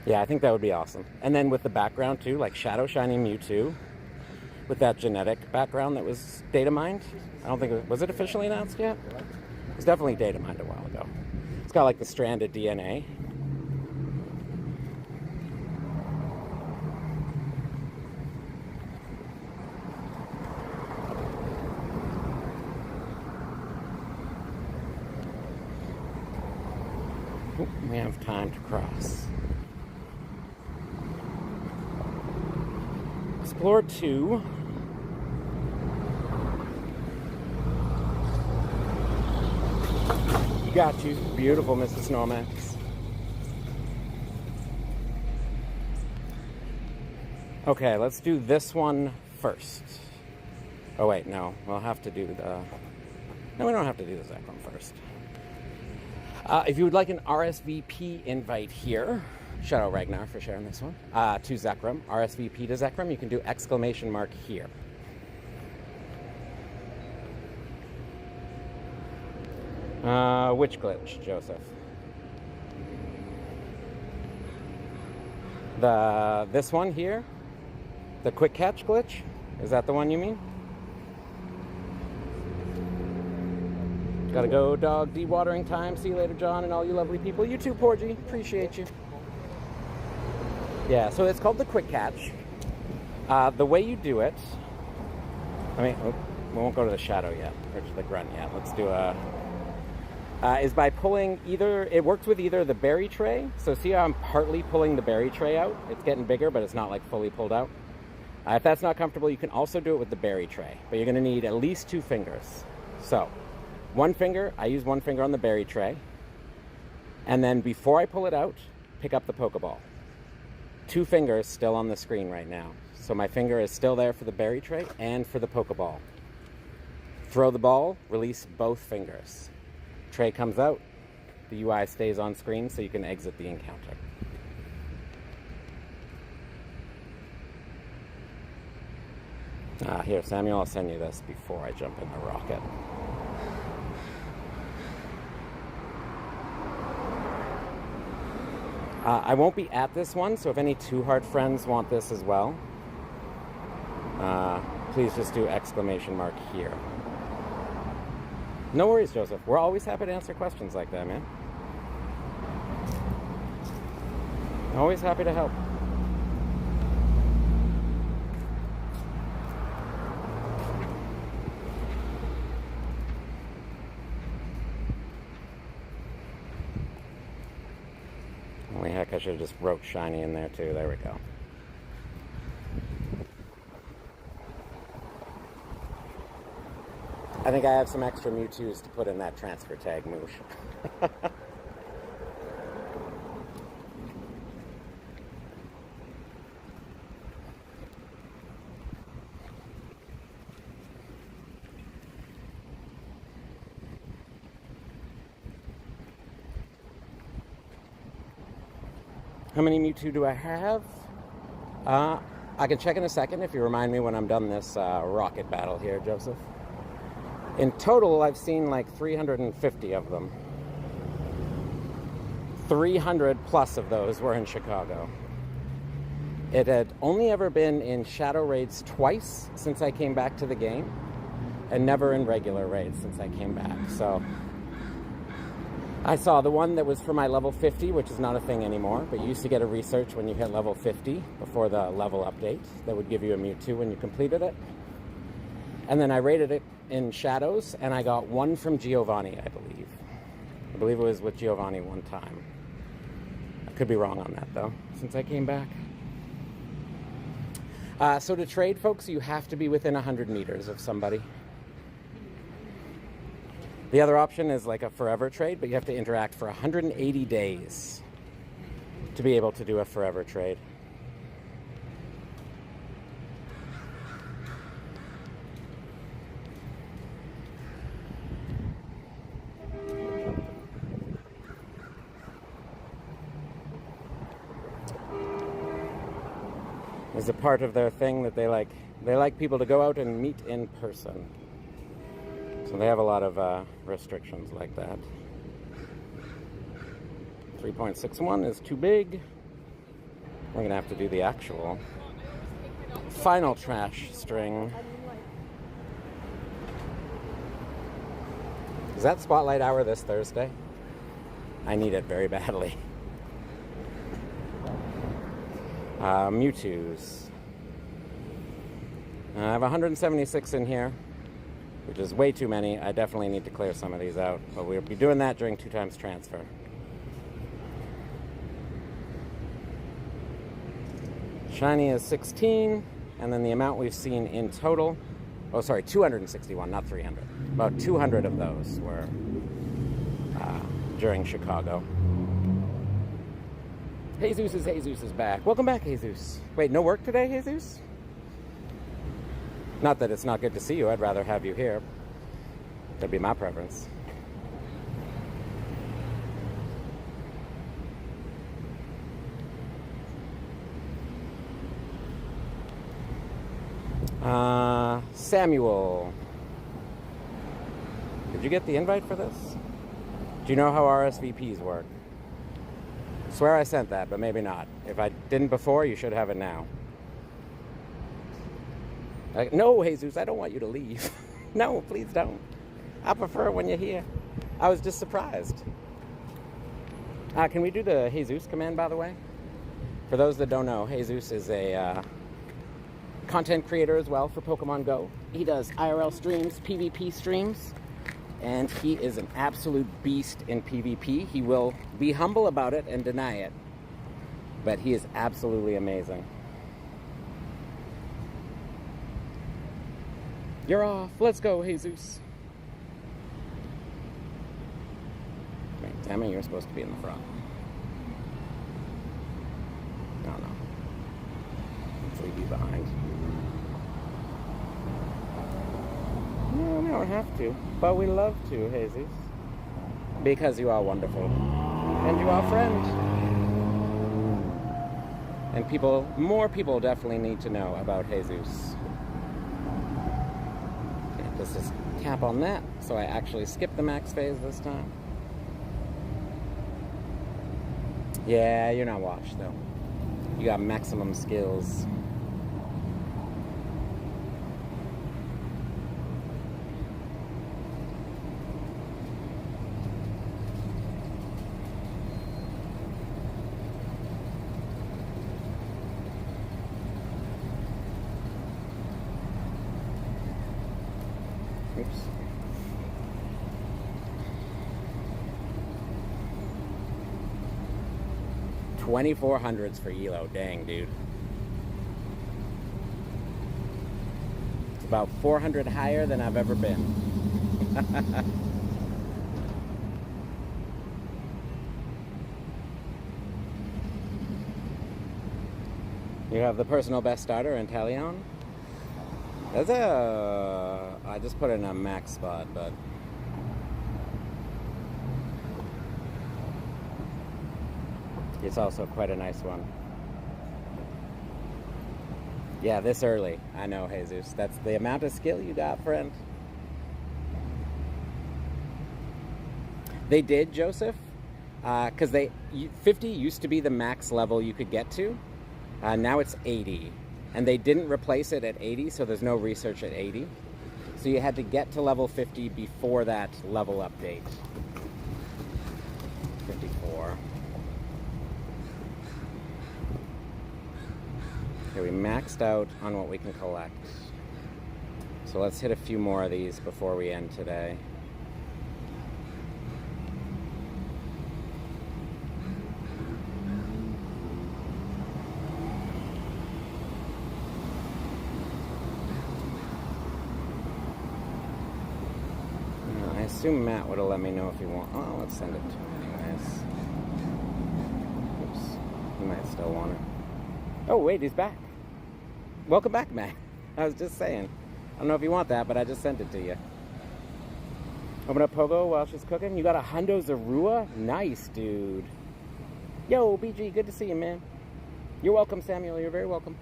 Yeah, I think that would be awesome. And then with the background too, like Shadow Shiny Mewtwo, with that genetic background that was data mined. I don't think was it officially announced yet? It was definitely data mined a while ago. It's got like the stranded DNA. We have time to cross. Explore 2. Got you. Beautiful, Mr. Snormax. Okay, let's do this one first. Oh wait, no. We'll have to do the... No, we don't have to do the Zekrom first. If you would like an RSVP invite here, shout out Ragnar for sharing this one, to Zekrom, RSVP to Zekrom, you can do exclamation mark here. Which glitch, Joseph? This one here? The quick catch glitch? Is that the one you mean? Gotta go, dog. Dewatering time. See you later, John, and all you lovely people. You too, Porgy. Appreciate you. Yeah, so it's called the quick catch. The way you do it... I mean, we won't go to the shadow yet, or to the grunt yet. Let's do a... is by pulling either... It works with either the berry tray. So see how I'm partly pulling the berry tray out? It's getting bigger, but it's not like fully pulled out. If that's not comfortable, you can also do it with the berry tray. But you're going to need at least 2 fingers. So... one finger, I use one finger on the berry tray. And then before I pull it out, pick up the Pokeball. 2 fingers still on the screen right now. So my finger is still there for the berry tray and for the Pokeball. Throw the ball, release both fingers. Tray comes out, the UI stays on screen so you can exit the encounter. Here, Samuel, I'll send you this before I jump in the rocket. I won't be at this one, so if any Too Hard friends want this as well, please just do exclamation mark here. No worries, Joseph. We're always happy to answer questions like that, man. Always happy to help. Holy heck, I should have just wrote shiny in there too. There we go. I think I have some extra Mewtwo's to put in that transfer tag, Moosh. How many Mewtwo do I have? I can check in a second if you remind me when I'm done this rocket battle here, Joseph. In total, I've seen like 350 of them. 300 plus of those were in Chicago. It had only ever been in shadow raids twice since I came back to the game, and never in regular raids since I came back. So I saw the one that was for my level 50, which is not a thing anymore, but you used to get a research when you hit level 50 before the level update that would give you a Mewtwo when you completed it. And then I raided it in Shadows, and I got one from Giovanni, I believe. I believe it was with Giovanni one time. I could be wrong on that, though, since I came back. So to trade, folks, you have to be within 100 meters of somebody. The other option is like a forever trade, but you have to interact for 180 days to be able to do a forever trade. Is a part of their thing that they like people to go out and meet in person. So they have a lot of restrictions like that. 3.61 is too big. We're gonna have to do the actual final trash string. Is that spotlight hour this Thursday? I need it very badly. Mewtwo's. I have 176 in here, which is way too many. I definitely need to clear some of these out, but we'll be doing that during 2 times transfer. Shiny is 16, and then the amount we've seen in total, oh sorry, 261, not 300. About 200 of those were during Chicago. Jesus is back. Welcome back, Jesus. Wait, no work today, Jesus? Not that it's not good to see you. I'd rather have you here. That'd be my preference. Samuel. Did you get the invite for this? Do you know how RSVPs work? I swear I sent that, but maybe not. If I didn't before, you should have it now. No, Jesus, I don't want you to leave. No, please don't. I prefer it when you're here. I was just surprised. Can we do the Jesus command, by the way? For those that don't know, Jesus is a content creator as well for Pokemon Go. He does IRL streams, PvP streams, and he is an absolute beast in PvP. He will be humble about it and deny it, but he is absolutely amazing. You're off. Let's go, Jesus. Wait, damn it, you're supposed to be in the front. No. Let's leave you behind. No, we don't have to, but we love to, Jesus. Because you are wonderful. And you are a friend. And more people definitely need to know about Jesus. Okay, let's just tap on that, so I actually skip the max phase this time. Yeah, you're not washed, though. You got maximum skills. Oops. $2,400s for Elo. Dang, dude. It's about 400 higher than I've ever been. You have the personal best starter in Talion. That's I just put it in a max spot, but it's also quite a nice one. Yeah, this early. I know, Jesus. That's the amount of skill you got, friend. They did, Joseph, because 50 used to be the max level you could get to. Now it's 80. And they didn't replace it at 80, so there's no research at 80. So you had to get to level 50 before that level update. 54. Okay, we maxed out on what we can collect. So let's hit a few more of these before we end today. I assume Matt would have let me know if he wants. Oh, let's send it to him anyways. Oops. He might still want it. Oh, wait, he's back. Welcome back, Matt. I was just saying. I don't know if you want that, but I just sent it to you. Open up Pogo while she's cooking. You got a Hundo Zorua? Nice, dude. Yo, BG, good to see you, man. You're welcome, Samuel. You're very welcome.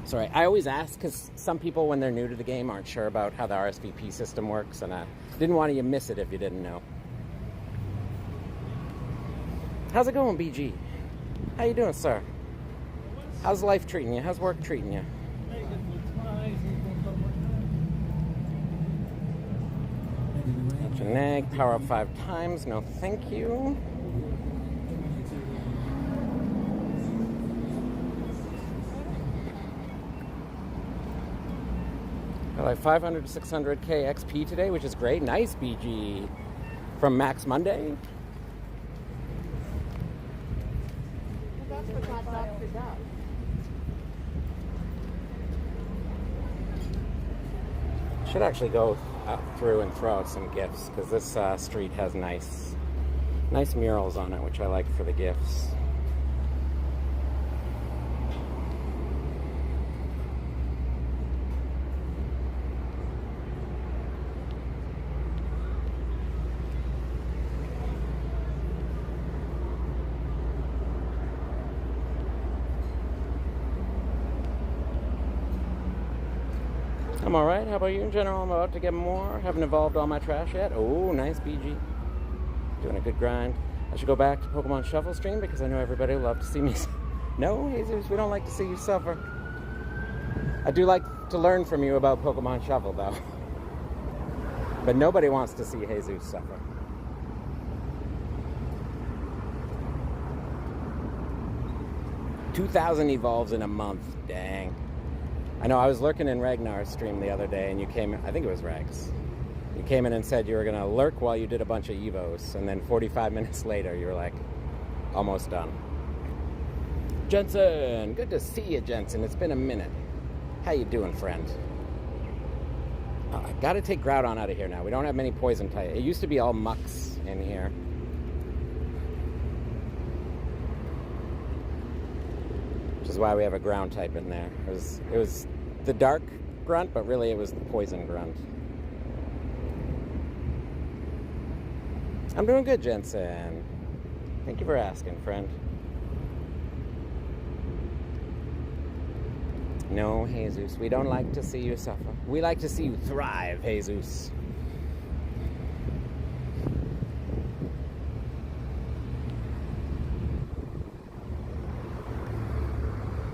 Sorry, I always ask because some people, when they're new to the game, aren't sure about how the RSVP system works, and I didn't want you to miss it if you didn't know. How's it going, BG? How you doing, sir? How's life treating you? How's work treating you? That's an egg. Power up 5 times. No, thank you. Got like 500 to 600k XP today, which is great. Nice, BG. From Max Monday. Should actually go up through and throw out some gifts because this street has nice murals on it, which I like for the gifts. I'm alright. How about you in general? I'm about to get more. Haven't evolved all my trash yet. Oh, nice, BG. Doing a good grind. I should go back to Pokemon Shuffle stream because I know everybody will love to see me. No, Jesus, we don't like to see you suffer. I do like to learn from you about Pokemon Shuffle, though. But nobody wants to see Jesus suffer. $2,000 evolves in a month. Dang. I know, I was lurking in Ragnar's stream the other day, and you came in, I think it was Rags. You came in and said you were going to lurk while you did a bunch of Evos, and then 45 minutes later, you were like, almost done. Jensen! Good to see you, Jensen. It's been a minute. How you doing, friend? I gotta take Groudon out of here now. We don't have many poison type. It used to be all mucks in here. Which is why we have a ground type in there. It was the dark grunt, but really it was the poison grunt. I'm doing good, Jensen. Thank you for asking, friend. No, Jesus, we don't like to see you suffer. We like to see you thrive, Jesus.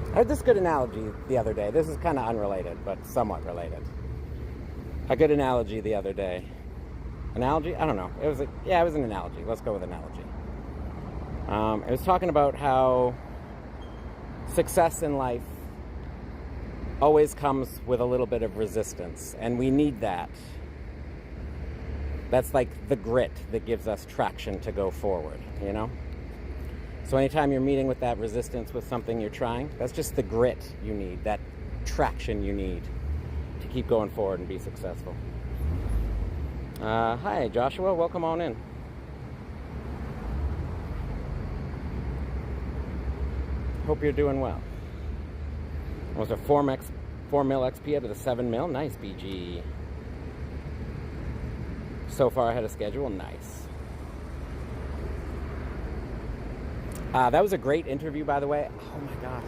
I heard this good analogy the other day. This is kind of unrelated, but somewhat related. A good analogy the other day. Analogy? I don't know. It was an analogy. Let's go with analogy. It was talking about how success in life always comes with a little bit of resistance, and we need that. That's like the grit that gives us traction to go forward, you know? So anytime you're meeting with that resistance with something you're trying, that's just the grit you need, that traction you need to keep going forward and be successful. Hi, Joshua. Welcome on in. Hope you're doing well. Was a 4 mil XP out of the 7 mil? Nice, BG. So far ahead of schedule? Nice. That was a great interview, by the way. Oh my gosh.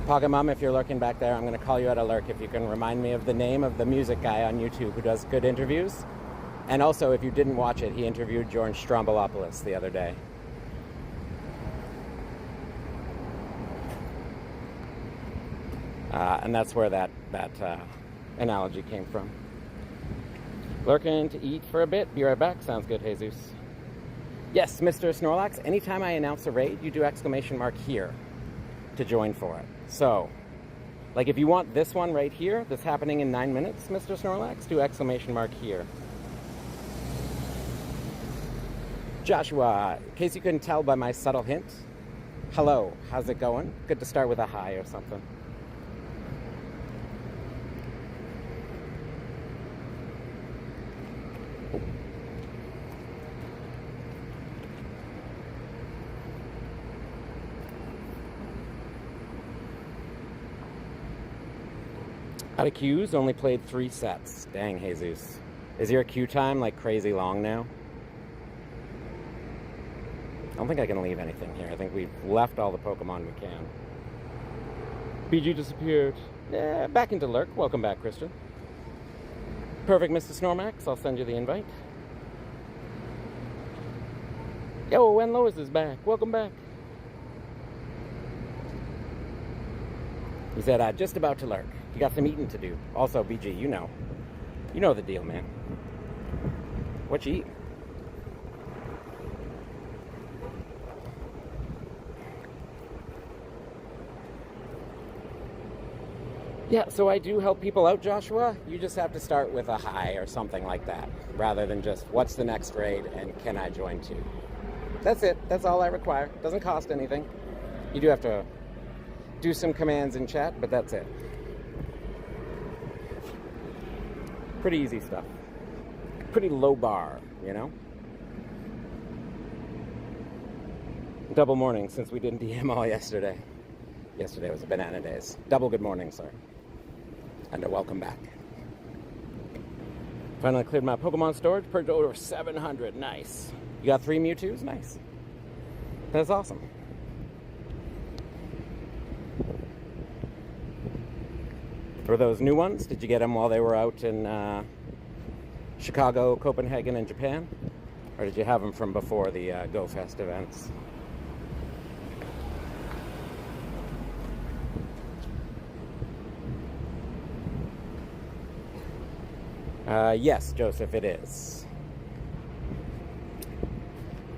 Pokémon, if you're lurking back there, I'm going to call you out a lurk if you can remind me of the name of the music guy on YouTube who does good interviews. And also, if you didn't watch it, he interviewed George Strombolopoulos the other day. And that's where that analogy came from. Lurking to eat for a bit. Be right back. Sounds good, Jesus. Yes, Mr. Snorlax, anytime I announce a raid, you do exclamation mark here to join for it. So, like if you want this one right here, that's happening in 9 minutes, Mr. Snorlax, do exclamation mark here. Joshua, in case you couldn't tell by my subtle hint, hello, how's it going? Good to start with a hi or something. Out of queues, only played 3 sets. Dang, Jesus. Is your queue time like crazy long now? I don't think I can leave anything here. I think we've left all the Pokemon we can. BG disappeared. Yeah, back into lurk. Welcome back, Christian. Perfect, Mr. Snormax. I'll send you the invite. Yo, when Lois is back. Welcome back. He said, just about to lurk. You got some eating to do. Also, BG, you know the deal, man. What you eat? Yeah, so I do help people out, Joshua. You just have to start with a hi or something like that, rather than just, what's the next raid and can I join too? That's it. That's all I require. Doesn't cost anything. You do have to do some commands in chat, but that's it. Pretty easy stuff. Pretty low bar, you know? Double morning since we didn't DM all yesterday. Yesterday was a banana days. Double good morning, sir. And a welcome back. Finally cleared my Pokemon storage, purged over 700. Nice. You got 3 Mewtwo's? Nice. That's awesome. Were those new ones? Did you get them while they were out in Chicago, Copenhagen, and Japan? Or did you have them from before the Go Fest events? Yes, Joseph, it is.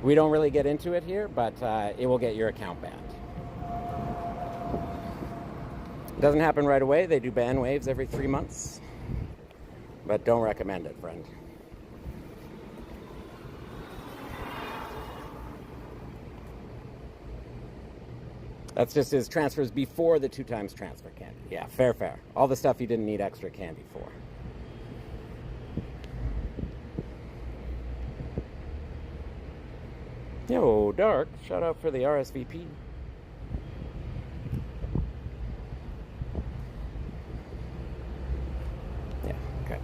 We don't really get into it here, but it will get your account banned. Doesn't happen right away. They do ban waves every 3 months. But don't recommend it, friend. That's just his transfers before the 2 times transfer candy. Yeah, fair, fair. All the stuff you didn't need extra candy for. Yo, Dark, shout out for the RSVP. Yeah, okay.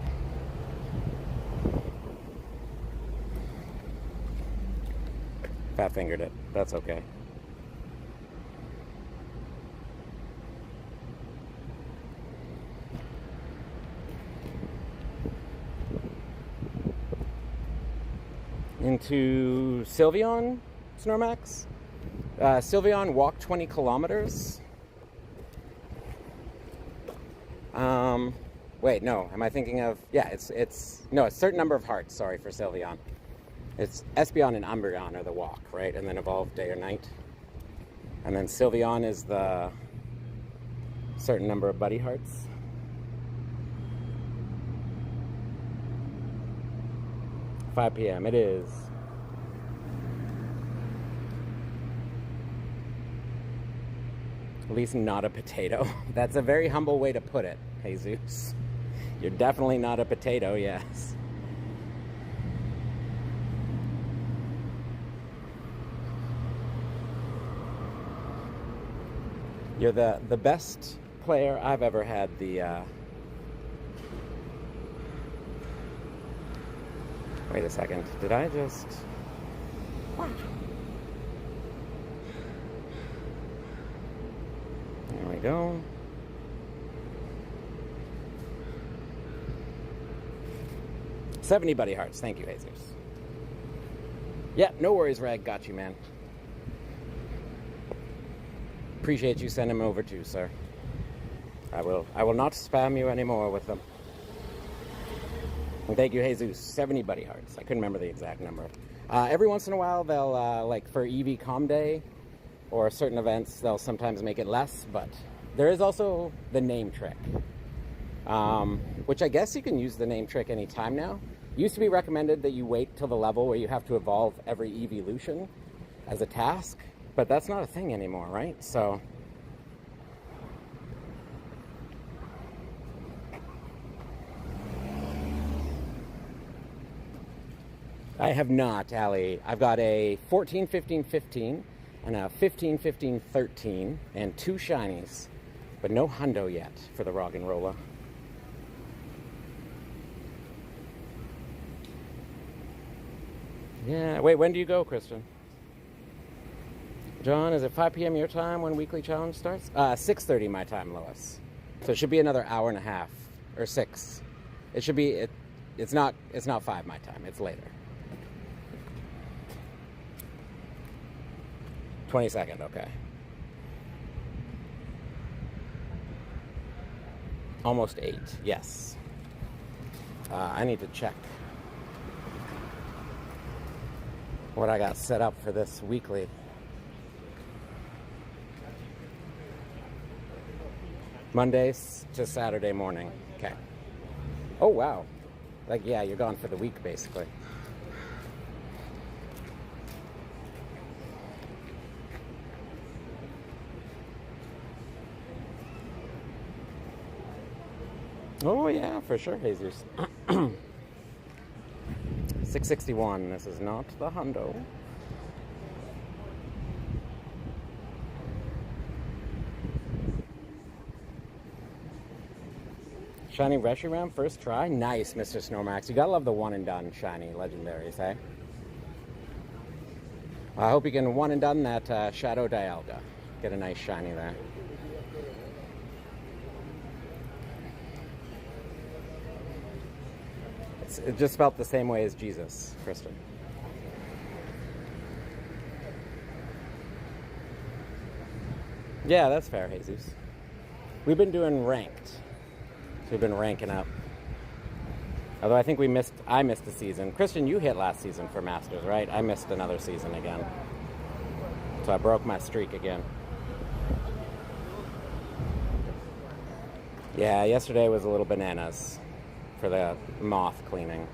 Fat fingered it. That's okay. Into Sylveon, Snormax. Sylveon walked 20 kilometers. Wait, no. Am I thinking of? Yeah, it's a certain number of hearts. Sorry for Sylveon. It's Espeon and Umbreon are the walk, right? And then evolve day or night. And then Sylveon is the certain number of buddy hearts. $5 p.m. It is. At least not a potato. That's a very humble way to put it, Jesus. You're definitely not a potato, yes. You're the best player I've ever had the wait a second. Did I just... There we go. $70 buddy hearts. Thank you, Jesus. Yeah, no worries, Rag. Got you, man. Appreciate you sending them over too, sir. I will not spam you anymore with them. And thank you, Jesus. 70 buddy hearts. I couldn't remember the exact number. Every once in a while, they'll, like for EV Day or certain events, they'll sometimes make it less, but there is also the name trick, which I guess you can use the name trick anytime now. It used to be recommended that you wait till the level where you have to evolve every evolution as a task, but that's not a thing anymore, right? So I have not, Allie. I've got a 14, 15, 15, and a 15, 15, 13, and 2 shinies, but no hundo yet for the Roggenrola. Yeah, wait, when do you go, Kristen? John, is it 5 p.m. your time when weekly challenge starts? 6:30 my time, Lois. So it should be another hour and a half, or 6. It should be, it's not 5 my time, it's later. 22nd, okay. Almost 8, yes. I need to check what I got set up for this weekly. Mondays to Saturday morning. Okay. Oh, wow. Like, yeah, you're gone for the week, basically. Oh, yeah, for sure, Jesus. 661. This is not the hundo. Shiny Reshiram, first try. Nice, Mr. Snormax. You gotta love the one and done shiny legendaries, eh? I hope you can one and done that Shadow Dialga. Get a nice shiny there. It's just spelled the same way as Jesus, Kristen. Yeah, that's fair, Jesus. We've been doing ranked. So we've been ranking up. Although I think I missed a season. Christian, you hit last season for Masters, right? I missed another season again. So I broke my streak again. Yeah, yesterday was a little bananas for the moth cleaning.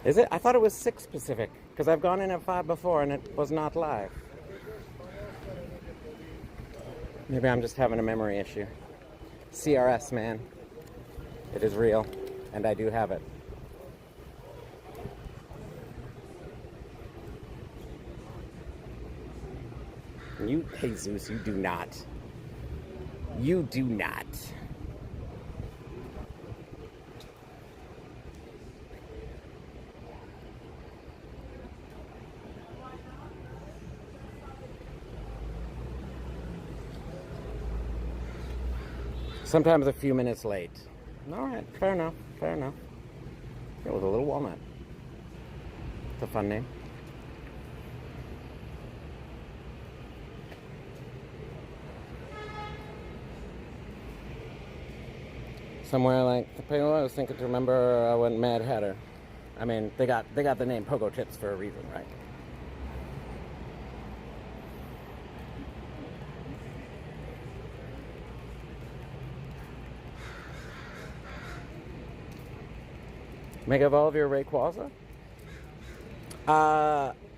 Is it? I thought it was 6 Pacific, because I've gone in at 5 before and it was not live. Maybe I'm just having a memory issue. CRS, man. It is real, and I do have it. You, Jesus, you do not. You do not. Sometimes a few minutes late. All right, fair enough, fair enough. It was a little walnut. It's a fun name. Somewhere like I was thinking to remember when Mad Hatter. I mean, they got the name Pogo Tips for a reason, right? Mega Evolve your Rayquaza?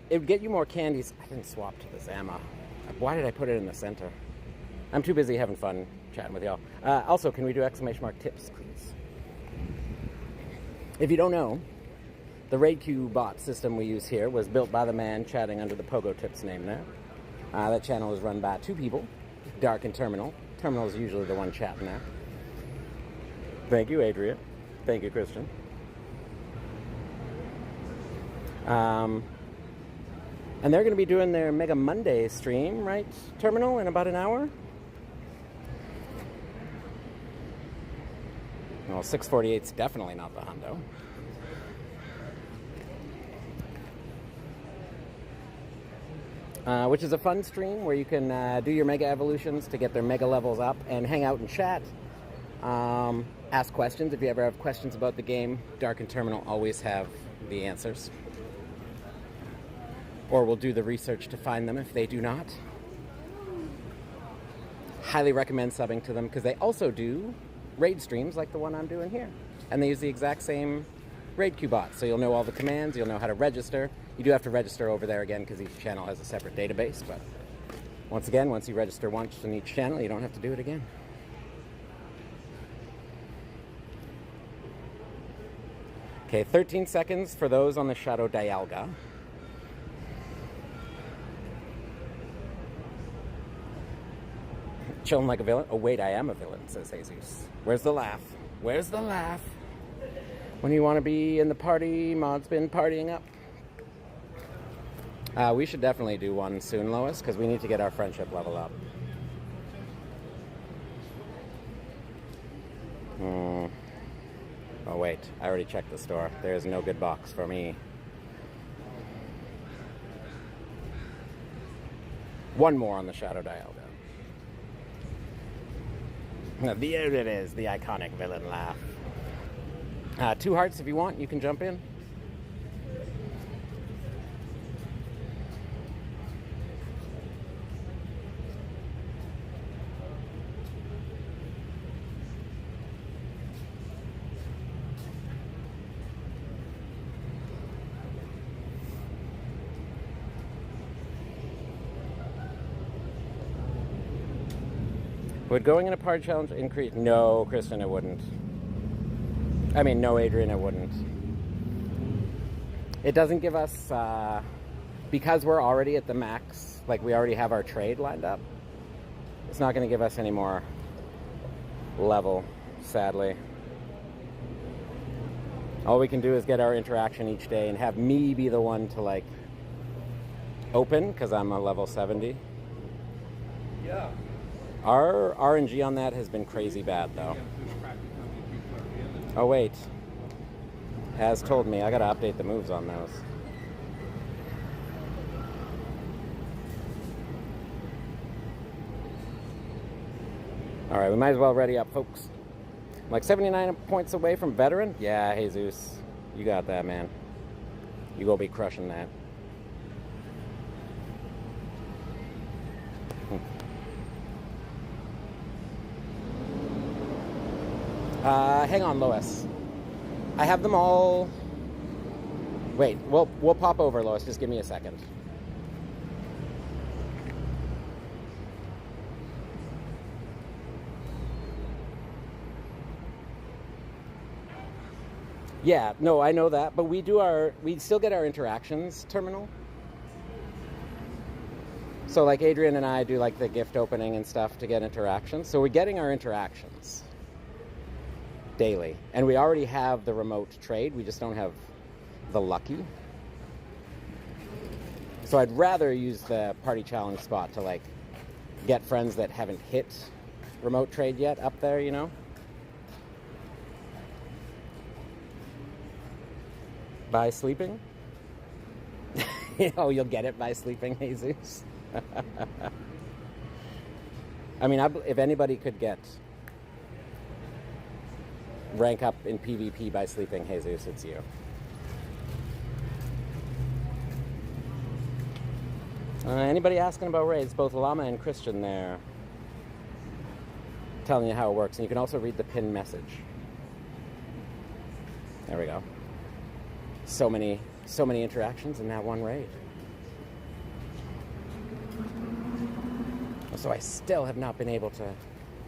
It would get you more candies. I didn't swap to the Zama. Why did I put it in the center? I'm too busy having fun chatting with y'all. Also, can we do exclamation mark tips, please? If you don't know, the RaidQ bot system we use here was built by the man chatting under the Pogo Tips name there. That channel is run by 2 people, Dark and Terminal. Terminal's usually the one chatting there. Thank you, Adrian. Thank you, Christian. And they're going to be doing their Mega Monday stream, right, Terminal, in about an hour? Well, 648's definitely not the hundo. Which is a fun stream where you can do your Mega Evolutions to get their Mega levels up and hang out and chat. Ask questions. If you ever have questions about the game, Dark and Terminal always have the answers. Or we'll do the research to find them if they do not. Highly recommend subbing to them because they also do raid streams like the one I'm doing here. And they use the exact same raid queue bot. So you'll know all the commands, you'll know how to register. You do have to register over there again because each channel has a separate database. But once again, once you register once in each channel, you don't have to do it again. Okay, 13 seconds for those on the Shadow Dialga. Chilling like a villain. Oh, wait, I am a villain, says Jesus. Where's the laugh? Where's the laugh? When you want to be in the party, Mod's been partying up. We should definitely do one soon, Lois, because we need to get our friendship level up. Oh, wait. I already checked the store. There's no good box for me. One more on the Shadow Dialga. There it is, the iconic villain laugh. 2 hearts if you want, you can jump in. Would going in a party challenge increase? No, Kristen, it wouldn't. I mean, no, Adrian, it wouldn't. It doesn't give us, because we're already at the max, like we already have our trade lined up, it's not going to give us any more level, sadly. All we can do is get our interaction each day and have me be the one to, like, open, because I'm a level 70. Yeah. Our RNG on that has been crazy bad, though. Oh, wait. Has told me I gotta update the moves on those. Alright, we might as well ready up, folks. I'm like 79 points away from veteran? Yeah, Jesus. You got that, man. You gonna be crushing that. Hang on, Lois. I have them all. Wait, we'll pop over, Lois. Just give me a second. Yeah, no, I know that, but we still get our interactions, Terminal. So like Adrian and I do like the gift opening and stuff to get interactions. So we're getting our interactions daily. And we already have the remote trade. We just don't have the lucky. So I'd rather use the party challenge spot to like get friends that haven't hit remote trade yet up there, you know? By sleeping? Oh, you'll get it by sleeping, Jesus. I mean, if anybody could get rank up in PvP by sleeping, Jesus, it's you. Anybody asking about raids? Both Llama and Christian there telling you how it works. And you can also read the pinned message. There we go. So many interactions in that one raid. So I still have not been able to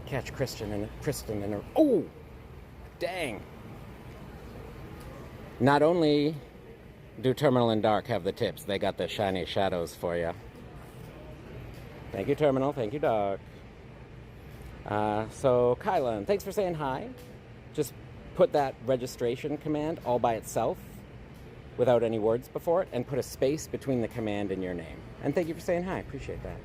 catch Kristen and her. Oh, dang! Not only do Terminal and Dark have the tips, they got the shiny shadows for you. Thank you, Terminal. Thank you, Dark. So, Kylan, thanks for saying hi. Just put that registration command all by itself without any words before it and put a space between the command and your name. And thank you for saying hi. Appreciate that.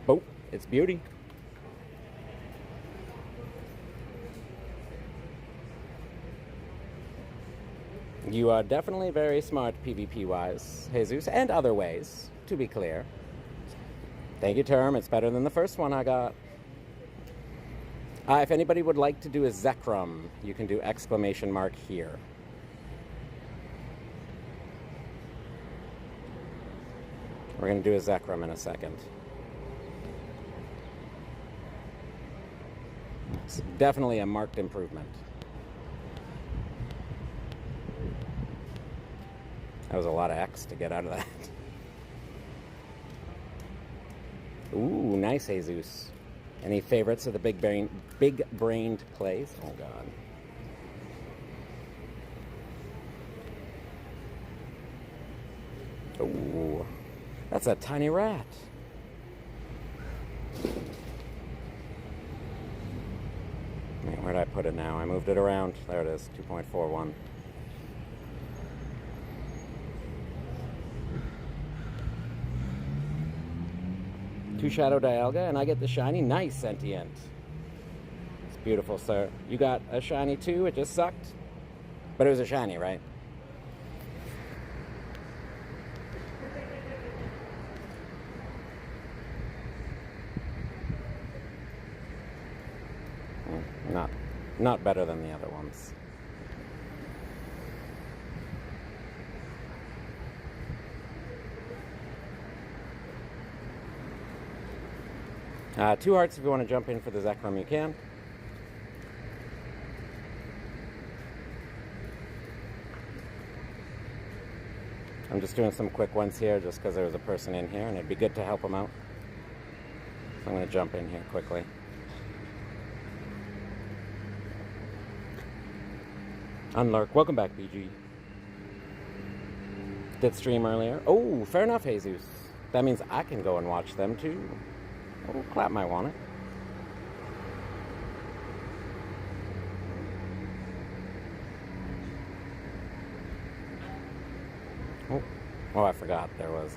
Oh, it's Beauty. You are definitely very smart PvP-wise, Jesus, and other ways, to be clear. Thank you, Term. It's better than the first one I got. If anybody would like to do a Zekrom, you can do exclamation mark here. We're going to do a Zekrom in a second. It's definitely a marked improvement. That was a lot of X to get out of that. Ooh, nice, Jesus. Any favorites of the big-brained plays? Oh, God. Ooh, that's a tiny rat. Man, where did I put it now? I moved it around. There it is, 2.41. Two Shadow Dialga, and I get the shiny. Nice, Sentient. It's beautiful, sir. You got a shiny too? It just sucked? But it was a shiny, right? Not better than the other ones. Two hearts if you want to jump in for the Zekrom, you can. I'm just doing some quick ones here just because there was a person in here and it'd be good to help them out. So I'm going to jump in here quickly. Unlurk, welcome back, BG. Did stream earlier. Oh, fair enough, Jesus. That means I can go and watch them too. Oh, clap might want it. Oh, I forgot there was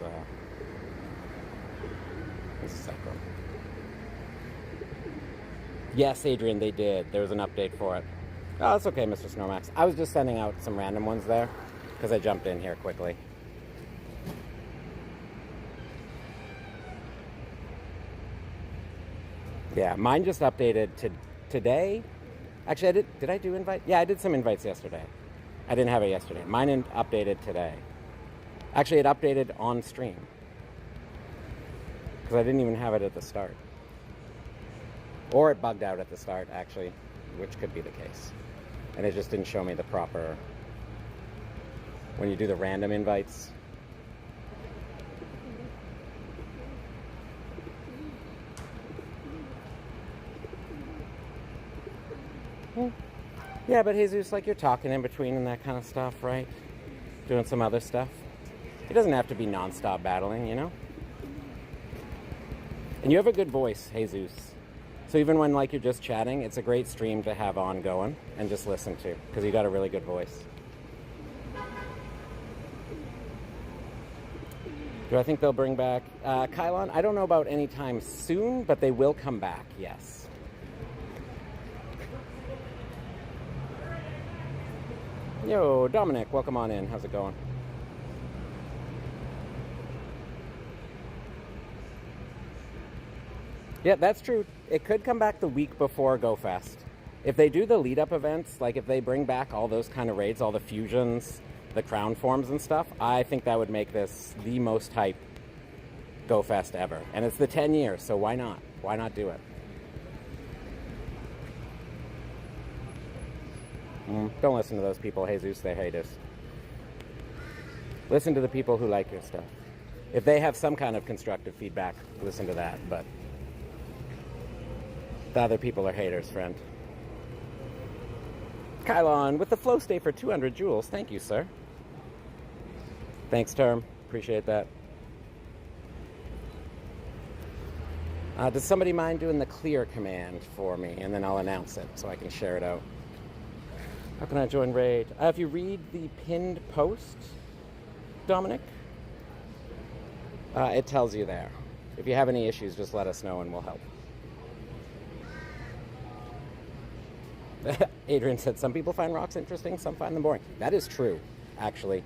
this is Zekrom. Yes, Adrian, they did. There was an update for it. Oh, that's okay, Mr. Snormax. I was just sending out some random ones there because I jumped in here quickly. Yeah, mine just updated today. Actually, did I do invite? Yeah, I did some invites yesterday. I didn't have it yesterday. Mine updated today. Actually, it updated on stream because I didn't even have it at the start. Or it bugged out at the start, actually, which could be the case. And it just didn't show me the proper... When you do the random invites. Yeah, but Jesus, like, you're talking in between and that kind of stuff, right? Doing some other stuff. It doesn't have to be non-stop battling, you know? And you have a good voice, Jesus. So even when, like, you're just chatting, it's a great stream to have on going and just listen to, because you got a really good voice. Do I think they'll bring back Kylon? I don't know about any time soon, but they will come back, yes. Yo, Dominic, welcome on in. How's it going? Yeah, that's true. It could come back the week before Go Fest. If they do the lead-up events, like if they bring back all those kind of raids, all the fusions, the crown forms and stuff, I think that would make this the most hype Go Fest ever. And it's the 10 years, so why not? Why not do it? Don't listen to those people, Jesus, they hate us. Listen to the people who like your stuff. If they have some kind of constructive feedback, listen to that, but the other people are haters, friend. Kylon with the flow stay for 200 joules. Thank you, sir. Thanks, Term. Appreciate that. Does somebody mind doing the clear command for me, and then I'll announce it so I can share it out. How can I join raid? If you read the pinned post, Dominic, it tells you there. If you have any issues, just let us know and we'll help. Adrian said, some people find rocks interesting, some find them boring. That is true, actually.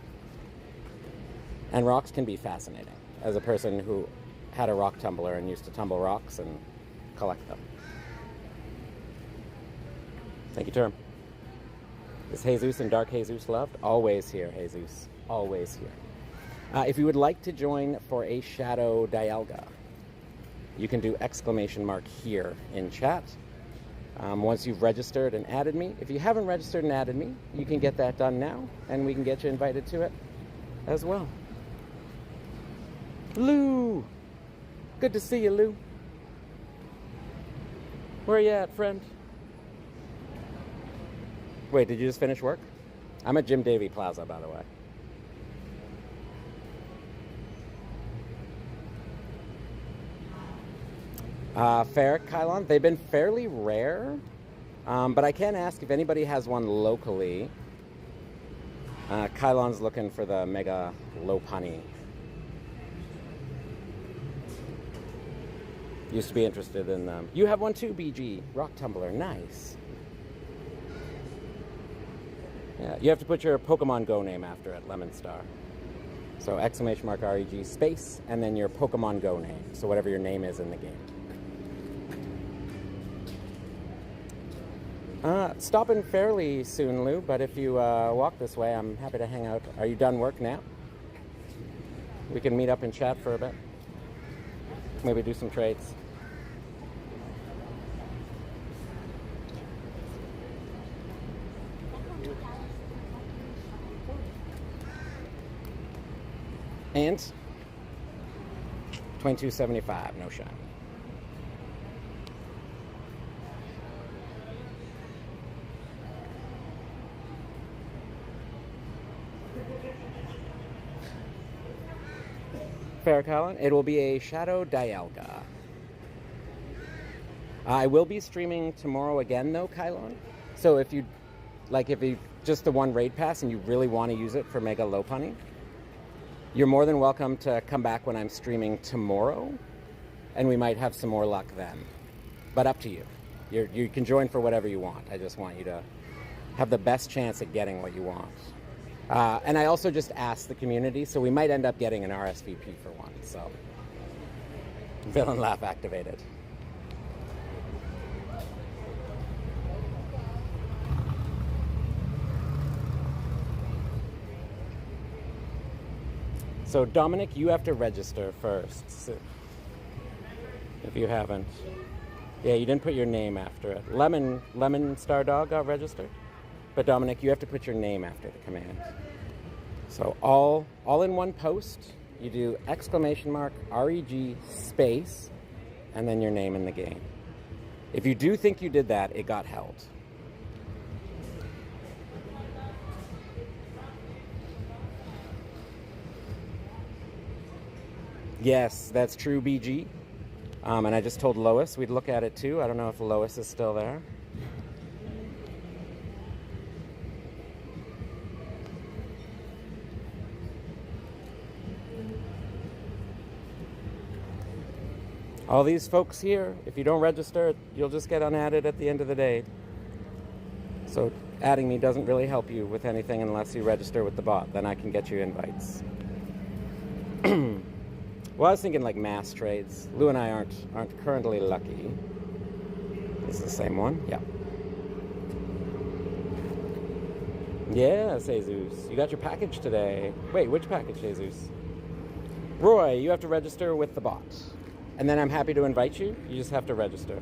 And rocks can be fascinating. As a person who had a rock tumbler and used to tumble rocks and collect them. Thank you, Term. Is Jesus and Dark Jesus loved? Always here, Jesus. Always here. If you would like to join for a Shadow Dialga, you can do ! here in chat. Once you've registered and added me. If you haven't registered and added me, you can get that done now, and we can get you invited to it as well. Lou! Good to see you, Lou. Where are you at, friend? Wait, did you just finish work? I'm at Jim Davy Plaza, by the way. Fair, Kylon. They've been fairly rare, but I can ask if anybody has one locally. Kylon's looking for the Mega Lopunny. Used to be interested in them. You have one too, BG. Rock Tumbler. Nice. Yeah, you have to put your Pokemon GO name after it, Lemon Star. So !REG space, and then your Pokemon GO name. So whatever your name is in the game. Stopping fairly soon, Lou, but if you walk this way, I'm happy to hang out. Are you done work now? We can meet up and chat for a bit. Maybe do some trades. And $22.75, no shine. Fair, Colin. It will be a Shadow Dialga. I will be streaming tomorrow again, though, Kylon. So if you just the one raid pass and you really want to use it for Mega Lopunny, you're more than welcome to come back when I'm streaming tomorrow, and we might have some more luck then. But up to you. You can join for whatever you want. I just want you to have the best chance at getting what you want. And I also just asked the community, so we might end up getting an RSVP for one. So, villain laugh activated. So Dominic, you have to register first, if you haven't. Yeah, you didn't put your name after it. Lemon Star Dog got registered, but Dominic, you have to put your name after the command. So all in one post, you do !REG space, and then your name in the game. If you do think you did that, it got held. Yes, that's true, BG. And I just told Lois we'd look at it too. I don't know if Lois is still there. All these folks here, if you don't register, you'll just get unadded at the end of the day. So adding me doesn't really help you with anything unless you register with the bot. Then I can get you invites. Well, I was thinking like mass trades. Lou and I aren't currently lucky. This is the same one? Yeah. Yeah, Jesus. You got your package today. Wait, which package, Jesus? Roy, you have to register with the bot. And then I'm happy to invite you. You just have to register.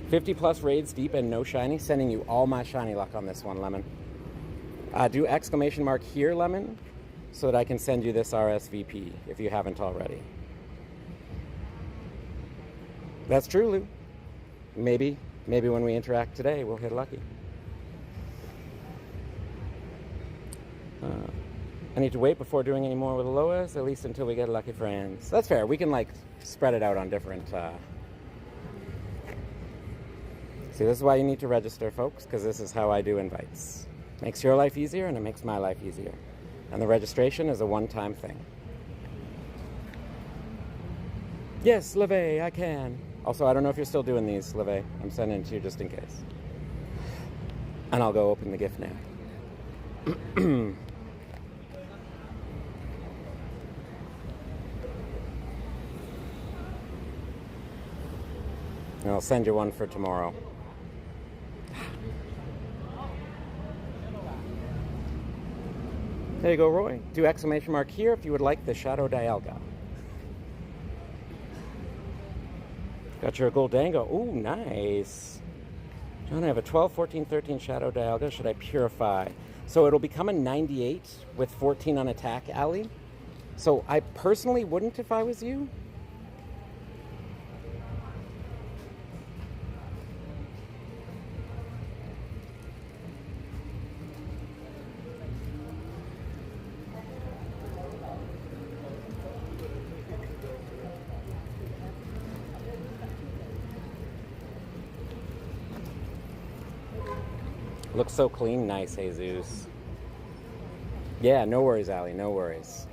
50 plus raids deep and no shiny. Sending you all my shiny luck on this one, Lemon. Do ! here, Lemon, so that I can send you this RSVP if you haven't already. That's true, Lou. Maybe when we interact today, we'll hit lucky. I need to wait before doing any more with Lois, at least until we get lucky friends. That's fair. We can, like, spread it out on different... See, this is why you need to register, folks, because this is how I do invites. Makes your life easier, and it makes my life easier. And the registration is a one-time thing. Yes, Leve, I can. Also, I don't know if you're still doing these, Leve. I'm sending it to you just in case. And I'll go open the gift now. And I'll send you one for tomorrow. There you go, Roy. Do exclamation mark here if you would like the Shadow Dialga. Got your Goldango. Ooh, nice. John, I have a 12, 14, 13 Shadow Dialga. Should I purify? So it'll become a 98 with 14 on attack, Allie. So I personally wouldn't if I was you. Looks so clean. Nice, Jesus. Yeah, no worries, Allie. No worries.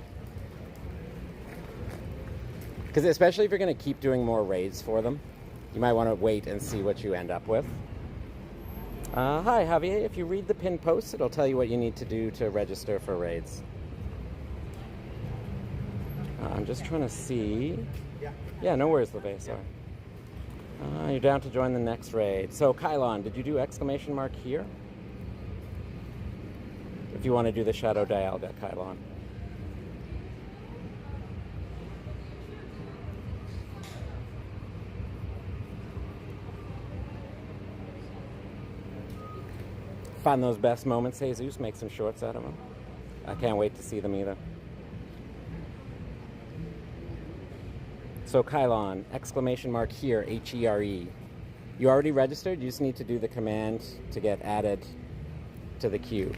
Because especially if you're going to keep doing more raids for them, you might want to wait and see what you end up with. Hi, Javier. If you read the pinned post, it'll tell you what you need to do to register for raids. I'm just trying to see. Yeah, no worries, Leve. Sorry. You're down to join the next raid. So, Kylon, did you do exclamation mark here? If you want to do the Shadow Dialga, Kylon. Find those best moments, Jesus. Make some shorts out of them. I can't wait to see them either. So Kylon, exclamation mark here, H-E-R-E. You already registered? You just need to do the command to get added to the queue.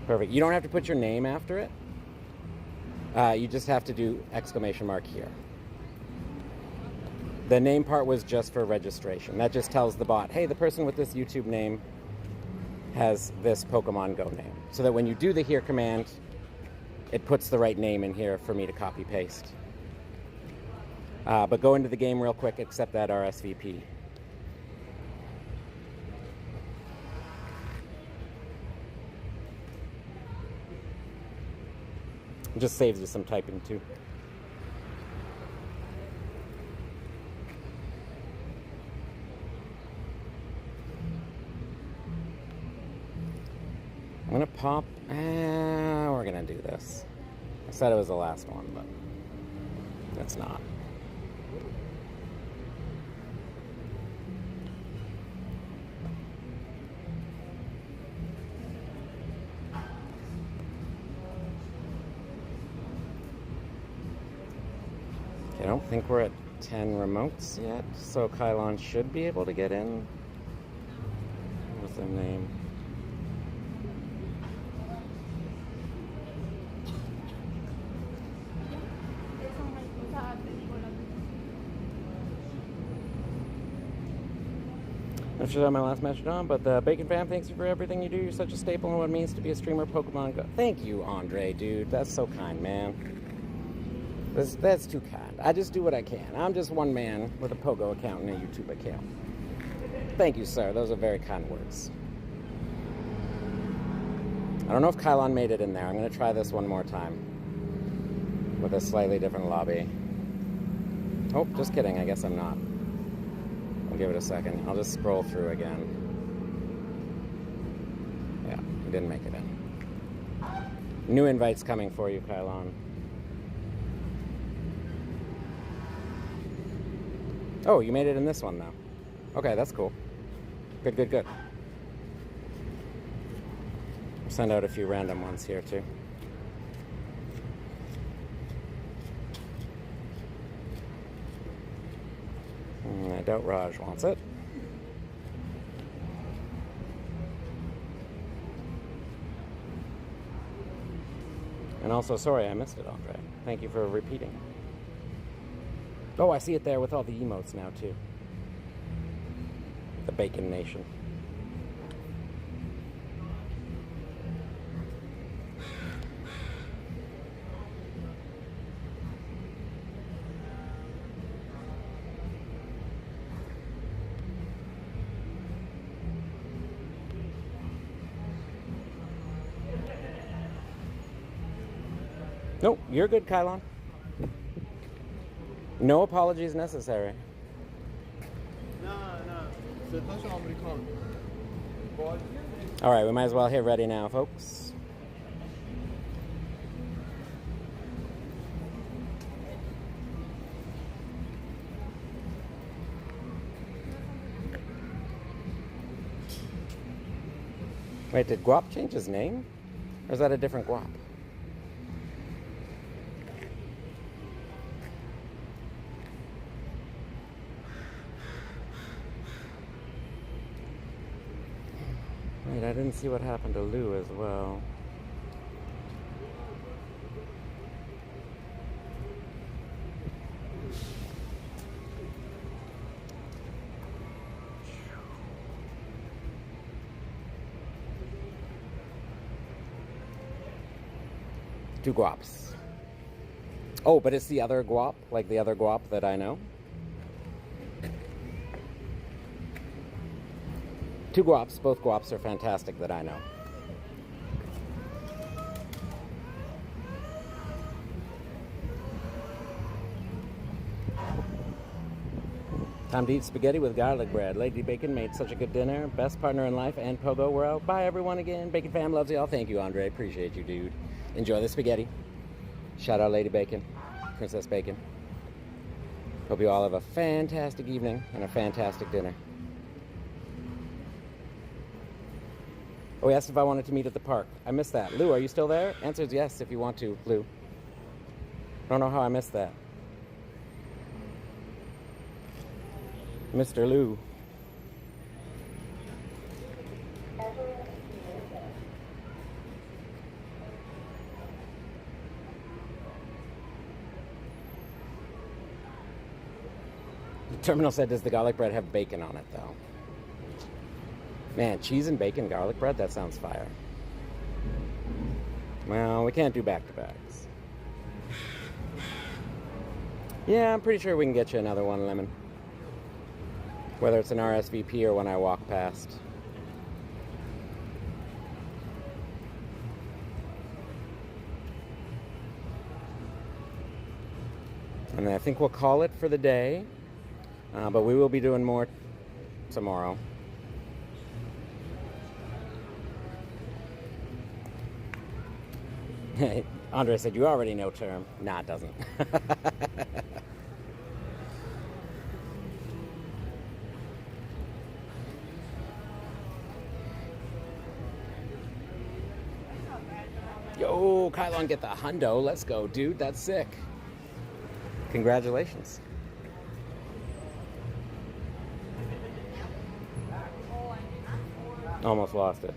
Perfect. You don't have to put your name after it. You just have to do exclamation mark here. The name part was just for registration. That just tells the bot, hey, the person with this YouTube name has this Pokemon Go name. So that when you do the here command, it puts the right name in here for me to copy paste. But go into the game real quick, accept that RSVP. It just saves you some typing too. I'm gonna pop, we're gonna do this. I said it was the last one, but it's not. I don't think we're at 10 remotes yet, so Kylon should be able to get in. What's their name? Not sure that my last message on, but the Bacon Fam, thanks you for everything you do. You're such a staple in what it means to be a streamer Pokemon Go. Thank you, Andre, dude. That's so kind, man. That's too kind. I just do what I can. I'm just one man with a Pogo account and a YouTube account. Thank you, sir. Those are very kind words. I don't know if Kylon made it in there. I'm going to try this one more time with a slightly different lobby. Oh, just kidding. I guess I'm not. I'll give it a second. I'll just scroll through again. Yeah, he didn't make it in. New invites coming for you, Kylon. Oh, you made it in this one, though. Okay, that's cool. Good, good, good. I'll send out a few random ones here, too. I doubt Raj wants it. And also, sorry I missed it, Andre. Thank you for repeating. Oh, I see it there with all the emotes now, too. The Bacon Nation. Nope, you're good, Kylon. No apologies necessary. All right, we might as well hit ready now, folks. Wait, did Guap change his name? Or is that a different Guap? Wait, I didn't see what happened to Lou as well. Two Guaps. Oh, but it's the other Guap, like the other Guap that I know? Two Guaps, both Guaps are fantastic that I know. Time to eat spaghetti with garlic bread. Lady Bacon made such a good dinner. Best partner in life and Pogo. We're out. Bye, everyone, again. Bacon fam loves y'all. Thank you, Andre. Appreciate you, dude. Enjoy the spaghetti. Shout out Lady Bacon, Princess Bacon. Hope you all have a fantastic evening and a fantastic dinner. Oh, he asked if I wanted to meet at the park. I missed that. Lou, are you still there? Answer is yes if you want to, Lou. Don't know how I missed that. Mr. Lou. The terminal said, does the garlic bread have bacon on it, though? Man, cheese and bacon garlic bread? That sounds fire. Well, we can't do back-to-backs. Yeah, I'm pretty sure we can get you another one, Lemon. Whether it's an RSVP or when I walk past. And I think we'll call it for the day. But we will be doing more tomorrow. Andre said, you already know term. Nah, it doesn't. Yo, Kylon, get the hundo. Let's go, dude. That's sick. Congratulations. Almost lost it.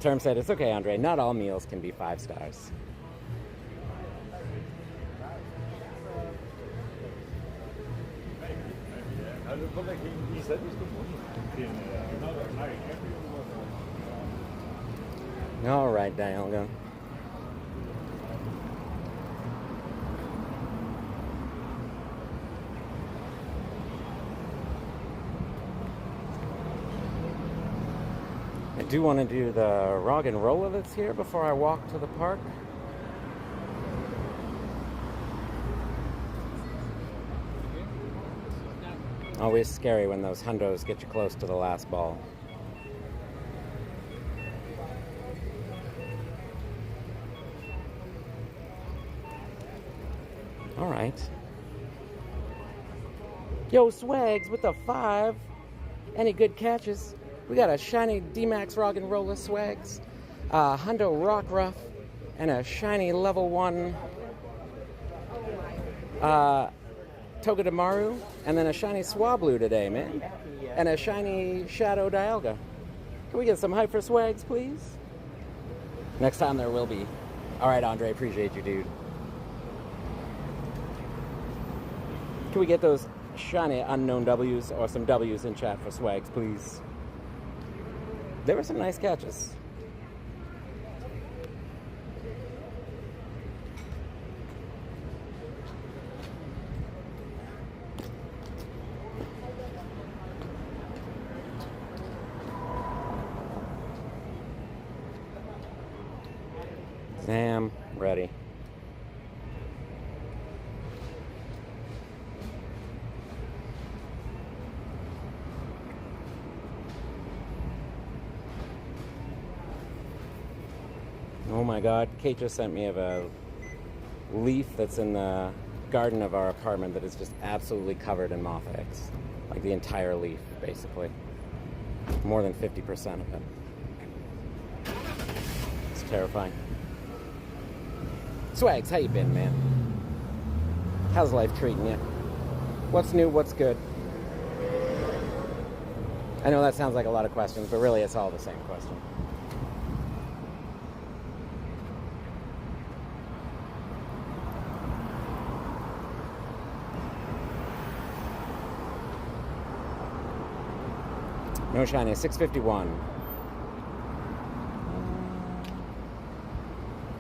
Term said, it's okay, Andre. Not all meals can be 5 stars. All right, Dialga. I do want to do the Rog and Rolla that's here before I walk to the park. Always scary when those hundos get you close to the last ball. All right. Yo, Swags with the 5. Any good catches? We got a shiny D-Max Rog and Rolla Swags, a Hundo Rock Ruff, and a shiny level 1 Togedemaru, and then a shiny Swablu today, man. And a shiny Shadow Dialga. Can we get some hype for Swags, please? Next time there will be. All right, Andre, appreciate you, dude. Can we get those shiny unknown W's or some W's in chat for swags, please? There were some nice catches. Sam, ready. Oh my God, Kate just sent me of a leaf that's in the garden of our apartment that is just absolutely covered in moth eggs. Like the entire leaf, basically. More than 50% of it. It's terrifying. Swags, how you been, man? How's life treating you? What's new, what's good? I know that sounds like a lot of questions, but really it's all the same question. No shiny, 651.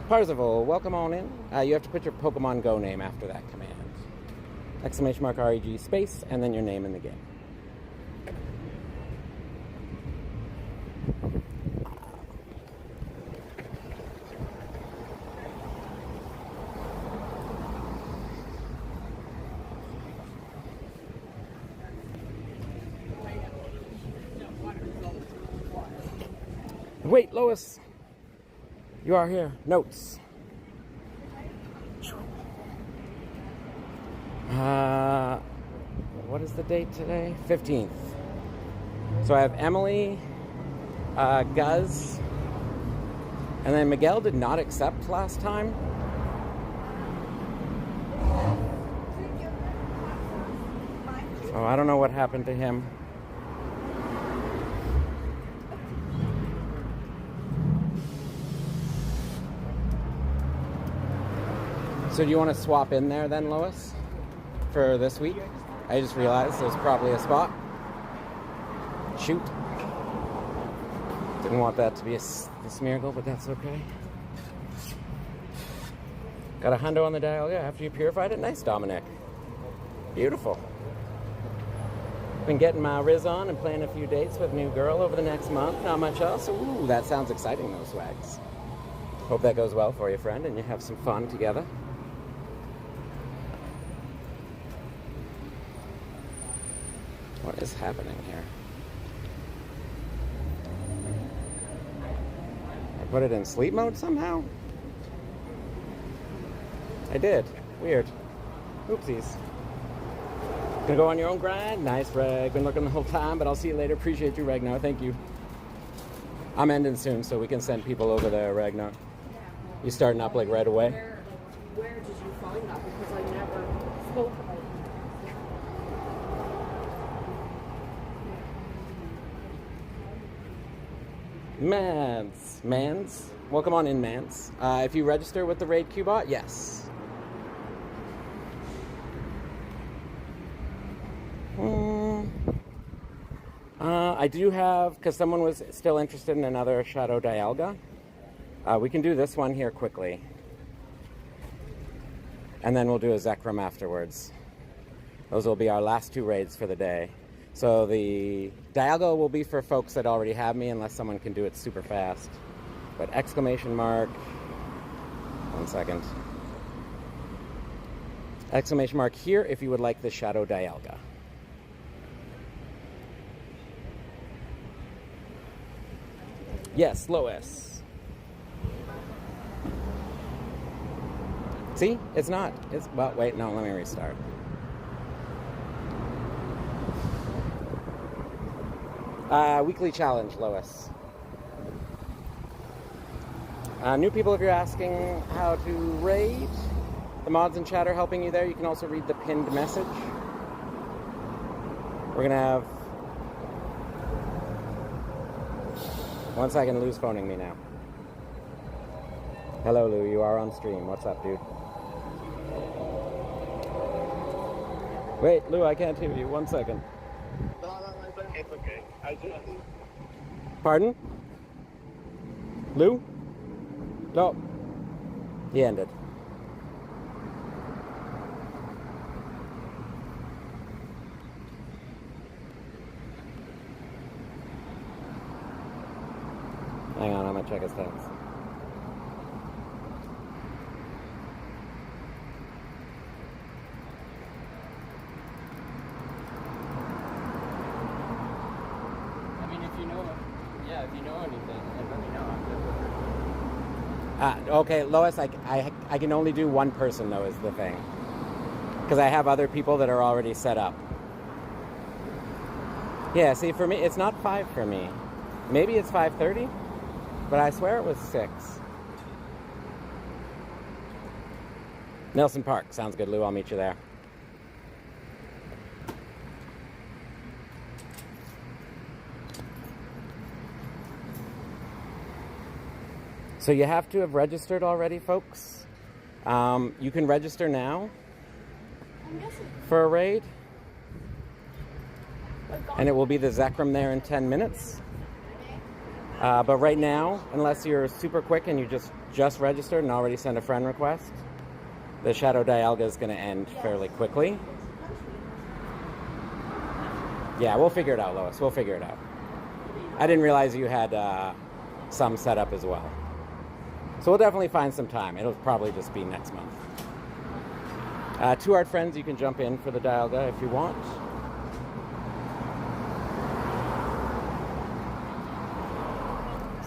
Parzival, welcome on in. You have to put your Pokemon GO name after that command. Exclamation mark REG space, and then your name in the game. Wait, Lois. You are here. Notes. What is the date today? 15th. So I have Emily, Guz, and then Miguel did not accept last time. So I don't know what happened to him. So do you want to swap in there then, Lois, for this week? I just realized there's probably a spot. Shoot. Didn't want that to be a Smeargle, but that's okay. Got a hundo on the Dialga after you purified it. Nice, Dominic. Beautiful. Been getting my Riz on and playing a few dates with a new girl over the next month. Not much else. Ooh, that sounds exciting, those swags. Hope that goes well for you, friend, and you have some fun together. What is happening here? I put it in sleep mode somehow? I did. Weird. Oopsies. Gonna go on your own grind? Nice, Reg. Been looking the whole time, but I'll see you later. Appreciate you, Ragnar. Thank you. I'm ending soon, so we can send people over there, Ragnar. You starting up like right away? Where did you find that? Because I never spoke about it. Mans. Welcome on in, Mans. If you register with the Raid Q-Bot, yes. I do have, because someone was still interested in another Shadow Dialga. We can do this one here quickly. And then we'll do a Zekrom afterwards. Those will be our last two raids for the day. So the Dialga will be for folks that already have me, unless someone can do it super fast. But exclamation mark, 1 second. Exclamation mark here if you would like the Shadow Dialga. Yes, Lois. See, it's not. It's, well, wait, no, let me restart. Weekly challenge, Lois. New people, if you're asking how to raid, the mods in chat are helping you there. You can also read the pinned message. We're gonna have... 1 second, Lou's phoning me now. Hello, Lou. You are on stream. What's up, dude? Wait, Lou, I can't hear you. 1 second. No, it's okay. I just... Pardon? Lou? No. He ended. Hang on, I'm gonna check his text. I mean, if you know, yeah, if you know anything, then let me know. Okay, Lois, I can only do one person, though, is the thing. Because I have other people that are already set up. Yeah, see, for me, it's not 5 for me. Maybe it's 5:30, but I swear it was 6. Nelson Park. Sounds good, Lou. I'll meet you there. So you have to have registered already, folks. You can register now for a raid. And it will be the Zekrom there in 10 minutes. But right now, unless you're super quick and you just registered and already sent a friend request, the Shadow Dialga is going to end fairly quickly. Yeah, we'll figure it out, Lois. We'll figure it out. I didn't realize you had some set up as well. So we'll definitely find some time. It'll probably just be next month. Two Art Friends, you can jump in for the Dialga if you want.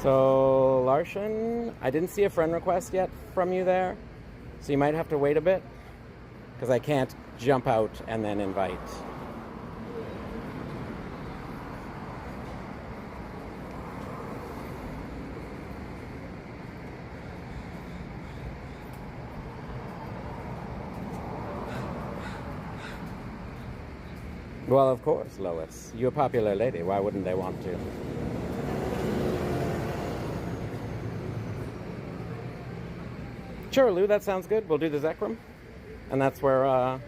So, Larson, I didn't see a friend request yet from you there. So you might have to wait a bit. Because I can't jump out and then invite. Well, of course, Lois. You're a popular lady. Why wouldn't they want to? Sure, Lou, that sounds good. We'll do the Zekrom. And that's where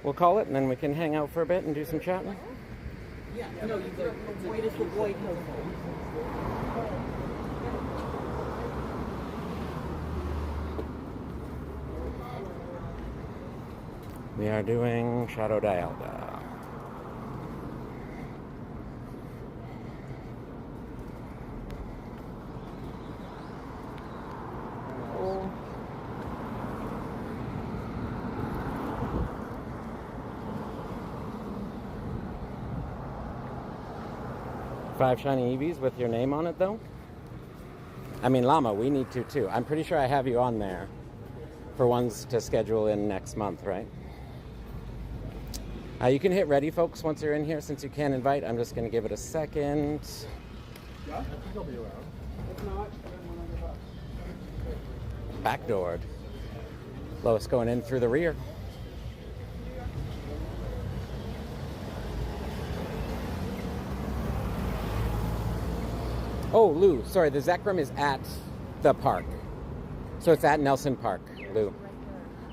we'll call it. And then we can hang out for a bit and do some chatting. Yeah, no, you go. Wait, it's the white hill. We are doing Shadow Dialga. Five shiny Eevees with your name on it, though? I mean, Llama, we need to, too. I'm pretty sure I have you on there for ones to schedule in next month, right? You can hit ready, folks, once you're in here. Since you can't invite, I'm just going to give it a second. Yeah, I think he'll be around. If not, Backdoored. Lois going in through the rear. Oh, Lou, sorry, the Zekrom is at the park. So it's at Nelson Park, Lou.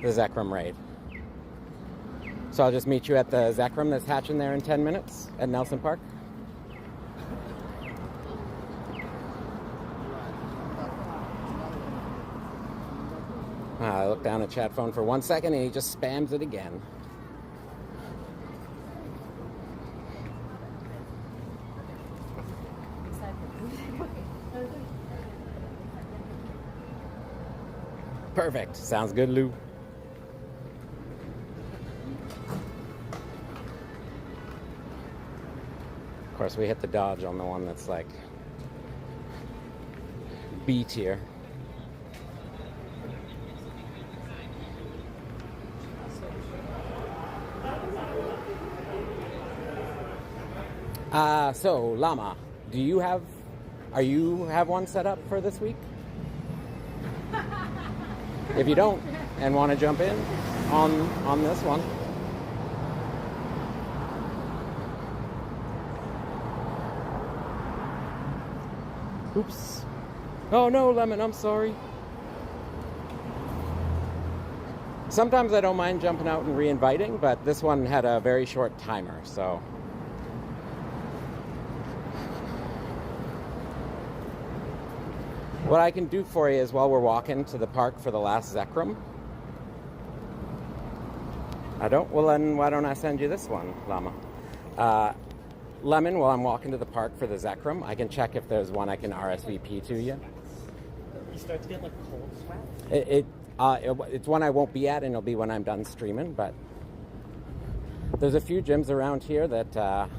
The Zekrom raid. So I'll just meet you at the Zekrom that's hatching there in 10 minutes at Nelson Park. I looked down at chat phone for 1 second and he just spams it again. Perfect. Sounds good, Lou. Of course, we hit the dodge on the one that's like B tier. So Llama, are you have one set up for this week? If you don't and want to jump in on this one. Oops. Oh no, Lemon, I'm sorry. Sometimes I don't mind jumping out and re-inviting, but this one had a very short timer, so. What I can do for you is while we're walking to the park for the last Zekrom. I don't? Well, then why don't I send you this one, Llama? Lemon, while I'm walking to the park for the Zekrom, I can check if there's one I can RSVP to you. You start to get like cold sweat? It's one I won't be at, and it'll be when I'm done streaming, but there's a few gyms around here that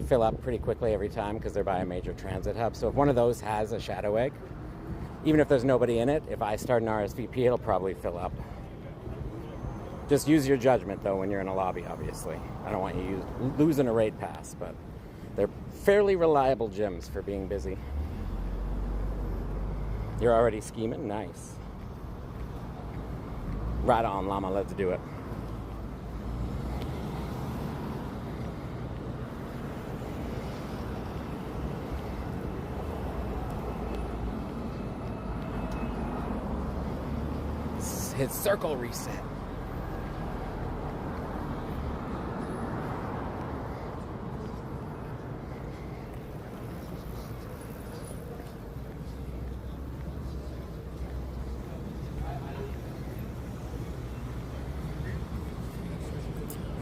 fill up pretty quickly every time because they're by a major transit hub. So if one of those has a shadow egg, even if there's nobody in it, if I start an RSVP, it'll probably fill up. Just use your judgment, though, when you're in a lobby, obviously. I don't want you losing a raid pass, but they're fairly reliable gyms for being busy. You're already scheming? Nice. Right on, Llama. Let's do it. Hit circle reset.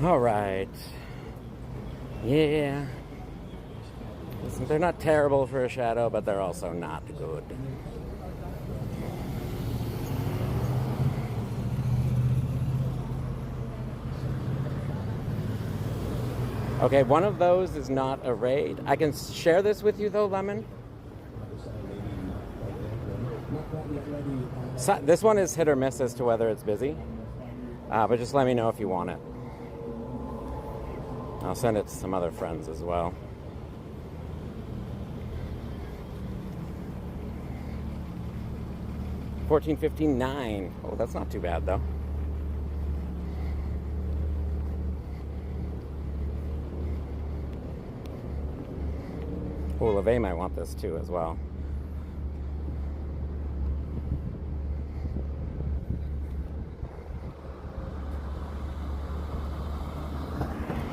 All right. Yeah. Listen, they're not terrible for a shadow, but they're also not good. Okay, one of those is not a raid. I can share this with you, though, Lemon. So, this one is hit or miss as to whether it's busy. But just let me know if you want it. I'll send it to some other friends as well. $14.59. Oh, that's not too bad, though. Oh, LeVay might want this too as well.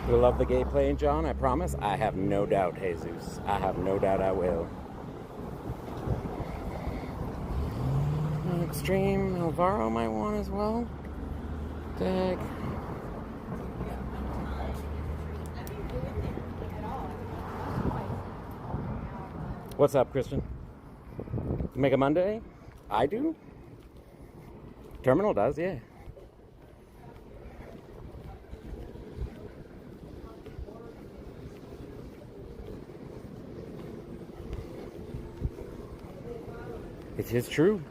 You'll love the gameplay, John, I promise. I have no doubt, Jesus. I have no doubt I will. Extreme Alvaro might want as well. Dag. What's up, Christian? Mega Monday? I do? Terminal does, yeah. It is true.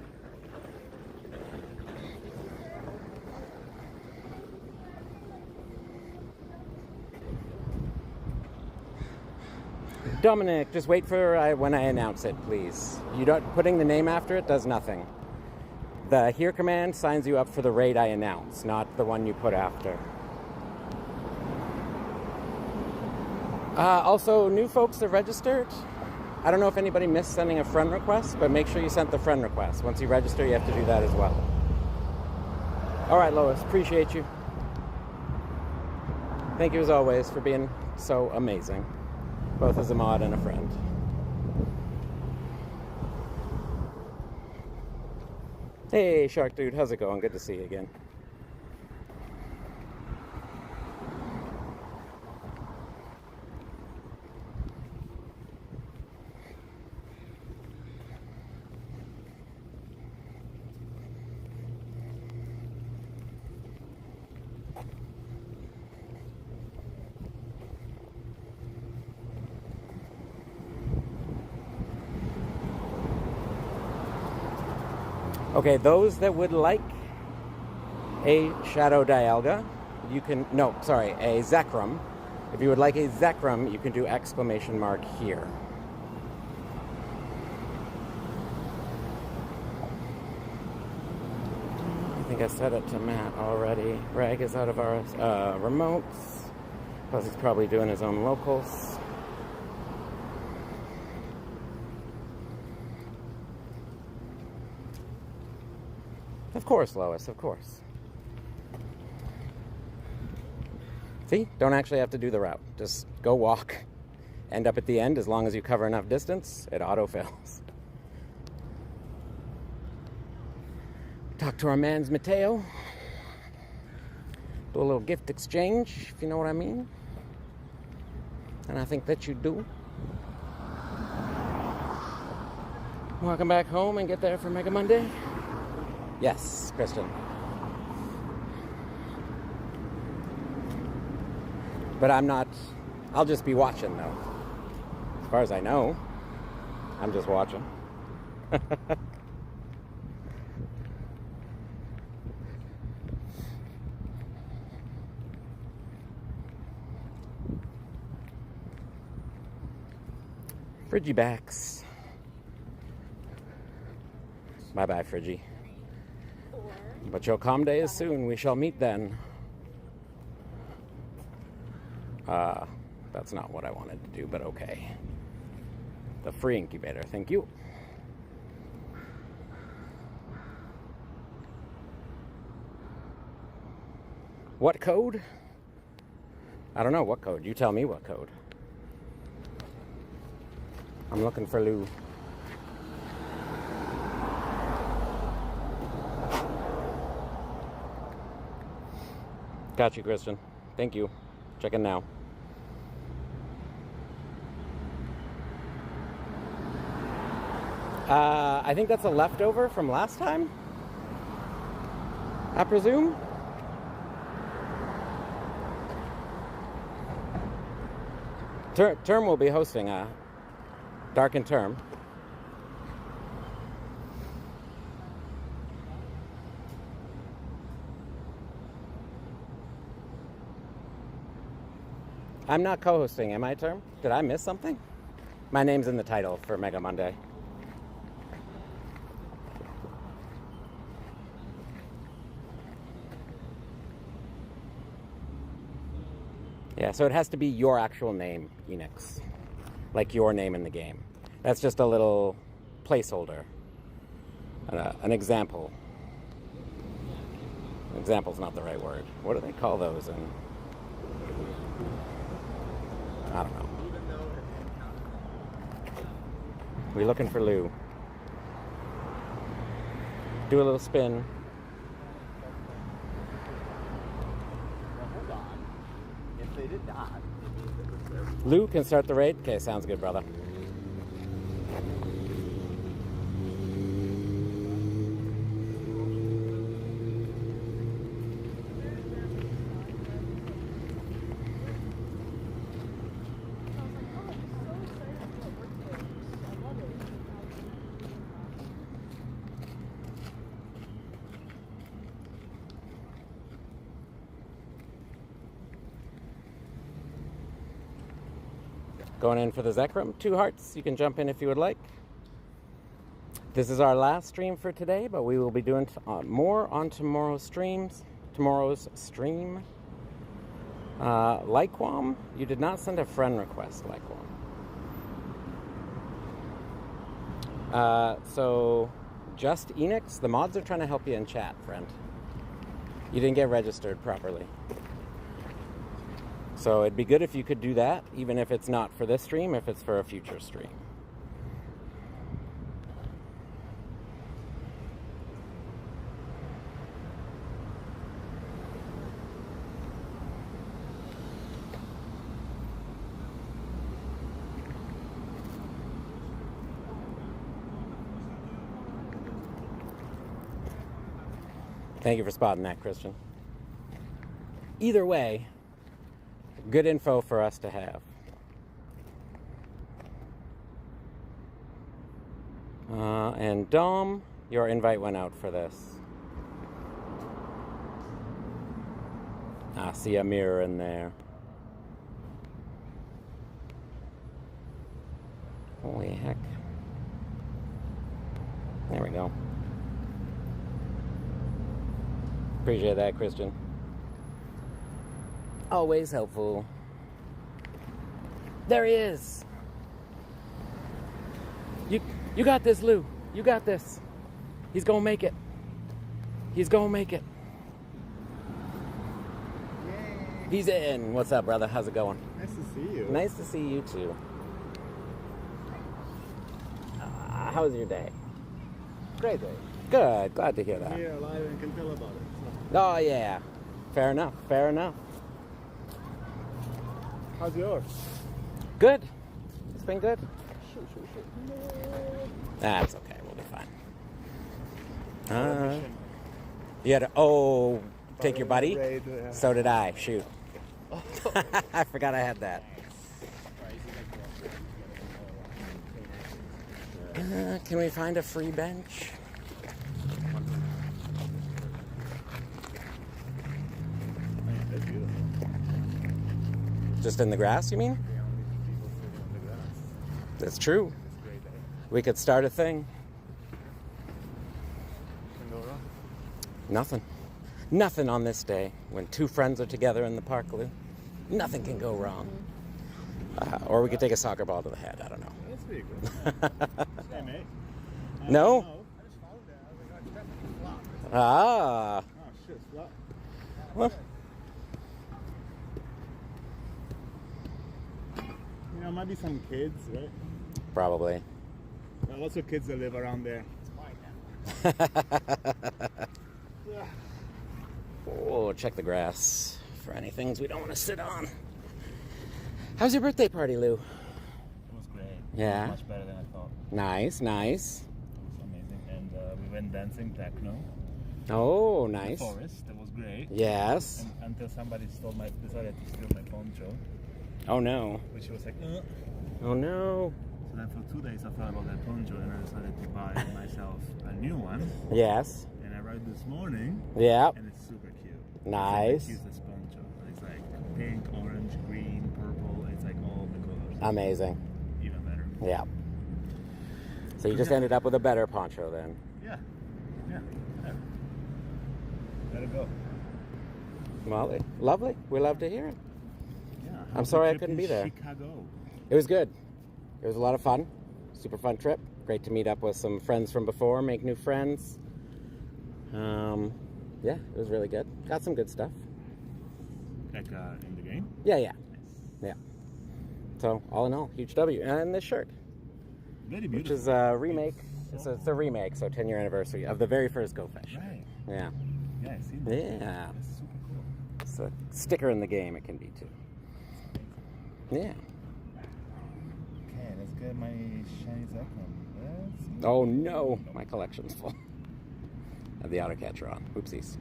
Dominic, just wait for when I announce it, please. You don't putting the name after it does nothing. The here command signs you up for the raid I announce, not the one you put after. Also, new folks are registered. I don't know if anybody missed sending a friend request, but make sure you sent the friend request. Once you register, you have to do that as well. All right, Lois, appreciate you. Thank you as always for being so amazing. Both as a mod and a friend. Hey, Shark Dude, how's it going? Good to see you again. Okay, those that would like a Shadow Dialga, you can, no, sorry, a Zekrom. If you would like a Zekrom, you can do exclamation mark here. I think I said it to Matt already. Rag is out of our remotes, plus he's probably doing his own locals. Of course, Lois, of course. See? Don't actually have to do the route. Just go walk. End up at the end. As long as you cover enough distance, it auto-fails. Talk to our man's Mateo. Do a little gift exchange, if you know what I mean. And I think that you do. Welcome back home and get there for Mega Monday. Yes, Kristen. But I'm not, I'll just be watching though. As far as I know, I'm just watching. Frigibacks. Bye-bye, Friggy. But your calm day is soon. We shall meet then. That's not what I wanted to do, but okay. The free incubator, thank you. What code? I don't know what code. You tell me what code. I'm looking for Lou. Got you, Kristen. Thank you. Checking now. I think that's a leftover from last time, I presume. Term will be hosting a Dark and Term. I'm not co-hosting, am I, Term? Did I miss something? My name's in the title for Mega Monday. Yeah, so it has to be your actual name, Enix. Like your name in the game. That's just a little placeholder. An example. Example's not the right word. What do they call those in... I don't know. We're looking for Lou. Do a little spin. Hold on. If they did not, Lou can start the raid? Okay, sounds good, brother. Going in for the Zekrom, 2 hearts. You can jump in if you would like. This is our last stream for today, but we will be doing more on tomorrow's stream. Lyquam, you did not send a friend request, Lyquam. So, just Enix, the mods are trying to help you in chat, friend. You didn't get registered properly. So it'd be good if you could do that, even if it's not for this stream, if it's for a future stream. Thank you for spotting that, Christian. Either way, good info for us to have. And Dom, your invite went out for this. I see a mirror in there. Holy heck. There we go. Appreciate that, Christian. Always helpful. There he is. You got this, Lou. You got this. He's gonna make it. He's gonna make it. He's in. What's up, brother? How's it going? Nice to see you. Nice to see you too. How was your day? Great day. Good. Glad to hear that. Here alive and can tell about it. Oh yeah. Fair enough. Fair enough. How's yours? Good. It's been good. That's okay. We'll be fine. You had to, take your buddy? Raid, yeah. So did I. Shoot. I forgot I had that. Can we find a free bench? That's beautiful. Just in the grass, you mean? The only people sitting on the grass. That's true. It's a great day. We could start a thing. Can go wrong. Nothing. Nothing on this day when two friends are together in the park, Lou. Nothing can go wrong. Or we could take a soccer ball to the head. I don't know. That's pretty cool. Hey, mate. No? I just found that. I was like, oh, it's definitely flop. Ah. Oh, shit, it's flop. Well, You know, might be some kids, right? probably. Lots of kids that live around there. Yeah. Oh, check the grass for any things we don't want to sit on. How's your birthday party, Lou? It was great. Yeah. Much better than I thought. Nice, nice. It was amazing. And we went dancing techno. Oh, In nice. the forest. That was great. Yes. And, until somebody decided to steal my poncho, Oh no. which was like, Oh no. So then for 2 days I thought about that poncho and I decided to buy myself a new one. Yes. And I arrived this morning Yeah. and it's super cute. Nice. It's like the cutest poncho. It's like pink, orange, green, purple. It's like all the colors. Amazing. Even better. Yeah. So you just ended up with a better poncho then. Yeah. Yeah. Let it go. Well, lovely. We love to hear it. Yeah. I'm sorry I couldn't be there. Chicago. It was good. It was a lot of fun. Super fun trip. Great to meet up with some friends from before, make new friends. Yeah, it was really good. Got some good stuff. Like in the game? Yeah, yeah. Yeah. So, all in all, huge W. And this shirt, Very which beautiful. is a remake. It's a remake, so 10-year anniversary of the very first Go Fish. Right. Yeah. Yeah, I see that. Yeah. That's super cool. It's a sticker in the game, it can be too. Yeah. Okay, let's get my shiny Zekrom. Oh no, my collection's full. I have the auto catcher on. Oopsies.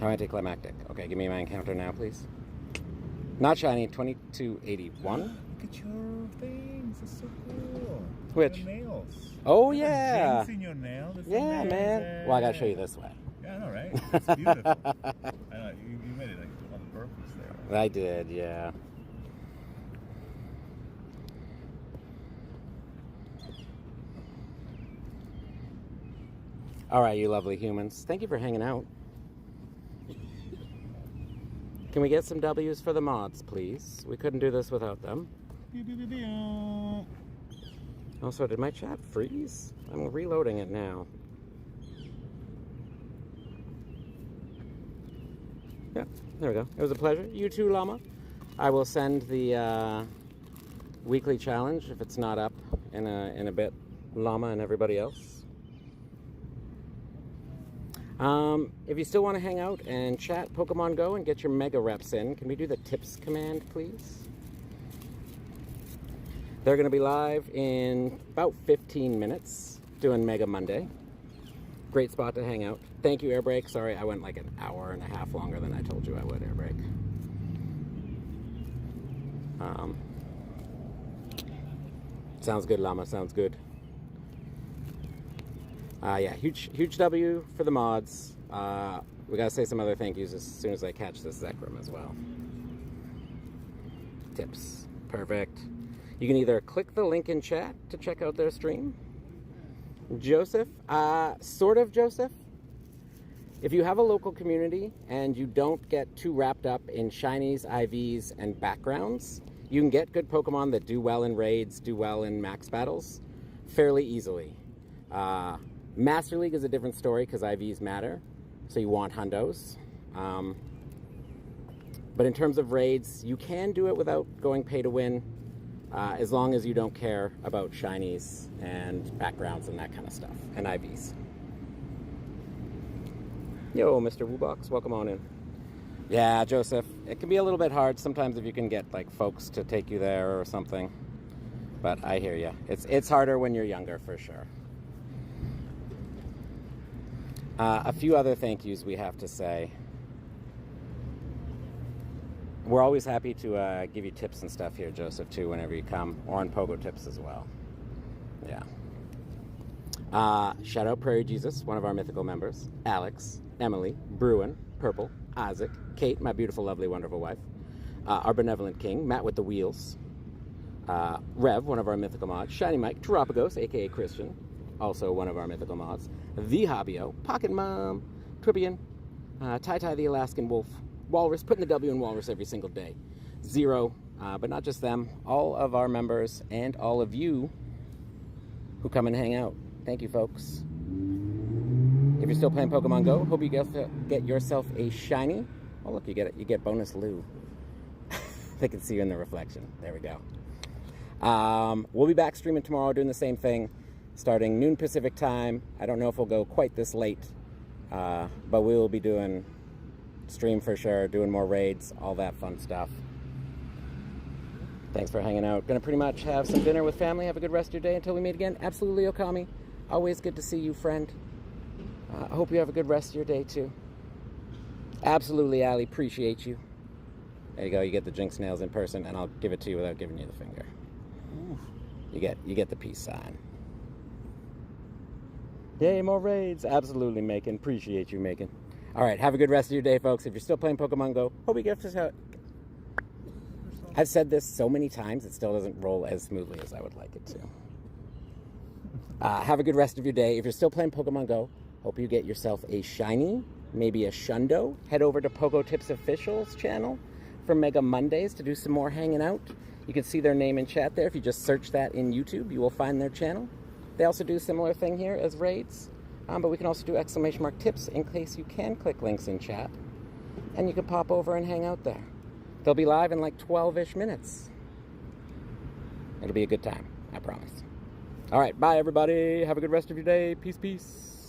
How anticlimactic. Okay, give me my encounter now, please. Not shiny, 2281. Look at your things. It's so cool. Which? Your nails. Oh You have yeah. jinx in your nail. That's Yeah, amazing. man. Well, I gotta show you this way. Yeah, I know, right? It's beautiful. I know, you made it like on purpose there. I did, yeah. All right, you lovely humans. Thank you for hanging out. Can we get some W's for the mods, please? We couldn't do this without them. Pew, pew, pew, pew. Also, did my chat freeze? I'm reloading it now. Yeah, there we go. It was a pleasure. You too, Llama. I will send the weekly challenge if it's not up in a bit. Llama and everybody else. If you still want to hang out and chat Pokemon Go and get your Mega reps in, can we do the tips command, please? They're going to be live in about 15 minutes doing Mega Monday. Great spot to hang out. Thank you, Airbreak. Sorry, I went like an hour and a half longer than I told you I would, Airbreak. Sounds good, Llama. Sounds good. Yeah, huge W for the mods. We gotta say some other thank yous as soon as I catch this Zekrom as well. Tips. Perfect. You can either click the link in chat to check out their stream. Joseph, sort of Joseph. If you have a local community and you don't get too wrapped up in shinies, IVs, and backgrounds, you can get good Pokemon that do well in raids, do well in max battles, fairly easily. Master League is a different story because IVs matter, so you want hundos. But in terms of raids, you can do it without going pay to win, as long as you don't care about shinies and backgrounds and that kind of stuff, and IVs. Yo, Mr. Woobox, welcome on in. Yeah, Joseph, it can be a little bit hard sometimes if you can get like folks to take you there or something. But I hear you. It's harder when you're younger, for sure. A few other thank yous we have to say. We're always happy to give you tips and stuff here, Joseph, too, whenever you come, or on Pogo Tips as well. Yeah. Shout out Prairie Jesus, one of our mythical members. Alex, Emily, Bruin, Purple, Isaac, Kate, my beautiful, lovely, wonderful wife. Our benevolent king, Matt with the wheels. Rev, one of our mythical mods. Shiny Mike, Teropagos, aka Christian, also one of our mythical mods. The Hobbyo, Pocket Mom, Tribbian, Tai the Alaskan Wolf, Walrus, putting the W in Walrus every single day. Zero, but not just them, all of our members and all of you who come and hang out. Thank you, folks. If you're still playing Pokemon Go, hope you get yourself a shiny. Oh, look, you get bonus Lou. They can see you in the reflection. There we go. We'll be back streaming tomorrow doing the same thing, starting noon Pacific time. I don't know if we'll go quite this late, but we will be doing stream for sure, doing more raids, all that fun stuff. Thanks for hanging out. Gonna pretty much have some dinner with family. Have a good rest of your day until we meet again. Absolutely, Okami. Always good to see you, friend. I hope you have a good rest of your day too. Absolutely, Ali. Appreciate you. There you go. You get the Jinx nails in person, and I'll give it to you without giving you the finger. Ooh. You get the peace sign. Yay, more raids. Absolutely, Macon. Appreciate you, Macon. All right, have a good rest of your day, folks. If you're still playing Pokemon Go, hope you get this out. I've said this so many times, it still doesn't roll as smoothly as I would like it to. Have a good rest of your day. If you're still playing Pokemon Go, hope you get yourself a shiny, maybe a Shundo. Head over to Pogo Tips Official's channel for Mega Mondays to do some more hanging out. You can see their name in chat there. If you just search that in YouTube, you will find their channel. They also do a similar thing here as raids. But we can also do ! tips in case you can click links in chat. And you can pop over and hang out there. They'll be live in like 12-ish minutes. It'll be a good time, I promise. All right, bye everybody. Have a good rest of your day. Peace, peace.